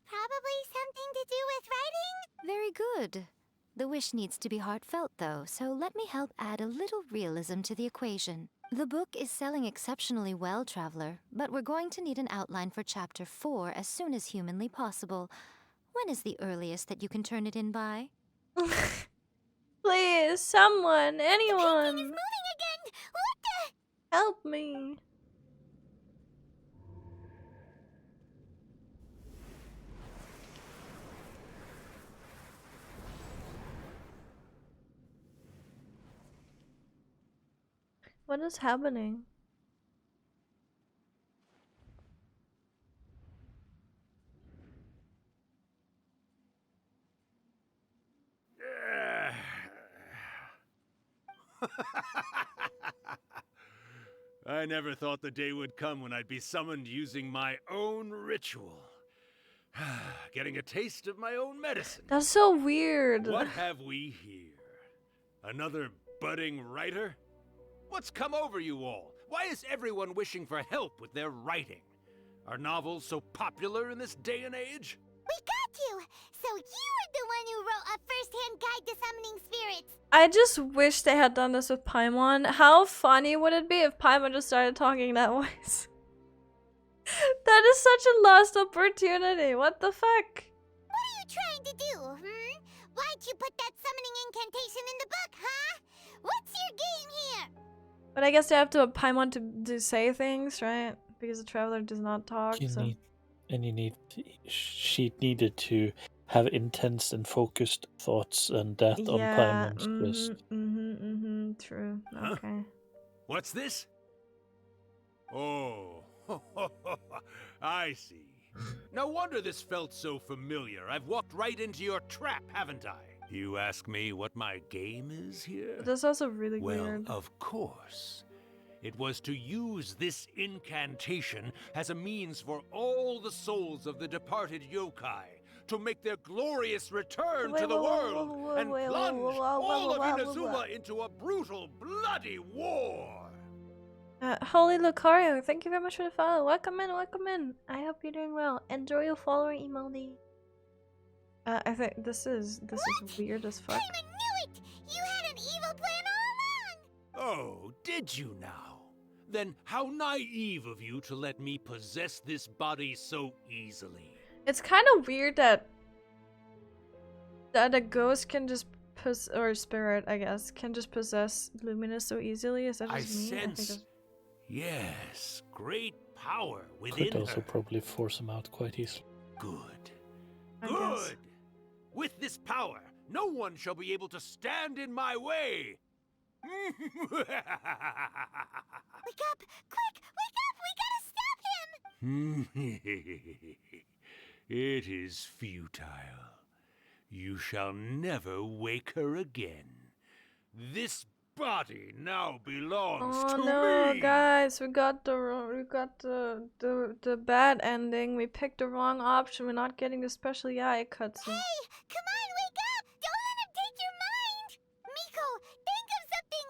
[SPEAKER 4] Probably something to do with writing?
[SPEAKER 9] Very good. The wish needs to be heartfelt, though, so let me help add a little realism to the equation. The book is selling exceptionally well, Traveler, but we're going to need an outline for Chapter 4 as soon as humanly possible. When is the earliest that you can turn it in by?
[SPEAKER 2] Please, someone, anyone.
[SPEAKER 4] The painting is moving again! What the?
[SPEAKER 2] Help me. What is happening?
[SPEAKER 15] I never thought the day would come when I'd be summoned using my own ritual. Getting a taste of my own medicine.
[SPEAKER 2] That's so weird.
[SPEAKER 15] What have we here? Another budding writer? What's come over you all? Why is everyone wishing for help with their writing? Are novels so popular in this day and age?
[SPEAKER 4] We got you! So you were the one who wrote A First-Hand Guide to Summoning Spirits!
[SPEAKER 2] I just wish they had done this with Paimon. How funny would it be if Paimon just started talking that voice? That is such a lost opportunity. What the fuck?
[SPEAKER 4] What are you trying to do, Why'd you put that summoning incantation in the book, huh? What's your game here?
[SPEAKER 2] But I guess they have to have Paimon to say things, right? Because the Traveler does not talk, so...
[SPEAKER 3] She needed to have intense and focused thoughts, and that on Paimon's list.
[SPEAKER 2] True.
[SPEAKER 15] Huh?
[SPEAKER 2] Okay.
[SPEAKER 15] What's this? Oh, I see. No wonder this felt so familiar. I've walked right into your trap, haven't I? You ask me what my game is here?
[SPEAKER 2] But that's also really
[SPEAKER 15] well,
[SPEAKER 2] weird.
[SPEAKER 15] Of course. It was to use this incantation as a means for all the souls of the departed yokai to make their glorious return to the world and plunge all of Inazuma into a brutal, bloody war.
[SPEAKER 2] Holy Lucario, thank you very much for the follow. Welcome in, welcome in. I hope you're doing well. Enjoy your following emoji. I think this is weird as fuck.
[SPEAKER 4] I knew it! You had an evil plan all along!
[SPEAKER 15] Oh, did you now? Then how naive of you to let me possess this body so easily.
[SPEAKER 2] It's kind of weird that a ghost can just or spirit, I guess, can just possess Luminous so easily. Is that just me?
[SPEAKER 15] Sense, yes, great power within
[SPEAKER 3] Could also
[SPEAKER 15] her.
[SPEAKER 3] probably force him out quite easily.
[SPEAKER 15] Good.
[SPEAKER 2] I guess.
[SPEAKER 15] Good. With this power, no one shall be able to stand in my way.
[SPEAKER 4] Wake up! Quick! Wake up! We gotta stop him!
[SPEAKER 15] It is futile. You shall never wake her again. This body now belongs
[SPEAKER 2] Oh
[SPEAKER 15] to
[SPEAKER 2] no,
[SPEAKER 15] me.
[SPEAKER 2] guys, we got the bad ending. We picked the wrong option. We're not getting the special Yai cutscene.
[SPEAKER 4] Hey! Come on, wake up! Don't let him take your mind! Miko, think of something!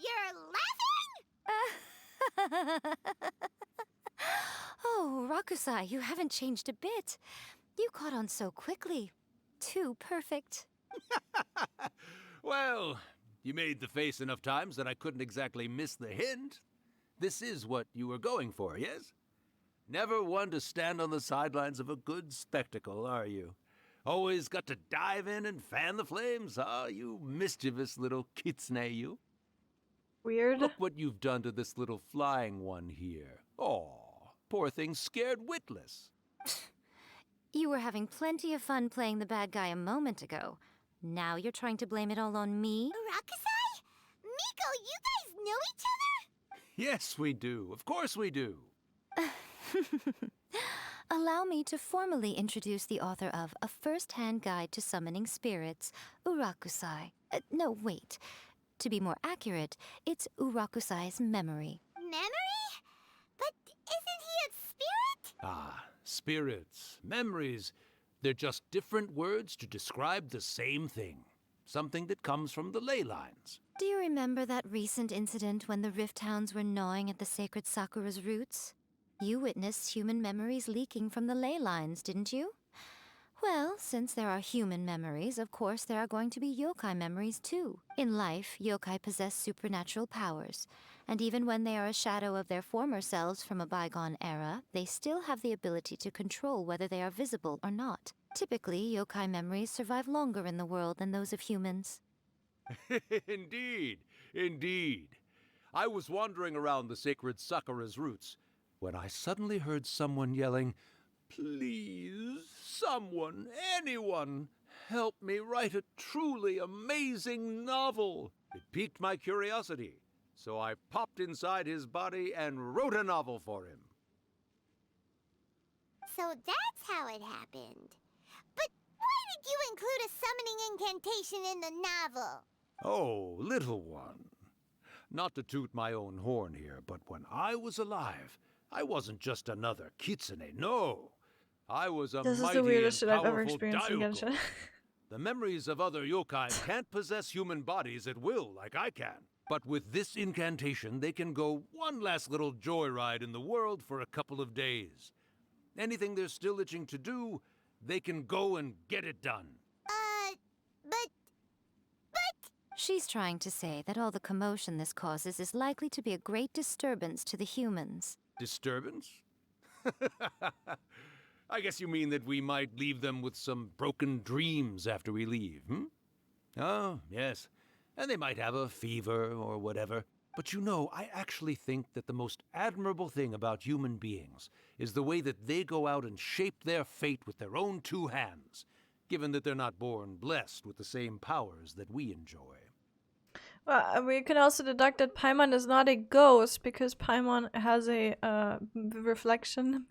[SPEAKER 4] You're laughing?
[SPEAKER 9] Oh, Rakusai, you haven't changed a bit. You caught on so quickly. Too perfect.
[SPEAKER 15] Well, You made the face enough times that I couldn't exactly miss the hint. This is what you were going for, yes? Never one to stand on the sidelines of a good spectacle, are you? Always got to dive in and fan the flames, huh? You mischievous little kitsune, you.
[SPEAKER 2] Weird.
[SPEAKER 15] Look what you've done to this little flying one here. Aw, poor thing scared witless.
[SPEAKER 9] You were having plenty of fun playing the bad guy a moment ago. Now you're trying to blame it all on me?
[SPEAKER 4] Urakusai? Miko, you guys know each other?
[SPEAKER 15] Yes, we do. Of course we do.
[SPEAKER 9] Allow me to formally introduce the author of A First-Hand Guide to Summoning Spirits, Urakusai. No, wait. To be more accurate, it's Urakusai's memory.
[SPEAKER 4] Memory? But isn't he a spirit?
[SPEAKER 15] Ah, spirits, memories. They're just different words to describe the same thing. Something that comes from the ley lines.
[SPEAKER 9] Do you remember that recent incident when the Rift Hounds were gnawing at the sacred Sakura's roots? You witnessed human memories leaking from the ley lines, didn't you? Well, since there are human memories, of course there are going to be yokai memories too. In life, yokai possess supernatural powers, and even when they are a shadow of their former selves from a bygone era, they still have the ability to control whether they are visible or not. Typically, yokai memories survive longer in the world than those of humans.
[SPEAKER 15] Indeed, indeed. I was wandering around the sacred Sakura's roots when I suddenly heard someone yelling, "Please, someone, anyone, help me write a truly amazing novel." It piqued my curiosity, so I popped inside his body and wrote a novel for him.
[SPEAKER 4] So that's how it happened. But why did you include a summoning incantation in the novel?
[SPEAKER 15] Oh, little one. Not to toot my own horn here, but when I was alive, I wasn't just another kitsune, no. I was a
[SPEAKER 2] This is
[SPEAKER 15] mighty
[SPEAKER 2] the weirdest shit
[SPEAKER 15] and
[SPEAKER 2] I've ever
[SPEAKER 15] powerful
[SPEAKER 2] experienced in
[SPEAKER 15] Daioko.
[SPEAKER 2] Genshin.
[SPEAKER 15] The memories of other yokai can't possess human bodies at will like I can. But with this incantation, they can go one last little joyride in the world for a couple of days. Anything they're still itching to do, they can go and get it done.
[SPEAKER 4] But...
[SPEAKER 9] She's trying to say that all the commotion this causes is likely to be a great disturbance to the humans.
[SPEAKER 15] Disturbance? I guess you mean that we might leave them with some broken dreams after we leave, hmm? Oh, yes. And they might have a fever or whatever. But you know, I actually think that the most admirable thing about human beings is the way that they go out and shape their fate with their own two hands, given that they're not born blessed with the same powers that we enjoy.
[SPEAKER 2] Well, we can also deduct that Paimon is not a ghost because Paimon has a reflection.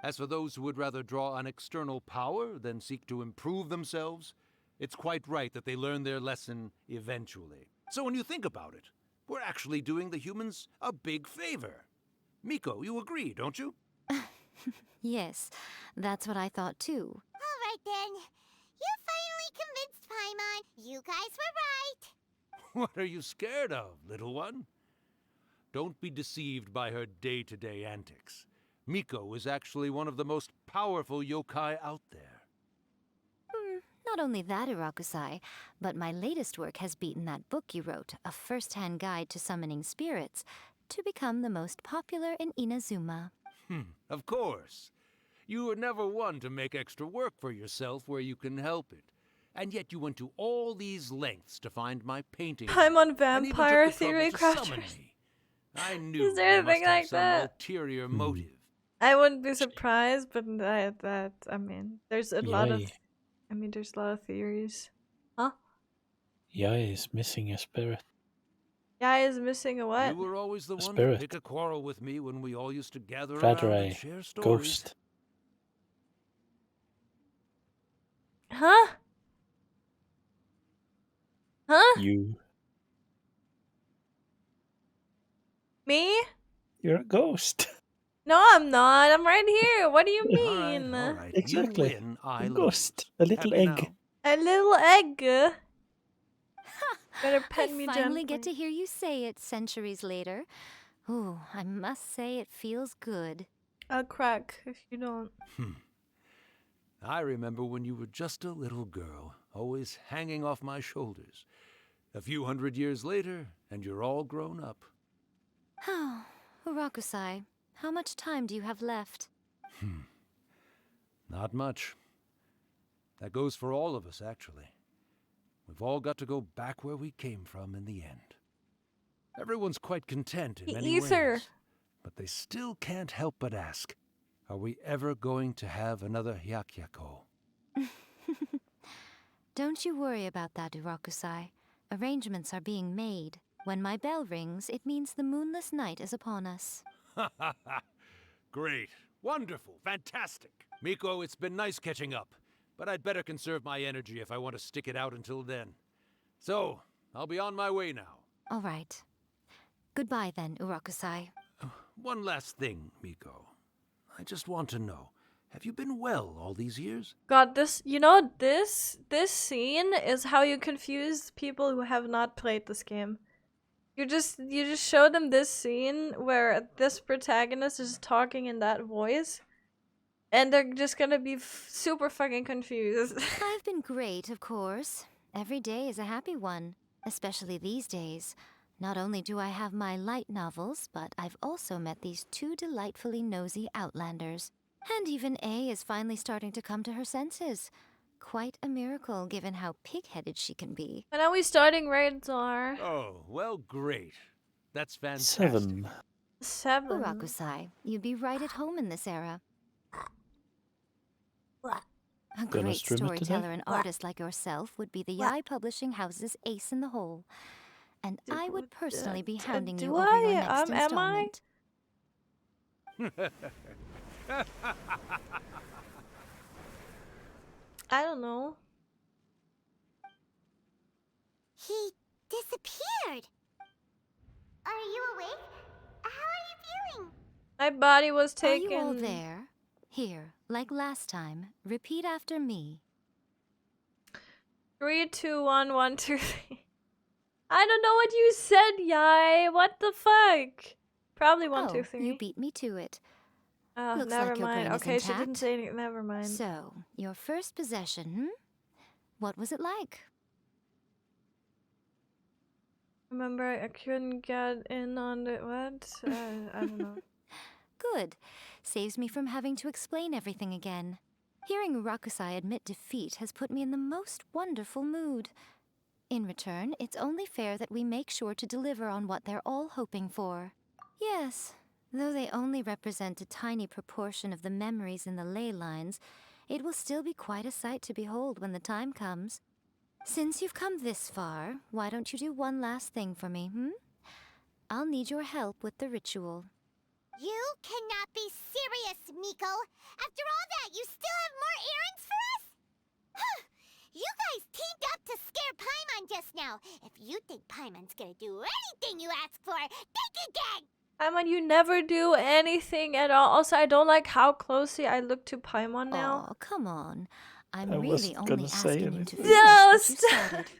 [SPEAKER 15] As for those who would rather draw on external power than seek to improve themselves, it's quite right that they learn their lesson eventually. So when you think about it, we're actually doing the humans a big favor. Miko, you agree, don't you?
[SPEAKER 9] Yes, that's what I thought too.
[SPEAKER 4] All right then. You finally convinced Paimon. You guys were right.
[SPEAKER 15] What are you scared of, little one? Don't be deceived by her day-to-day antics. Miko is actually one of the most powerful yokai out there.
[SPEAKER 9] Not only that, Urakusai, but my latest work has beaten that book you wrote, A First-Hand Guide to Summoning Spirits, to become the most popular in Inazuma.
[SPEAKER 15] Of course. You were never one to make extra work for yourself where you can help it. And yet you went to all these lengths to find my painting.
[SPEAKER 2] Paimon vampire theory crafters.
[SPEAKER 15] I knew
[SPEAKER 2] Is there
[SPEAKER 15] you must
[SPEAKER 2] anything
[SPEAKER 15] have
[SPEAKER 2] like
[SPEAKER 15] some
[SPEAKER 2] that?
[SPEAKER 15] ulterior motive.
[SPEAKER 2] I wouldn't be surprised, but I mean, there's a lot of, there's a lot of theories. Huh?
[SPEAKER 3] Yai is missing a spirit.
[SPEAKER 2] Yai is missing a what?
[SPEAKER 15] You were always the one to
[SPEAKER 3] spirit.
[SPEAKER 15] pick a quarrel with me when we all used to gather
[SPEAKER 3] Rather
[SPEAKER 15] around and
[SPEAKER 3] a
[SPEAKER 15] share stories.
[SPEAKER 3] ghost.
[SPEAKER 2] Huh? Huh?
[SPEAKER 3] You.
[SPEAKER 2] Me?
[SPEAKER 3] You're a ghost.
[SPEAKER 2] No, I'm not. I'm right here. What do you mean?
[SPEAKER 15] All right.
[SPEAKER 3] Exactly.
[SPEAKER 15] You win, I
[SPEAKER 3] A
[SPEAKER 15] lose.
[SPEAKER 3] ghost. A little
[SPEAKER 15] Happy
[SPEAKER 3] egg.
[SPEAKER 15] now?
[SPEAKER 2] A little egg. Better pet
[SPEAKER 9] I
[SPEAKER 2] me
[SPEAKER 9] finally
[SPEAKER 2] gently.
[SPEAKER 9] get to hear you say it centuries later. Ooh, I must say it feels good.
[SPEAKER 2] I'll crack if you don't.
[SPEAKER 15] I remember when you were just a little girl, always hanging off my shoulders. A few hundred years later, and you're all grown up.
[SPEAKER 9] Oh, Urakusai, how much time do you have left?
[SPEAKER 15] Not much. That goes for all of us, actually. We've all got to go back where we came from in the end. Everyone's quite content in
[SPEAKER 2] The
[SPEAKER 15] many
[SPEAKER 2] ether.
[SPEAKER 15] ways, but they still can't help but ask, are we ever going to have another Hyakyako?
[SPEAKER 9] Don't you worry about that, Urakusai. Arrangements are being made. When my bell rings, it means the moonless night is upon us.
[SPEAKER 15] Great. Wonderful. Fantastic. Miko, it's been nice catching up, but I'd better conserve my energy if I want to stick it out until then. So, I'll be on my way now.
[SPEAKER 9] All right. Goodbye then, Urakusai.
[SPEAKER 15] One last thing, Miko. I just want to know, have you been well all these years?
[SPEAKER 2] God, this scene is how you confuse people who have not played this game. You just show them this scene where this protagonist is talking in that voice, and they're just gonna be super fucking confused.
[SPEAKER 9] I've been great, of course. Every day is a happy one, especially these days. Not only do I have my light novels, but I've also met these two delightfully nosy outlanders. And even A is finally starting to come to her senses. Quite a miracle, given how pig-headed she can be.
[SPEAKER 2] When are we starting raids, are?
[SPEAKER 15] Oh, well, great. That's fantastic.
[SPEAKER 3] 7.
[SPEAKER 2] 7.
[SPEAKER 9] Urakusai, you'd be right at home in this era. A
[SPEAKER 3] Gonna
[SPEAKER 9] great
[SPEAKER 3] stream it today?
[SPEAKER 9] storyteller and artist like yourself would be the Yai Publishing House's ace in the hole. And I would personally be hounding you over your next installment.
[SPEAKER 2] I don't know.
[SPEAKER 4] He disappeared. Are you awake? How are you feeling?
[SPEAKER 2] My body was taken.
[SPEAKER 9] Are you all there? Here, like last time, repeat after me.
[SPEAKER 2] 3, 2, 1, 1, 2, 3. I don't know what you said, Yai. What the fuck? Probably 1, 2, 3.
[SPEAKER 9] You beat me to it.
[SPEAKER 2] Oh,
[SPEAKER 9] Looks
[SPEAKER 2] never
[SPEAKER 9] like your
[SPEAKER 2] mind.
[SPEAKER 9] brain is
[SPEAKER 2] Okay, she didn't
[SPEAKER 9] intact.
[SPEAKER 2] say anything. Never mind.
[SPEAKER 9] So, your first possession, What was it like?
[SPEAKER 2] Remember, I couldn't get in on the what? I don't know.
[SPEAKER 9] Good. Saves me from having to explain everything again. Hearing Urakusai admit defeat has put me in the most wonderful mood. In return, it's only fair that we make sure to deliver on what they're all hoping for. Yes, though they only represent a tiny proportion of the memories in the ley lines, it will still be quite a sight to behold when the time comes. Since you've come this far, why don't you do one last thing for me, I'll need your help with the ritual.
[SPEAKER 4] You cannot be serious, Miko. After all that, you still have more errands for us? Huh. You guys teamed up to scare Paimon just now. If you think Paimon's gonna do anything you ask for, think again!
[SPEAKER 2] Paimon, you never do anything at all. Also, I don't like how closely I look to Paimon now.
[SPEAKER 9] Oh, come on. I'm
[SPEAKER 3] I
[SPEAKER 9] really
[SPEAKER 3] wasn't
[SPEAKER 9] only
[SPEAKER 3] gonna say
[SPEAKER 9] asking you to
[SPEAKER 3] anything.
[SPEAKER 9] finish
[SPEAKER 2] No,
[SPEAKER 9] what you
[SPEAKER 2] stop.
[SPEAKER 9] started.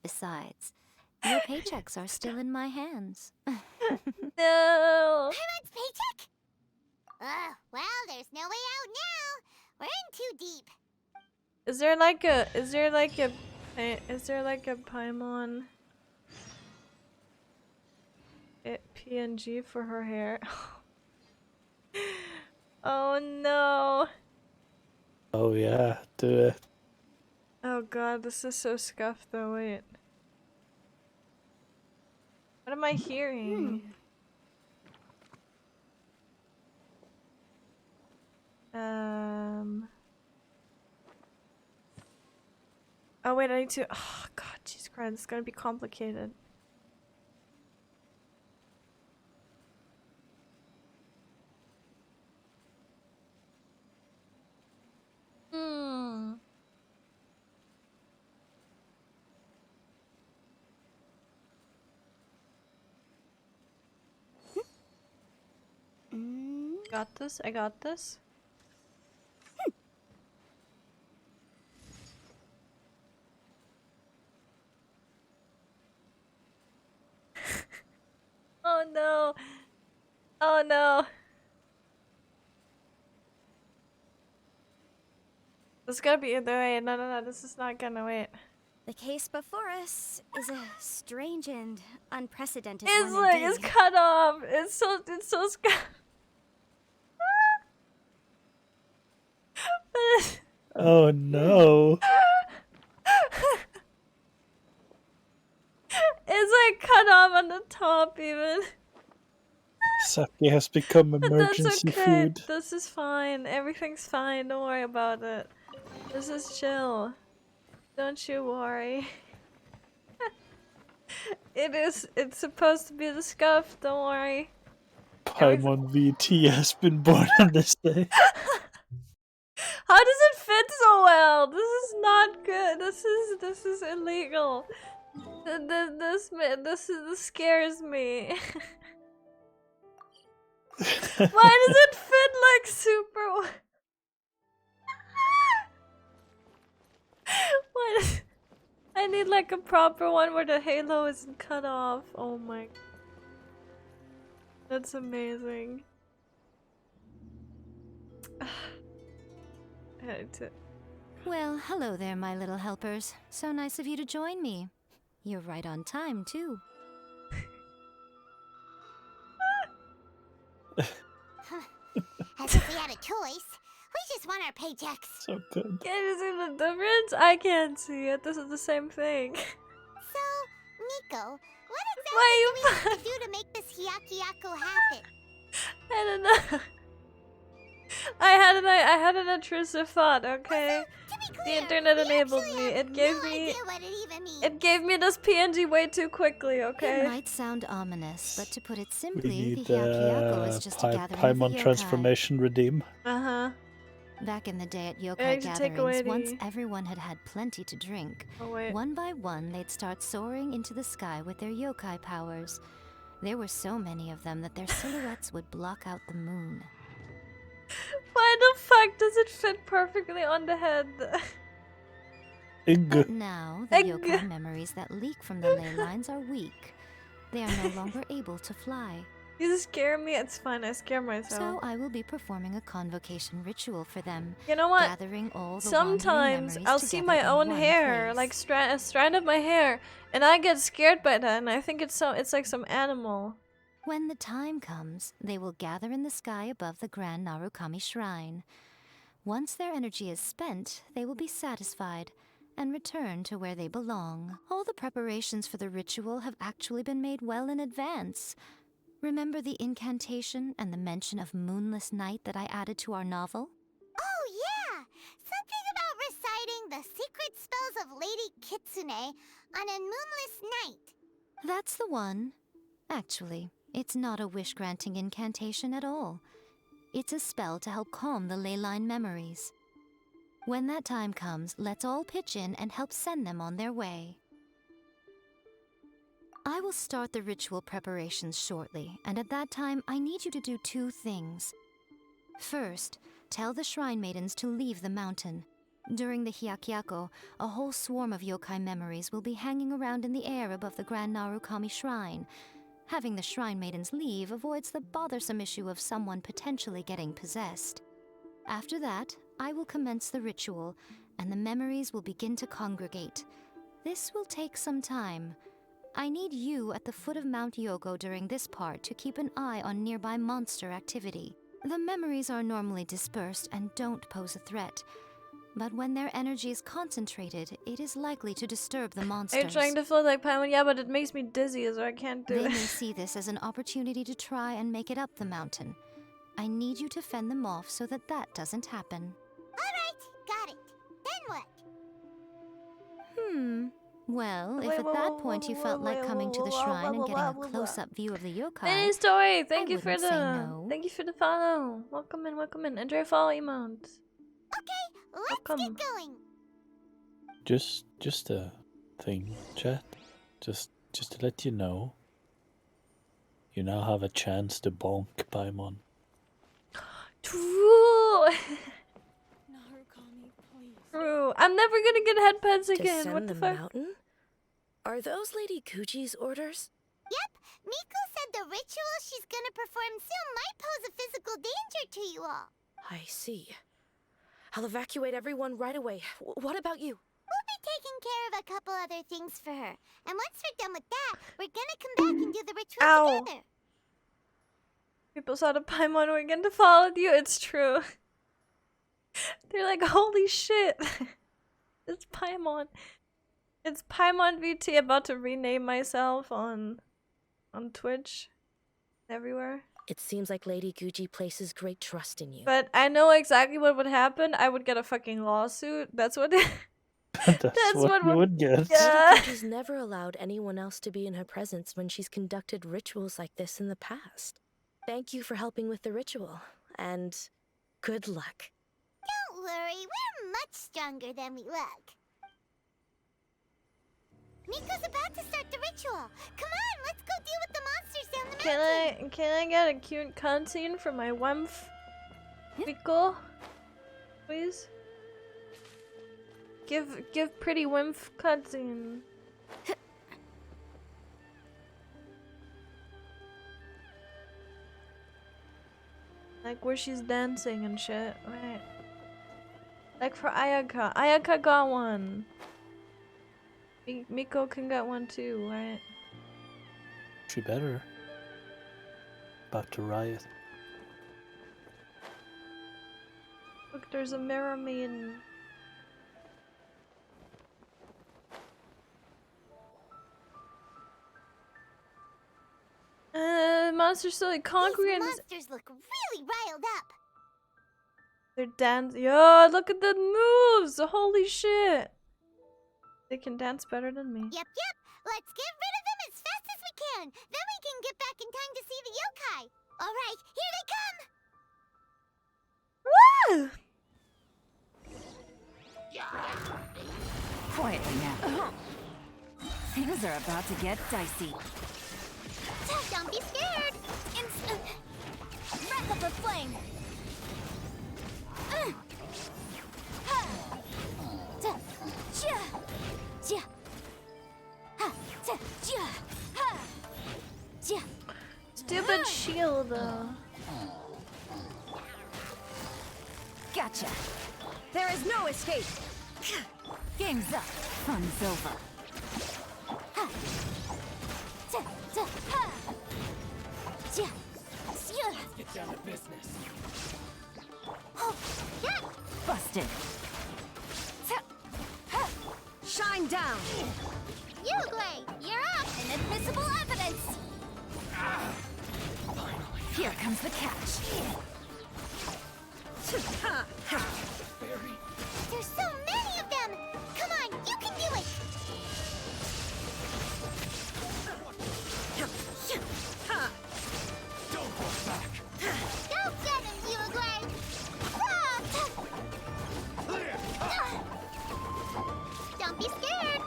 [SPEAKER 9] Besides, your paychecks are still in my hands.
[SPEAKER 2] No.
[SPEAKER 4] Paimon's paycheck? Well, there's no way out now. We're in too deep.
[SPEAKER 2] Is there like a Paimon PNG for her hair? Oh no.
[SPEAKER 3] Oh yeah, do it.
[SPEAKER 2] Oh god, this is so scuffed though, wait. What am I hearing? Oh wait, I need to. Oh god, Jesus Christ, it's gonna be complicated. Got this, I got this. Oh no. Oh no. This is gonna be the way. No, this is not gonna wait.
[SPEAKER 16] The case before us is a strange and unprecedented
[SPEAKER 2] It's
[SPEAKER 16] one
[SPEAKER 2] like
[SPEAKER 16] indeed.
[SPEAKER 2] it's cut off. It's so
[SPEAKER 3] Oh no.
[SPEAKER 2] It's like cut off on the top even.
[SPEAKER 3] Sake has become
[SPEAKER 2] But that's
[SPEAKER 3] emergency
[SPEAKER 2] okay.
[SPEAKER 3] food.
[SPEAKER 2] This is fine. Everything's fine. Don't worry about it. This is chill. Don't you worry. It's supposed to be the scuff. Don't worry.
[SPEAKER 3] Paimon VT has been born on this day.
[SPEAKER 2] How does it fit so well? This is not good. This is illegal. This scares me. Why does it fit like super? What? I need like a proper one where the halo isn't cut off. Oh my. That's amazing. I had to.
[SPEAKER 9] Well, hello there, my little helpers. So nice of you to join me. You're right on time, too.
[SPEAKER 4] As if we had a choice. We just want our paychecks.
[SPEAKER 3] So good.
[SPEAKER 2] Can you see the difference? I can't see it. This is the same thing.
[SPEAKER 4] So, Nico, what exactly
[SPEAKER 2] Why
[SPEAKER 4] do we have to do to make this Hyakyako happen?
[SPEAKER 2] I don't know. I had an intrusive thought, okay? The internet enabled me. It gave me this PNG way too quickly,
[SPEAKER 9] It
[SPEAKER 2] okay?
[SPEAKER 9] might sound ominous, but to put it
[SPEAKER 3] We
[SPEAKER 9] simply,
[SPEAKER 3] need
[SPEAKER 9] the Hyakyako is just a gathering of the
[SPEAKER 3] Paimon
[SPEAKER 9] yokai.
[SPEAKER 3] transformation redeem.
[SPEAKER 2] Uh-huh.
[SPEAKER 9] Back in the day at
[SPEAKER 2] I
[SPEAKER 9] yokai
[SPEAKER 2] need to take away
[SPEAKER 9] gatherings, once
[SPEAKER 2] the-
[SPEAKER 9] everyone had had plenty to drink,
[SPEAKER 2] Oh, wait.
[SPEAKER 9] one by one they'd start soaring into the sky with their yokai powers. There were so many of them that their silhouettes would block out the moon.
[SPEAKER 2] Why the fuck does it fit perfectly on the head?
[SPEAKER 9] But now, the
[SPEAKER 2] Egg.
[SPEAKER 9] yokai memories that leak from the ley lines are weak. They are no longer able to fly.
[SPEAKER 2] You scare me. It's fine. I scare myself.
[SPEAKER 9] So I will be performing a convocation ritual for them.
[SPEAKER 2] You know what?
[SPEAKER 9] Gathering all the
[SPEAKER 2] Sometimes
[SPEAKER 9] wandering
[SPEAKER 2] I'll
[SPEAKER 9] memories
[SPEAKER 2] see
[SPEAKER 9] together
[SPEAKER 2] my
[SPEAKER 9] in
[SPEAKER 2] own
[SPEAKER 9] one
[SPEAKER 2] hair,
[SPEAKER 9] place.
[SPEAKER 2] like a strand of my hair, and I get scared by that, and I think it's like some animal.
[SPEAKER 9] When the time comes, they will gather in the sky above the Grand Narukami Shrine. Once their energy is spent, they will be satisfied and return to where they belong. All the preparations for the ritual have actually been made well in advance. Remember the incantation and the mention of moonless night that I added to our novel?
[SPEAKER 4] Oh, yeah! Something about reciting the secret spells of Lady Kitsune on a moonless night.
[SPEAKER 9] That's the one. Actually, it's not a wish-granting incantation at all. It's a spell to help calm the ley line memories. When that time comes, let's all pitch in and help send them on their way. I will start the ritual preparations shortly, and at that time, I need you to do two things. First, tell the shrine maidens to leave the mountain. During the Hyakyako, a whole swarm of yokai memories will be hanging around in the air above the Grand Narukami Shrine. Having the shrine maidens leave avoids the bothersome issue of someone potentially getting possessed. After that, I will commence the ritual, and the memories will begin to congregate. This will take some time. I need you at the foot of Mount Yogo during this part to keep an eye on nearby monster activity. The memories are normally dispersed and don't pose a threat, but when their energy is concentrated, it is likely to disturb the monsters.
[SPEAKER 2] Are you trying to float like Paimon? Yeah, but it makes me dizzy, so I can't do
[SPEAKER 9] They
[SPEAKER 2] it.
[SPEAKER 9] may see this as an opportunity to try and make it up the mountain. I need you to fend them off so that that doesn't happen.
[SPEAKER 4] Alright, got it. Then what?
[SPEAKER 9] Well, if
[SPEAKER 2] Wait,
[SPEAKER 9] at that point you felt like coming to the shrine and getting a close-up view of the yokai,
[SPEAKER 2] Mini story. Thank
[SPEAKER 9] I
[SPEAKER 2] you for
[SPEAKER 9] wouldn't say
[SPEAKER 2] the
[SPEAKER 9] no.
[SPEAKER 2] thank you for the follow. Welcome in, welcome in. Enjoy follow emote.
[SPEAKER 4] Okay, let's
[SPEAKER 2] Welcome.
[SPEAKER 4] get going.
[SPEAKER 3] Just a thing, chat. Just to let you know. You now have a chance to bonk Paimon.
[SPEAKER 2] True. True. I'm never gonna get headpens
[SPEAKER 17] To
[SPEAKER 2] again.
[SPEAKER 17] send
[SPEAKER 2] What the
[SPEAKER 17] the
[SPEAKER 2] fuck?
[SPEAKER 17] mountain? Are those Lady Kuchi's orders?
[SPEAKER 4] Yep, Miko said the ritual she's gonna perform soon might pose a physical danger to you all.
[SPEAKER 17] I see. I'll evacuate everyone right away. What about you?
[SPEAKER 4] We'll be taking care of a couple other things for her. And once we're done with that, we're gonna come back and do the ritual
[SPEAKER 2] Ow.
[SPEAKER 4] together.
[SPEAKER 2] People saw the Paimon were going to fall with you. It's true. They're like, holy shit. It's Paimon. It's SakaeVT. About to rename myself on Twitch. Everywhere.
[SPEAKER 17] It seems like Lady Gucci places great trust in you.
[SPEAKER 2] But I know exactly what would happen. I would get a fucking lawsuit. That's what.
[SPEAKER 3] That's what you would get.
[SPEAKER 2] Yeah.
[SPEAKER 17] Lady Gucci's never allowed anyone else to be in her presence when she's conducted rituals like this in the past. Thank you for helping with the ritual, and good luck.
[SPEAKER 4] Don't worry, we're much stronger than we look. Miko's about to start the ritual. Come on, let's go deal with the monsters down the mountain.
[SPEAKER 2] Can I get a cute cutscene for my wemf? Miko? Please? Give pretty wemf cutscene. Like where she's dancing and shit, right? Like for Ayaka. Ayaka got one. Miko can get one too, right?
[SPEAKER 3] She better. About to riot.
[SPEAKER 2] Look, there's a mirror maiden. Monsters still like concrete.
[SPEAKER 4] These monsters look really riled up.
[SPEAKER 2] They're dancing. Yo, look at the moves! Holy shit! They can dance better than me.
[SPEAKER 4] Yep. Let's get rid of them as fast as we can. Then we can get back in time to see the yokai. All right, here they come.
[SPEAKER 14] Woo! Quietly now. Things are about to get dicey.
[SPEAKER 4] Don't be scared. Wrap up her flame.
[SPEAKER 2] Stupid shield though.
[SPEAKER 14] Gotcha. There is no escape. Game's up. Fun's over.
[SPEAKER 6] Let's get down to business.
[SPEAKER 14] Busted.
[SPEAKER 12] Shine down.
[SPEAKER 4] Uruguay, you're up. Inadmissible evidence.
[SPEAKER 14] Here comes the catch.
[SPEAKER 4] There's so many of them. Come on, you can do it.
[SPEAKER 6] Don't hold back.
[SPEAKER 4] Go get him, Uruguay. Don't be scared.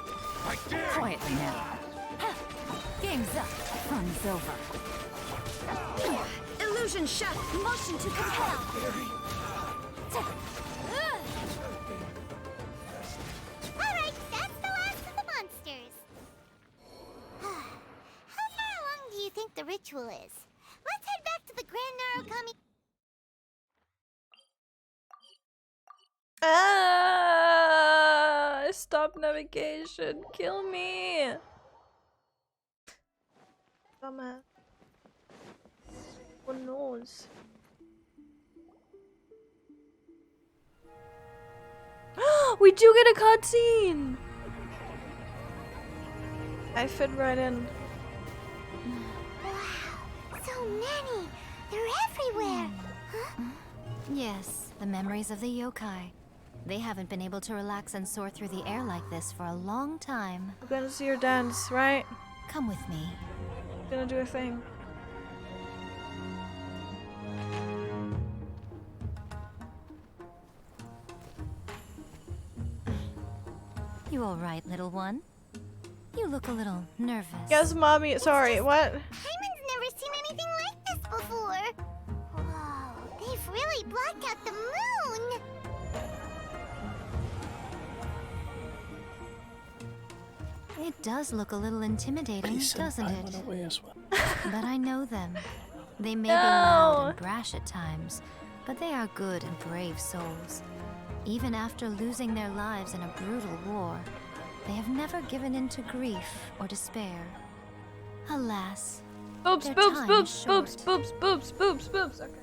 [SPEAKER 6] I dare.
[SPEAKER 14] Quietly now. Game's up. Fun's over.
[SPEAKER 12] Illusion shut. Motion to compel.
[SPEAKER 4] Alright, that's the last of the monsters. How far along do you think the ritual is? Let's head back to the Grand Narukami.
[SPEAKER 2] Stop navigation. Kill me. Dumbass. Oh knows. We do get a cutscene. I fit right in.
[SPEAKER 4] Wow, so many. They're everywhere. Huh?
[SPEAKER 9] Yes, the memories of the yokai. They haven't been able to relax and soar through the air like this for a long time.
[SPEAKER 2] We're gonna see her dance, right?
[SPEAKER 9] Come with me.
[SPEAKER 2] We're gonna do a thing.
[SPEAKER 9] You all right, little one? You look a little nervous.
[SPEAKER 2] Yes, mommy. Sorry, what?
[SPEAKER 4] Hyman's never seen anything like this before. Whoa, they've really blocked out the moon.
[SPEAKER 9] It does look a little intimidating, doesn't it? But I know them. They may be loud and brash at times, but they are good and brave souls. Even after losing their lives in a brutal war, they have never given in to grief or despair. Alas,
[SPEAKER 2] Boobs,
[SPEAKER 9] their
[SPEAKER 2] boobs,
[SPEAKER 9] time
[SPEAKER 2] boobs,
[SPEAKER 9] is
[SPEAKER 2] boobs,
[SPEAKER 9] short.
[SPEAKER 2] boobs, boobs, boobs, boobs. Okay.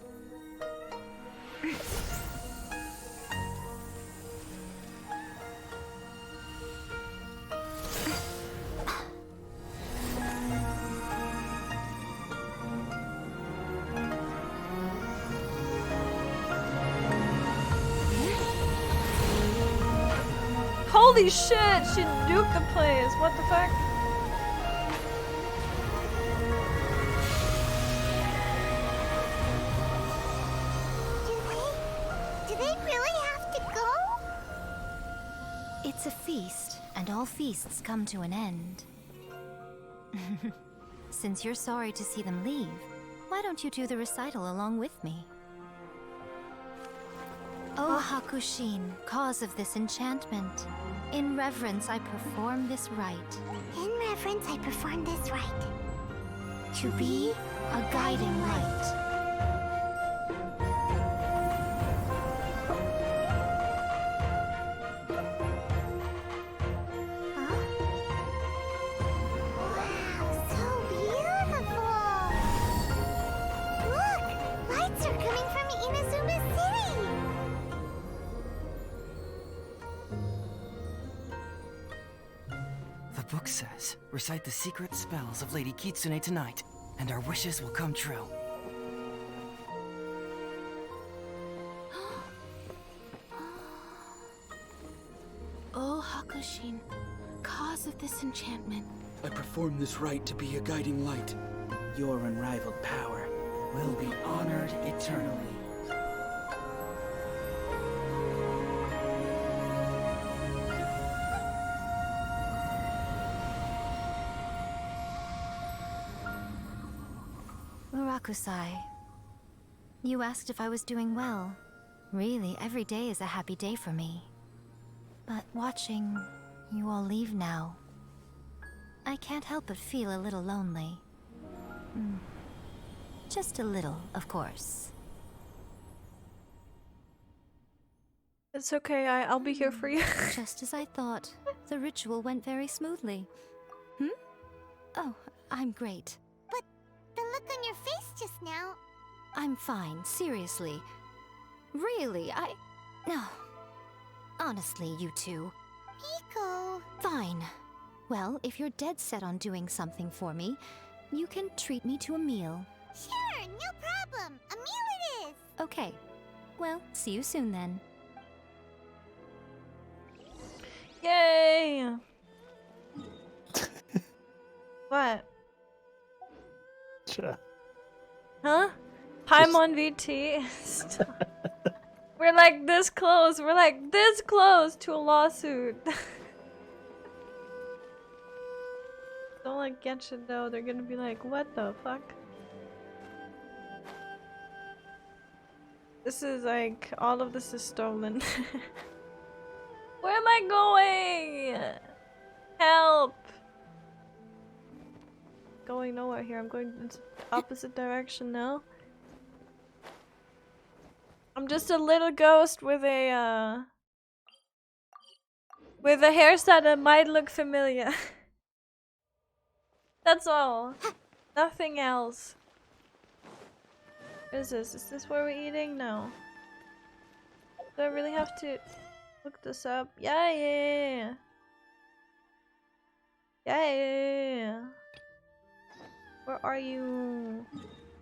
[SPEAKER 2] Holy shit, she nuked the place. What the fuck?
[SPEAKER 4] Do they really have to go?
[SPEAKER 9] It's a feast, and all feasts come to an end. Since you're sorry to see them leave, why don't you do the recital along with me? O Hakushin, cause of this enchantment, in reverence I perform this rite.
[SPEAKER 4] In reverence, I perform this rite.
[SPEAKER 9] To be a guiding light.
[SPEAKER 4] So beautiful! Look! Lights are coming from Inazuma City!
[SPEAKER 18] The book says, recite the secret spells of Lady Kitsune tonight, and our wishes will come true.
[SPEAKER 17] O Hakushin, cause of this enchantment.
[SPEAKER 11] I perform this rite to be a guiding light. Your unrivaled power will be honored eternally.
[SPEAKER 9] Murakusai, you asked if I was doing well. Really, every day is a happy day for me. But watching you all leave now, I can't help but feel a little lonely. Just a little, of course.
[SPEAKER 2] It's okay, I'll be here for you.
[SPEAKER 9] Just as I thought, the ritual went very smoothly. Oh, I'm great.
[SPEAKER 4] But the look on your face just now...
[SPEAKER 9] I'm fine, seriously. Really, No. Honestly, you two.
[SPEAKER 4] Pico...
[SPEAKER 9] Fine. Well, if you're dead set on doing something for me, you can treat me to a meal.
[SPEAKER 4] Sure, no problem. A meal it is.
[SPEAKER 9] Okay. Well, see you soon then.
[SPEAKER 2] Yay! What?
[SPEAKER 3] Sure.
[SPEAKER 2] Huh? Paimon VT? We're like this close. We're like this close to a lawsuit. Don't like get you though. They're gonna be like, what the fuck? This is like, all of this is stolen. Where am I going? Help! Going nowhere here. I'm going in the opposite direction now. I'm just a little ghost with a hairstyle that might look familiar. That's all. Nothing else. What is this? Is this where we're eating? No. Do I really have to look this up? Yeah. Where are you?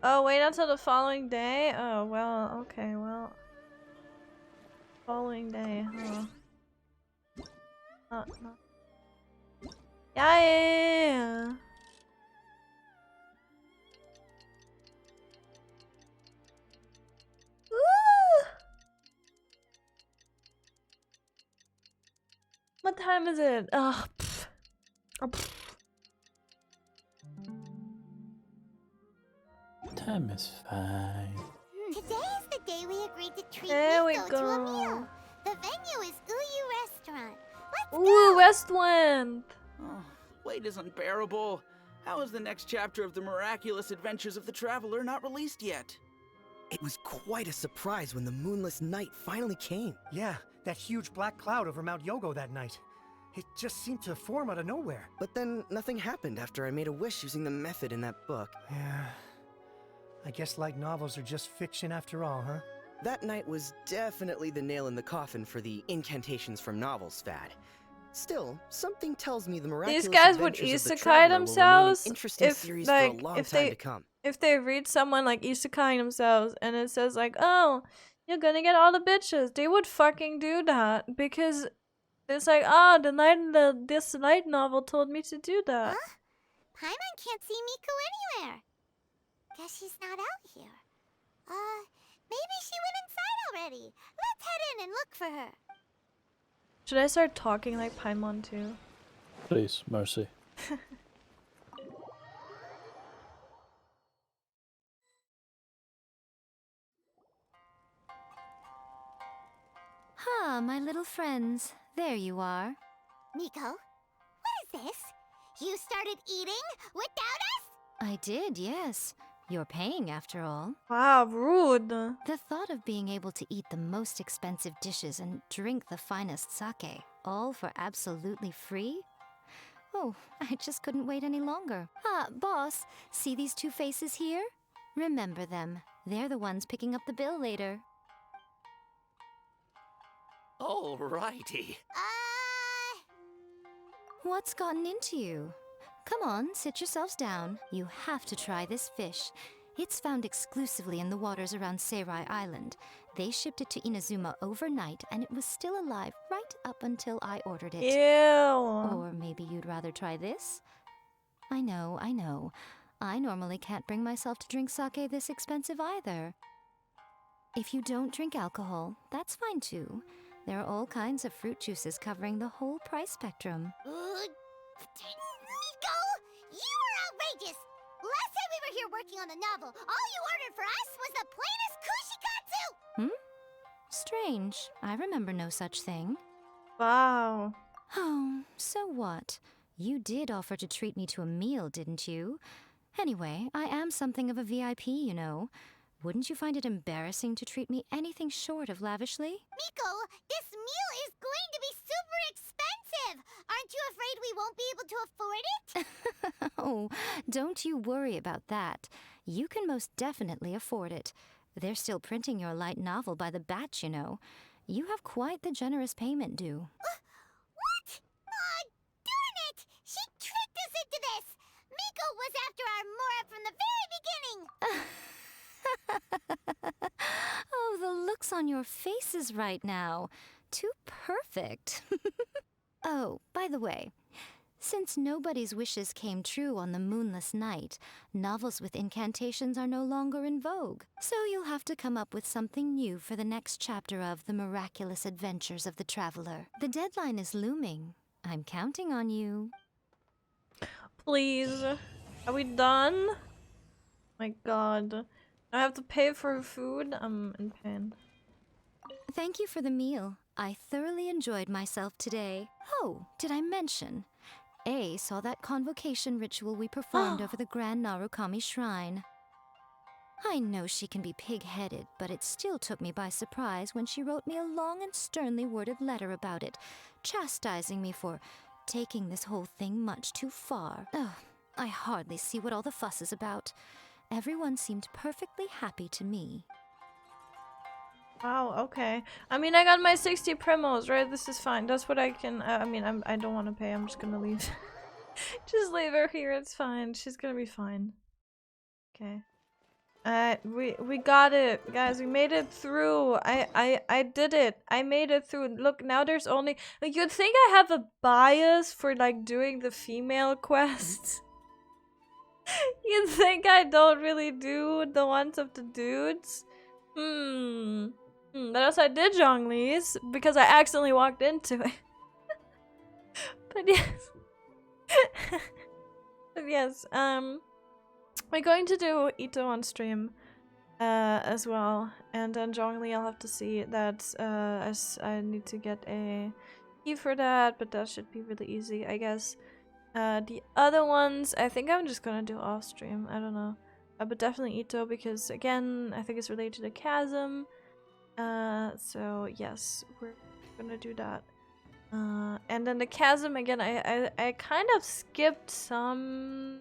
[SPEAKER 2] Oh, wait until the following day? Oh, well, okay, well. Following day, huh? No. Yeah. Woo! What time is it? Oh,
[SPEAKER 3] Time is fine.
[SPEAKER 4] Today is the day we agreed to treat
[SPEAKER 2] There we
[SPEAKER 4] Nico to a
[SPEAKER 2] go.
[SPEAKER 4] meal. The venue is Uyu Restaurant. Let's
[SPEAKER 2] Ooh,
[SPEAKER 4] go!
[SPEAKER 2] Westwind!
[SPEAKER 11] Oh, wait is unbearable. How is the next chapter of the miraculous adventures of the traveler not released yet?
[SPEAKER 6] It was quite a surprise when the moonless night finally came.
[SPEAKER 10] Yeah, that huge black cloud over Mount Yogo that night. It just seemed to form out of nowhere.
[SPEAKER 6] But then nothing happened after I made a wish using the method in that book.
[SPEAKER 10] Yeah. I guess light novels are just fiction after all, huh?
[SPEAKER 6] That night was definitely the nail in the coffin for the incantations from novels fad. Still, something tells me the miraculous
[SPEAKER 2] These guys would
[SPEAKER 6] adventures of the
[SPEAKER 2] isekai
[SPEAKER 6] traveler will remain an
[SPEAKER 2] themselves
[SPEAKER 6] interesting
[SPEAKER 2] if
[SPEAKER 6] series for a long time to come.
[SPEAKER 2] if they read someone like isekai themselves and it says like, oh, you're gonna get all the bitches. They would fucking do that because it's like, oh, this light novel told me to do that.
[SPEAKER 4] Huh? Paimon can't see Miko anywhere. Guess she's not out here. Maybe she went inside already. Let's head in and look for her.
[SPEAKER 2] Should I start talking like Paimon too?
[SPEAKER 3] Please, mercy.
[SPEAKER 9] Ah, my little friends. There you are.
[SPEAKER 4] Miko, what is this? You started eating without us?
[SPEAKER 9] I did, yes. You're paying after all.
[SPEAKER 2] Wow, rude.
[SPEAKER 9] The thought of being able to eat the most expensive dishes and drink the finest sake, all for absolutely free? Oh, I just couldn't wait any longer. Ah, boss, see these two faces here? Remember them. They're the ones picking up the bill later.
[SPEAKER 19] Alrighty.
[SPEAKER 9] What's gotten into you? Come on, sit yourselves down. You have to try this fish. It's found exclusively in the waters around Seirai Island. They shipped it to Inazuma overnight, and it was still alive right up until I ordered it.
[SPEAKER 2] Ew.
[SPEAKER 9] Or maybe you'd rather try this? I know, I know. I normally can't bring myself to drink sake this expensive either. If you don't drink alcohol, that's fine too. There are all kinds of fruit juices covering the whole price spectrum.
[SPEAKER 4] Miko, you are outrageous. Last time we were here working on the novel, all you ordered for us was the plainest kushikatsu.
[SPEAKER 9] Strange. I remember no such thing.
[SPEAKER 2] Wow.
[SPEAKER 9] Oh, so what? You did offer to treat me to a meal, didn't you? Anyway, I am something of a VIP, you know. Wouldn't you find it embarrassing to treat me anything short of lavishly?
[SPEAKER 4] Miko, this meal is going to be super expensive. Aren't you afraid we won't be able to afford it?
[SPEAKER 9] Oh, don't you worry about that. You can most definitely afford it. They're still printing your light novel by the batch, you know. You have quite the generous payment due.
[SPEAKER 4] What? Darn it! She tricked us into this! Miko was after our Mora from the very beginning!
[SPEAKER 9] Oh, the looks on your faces right now. Too perfect. Oh, by the way, since nobody's wishes came true on the moonless night, novels with incantations are no longer in vogue. So you'll have to come up with something new for the next chapter of The Miraculous Adventures of the Traveler. The deadline is looming. I'm counting on you.
[SPEAKER 2] Please. Are we done? My god. I have to pay for food? I'm in pain.
[SPEAKER 9] Thank you for the meal. I thoroughly enjoyed myself today. Oh, did I mention? A saw that convocation ritual we performed over the Grand Narukami Shrine. I know she can be pig-headed, but it still took me by surprise when she wrote me a long and sternly worded letter about it, chastising me for taking this whole thing much too far. Oh, I hardly see what all the fuss is about. Everyone seemed perfectly happy to me.
[SPEAKER 2] Wow, okay. I mean, I got my 60 primos, right? This is fine. That's what I can... I don't want to pay. I'm just gonna leave. Just leave her here. It's fine. She's gonna be fine. Okay. We got it. Guys, we made it through. I did it. I made it through. Look, now there's only... Like, you'd think I have a bias for, like, doing the female quests. You'd think I don't really do the ones of the dudes. But also I did Zhongli's because I accidentally walked into it. But yes. But yes, we're going to do Ito on stream as well. And then Zhongli I'll have to see that as I need to get a key for that, but that should be really easy, I guess. The other ones, I think I'm just gonna do off stream. I don't know. But definitely Ito because, again, I think it's related to the chasm. So yes, we're gonna do that. And then the chasm again. I kind of skipped some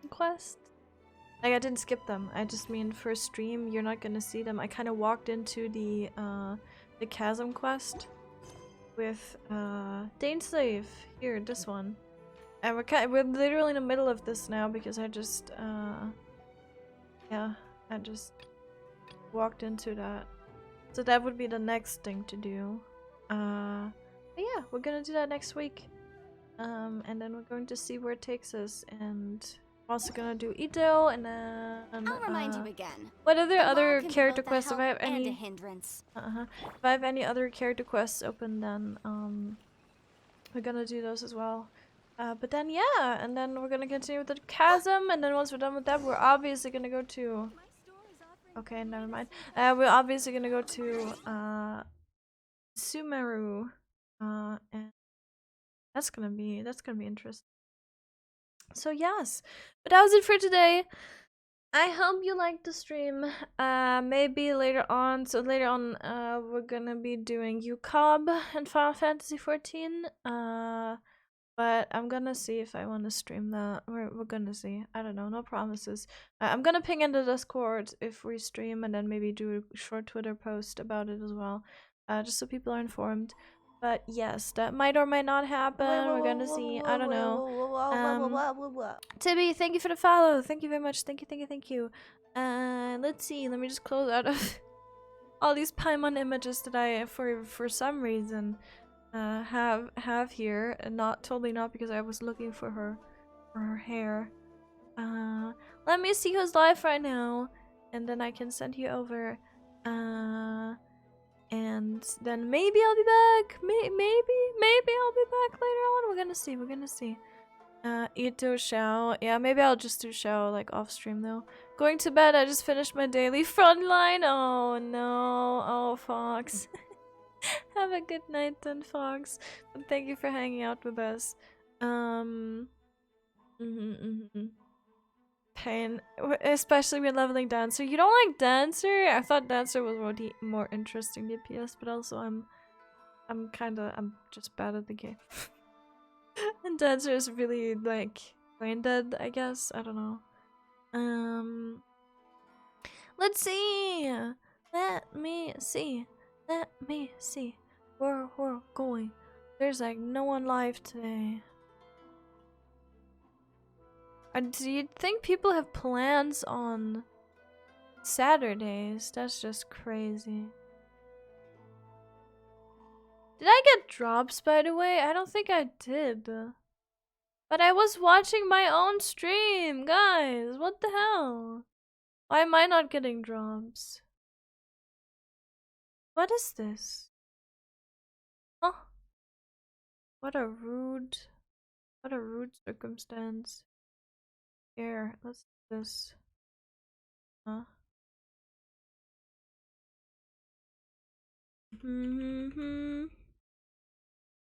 [SPEAKER 2] quests. Like I didn't skip them. I just mean for stream you're not gonna see them. I kind of walked into the chasm quest with Daneslave. Here, this one. And we're literally in the middle of this now because I just yeah, I just walked into that. So that would be the next thing to do. But yeah, we're gonna do that next week. And then we're going to see where it takes us, and we're also gonna do Ito, and then
[SPEAKER 16] I'll remind you again.
[SPEAKER 2] what other
[SPEAKER 16] The law can be
[SPEAKER 2] character
[SPEAKER 16] both a
[SPEAKER 2] quests? If I have
[SPEAKER 16] help and
[SPEAKER 2] any
[SPEAKER 16] a hindrance.
[SPEAKER 2] if I have any other character quests open, then we're gonna do those as well. But then yeah, and then we're gonna continue with the chasm, and then once we're done with that, we're obviously gonna go to. Okay, never mind. We're obviously gonna go to Sumeru, and that's gonna be interesting. So yes, but that was it for today. I hope you liked the stream. Maybe later on. So later on, we're gonna be doing UCOB and Final Fantasy 14. But I'm gonna see if I want to stream that. We're gonna see. I don't know. No promises. I'm gonna ping in the Discord if we stream, and then maybe do a short Twitter post about it as well, just so people are informed. But yes, that might or might not happen. We're gonna see. I don't know. Tibby, thank you for the follow. Thank you very much. Thank you. Let's see. Let me just close out of all these Paimon images that I, for some reason, have here, and totally not because I was looking for her hair. Let me see who's live right now, and then I can send you over. And then maybe I'll be back. Maybe I'll be back later on. We're gonna see. Ito Xiao. Yeah, maybe I'll just do Xiao like off stream though. Going to bed. I just finished my daily frontline. Oh no. Oh Fox. Have a good night then, Fox. And thank you for hanging out with us. Pain, especially when leveling Dancer. You don't like Dancer? I thought Dancer was more interesting DPS, but also I'm just bad at the game. And Dancer is really like brain dead, I guess. I don't know. Let's see. Let me see where we're going. There's like no one live today. Do you think people have plans on Saturdays? That's just crazy. Did I get drops, by the way? I don't think I did. But I was watching my own stream, guys. What the hell? Why am I not getting drops? What is this? Huh? What a rude circumstance. Here, let's do this. Huh?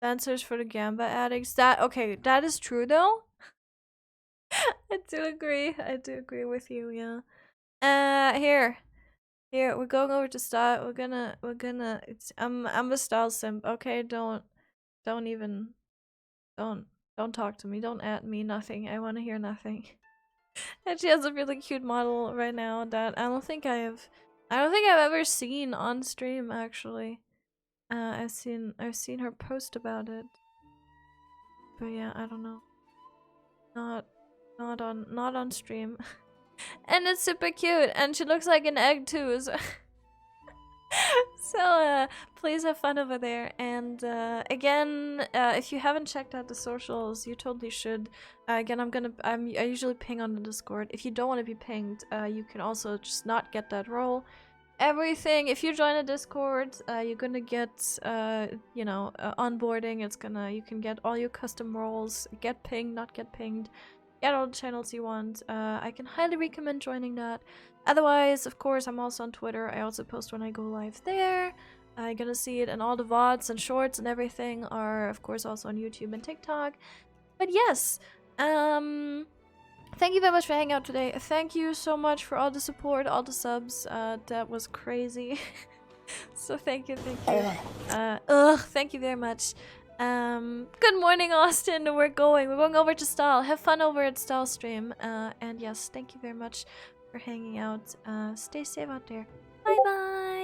[SPEAKER 2] Dancers for the Gamba addicts. Okay, that is true though. I do agree with you, yeah. Here, we're going over to style. We're gonna I'm a style simp, okay? Don't talk to me, don't at me, nothing. I wanna hear nothing. And she has a really cute model right now that I don't think I've ever seen on stream actually. I've seen her post about it. But yeah, I don't know. Not on stream. And it's super cute, and she looks like an egg too. So please have fun over there. And again, if you haven't checked out the socials, you totally should. Again, I usually ping on the Discord. If you don't want to be pinged, you can also just not get that role. Everything. If you join a Discord, you're gonna get onboarding. You can get all your custom roles. Get pinged, not get pinged. Get all the channels you want. I can highly recommend joining that. Otherwise, of course, I'm also on Twitter. I also post when I go live there. You're gonna see it, and all the VODs and shorts and everything are, of course, also on YouTube and TikTok. But yes, thank you very much for hanging out today. Thank you so much for all the support, all the subs. That was crazy. So thank you. Thank you very much. Good morning, Austin. We're going over to Stall. Have fun over at Stall stream. And yes, thank you very much for hanging out. Stay safe out there. Bye bye.